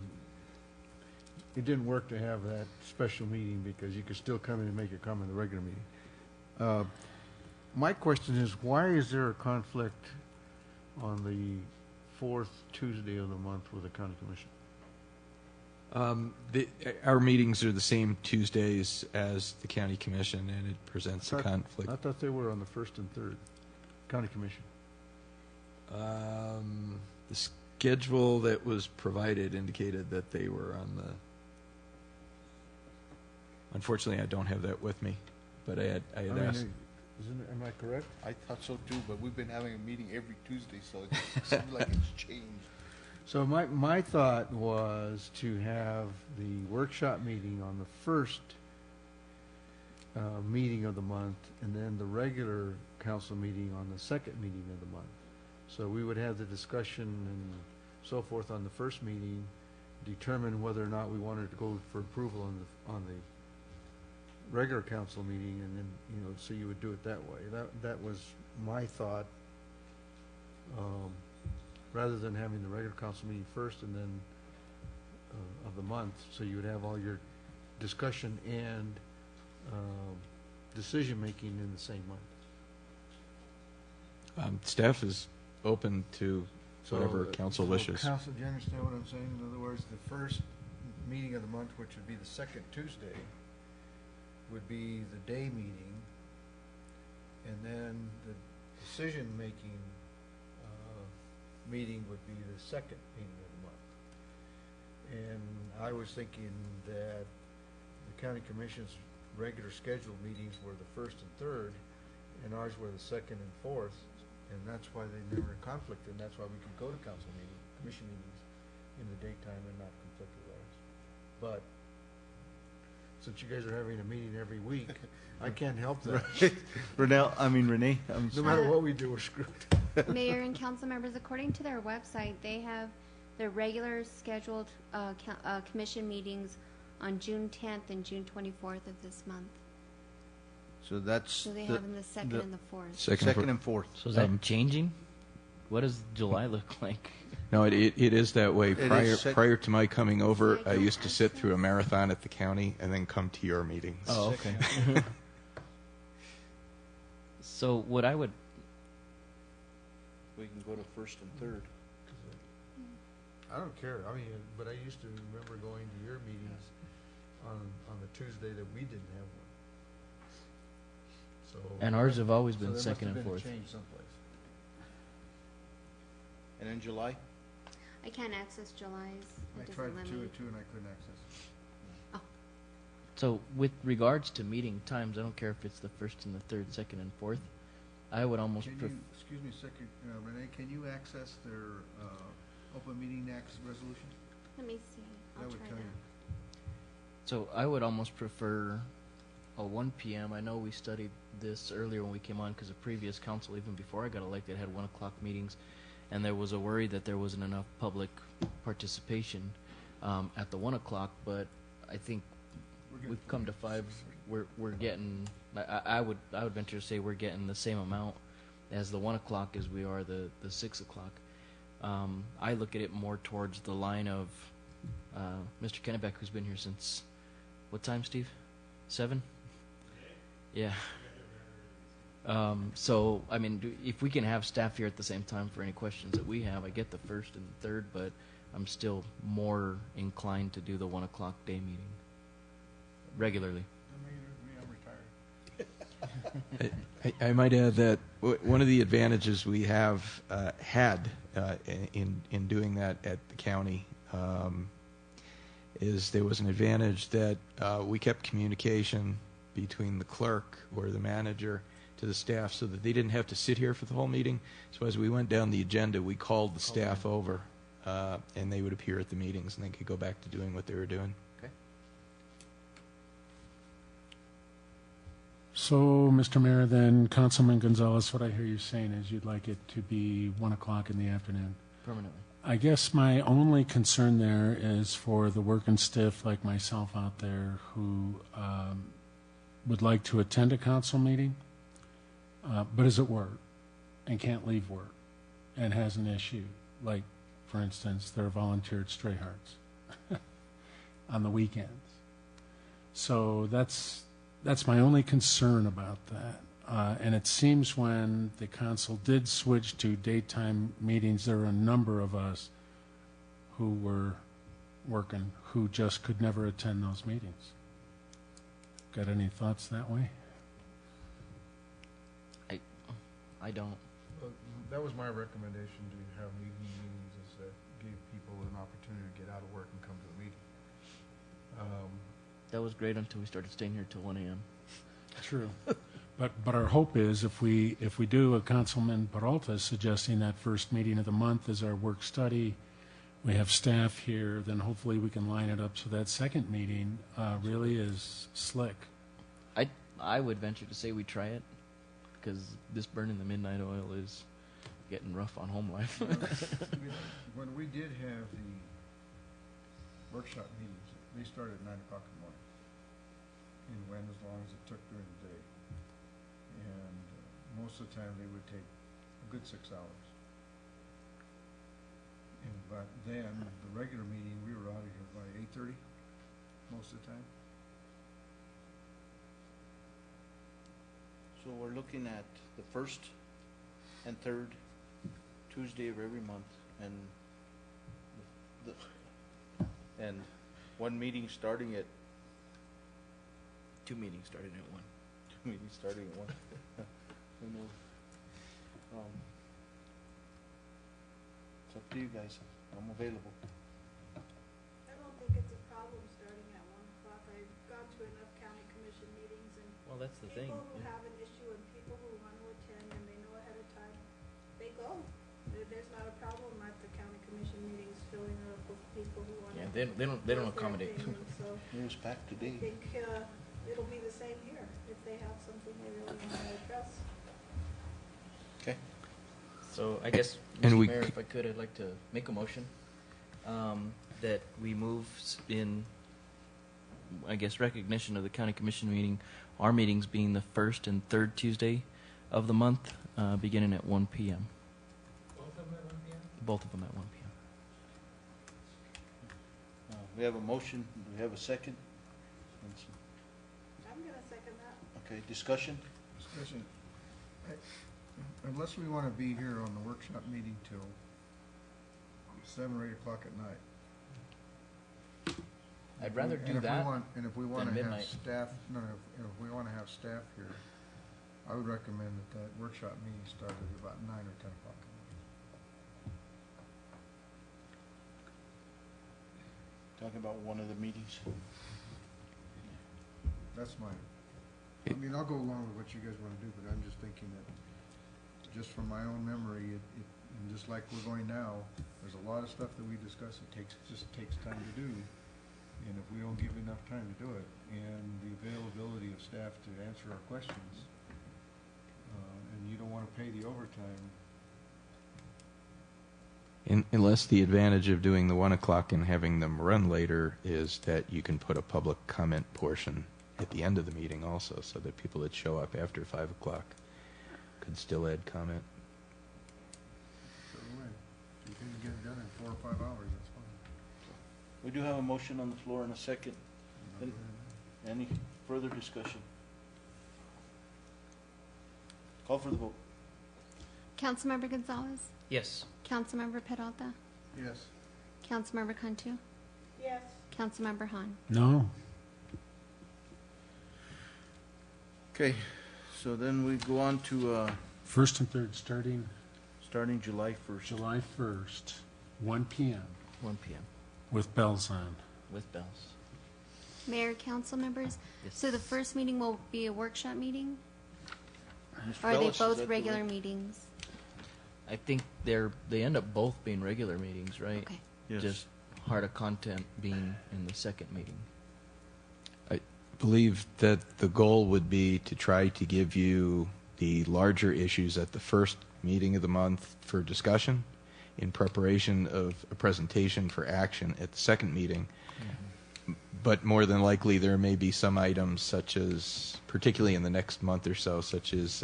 S15: it didn't work to have that special meeting because you could still come in and make your comment at the regular meeting. My question is, why is there a conflict on the fourth Tuesday of the month with the county commission?
S7: Our meetings are the same Tuesdays as the county commission, and it presents a conflict.
S15: I thought they were on the first and third, county commission.
S7: The schedule that was provided indicated that they were on the. Unfortunately, I don't have that with me, but I had asked.
S15: Am I correct?
S2: I thought so too, but we've been having a meeting every Tuesday, so it seems like it's changed.
S15: So my thought was to have the workshop meeting on the first meeting of the month, and then the regular council meeting on the second meeting of the month. So we would have the discussion and so forth on the first meeting, determine whether or not we wanted to go for approval on the regular council meeting, and then, you know, so you would do it that way. That was my thought, rather than having the regular council meeting first and then of the month, so you would have all your discussion and decision making in the same month.
S7: Staff is open to whatever council wishes.
S15: Council, do you understand what I'm saying? In other words, the first meeting of the month, which would be the second Tuesday, would be the day meeting, and then the decision-making meeting would be the second meeting of the month. And I was thinking that the county commission's regular scheduled meetings were the first and third, and ours were the second and fourth, and that's why they never conflicted, and that's why we could go to council meeting, commission meetings in the daytime and not conflict with ours. But since you guys are having a meeting every week, I can't help that.
S2: Renee,
S15: No matter what we do, we're screwed.
S1: Mayor and council members, according to their website, they have their regular scheduled commission meetings on June 10th and June 24th of this month.
S2: So that's
S1: So they have them the second and the fourth.
S2: Second and fourth.
S3: So is that changing? What does July look like?
S7: No, it is that way.
S2: It is
S7: Prior to my coming over, I used to sit through a marathon at the county and then come to your meetings.
S3: Oh, okay. So what I would...
S2: We can go to first and third.
S15: I don't care, I mean, but I used to remember going to your meetings on the Tuesday that we didn't have one. So.
S3: And ours have always been
S15: so
S3: second and
S15: there
S3: fourth.
S15: must have been a change someplace.
S2: And in July?
S1: I can't access July's.
S15: I
S1: It
S15: tried
S1: doesn't let
S15: two
S1: me.
S15: and two and I couldn't access.
S3: So with regards to meeting times, I don't care if it's the first and the third, second and fourth. I would almost
S15: Can you, excuse me a second, Renee, can you access their open meeting acts resolution?
S1: Let me see. I'll
S15: That would
S1: try
S15: tell
S1: that.
S15: you.
S3: So I would almost prefer a 1 p.m. I know we studied this earlier when we came on because the previous council, even before I got elected, had 1 o'clock meetings, and there was a worry that there wasn't enough public participation at the 1 o'clock. But I think we've come to 5. We're getting. I would venture to say we're getting the same amount as the 1 o'clock as we are the 6 o'clock. I look at it more towards the line of Mr. Kennebeck, who's been here since what time, Steve? 7? Yeah. So, I mean, if we can have staff here at the same time for any questions that we have, I get the first and the third, but I'm still more inclined to do the 1 o'clock day meeting regularly.
S7: I might add that one of the advantages we have had in doing that at the county is there was an advantage that we kept communication between the clerk or the manager to the staff so that they didn't have to sit here for the whole meeting. So as we went down the agenda, we called the staff over and they would appear at the meetings and they could go back to doing what they were doing.
S6: So, Mr. Mayor, then Councilman Gonzales, what I hear you saying is you'd like it to be 1 o'clock in the afternoon.
S3: Permanently.
S6: I guess my only concern there is for the working stiff like myself out there who would like to attend a council meeting, but is at work and can't leave work and has an issue. Like, for instance, they're a volunteer at Stray Hearts on the weekends. So that's my only concern about that. And it seems when the council did switch to daytime meetings, there were a number of us who were working who just could never attend those meetings. Got any thoughts that way?
S3: I don't.
S15: That was my recommendation, to have evening meetings, is that give people an opportunity to get out of work and come to the meeting.
S3: That was great until we started staying here till 1 a.m.
S6: True. But our hope is if we do, a Councilman Peralta is suggesting that first meeting of the month is our work study, we have staff here, then hopefully we can line it up so that second meeting really is slick.
S3: I would venture to say we try it because this burning the midnight oil is getting rough on home life.
S15: When we did have the workshop meetings, they started at 9 o'clock in the morning and went as long as it took during the day. And most of the time they would take a good 6 hours. And but then the regular meeting, we were out of here by 8:30 most of the time.
S2: So we're looking at the first and third Tuesday of every month, and one meeting starting at
S3: 2 meetings starting at 1.
S2: 2 meetings starting at 1. Who knows? It's up to you guys. I'm available.
S20: I don't think it's a problem starting at 1 o'clock. I've gone to enough county commission meetings, and
S3: Well, that's the thing.
S20: People who have an issue and people who want to attend and they know ahead of time, they go. There's not a problem at the county commission meetings filling up with people who want
S3: Yeah,
S20: to.
S3: they don't accommodate.
S20: So
S2: It was packed
S20: I
S2: today.
S20: think it'll be the same here if they have something they really want to address.
S2: Okay.
S3: So I guess,
S7: And
S3: Mr. Mayor, if I could, I'd like to make a motion that we move in, I guess, recognition of the county commission meeting, our meetings being the first and third Tuesday of the month, beginning at 1 p.m.
S4: Both of them at 1 p.m.?
S3: Both of them at 1 p.m.
S2: We have a motion. Do we have a second?
S20: I'm going to second that.
S2: Okay, discussion?
S15: Discussion. Unless we want to be here on the workshop meeting till 7 or 8 o'clock at night.
S3: I'd rather do
S15: And if we
S3: that
S15: want- And if we want
S3: than
S15: to have
S3: midnight.
S15: staff, if we want to have staff here, I would recommend that workshop meeting start at about 9 or 10 o'clock.
S2: Talking about one of the meetings.
S15: That's mine. I mean, I'll go along with what you guys want to do, but I'm just thinking that, just from my own memory, and just like we're going now, there's a lot of stuff that we discuss, just takes time to do. And if we don't give enough time to do it, and the availability of staff to answer our questions, and you don't want to pay the overtime.
S7: Unless the advantage of doing the 1 o'clock and having them run later is that you can put a public comment portion at the end of the meeting also, so that people that show up after 5 o'clock could still add comment.
S15: So anyway, if you can get it done in 4 or 5 hours, that's fine.
S2: We do have a motion on the floor in a second. Any further discussion? Call for the vote.
S1: Councilmember Gonzales?
S3: Yes.
S1: Councilmember Peralta?
S15: Yes.
S1: Councilmember Cantu?
S20: Yes.
S1: Councilmember Han?
S6: No.
S2: Okay, so then we go on to
S6: First and third starting
S2: July 1st.
S6: July 1st, 1 p.m.
S3: 1 p.m.
S6: with bells on.
S3: with bells.
S1: Mayor, council members?
S3: Yes.
S1: So the first meeting will be a workshop meeting?
S2: Mr.
S1: Or are they
S2: Bellis, is
S1: both
S2: that the
S1: regular
S2: right-
S1: meetings?
S3: I think they end up both being regular meetings, right?
S1: Okay.
S2: Yes.
S3: Just heart of content being in the second meeting.
S7: I believe that the goal would be to try to give you the larger issues at the first meeting of the month for discussion in preparation of a presentation for action at the second meeting. But more than likely, there may be some items such as, particularly in the next month or so, such as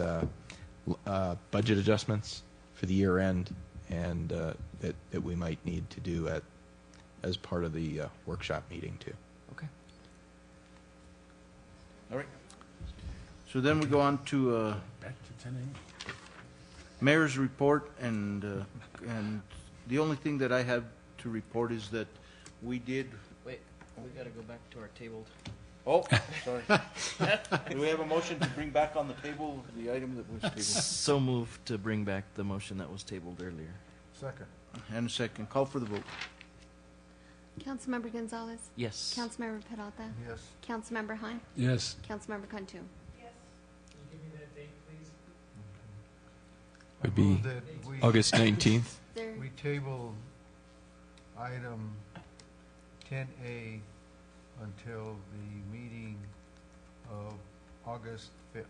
S7: budget adjustments for the year end, and that we might need to do as part of the workshop meeting too.
S3: Okay.
S2: All right. So then we go on to
S6: Back to 10 a.m.
S2: Mayor's report, and the only thing that I have to report is that we did.
S3: Wait, we got to go back to our tabled.
S2: Oh, sorry. Do we have a motion to bring back on the table the item that was tabled?
S3: So moved to bring back the motion that was tabled earlier.
S15: Second.
S2: And a second. Call for the vote.
S1: Councilmember Gonzales?
S3: Yes.
S1: Councilmember Peralta?
S15: Yes.
S1: Councilmember Han?
S6: Yes.
S1: Councilmember Cantu?
S20: Yes.
S4: Can you give me that date, please?
S7: Would be
S15: Move that we-
S7: August 19th.
S1: There,
S15: We table item 10A until the meeting of August 5th.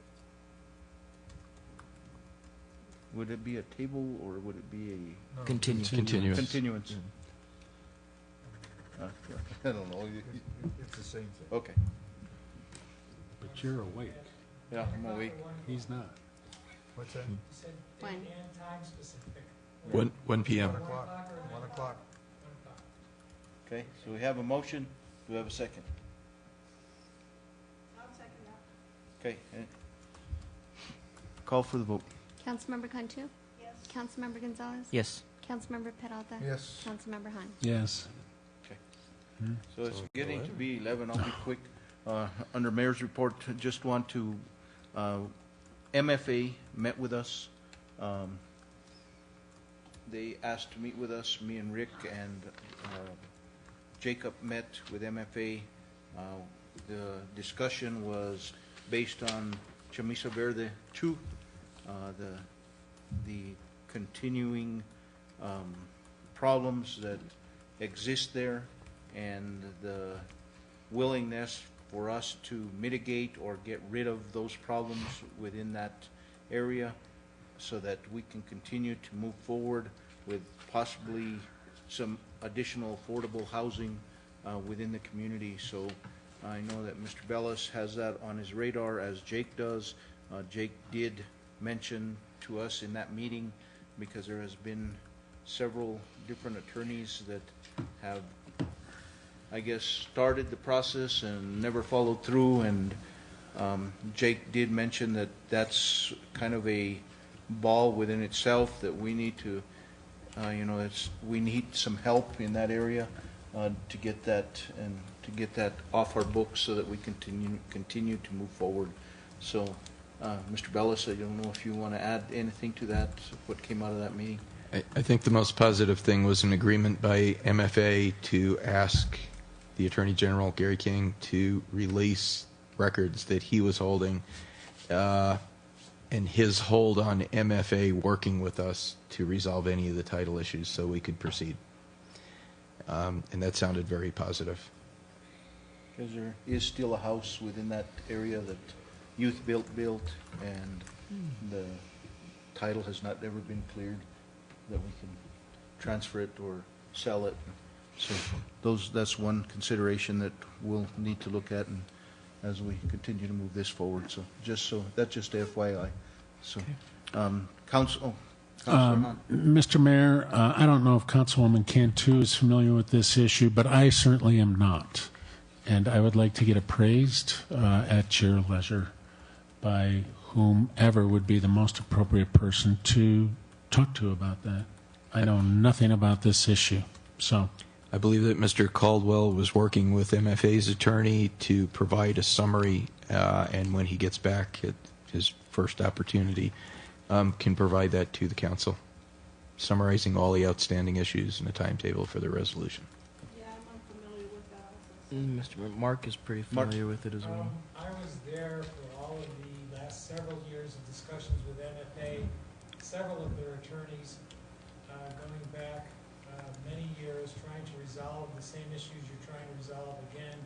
S2: Would it be a table or would it be a
S15: No,
S7: Continuous.
S2: continuance? I don't know.
S15: It's the same thing.
S2: Okay.
S6: But you're awake.
S2: Yeah, I'm awake.
S6: He's not.
S15: What's that?
S4: You said
S1: When?
S4: date and time specific.
S7: 1 p.m.
S15: 1 o'clock. 1 o'clock.
S2: Okay, so we have a motion. Do we have a second?
S20: I'll second that.
S2: Okay. Call for the vote.
S1: Councilmember Cantu?
S20: Yes.
S1: Councilmember Gonzales?
S3: Yes.
S1: Councilmember Peralta?
S15: Yes.
S1: Councilmember Han?
S6: Yes.
S2: So it's getting to be 11. I'll be quick. Under Mayor's report, just want to, MFA met with us. They asked to meet with us, me and Rick, and Jacob met with MFA. The discussion was based on Chamisa Verde 2, the continuing problems that exist there, and the willingness for us to mitigate or get rid of those problems within that area so that we can continue to move forward with possibly some additional affordable housing within the community. So I know that Mr. Bellis has that on his radar, as Jake does. Jake did mention to us in that meeting, because there has been several different attorneys that have, I guess, started the process and never followed through, and Jake did mention that that's kind of a ball within itself, that we need to, we need some help in that area to get that off our books so that we continue to move forward. So, Mr. Bellis, I don't know if you want to add anything to that, what came out of that meeting.
S7: I think the most positive thing was an agreement by MFA to ask the Attorney General, Gary King, to release records that he was holding, and his hold on MFA working with us to resolve any of the title issues so we could proceed. And that sounded very positive.
S2: Because there is still a house within that area that Youth built, and the title has not ever been cleared, that we can transfer it or sell it. So that's one consideration that we'll need to look at, and as we continue to move this forward. So that's just FYI. So, Councilor Hunt.
S6: Mr. Mayor, I don't know if Councilwoman Cantu is familiar with this issue, but I certainly am not. And I would like to get appraised at your leisure by whomever would be the most appropriate person to talk to about that. I know nothing about this issue, so.
S7: I believe that Mr. Caldwell was working with MFA's attorney to provide a summary, and when he gets back at his first opportunity, can provide that to the council, summarizing all the outstanding issues and a timetable for the resolution.
S20: Yeah, I'm unfamiliar with that.
S3: Mr. Mark is pretty familiar with it as well.
S4: I was there for all of the last several years of discussions with MFA, several of their attorneys, going back many years, trying to resolve the same issues you're trying to resolve again.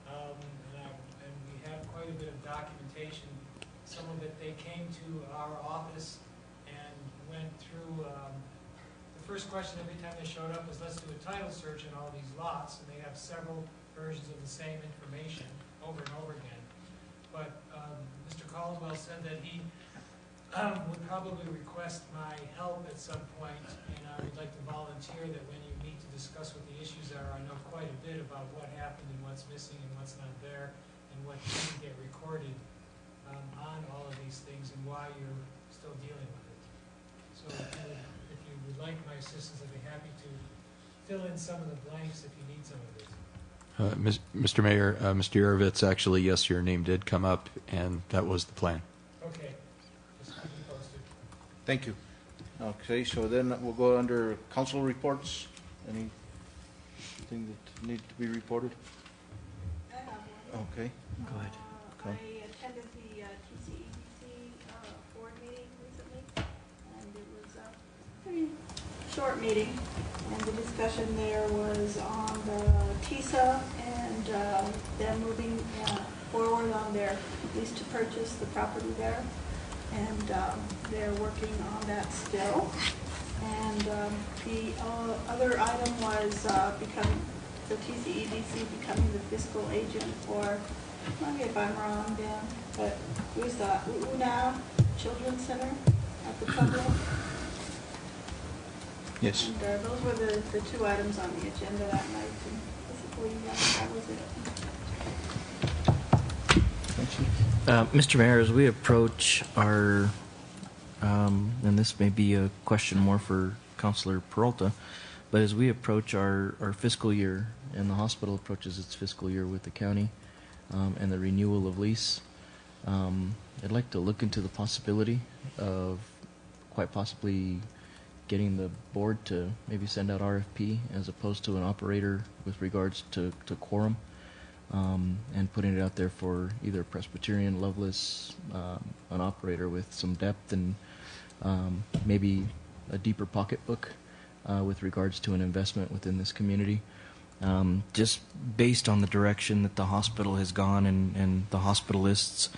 S4: And we have quite a bit of documentation. Some of it, they came to our office and went through, the first question every time they showed up was, let's do a title search in all these lots, and they have several versions of the same information over and over again. But Mr. Caldwell said that he would probably request my help at some point, and I would like to volunteer that when you meet to discuss what the issues are, I know quite a bit about what happened and what's missing and what's not there, and what didn't get recorded on all of these things, and why you're still dealing with it. So if you would like my assistance, I'd be happy to fill in some of the blanks if you need some of it.
S7: Mr. Mayor, Mr. Yarovitz, actually, yes, your name did come up, and that was the plan.
S4: Okay. Just keep me posted.
S2: Thank you. Okay, so then we'll go under council reports. Anything that needs to be reported?
S20: I have one.
S2: Okay, go ahead.
S20: I attended the TCEDC board meeting recently, and it was a pretty short meeting. And the discussion there was on the TISA and them moving forward on their lease to purchase the property there. And they're working on that still. And the other item was the TCEDC becoming the fiscal agent for, I if I'm wrong, Dan, but it was the UNM Children's Center at the Fambro.
S2: Yes.
S20: And those were the two items on the agenda that night. And basically, that was it.
S3: Mr. Mayor, as we approach our, and this may be a question more for Councilor Peralta, but as we approach our fiscal year, and the hospital approaches its fiscal year with the county, and the renewal of lease, I'd like to look into the possibility of quite possibly getting the board to maybe send out RFP as opposed to an operator with regards to quorum. and putting it out there for either Presbyterian, Loveless, an operator with some depth and maybe a deeper pocketbook with regards to an investment within this community. Just based on the direction that the hospital has gone and the hospitalists,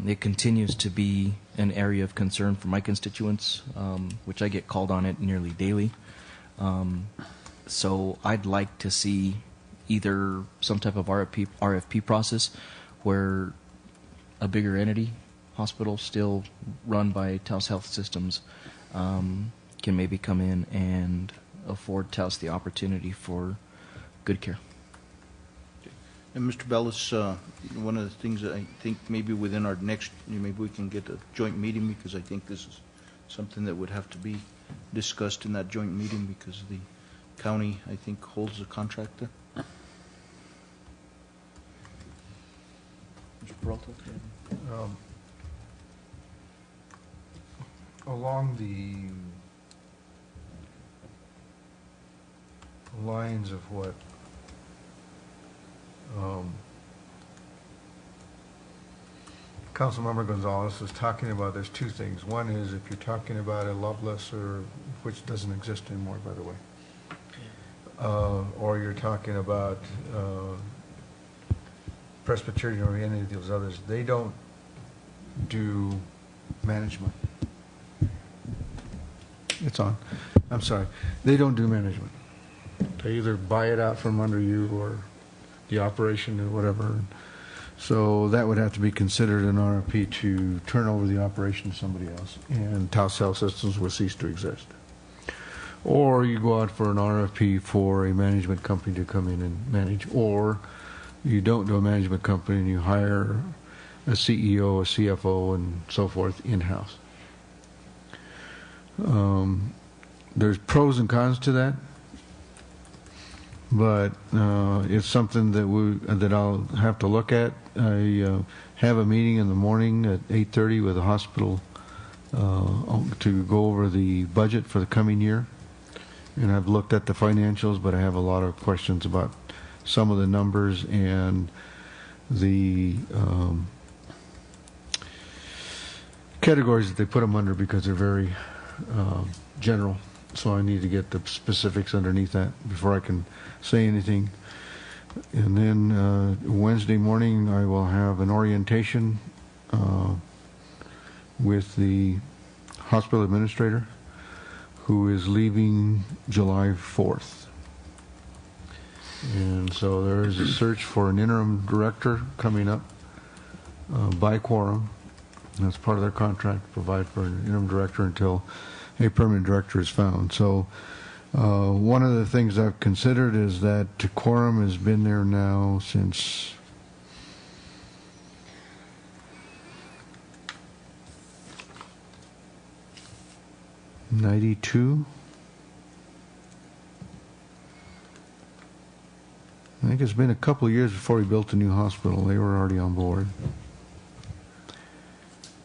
S3: it continues to be an area of concern for my constituents, which I get called on it nearly daily. So I'd like to see either some type of RFP process where a bigger entity, hospital still run by Taos Health Systems, can maybe come in and afford Taos the opportunity for good care.
S2: And Mr. Bellis, one of the things that I think maybe within our next, maybe we can get a joint meeting, because I think this is something that would have to be discussed in that joint meeting, because the county, I think, holds the contract there. Mr. Peralta?
S15: Along the lines of what Councilmember Gonzales was talking about, there's two things. One is if you're talking about a Loveless, or which doesn't exist anymore, by the way, or you're talking about Presbyterian or any of those others, they don't do management. It's on. I'm sorry. They don't do management. They either buy it out from under you or the operation or whatever. So that would have to be considered an RFP to turn over the operation to somebody else, and Taos Health Systems will cease to exist. Or you go out for an RFP for a management company to come in and manage, or you don't do a management company and you hire a CEO, a CFO, and so forth in-house. There's pros and cons to that, but it's something that I'll have to look at. I have a meeting in the morning at 8:30 with the hospital to go over the budget for the coming year, and I've looked at the financials, but I have a lot of questions about some of the numbers and the categories that they put them under, because they're very general. So I need to get the specifics underneath that before I can say anything. And then Wednesday morning I will have an orientation with the hospital administrator, who is leaving July 4th. And so there is a search for an interim director coming up by quorum. That's part of their contract, to provide for an interim director until a permanent director is found. So one of the things I've considered is that quorum has been there now since '92. I think it's been a couple of years before we built the new hospital. They were already on board.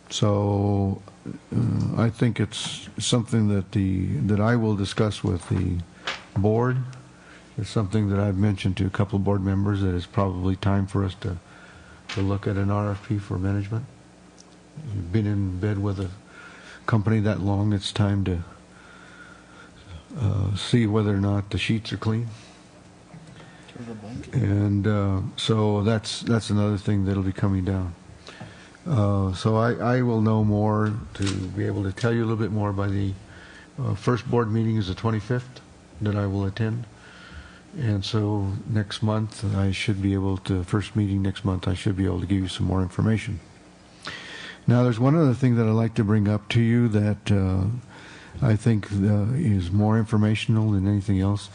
S15: So I think it's something that I will discuss with the board. It's something that I've mentioned to a couple of board members, that it's probably time for us to look at an RFP for management. You've been in bed with a company that long, it's time to see whether or not the sheets are clean. And so that's another thing that'll be coming down. So I will know more, to be able to tell you a little bit more by the first board meeting is the 25th that I will attend. And so next month I should be able to, first meeting next month, I should be able to give you some more information. Now there's one other thing that I'd like to bring up to you that I think is more informational than anything else.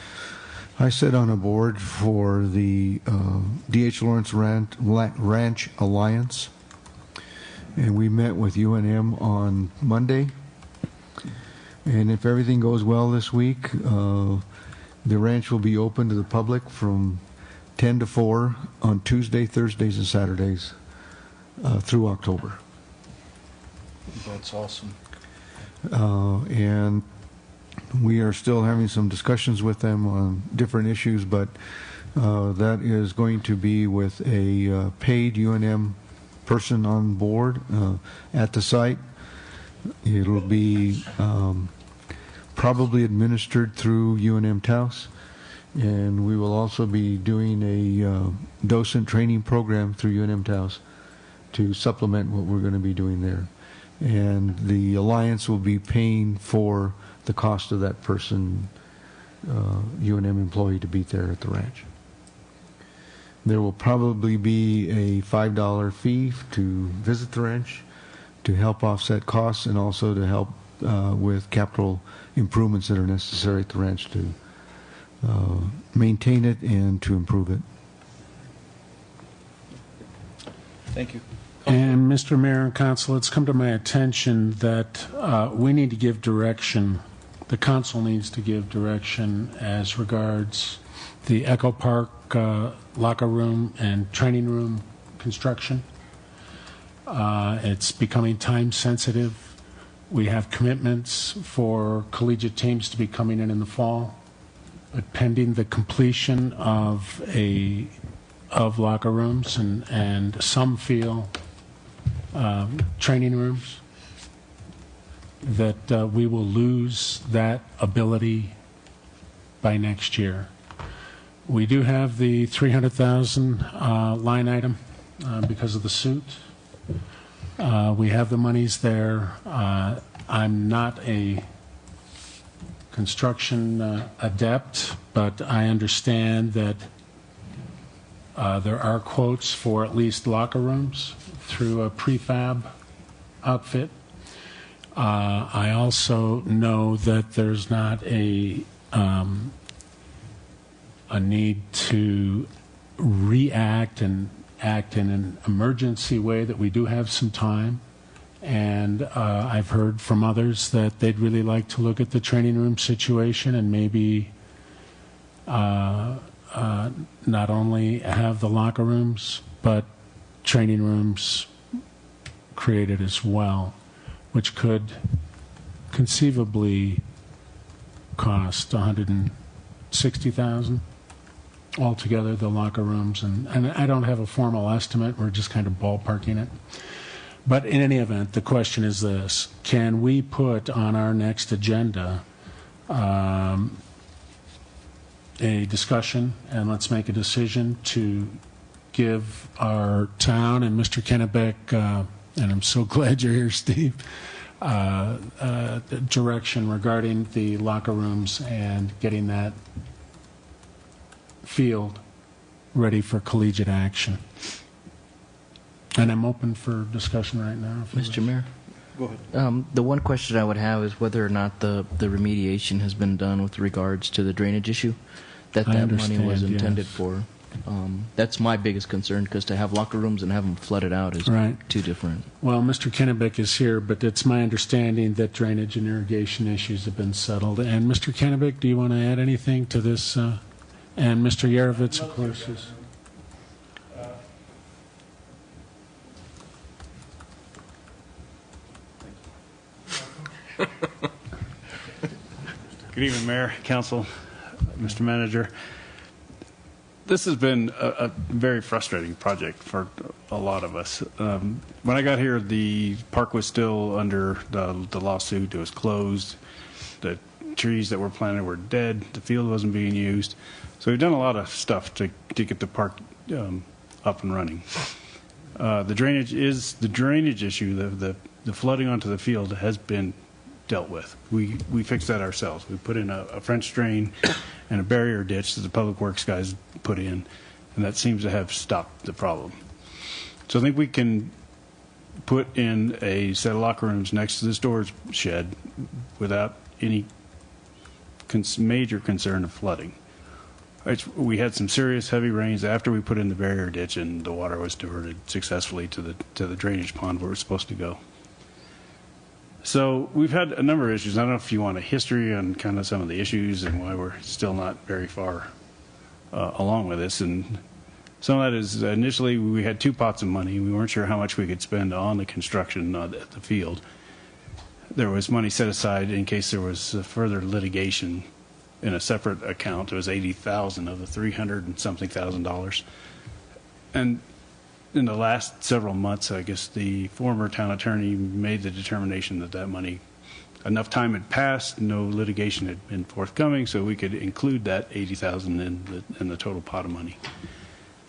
S15: I sit on a board for the D.H. Lawrence Ranch Alliance, and we met with UNM on Monday. And if everything goes well this week, the ranch will be open to the public from 10 to 4 on Tuesday, Thursdays, and Saturdays through October.
S2: That's awesome.
S15: And we are still having some discussions with them on different issues, but That is going to be with a paid UNM person on board at the site. It'll be probably administered through UNM-Taos, and we will also be doing a docent training program through UNM-Taos to supplement what we're going to be doing there. And the Alliance will be paying for the cost of that person, UNM employee, to be there at the ranch. There will probably be a $5 fee to visit the ranch to help offset costs and also to help with capital improvements that are necessary at the ranch to maintain it and to improve it.
S3: Thank you.
S6: And Mr. Mayor and Council, it's come to my attention that we need to give direction, the council needs to give direction as regards the Echo Park locker room and training room construction. It's becoming time sensitive. We have commitments for collegiate teams to be coming in the fall, but pending the completion of locker rooms and some feel training rooms, that we will lose that ability by next year. We do have the $300,000 line item because of the suit. We have the monies there. I'm not a construction adept, but I understand that there are quotes for at least locker rooms through a prefab outfit. I also know that there's not a need to react and act in an emergency way, that we do have some time. And I've heard from others that they'd really like to look at the training room situation and maybe not only have the locker rooms, but training rooms created as well, which could conceivably cost $160,000 altogether, the locker rooms. And I don't have a formal estimate. We're just kind of ballparking it. But in any event, the question is this: can we put on our next agenda a discussion, and let's make a decision to give our town and Mr. Kennebec, and I'm so glad you're here, Steve, direction regarding the locker rooms and getting that field ready for collegiate action. And I'm open for discussion right now.
S3: Mr. Mayor?
S2: Go ahead.
S3: The one question I would have is whether or not the remediation has been done with regards to the drainage issue that money was intended for. That's my biggest concern, because to have locker rooms and have them flooded out is two different.
S6: Well, Mr. Kennebec is here, but it's my understanding that drainage and irrigation issues have been settled. And Mr. Kennebec, do you want to add anything to this? And Mr. Yarovitz, of course, is...
S5: Good evening, Mayor, Council, Mr. Manager. This has been a very frustrating project for a lot of us. When I got here, the park was still under the lawsuit. It was closed. The trees that were planted were dead. The field wasn't being used. So we've done a lot of stuff to get the park up and running. The drainage issue, the flooding onto the field has been dealt with. We fixed that ourselves. We put in a French drain and a barrier ditch that the public works guys put in, and that seems to have stopped the problem. So I think we can put in a set of locker rooms next to the storage shed without any major concern of flooding. We had some serious heavy rains after we put in the barrier ditch, and the water was diverted successfully to the drainage pond where it's supposed to go. So we've had a number of issues. I don't know if you want a history on kind of some of the issues and why we're still not very far along with this. And some of that is initially we had 2 pots of money. We weren't sure how much we could spend on the construction at the field. There was money set aside in case there was further litigation in a separate account. It was $80,000 of the $300 and something thousand. And in the last several months, I guess the former town attorney made the determination that that money, enough time had passed, no litigation had been forthcoming, so we could include that $80,000 in the total pot of money.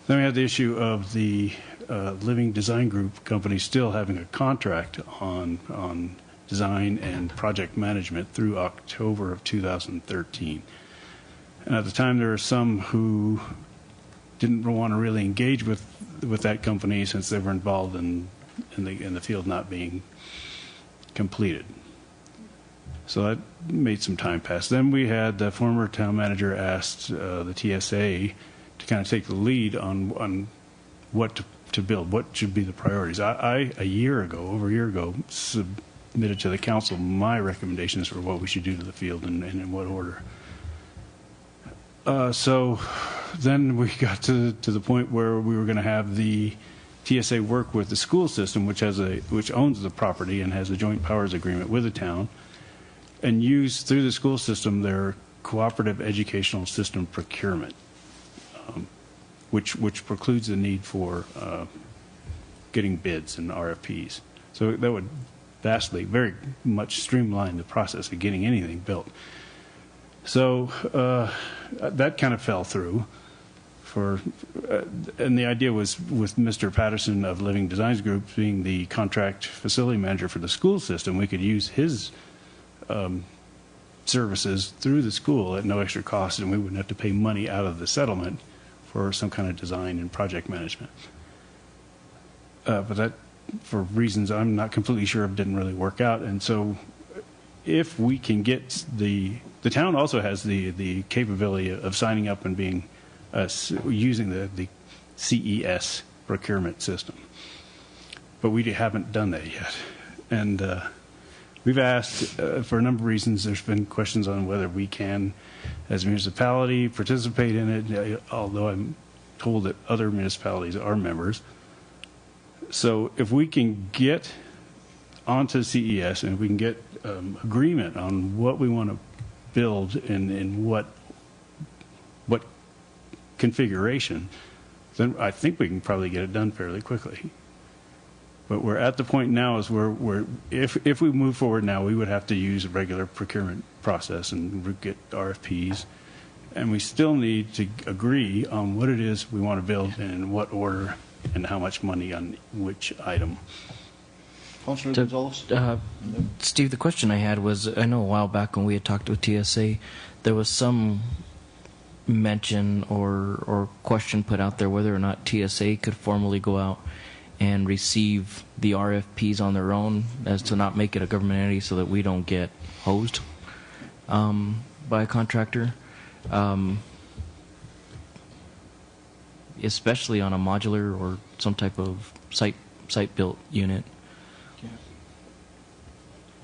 S5: Then we had the issue of the Living Design Group company still having a contract on design and project management through October of 2013. And at the time, there were some who didn't want to really engage with that company since they were involved in the field not being completed. So that made some time pass. Then we had the former town manager asked the TSA to kind of take the lead on what to build, what should be the priorities. I over a year ago, submitted to the council my recommendations for what we should do to the field and in what order. So then we got to the point where we were going to have the TSA work with the school system, which owns the property and has a joint powers agreement with the town, and use through the school system their cooperative educational system procurement, which precludes the need for getting bids and RFPs. So that would vastly, very much streamline the process of getting anything built. So that kind of fell through. And the idea was with Mr. Patterson of Living Designs Group being the contract facility manager for the school system, we could use his services through the school at no extra cost, and we wouldn't have to pay money out of the settlement for some kind of design and project management. But that, for reasons I'm not completely sure of, didn't really work out. And so if we can get the town also has the capability of signing up and being using the CES procurement system, but we haven't done that yet. And we've asked for a number of reasons. There's been questions on whether we can, as a municipality, participate in it, although I'm told that other municipalities are members. So if we can get onto CES and if we can get agreement on what we want to build in what configuration, then I think we can probably get it done fairly quickly. But we're at the point now is where if we move forward now, we would have to use a regular procurement process and get RFPs, and we still need to agree on what it is we want to build and in what order and how much money on which item.
S2: Councilor Gonzales?
S3: Steve, the question I had was, I know a while back when we had talked with TSA, there was some mention or question put out there whether or not TSA could formally go out and receive the RFPs on their own, as to not make it a government entity so that we don't get hosed by a contractor, especially on a modular or some type of site-built unit.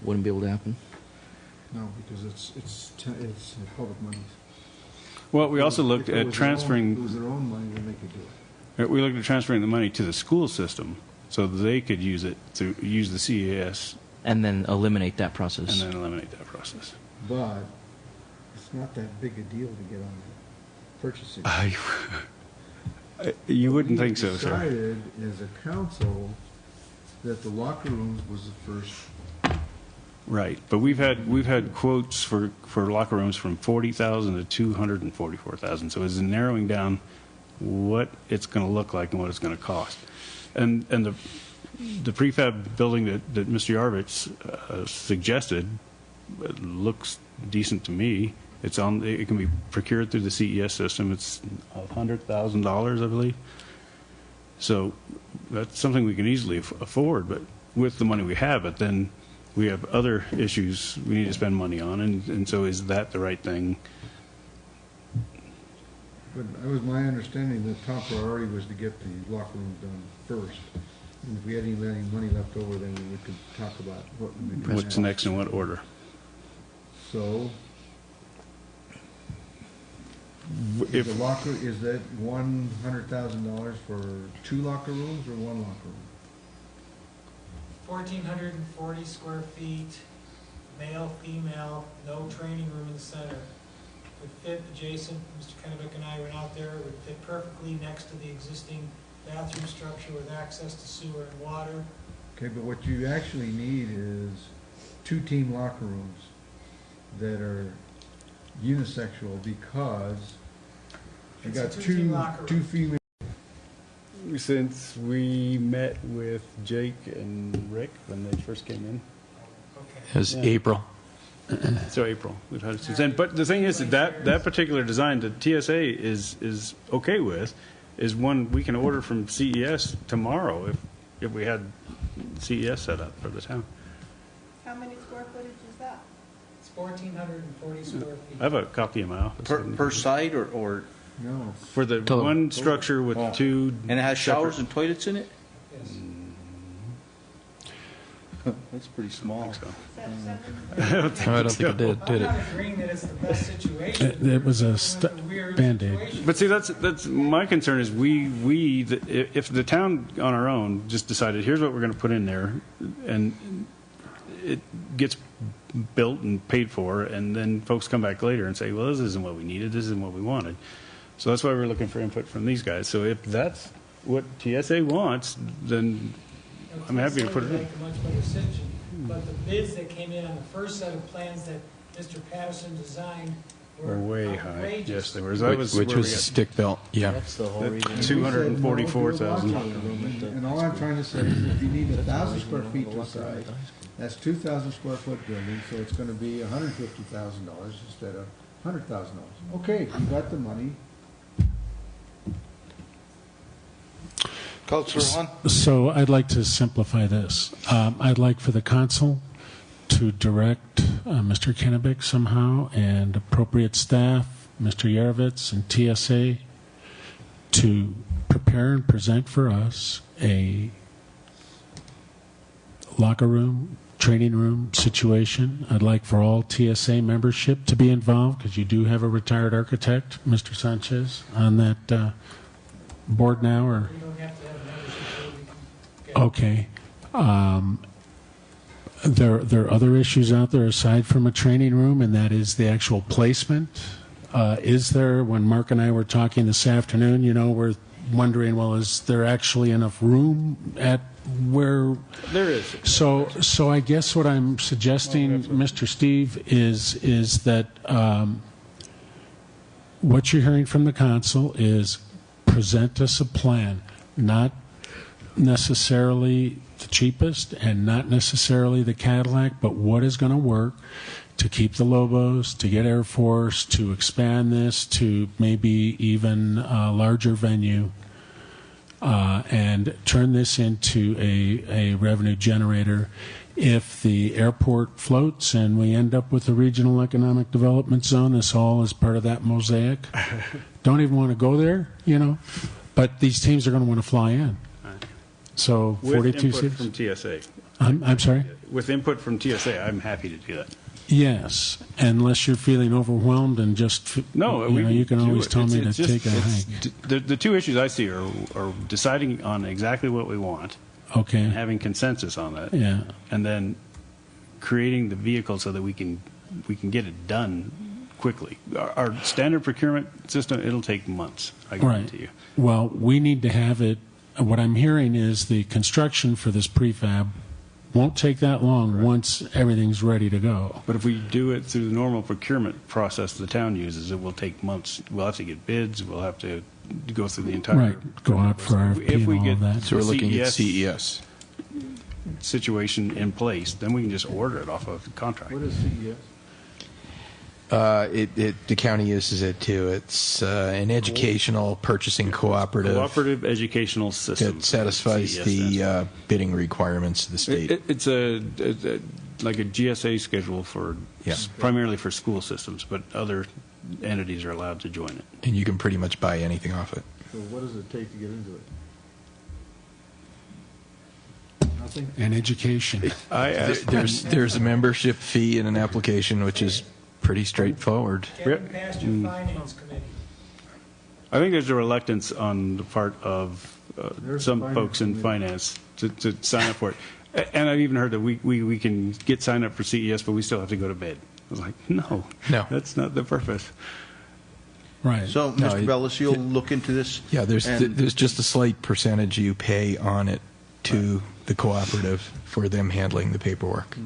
S3: Wouldn't be able to happen?
S15: No, because it's public money.
S5: Well, we also looked at transferring.
S15: If it was their own money, then they could do it.
S5: We looked at transferring the money to the school system so that they could use it to use the CES.
S3: And then eliminate that process.
S15: But it's not that big a deal to get on the purchasing.
S5: You wouldn't think so, sir.
S15: We decided as a council that the locker rooms was the first.
S5: Right, but we've had quotes for locker rooms from $40,000 to $244,000. So it's narrowing down what it's going to look like and what it's going to cost. And the prefab building that Mr. Yarvitz suggested looks decent to me. It can be procured through the CES system. It's $100,000, I believe. So that's something we can easily afford, but with the money we have, but then we have other issues we need to spend money on, and so is that the right thing?
S15: But it was my understanding that top priority was to get the locker room done first. And if we had any money left over, then we could talk about what we do
S5: What's next in what order.
S15: So, is that $100,000 for 2 locker rooms or 1 locker room?
S4: 1,440 square feet, male, female, no training room in the center, It fit adjacent. Mr. Kennebec and I went out there. It would fit perfectly next to the existing bathroom structure with access to sewer and water.
S15: Okay, but what you actually need is 2 team locker rooms that are unisexual, because you got two female.
S5: Since we met with Jake and Rick when they first came in.
S7: It was April.
S5: So April, we've had it since then. But the thing is that particular design that TSA is okay with is one we can order from CES tomorrow if we had CES set up for the town.
S20: How many square footage is that?
S4: It's 1,440 square feet.
S5: I have a copy of my office.
S2: Per side or
S15: no?
S5: For the one structure with 2.
S2: And it has showers and toilets in it?
S4: Yes.
S2: That's pretty small.
S5: I don't
S7: think it did
S4: I'm
S7: it?
S4: not agreeing that it's the best situation.
S6: It was a
S4: Weird
S6: Band-Aid.
S4: situation.
S5: But see, that's my concern is if the town on our own just decided here's what we're going to put in there, and it gets built and paid for, and then folks come back later and say, well, this isn't what we needed, this isn't what we wanted. So that's why we're looking for input from these guys. So if that's what TSA wants, then I'm happy to put it in.
S4: Make a much better decision. But the bids that came in on the first set of plans that Mr. Patterson designed were
S5: way high.
S4: outrageous.
S5: Yes, they were.
S7: Which was a stick belt. Yeah.
S3: That's the whole reason.
S5: 244,000.
S15: And all I'm trying to say is if you need 1,000 square feet to a site, that's 2,000 square foot building, so it's going to be $150,000 instead of $100,000. Okay, you got the money.
S2: Councilor Hahn?
S6: So I'd like to simplify this. I'd like for the council to direct Mr. Kennebec somehow and appropriate staff, Mr. Yarovitz and TSA, to prepare and present for us a locker room, training room situation. I'd like for all TSA membership to be involved, because you do have a retired architect, Mr. Sanchez, on that board now. Or
S4: We don't have to have membership. We can get
S6: okay. There are other issues out there aside from a training room, and that is the actual placement. Is there, when Mark and I were talking this afternoon, we're wondering, well, is there actually enough room at where?
S5: There is.
S6: So I guess what I'm suggesting, Mr. Steve, is that what you're hearing from the council is present us a plan, not necessarily the cheapest and not necessarily the Cadillac, but what is going to work to keep the Lobos, to get Air Force, to expand this to maybe even a larger venue, and turn this into a revenue generator. If the airport floats and we end up with a regional economic development zone, this all is part of that mosaic. Don't even want to go there, but these teams are going to want to fly in. So
S5: With
S6: 42
S5: input
S6: cities.
S5: from TSA.
S6: I'm sorry?
S5: With input from TSA, I'm happy to do that.
S6: Yes, unless you're feeling overwhelmed and just,
S5: No,
S6: you can
S5: do
S6: always
S5: it.
S6: tell me to
S5: It's just-
S6: take a
S5: it's-
S6: hike.
S5: The two issues I see are deciding on exactly what we want,
S6: Okay.
S5: and having consensus on that,
S6: Yeah.
S5: and then creating the vehicle so that we can get it done quickly. Our standard procurement system, it'll take months, I guarantee you.
S6: Well, we need to have it. What I'm hearing is the construction for this prefab won't take that long once everything's ready to go.
S5: But if we do it through the normal procurement process the town uses, it will take months. We'll have to get bids. We'll have to go through the entire
S6: Right, go out for RFP
S5: If we
S6: and all
S5: get
S6: of that.
S7: So we're looking at
S5: CES situation in place, then we can just order it off of the contract.
S15: What is CES?
S7: The county uses it too. It's an educational purchasing cooperative
S5: Cooperative educational system.
S7: that satisfies
S5: CES
S7: the bidding requirements of the state.
S5: It's like a GSA schedule for
S7: Yeah.
S5: primarily for school systems, but other entities are allowed to join it.
S7: And you can pretty much buy anything off it.
S15: So what does it take to get into it? Nothing?
S6: And education.
S5: I asked,
S7: There's a membership fee and an application, which is pretty straightforward.
S4: Getting past your finance committee.
S5: I think there's a reluctance on the part of some folks in finance to sign up for it. And I've even heard that we can get signed up for CES, but we still have to go to bid. I was like, no,
S7: No.
S5: that's not the purpose.
S6: Right.
S2: So,
S7: No,
S2: Mr. Bellis, you'll look into this?
S7: Yeah, there's
S2: and-
S7: there's just a slight percentage you pay on it to the cooperative for them handling the paperwork.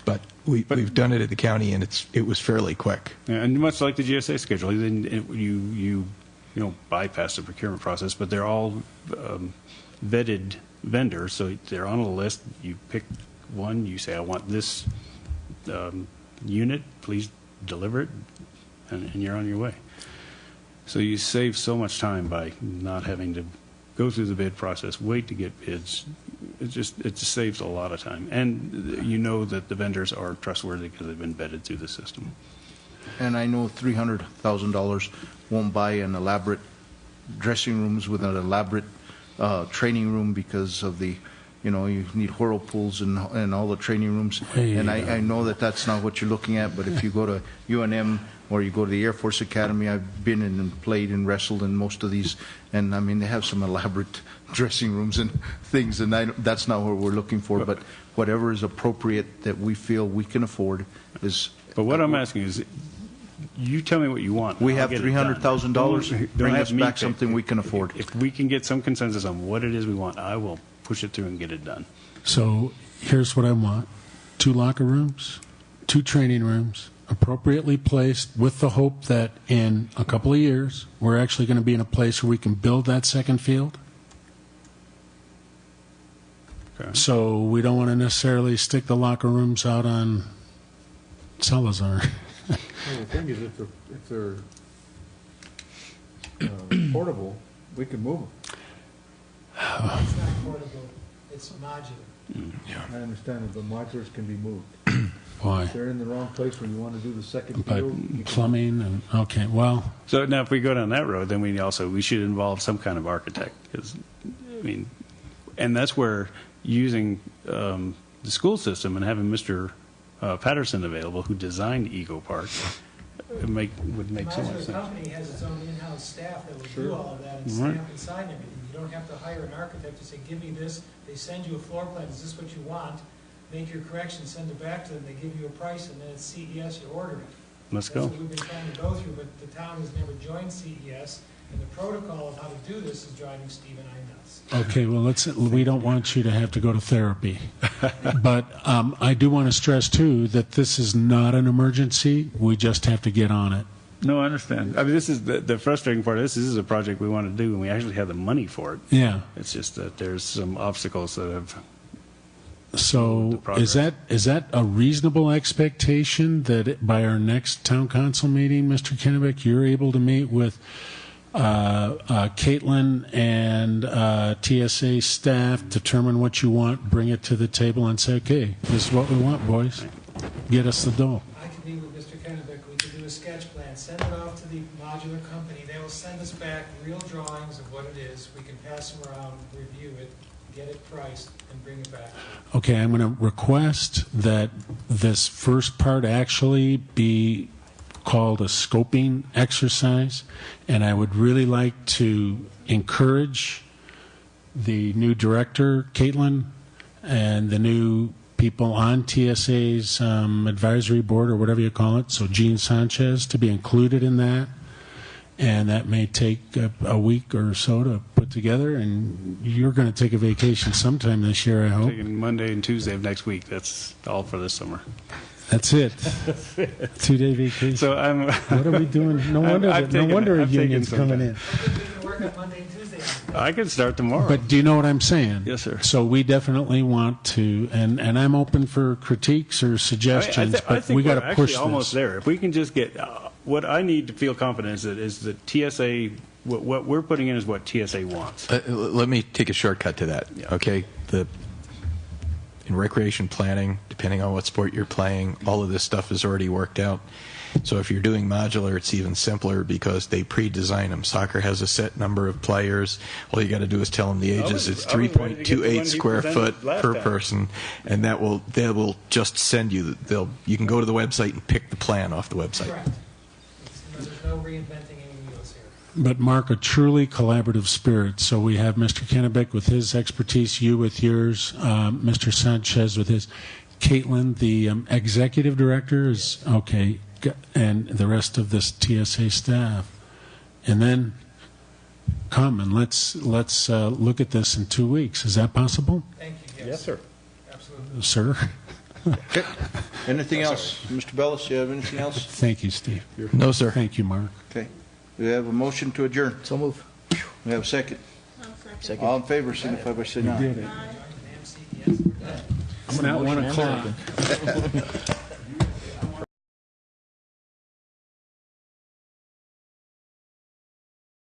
S7: But we've done it at the county, and it was fairly quick.
S5: And much like the GSA schedule, you bypass the procurement process, but they're all vetted vendors, so they're on a list. You pick one, you say, I want this unit, please deliver it, and you're on your way. So you save so much time by not having to go through the bid process, wait to get bids. It just saves a lot of time. And you know that the vendors are trustworthy because they've been vetted through the system.
S2: And I know $300,000 won't buy an elaborate dressing rooms with an elaborate training room because of the, you need whirlpools and all the training rooms. And I know that that's not what you're looking at, but if you go to UNM or you go to the Air Force Academy, I've been in and played and wrestled in most of these, and I mean, they have some elaborate dressing rooms and things, and that's not what we're looking for, but whatever is appropriate that we feel we can afford is...
S5: But what I'm asking is, you tell me what you want.
S2: We have $300,000. Bring us back something we can afford.
S5: If we can get some consensus on what it is we want, I will push it through and get it done.
S6: So here's what I want. 2 locker rooms, 2 training rooms, appropriately placed with the hope that in a couple of years, we're actually going to be in a place where we can build that second field.
S5: Okay.
S6: So we don't want to necessarily stick the locker rooms out on Salazar.
S15: Well, the thing is, if they're portable, we can move them.
S4: It's not portable, it's modular.
S15: I understand it, but modulars can be moved.
S6: Why?
S15: If they're in the wrong place when you want to do the second
S6: But
S15: field, you can-
S6: plumbing and, okay, well,
S5: So now if we go down that road, then we should involve some kind of architect. Because, I mean, and that's where using the school system and having Mr. Patterson available, who designed Eagle Park, would make so much
S4: The
S5: sense.
S4: company has its own in-house staff that will
S15: Sure.
S4: do all of that and
S5: Right.
S4: stamp and sign everything. You don't have to hire an architect to say, give me this, they send you a floor plan, is this what you want? Make your corrections, send it back to them, they give you a price, and then it's CES, you order it.
S5: Let's go.
S4: That's what we've been trying to go through, but the town has never joined CES, and the protocol of how to do this is driving Steve and I nuts.
S6: okay, well, we don't want you to have to go to therapy. But I do want to stress, too, that this is not an emergency. We just have to get on it.
S5: No, I understand. I mean, this is the frustrating part of this. This is a project we want to do, and we actually have the money for it.
S6: Yeah.
S5: It's just that there's some obstacles that have...
S6: So is that a reasonable expectation that by our next town council meeting, Mr. Kennebec, you're able to meet with Caitlin and TSA staff, determine what you want, bring it to the table, and say, okay, this is what we want, boys. Get us the dough.
S4: I can meet with Mr. Kennebec, we can do a sketch plan, send it off to the modular company, they will send us back real drawings of what it is, we can pass them around, review it, get it priced, and bring it back.
S6: Okay, I'm going to request that this first part actually be called a scoping exercise, and I would really like to encourage the new director, Caitlin, and the new people on TSA's advisory board, or whatever you call it, so Gene Sanchez, to be included in that. And that may take a week or so to put together, and you're going to take a vacation sometime this year, I hope.
S5: Taking Monday and Tuesday of next week. That's all for this summer.
S6: That's it. 2-day vacation.
S5: So I'm.
S6: What are we doing? No wonder. A union's coming in.
S5: I can start tomorrow.
S6: But do you know what I'm saying?
S5: Yes, sir.
S6: So we definitely want to, and I'm open for critiques or suggestions,
S5: I
S6: but we got to push this.
S5: Almost there. If we can just get what I need to feel confident is that TSA. What we're putting in is what TSA wants.
S7: Let me take a shortcut to that.
S5: Yeah.
S7: Okay, in recreation planning, depending on what sport you're playing, all of this stuff is already worked out. So if you're doing modular, it's even simpler because they pre-design them. Soccer has a set number of players. All you got to do is tell them the ages. It's 3.28 square foot per person, and they will just send you. You can go to the website and pick the plan off the website.
S4: Correct. There's no reinventing any wheels here.
S6: But Mark, a truly collaborative spirit. So we have Mr. Kennebec with his expertise, you with yours, Mr. Sanchez with his. Caitlin, the executive director, is okay, and the rest of this TSA staff. and then come and let's look at this in 2 weeks. Is that possible?
S4: Thank you.
S7: Yes, sir.
S4: Absolutely.
S6: Sir?
S2: Okay. Anything else? Mr. Bellis, you have anything else?
S6: Thank you, Steve.
S7: No, sir.
S6: Thank you, Mark.
S2: Okay. We have a motion to adjourn.
S3: So move.
S2: We have a second.
S3: Second.
S2: All in favor, signify by saying
S6: You
S2: aye.
S6: did it. I'm at 1 o'clock.